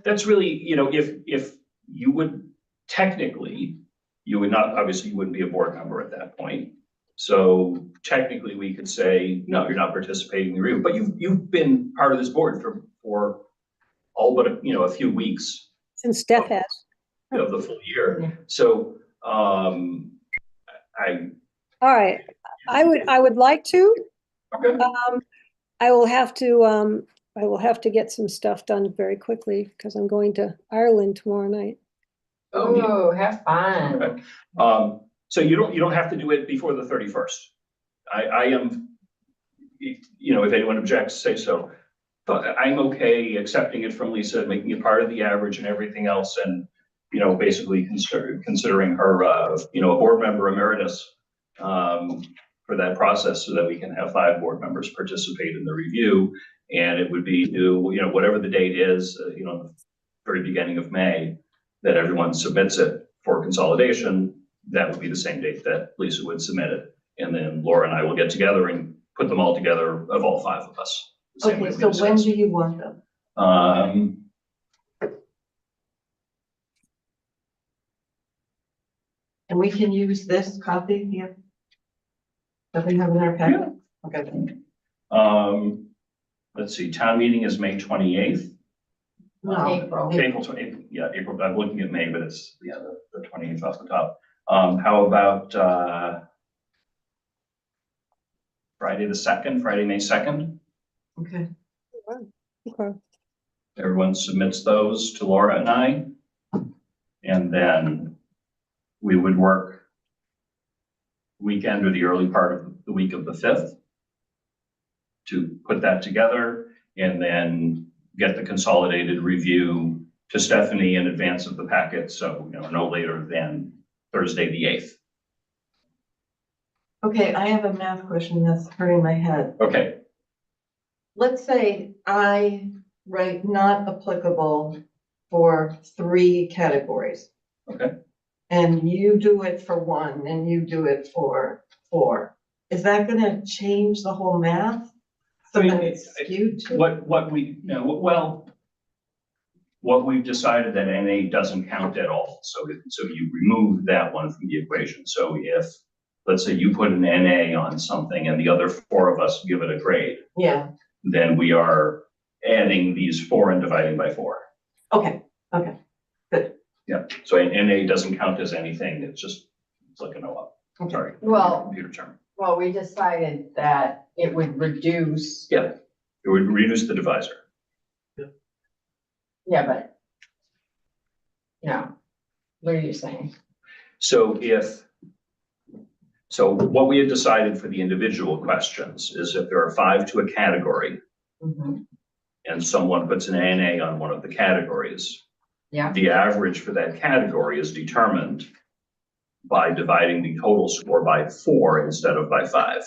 That's really, if you would technically, you would not, obviously you wouldn't be a board member at that point. So technically we could say, no, you're not participating in the review, but you've been part of this board for all but a few weeks. Since Steph has. Of the full year. So, All right, I would like to. Okay. I will have to get some stuff done very quickly because I'm going to Ireland tomorrow night. Oh, have fun. Okay. So you don't have to do it before the 31st. I am, if anyone objects, say so. But I'm okay accepting it from Lisa, making it part of the average and everything else, and basically considering her a board member emeritus for that process, so that we can have 5 board members participate in the review. And it would be whatever the date is, very beginning of May, that everyone submits it for consolidation. That would be the same date that Lisa would submit it. And then Laura and I will get together and put them all together of all 5 of us. the same way Okay, we so when discussed. do you want them? And we can use this copy here? That we have in our packet? Okay. Let's see, town meeting is May 28th. No. April. April 28th, yeah, April, I'm looking at May, but it's, yeah, the 28th off the top. How about, Friday the 2nd, Friday, May 2nd? Okay. Okay. Everyone submits those to Laura and I. And then we would work weekend or the early part of the week of the 5th to put that together and then get the consolidated review to Stephanie in advance of the packet. So, no later than Thursday, the 8th. Okay, I have a math question that's hurting my head. Okay, Let's say I write not applicable for 3 categories. okay. And you do it for 1 and you do it for 4. Is that gonna change the whole math? So that it's skewed to? What we've decided that NA doesn't count at all. So you remove that one from the equation. So if, let's say you put an NA on something and the other 4 of us give it a grade, Yeah, then we are adding these 4 and dividing by 4. okay, okay, good. Yeah, so NA doesn't count as anything. It's like a no up. I'm sorry. Well- Computer term. Well, we decided that it would reduce, Yeah, it would reduce the divisor. yeah, but. What are you saying? So what we had decided for the individual questions is if there are 5 to a category Mhm. and someone puts an NA on one of the categories, Yeah, the average for that category is determined by dividing the total score by 4 instead of by 5.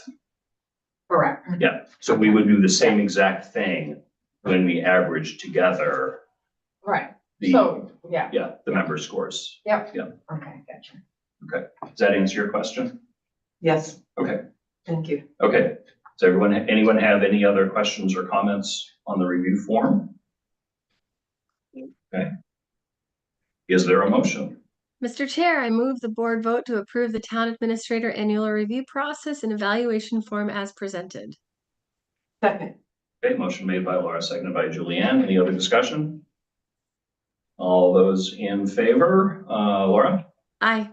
correct. Yeah, so we would do the same exact thing when we average together Right. the, So, yeah, the member scores. yep. Yeah. Okay, gotcha. Okay, does that answer your question? Yes, Okay, thank you. okay. Does anyone have any other questions or comments on the review form? Okay. Is there a motion? Mr. Chair, I move the board vote to approve the town administrator annual review process and evaluation form as presented. Second, Okay, motion made by Laura, seconded by Julianne. Any other discussion? All those in favor, Laura, Aye.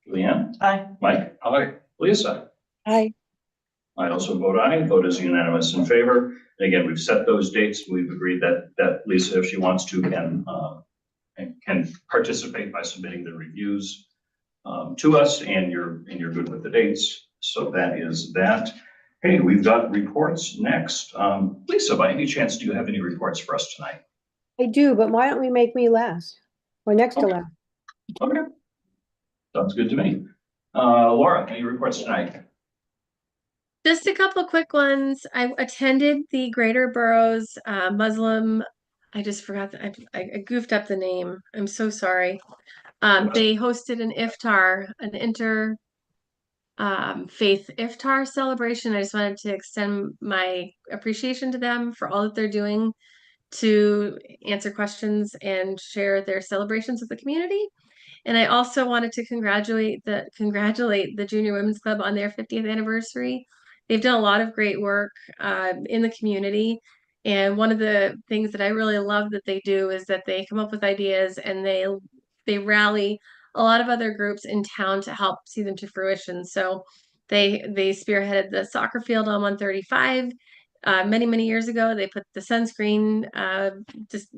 Julianne, aye. Mike? Aye. Lisa? Aye. I also vote aye. Vote is unanimous in favor. And again, we've set those dates. We've agreed that Lisa, if she wants to, can participate by submitting the reviews to us, and you're good with the dates. So that is that. Hey, we've got reports next. Lisa, by any chance, do you have any reports for us tonight? I do, but why don't we make me last? Or next to last? Okay. Sounds good to me. Laura, any reports tonight? Just a couple of quick ones. I attended the Greater Boroughs Muslim. I just forgot that I goofed up the name. I'm so sorry. They hosted an iftar, an faith iftar celebration. I just wanted to extend my appreciation to them for all that they're doing to answer questions and share their celebrations with the community. And I also wanted to congratulate the Junior Women's Club on their 50th anniversary. They've done a lot of great work in the community. And one of the things that I really love that they do is that they come up with ideas and they rally a lot of other groups in town to help see them to fruition. So they spearheaded the soccer field on 135. Many years ago, they put the sunscreen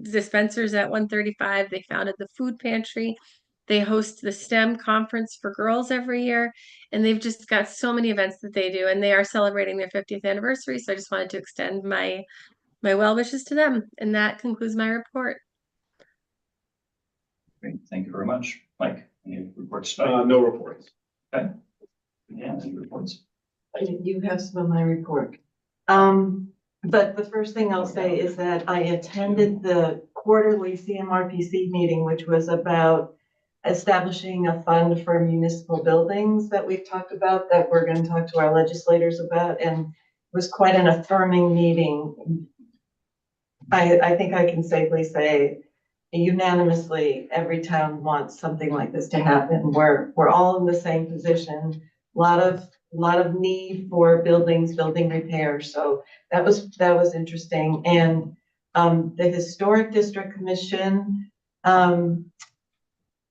dispensers at 135. They founded the food pantry. They host the STEM conference for girls every year, and they've just got so many events that they do, and they are celebrating their 50th anniversary. So I just wanted to extend my well wishes to them, and that concludes my report. Great, thank you very much. Mike, any reports tonight? No reports. Okay. Yeah, any reports? You have some of my report. But the first thing I'll say is that I attended the quarterly CMRPC meeting, which was about establishing a fund for municipal buildings that we've talked about, that we're going to talk to our legislators about, and it was quite an affirming meeting. I think I can safely say unanimously, every town wants something like this to happen. We're all in the same position. A lot of need for building repair. So that was interesting. And the Historic District Commission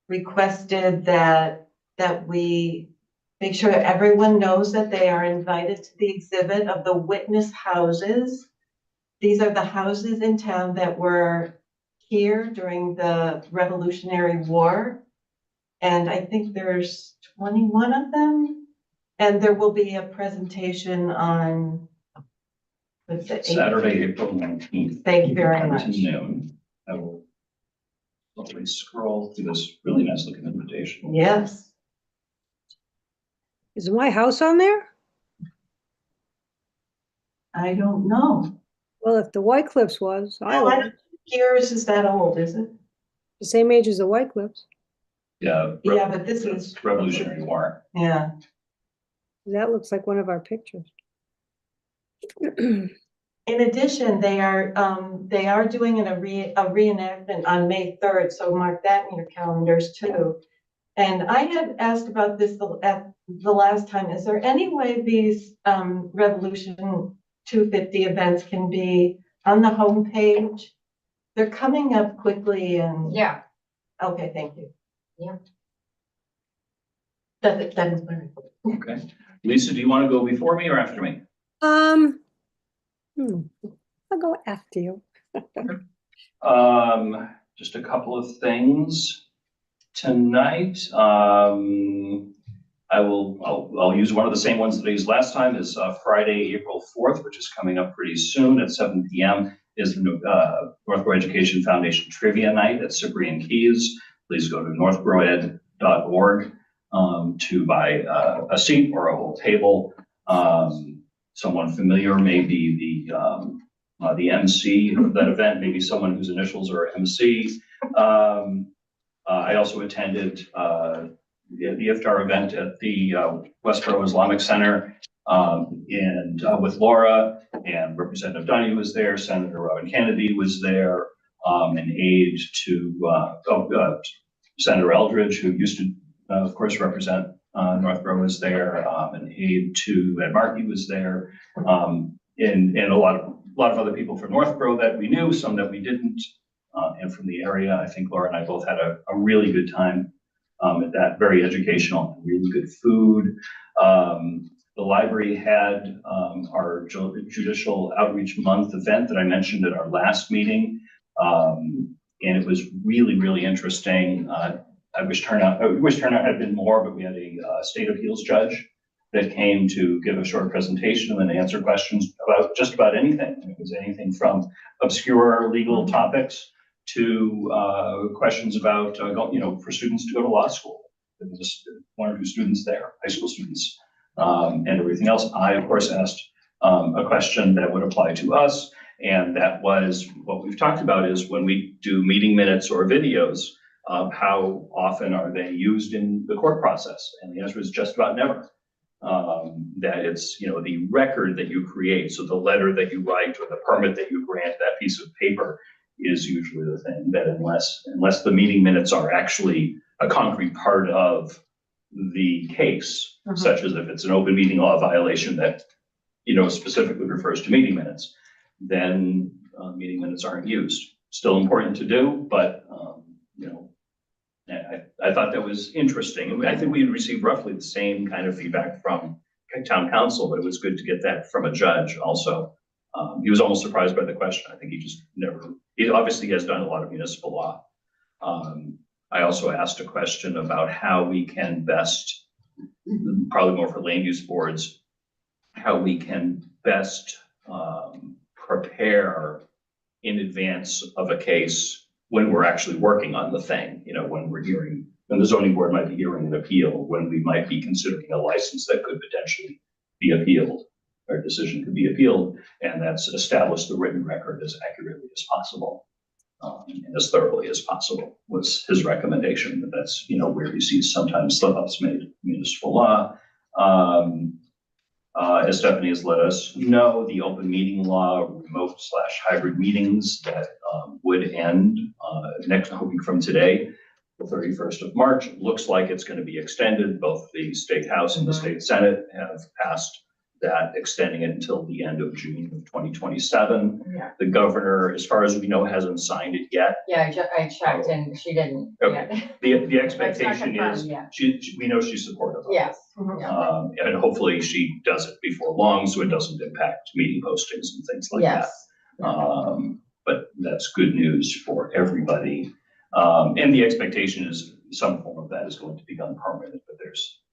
requested that we make sure that everyone knows that they are invited to the exhibit of the witness houses. These are the houses in town that were here during the Revolutionary War. And I think there's 21 of them. And there will be a presentation on Saturday, April 19th. Thank you very much. Noon. I will slowly scroll through this really nice looking invitation. Yes. Is my house on there? I don't know. Well, if the White Cliffs was, I No, I was don't think yours is that old, is it? the same age as the White Cliffs. Yeah. Yeah, but this is Revolutionary War. Yeah. That looks like one of our pictures. In addition, they are doing a reenactment on May 3rd, so mark that in your calendars too. And I had asked about this at the last time. Is there any way these Revolution 250 events can be on the homepage? They're coming up quickly and. Yeah. Okay, thank you. Yeah. That is my report. Okay. Lisa, do you want to go before me or after me? I'll go after you. Just a couple of things tonight. I'll use one of the same ones that I used last time. Is Friday, April 4th, which is coming up pretty soon at 7 p.m. is the Northborough Education Foundation Trivia Night at Cyprian Keys. Please go to northboroughed.org to buy a seat or a whole table. Someone familiar may be the MC of that event, maybe someone whose initials are MC. I also attended the iftar event at the Westboro Islamic Center and with Laura, and Representative Donahue was there, Senator Robin Kennedy was there, an aide to Senator Eldridge, who used to, of course, represent Northborough, was there, an aide to Ed Markey was there, and a lot of other people from Northborough that we knew, some that we didn't, and from the area. I think Laura and I both had a really good time at that, very educational, really good food. The library had our Judicial Outreach Month event that I mentioned at our last meeting, and it was really, really interesting. I wish turnout had been more, but we had a state appeals judge that came to give a short presentation and answer questions about just about anything. It was anything from obscure legal topics to questions about, for students to go to law school. There was just one or two students there, high school students, and everything else. I, of course, asked a question that would apply to us, and that was what we've talked about is when we do meeting minutes or videos, how often are they used in the court process? And the answer is just about never. That it's, the record that you create, so the letter that you write or the permit that you grant, that piece of paper is usually the thing that unless the meeting minutes are actually a concrete part of the case, such as if it's an open meeting law violation that, specifically refers to meeting minutes, then meeting minutes aren't used. Still important to do, but, I thought that was interesting. I think we had received roughly the same kind of feedback from town council, but it was good to get that from a judge also. He was almost surprised by the question. I think he obviously has done a lot of municipal law. I also asked a question about how we can best, probably more for land use boards, how we can best prepare in advance of a case when we're actually working on the thing, when the zoning board might be hearing an appeal, when we might be considering a license that could potentially be appealed, or decision could be appealed, and that's established the written record as accurately as possible. as thoroughly as possible was his recommendation. But that's, where he sees sometimes slip-ups made in municipal law. As Stephanie has let us know, the open meeting law, remote/hybrid meetings that would end next week from today, the 31st of March. It looks like it's going to be extended. Both the State House and the State Senate have passed that, extending it until the end of June of 2027. Yeah. The governor, as far as we know, hasn't signed it yet. Yeah, I checked and she didn't. Okay. Yeah. The expectation confirmed is yet. we know she's supportive of it. Yes. And hopefully she does it before long, so it doesn't impact meeting postings and things like that. But that's good news for everybody. And the expectation is some form of that is going to become permanent, but there's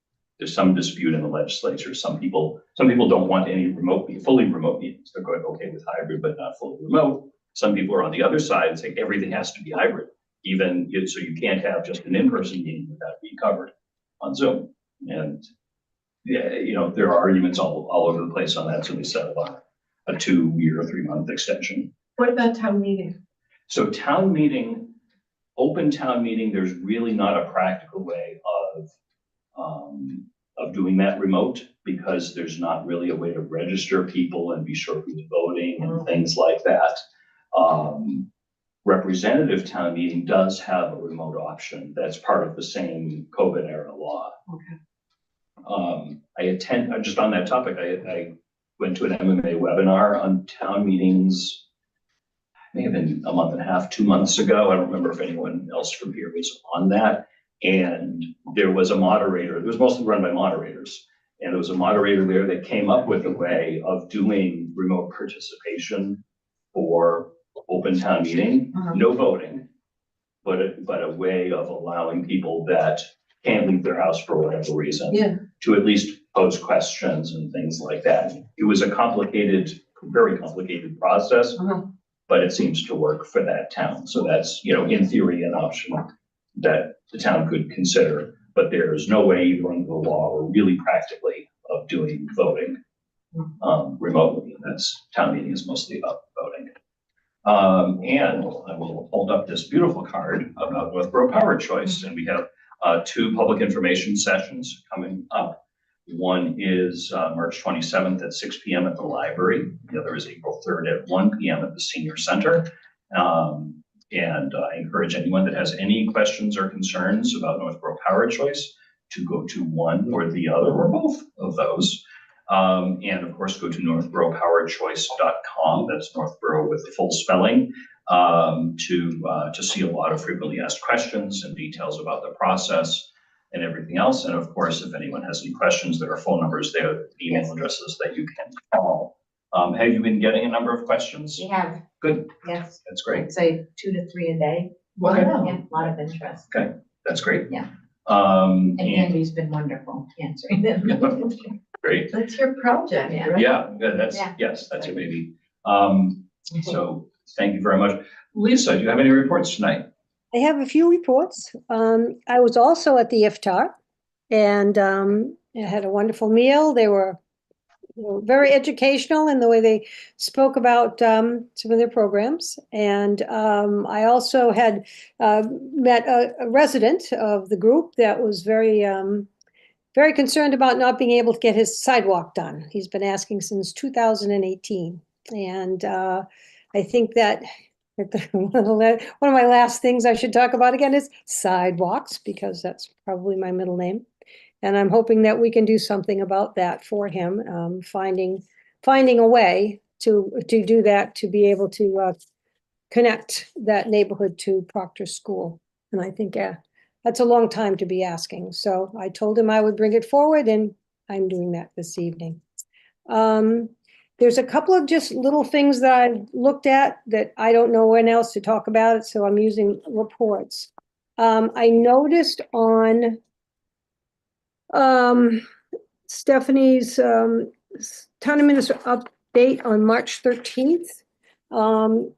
some dispute in the legislature. Some people don't want any fully remote meetings. They're going okay with hybrid, but not fully remote. Some people are on the other side and say everything has to be hybrid, so you can't have just an in-person meeting without being covered on Zoom. And there are arguments all over the place on that. So they settled on a 2-year, 3-month extension. What about town meeting? So open town meeting, there's really not a practical way of doing that remote, because there's not really a way to register people and be sure who's voting and things like that. Representative town meeting does have a remote option. That's part of the same COVID era law. Okay. Just on that topic, I went to an MMA webinar on town meetings, may have been a month and a half, 2 months ago. I don't remember if anyone else from here was on that. And there was a moderator. It was mostly run by moderators. And there was a moderator there that came up with a way of doing remote participation for open town meeting, no voting, but a way of allowing people that can't leave their house for whatever reason to at least pose questions and things like that. It was a very complicated process, but it seems to work for that town. So that's, in theory, an option that the town could consider, but there's no way either under the law or really practically of doing voting remotely. Town meeting is mostly about voting. And I will hold up this beautiful card about Northborough Power Choice, and we have 2 public information sessions coming up. One is March 27th at 6 p.m. at the library. The other is April 3rd at 1 p.m. at the senior center. And I encourage anyone that has any questions or concerns about Northborough Power Choice to go to one or the other or both of those. And of course, go to northboroughpowerchoice.com. That's Northborough with the full spelling, to see a lot of frequently asked questions and details about the process and everything else. And of course, if anyone has any questions, there are phone numbers there, email addresses that you can call. Have you been getting a number of questions? We have. Good. Yes. That's great. I'd say 2 to 3 a day. Wow. Yeah, a lot of interest. Okay, that's great. Yeah. And Andy's been wonderful answering them. Great. That's your project, right? Yeah, yes, that's your baby. So thank you very much. Lisa, do you have any reports tonight? I have a few reports. I was also at the iftar, and I had a wonderful meal. They were very educational in the way they spoke about some of their programs. And I also had met a resident of the group that was very concerned about not being able to get his sidewalk done. He's been asking since 2018. And I think that one of my last things I should talk about again is sidewalks, because that's probably my middle name. And I'm hoping that we can do something about that for him, finding a way to do that, to be able to connect that neighborhood to Proctor School. And I think that's a long time to be asking. So I told him I would bring it forward, and I'm doing that this evening. There's a couple of just little things that I've looked at that I don't know when else to talk about it, so I'm using reports. I noticed on Stephanie's town administrator update on March 13th, on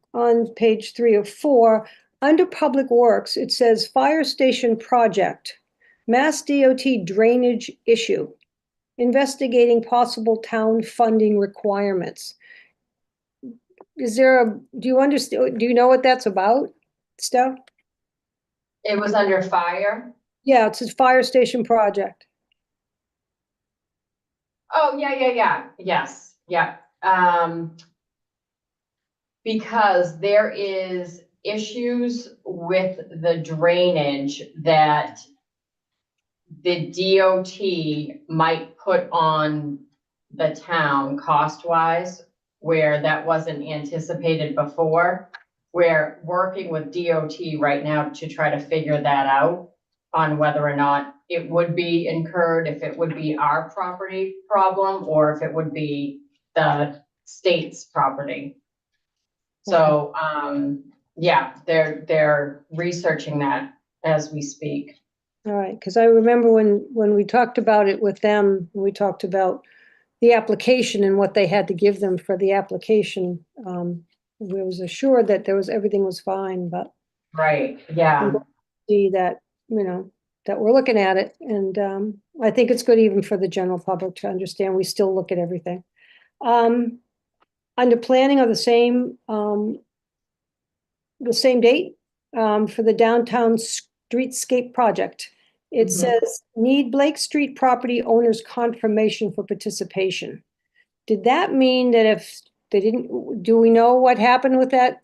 page 3 of 4, under Public Works, it says Fire Station Project, Mass DOT drainage issue, investigating possible town funding requirements. Do you understand? Do you know what that's about? Steph? It was under fire. Yeah, it's a fire station project. Oh, yeah. Yes, yeah. Because there is issues with the drainage that the DOT might put on the town cost-wise, where that wasn't anticipated before. We're working with DOT right now to try to figure that out on whether or not it would be incurred, if it would be our property problem, or if it would be the state's property. So, yeah, they're researching that as we speak. All right, because I remember when we talked about it with them, we talked about the application and what they had to give them for the application. We was assured that everything was fine, but Right, yeah. see that, that we're looking at it, and I think it's good even for the general public to understand we still look at everything. Under planning of the same date, for the downtown streetscape project. It says, need Blake Street property owners confirmation for participation. Did that mean that if they didn't, do we know what happened with that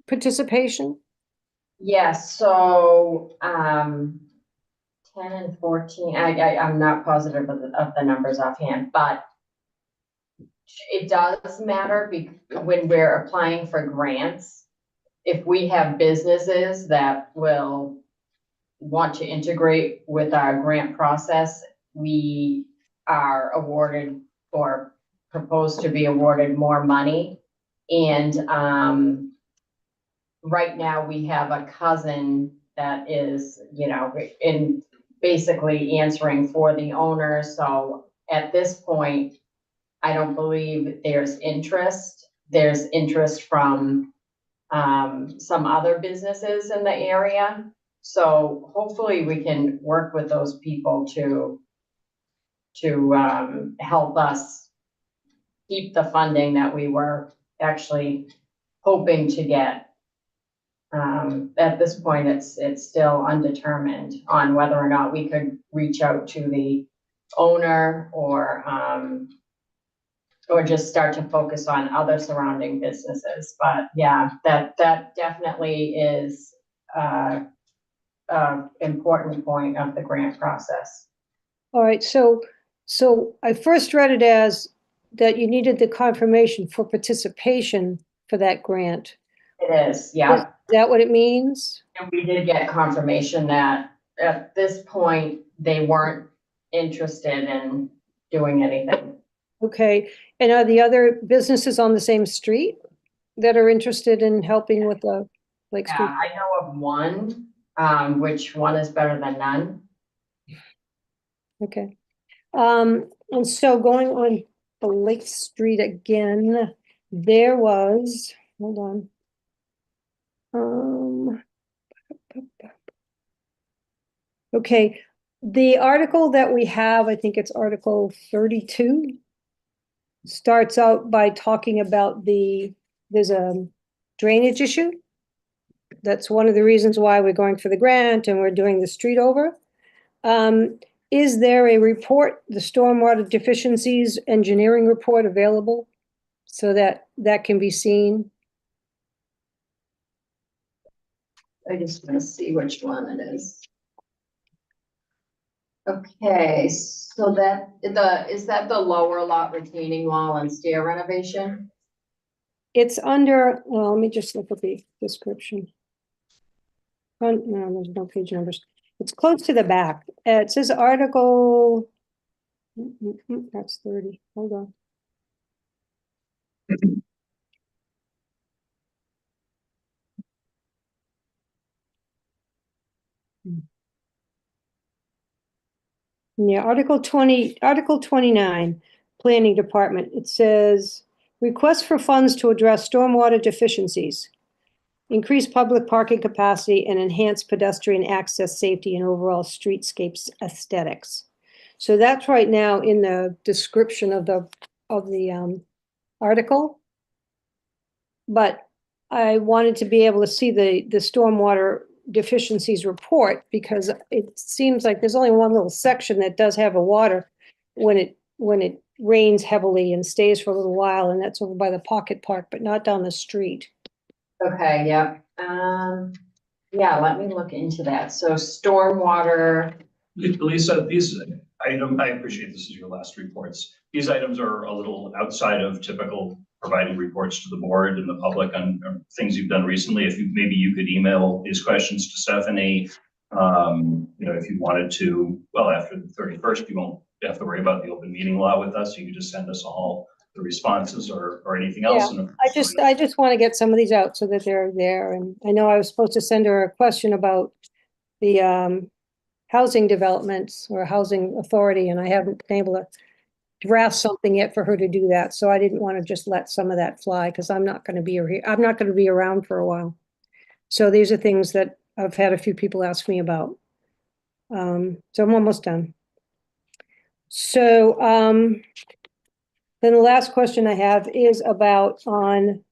participation? Yes, so, 10 and 14, I'm not positive of the numbers offhand, but it does matter when we're applying for grants. If we have businesses that will want to integrate with our grant process, we are awarded or proposed to be awarded more money. And right now we have a cousin that is, in basically answering for the owner. So at this point, I don't believe there's interest. There's interest from some other businesses in the area. So hopefully we can work with those people to help us keep the funding that we were actually hoping to get. At this point, it's still undetermined on whether or not we could reach out to the owner or just start to focus on other surrounding businesses. But yeah, that definitely is important point of the grant process. All right, so I first read it as that you needed the confirmation for participation for that grant. It is, yeah. Is that what it means? And we did get confirmation that at this point, they weren't interested in doing anything. Okay, and are the other businesses on the same street that are interested in helping with the Lake Street? Yeah, I know of one, which one is better than none. Okay. And so going on the Lake Street again, there was, hold on. Okay, the article that we have, I think it's Article 32, starts out by talking about there's a drainage issue. That's one of the reasons why we're going for the grant and we're doing the street over. Is there a report, the stormwater deficiencies engineering report available so that can be seen? I just want to see which one it is. Okay, so is that the lower lot retaining wall and stair renovation? It's under, well, let me just look at the description. No, there's no page numbers. It's close to the back. It says article, that's 30, hold on. Yeah, Article 29, Planning Department. It says, request for funds to address stormwater deficiencies, increase public parking capacity, and enhance pedestrian access, safety, and overall streetscapes aesthetics. So that's right now in the description of the article. But I wanted to be able to see the stormwater deficiencies report, because it seems like there's only one little section that does have a water when it rains heavily and stays for a little while, and that's over by the pocket park, but not down the street. Okay, yeah. Yeah, let me look into that. So stormwater, Lisa, I appreciate this is your last reports. These items are a little outside of typical providing reports to the board and the public on things you've done recently. Maybe you could email these questions to Stephanie. If you wanted to, well, after the 31st, you won't have to worry about the open meeting law with us. You can just send us all the responses or anything else. Yeah, I just want to get some of these out so that they're there. And I know I was supposed to send her a question about the housing developments or housing authority, and I haven't been able to draft something yet for her to do that. So I didn't want to just let some of that fly, because I'm not going to be around for a while. So these are things that I've had a few people ask me about. So I'm almost done. So then the last question I have is about on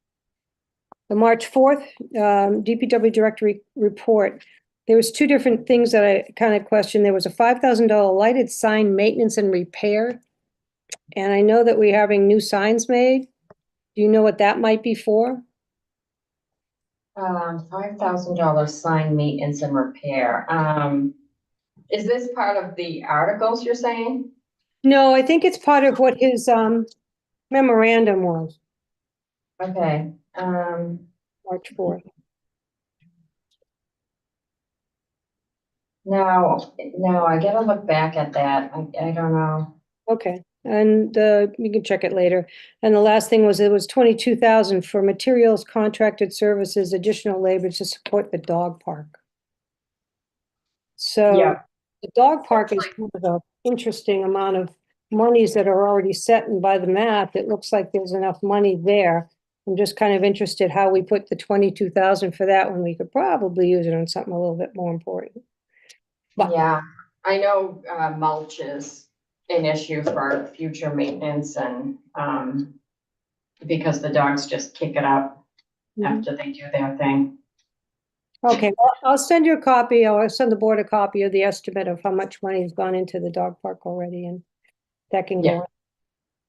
the March 4th DPW director report. There was two different things that I kind of questioned. There was a $5,000 lighted sign maintenance and repair. And I know that we're having new signs made. Do you know what that might be for? $5,000 sign maintenance and repair. Is this part of the articles you're saying? No, I think it's part of what his memorandum was. Okay. March 4th. No, I gotta look back at that. I don't know. Okay, and you can check it later. And the last thing was, it was 22,000 for materials, contracted services, additional labor to support the dog park. So Yeah. the dog park is kind of an interesting amount of monies that are already set, and by the math, it looks like there's enough money there. I'm just kind of interested how we put the 22,000 for that when we could probably use it on something a little bit more important. But Yeah, I know mulch is an issue for future maintenance and because the dogs just kick it up after they do their thing. Okay, well, I'll send you a copy, or I'll send the board a copy of the estimate of how much money has gone into the dog park already, and that can go.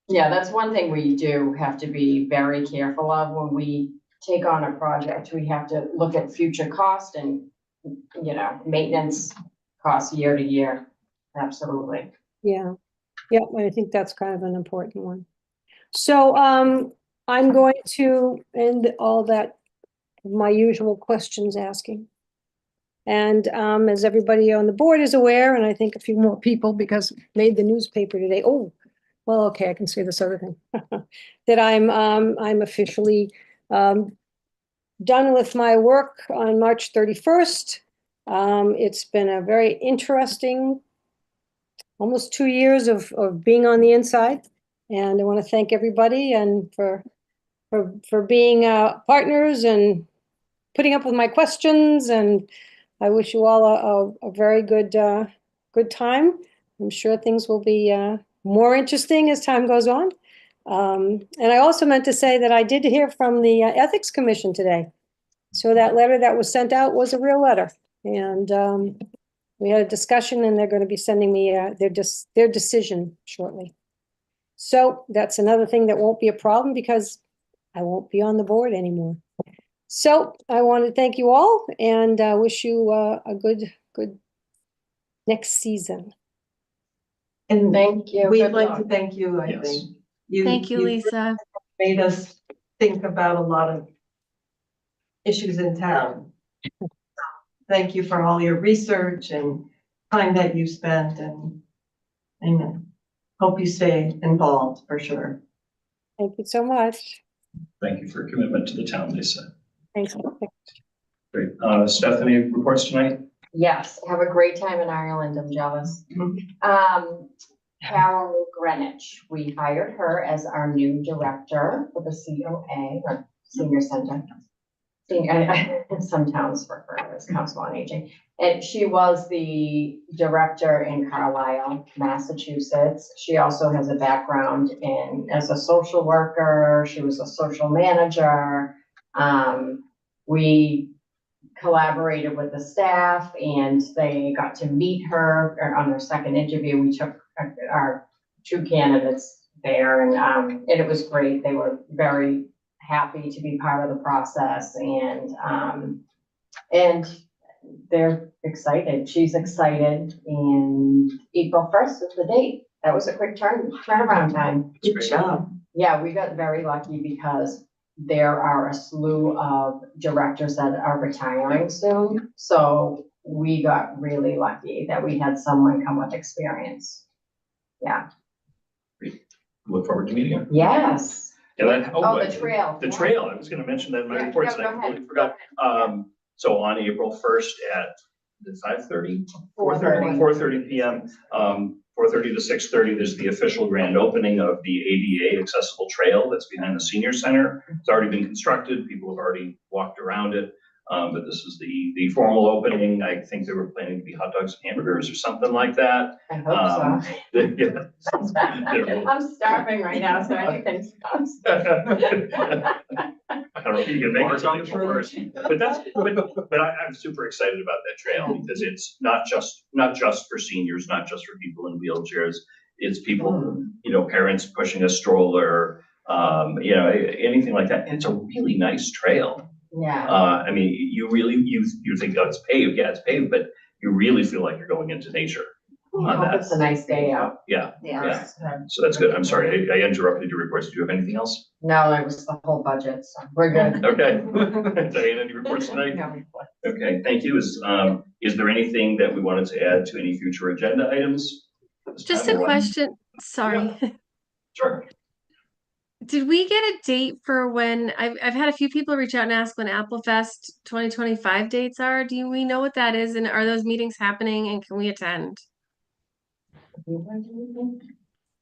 Yeah, that's one thing we do have to be very careful of when we take on a project. We have to look at future cost and, maintenance costs year to year. Absolutely. Yeah, I think that's kind of an important one. So I'm going to end all that, my usual questions asking. And as everybody on the board is aware, and I think a few more people, because it made the newspaper today. Oh, well, okay, I can say this other thing. That I'm officially done with my work on March 31st. It's been a very interesting almost 2 years of being on the inside. And I want to thank everybody and for being partners and putting up with my questions. And I wish you all a very good time. I'm sure things will be more interesting as time goes on. And I also meant to say that I did hear from the Ethics Commission today. So that letter that was sent out was a real letter. And we had a discussion, and they're going to be sending me their decision shortly. So that's another thing that won't be a problem, because I won't be on the board anymore. So I want to thank you all, and wish you a good next season. And thank you. We'd Good like luck. to thank you, I think. Thank you, Lisa. Made us think about a lot of issues in town. Thank you for all your research and time that you spent, and hope you stay involved for sure. Thank you so much. Thank you for your commitment to the town, Lisa. Thanks. Great. Stephanie, reports tonight? Yes, have a great time in Ireland. I'm jealous. Carol Greenwich, we hired her as our new director for the COA, or Senior Center. Some towns refer to as Council on Aging. And she was the director in Carlisle, Massachusetts. She also has a background as a social worker. She was a social manager. We collaborated with the staff and they got to meet her on their second interview. We took our 2 candidates there and it was great. They were very happy to be part of the process and they're excited. She's excited, and April 1st is the date. That was a quick turnaround time. Good job. Yeah, we got very lucky because there are a slew of directors that are retiring soon. So we got really lucky that we had someone come with experience. Yeah. Look forward to meeting her. Yes. And then, The trail. The trail, I was gonna mention that in my reports, and I completely forgot. So on April 1st at 5:30? 4:30 PM, 4:30 to 6:30, there's the official grand opening of the ADA accessible trail that's behind the senior center. It's already been constructed, people have already walked around it. But this is the formal opening. I think they were planning to be hot dogs and hamburgers or something like that. I hope so. Yeah. I'm starving right now, so anything sounds. I don't know if you can make it something worse, but I'm super excited about that trail because it's not just for seniors, not just for people in wheelchairs. It's people, parents pushing a stroller, anything like that. And it's a really nice trail. Yeah. I mean, you think, oh, it's paved. Yeah, it's paved, but you really feel like you're going into nature. I hope it's a nice day out. Yeah. Yeah. So that's good. I'm sorry, I interrupted your reports. Do you have anything else? No, it was the whole budget, so we're good. Okay. Diane, any reports tonight? No reports. Okay, thank you. Is there anything that we wanted to add to any future agenda items? Just a question. Sorry. Yeah. Sure. Did we get a date for when I've had a few people reach out and ask when Applefest 2025 dates are? Do we know what that is? And are those meetings happening and can we attend?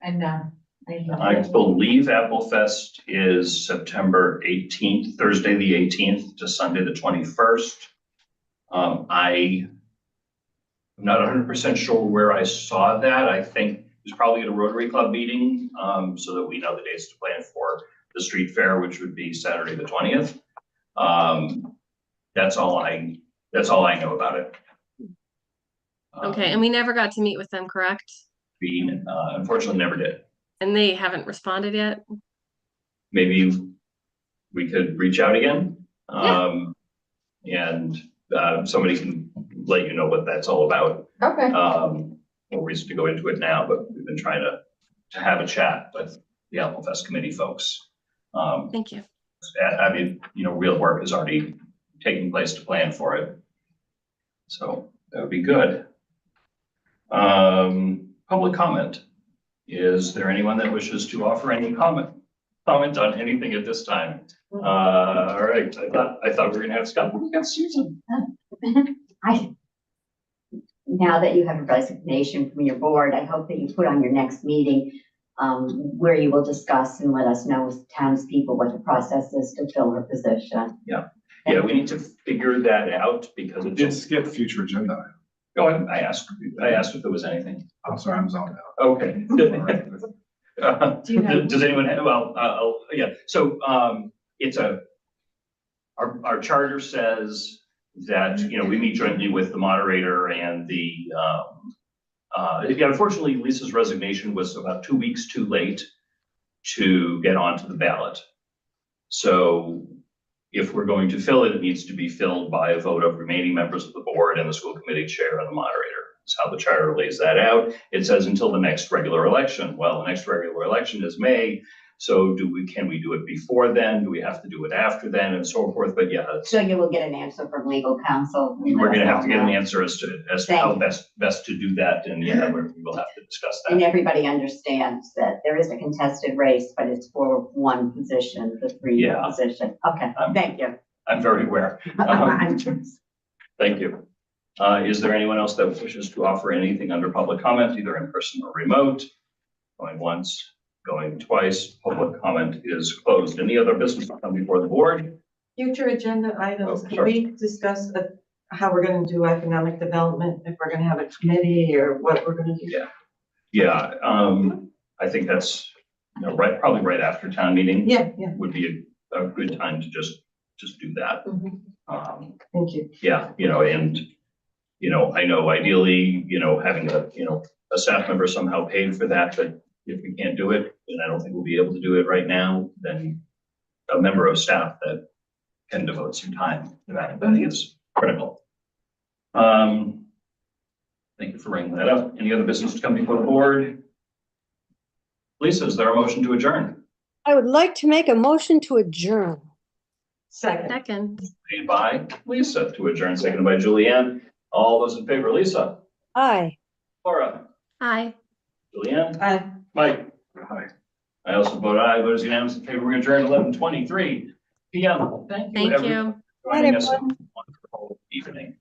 And I believe Applefest is September 18th, Thursday the 18th to Sunday the 21st. I'm not 100% sure where I saw that. I think it was probably at a Rotary Club meeting, so that we know the dates to plan for the street fair, which would be Saturday the 20th. That's all I know about it. Okay, and we never got to meet with them, correct? We unfortunately never did. And they haven't responded yet? Maybe we could reach out again. And somebody can let you know what that's all about. Okay. No reason to go into it now, but we've been trying to have a chat with the Applefest committee folks. Thank you. I mean, real work is already taking place to plan for it. So that would be good. Public comment. Is there anyone that wishes to offer any comment on anything at this time? All right, I thought we were gonna have Scott. We got Susan. Now that you have a resignation from your board, I hope that you put on your next meeting where you will discuss and let us know as townspeople what the process is to fill her position. Yeah, we need to figure that out because it Did skip future agenda. Go ahead. I asked if there was anything. I'm sorry, I'm zoned out. Okay. Does anyone have, yeah, so it's our charter says that, we meet jointly with the moderator and the, unfortunately, Lisa's resignation was about 2 weeks too late to get onto the ballot. So if we're going to fill it, it needs to be filled by a vote of remaining members of the board and the school committee chair and the moderator. That's how the charter lays that out. It says until the next regular election. Well, the next regular election is May. So can we do it before then? Do we have to do it after then and so forth? But yeah. So you will get an answer from legal counsel. We're going to have to get an answer as to how best to do that. And yeah, we will have to discuss that. And everybody understands that there is a contested race, but it's for one position, the three-year position. Okay, thank you. I'm very aware. Thank you. Is there anyone else that wishes to offer anything under public comment, either in person or remote? Going once, going twice, public comment is closed. Any other business to come before the board? Future agenda items, can we discuss how we're gonna do economic development, if we're gonna have a committee or what we're gonna do? Yeah, I think that's, probably right after town meeting. Yeah. Would be a good time to just just do that. Thank you. Yeah, and, I know ideally, having a staff member somehow paid for that, but if we can't do it, and I don't think we'll be able to do it right now, then a member of staff that can devote some time to that, I think is critical. Thank you for bringing that up. Any other business to come before the board? Lisa, is there a motion to adjourn? I would like to make a motion to adjourn. Second. Made by Lisa to adjourn, seconded by Julianne. All those in favor, Lisa? Aye. Laura? Aye. Julianne? Aye. Mike? Aye. I also vote aye. Vote is unanimous in favor. We adjourn 11:23 p.m. Thank you. Thank everyone, you. for joining us. Have a wonderful evening.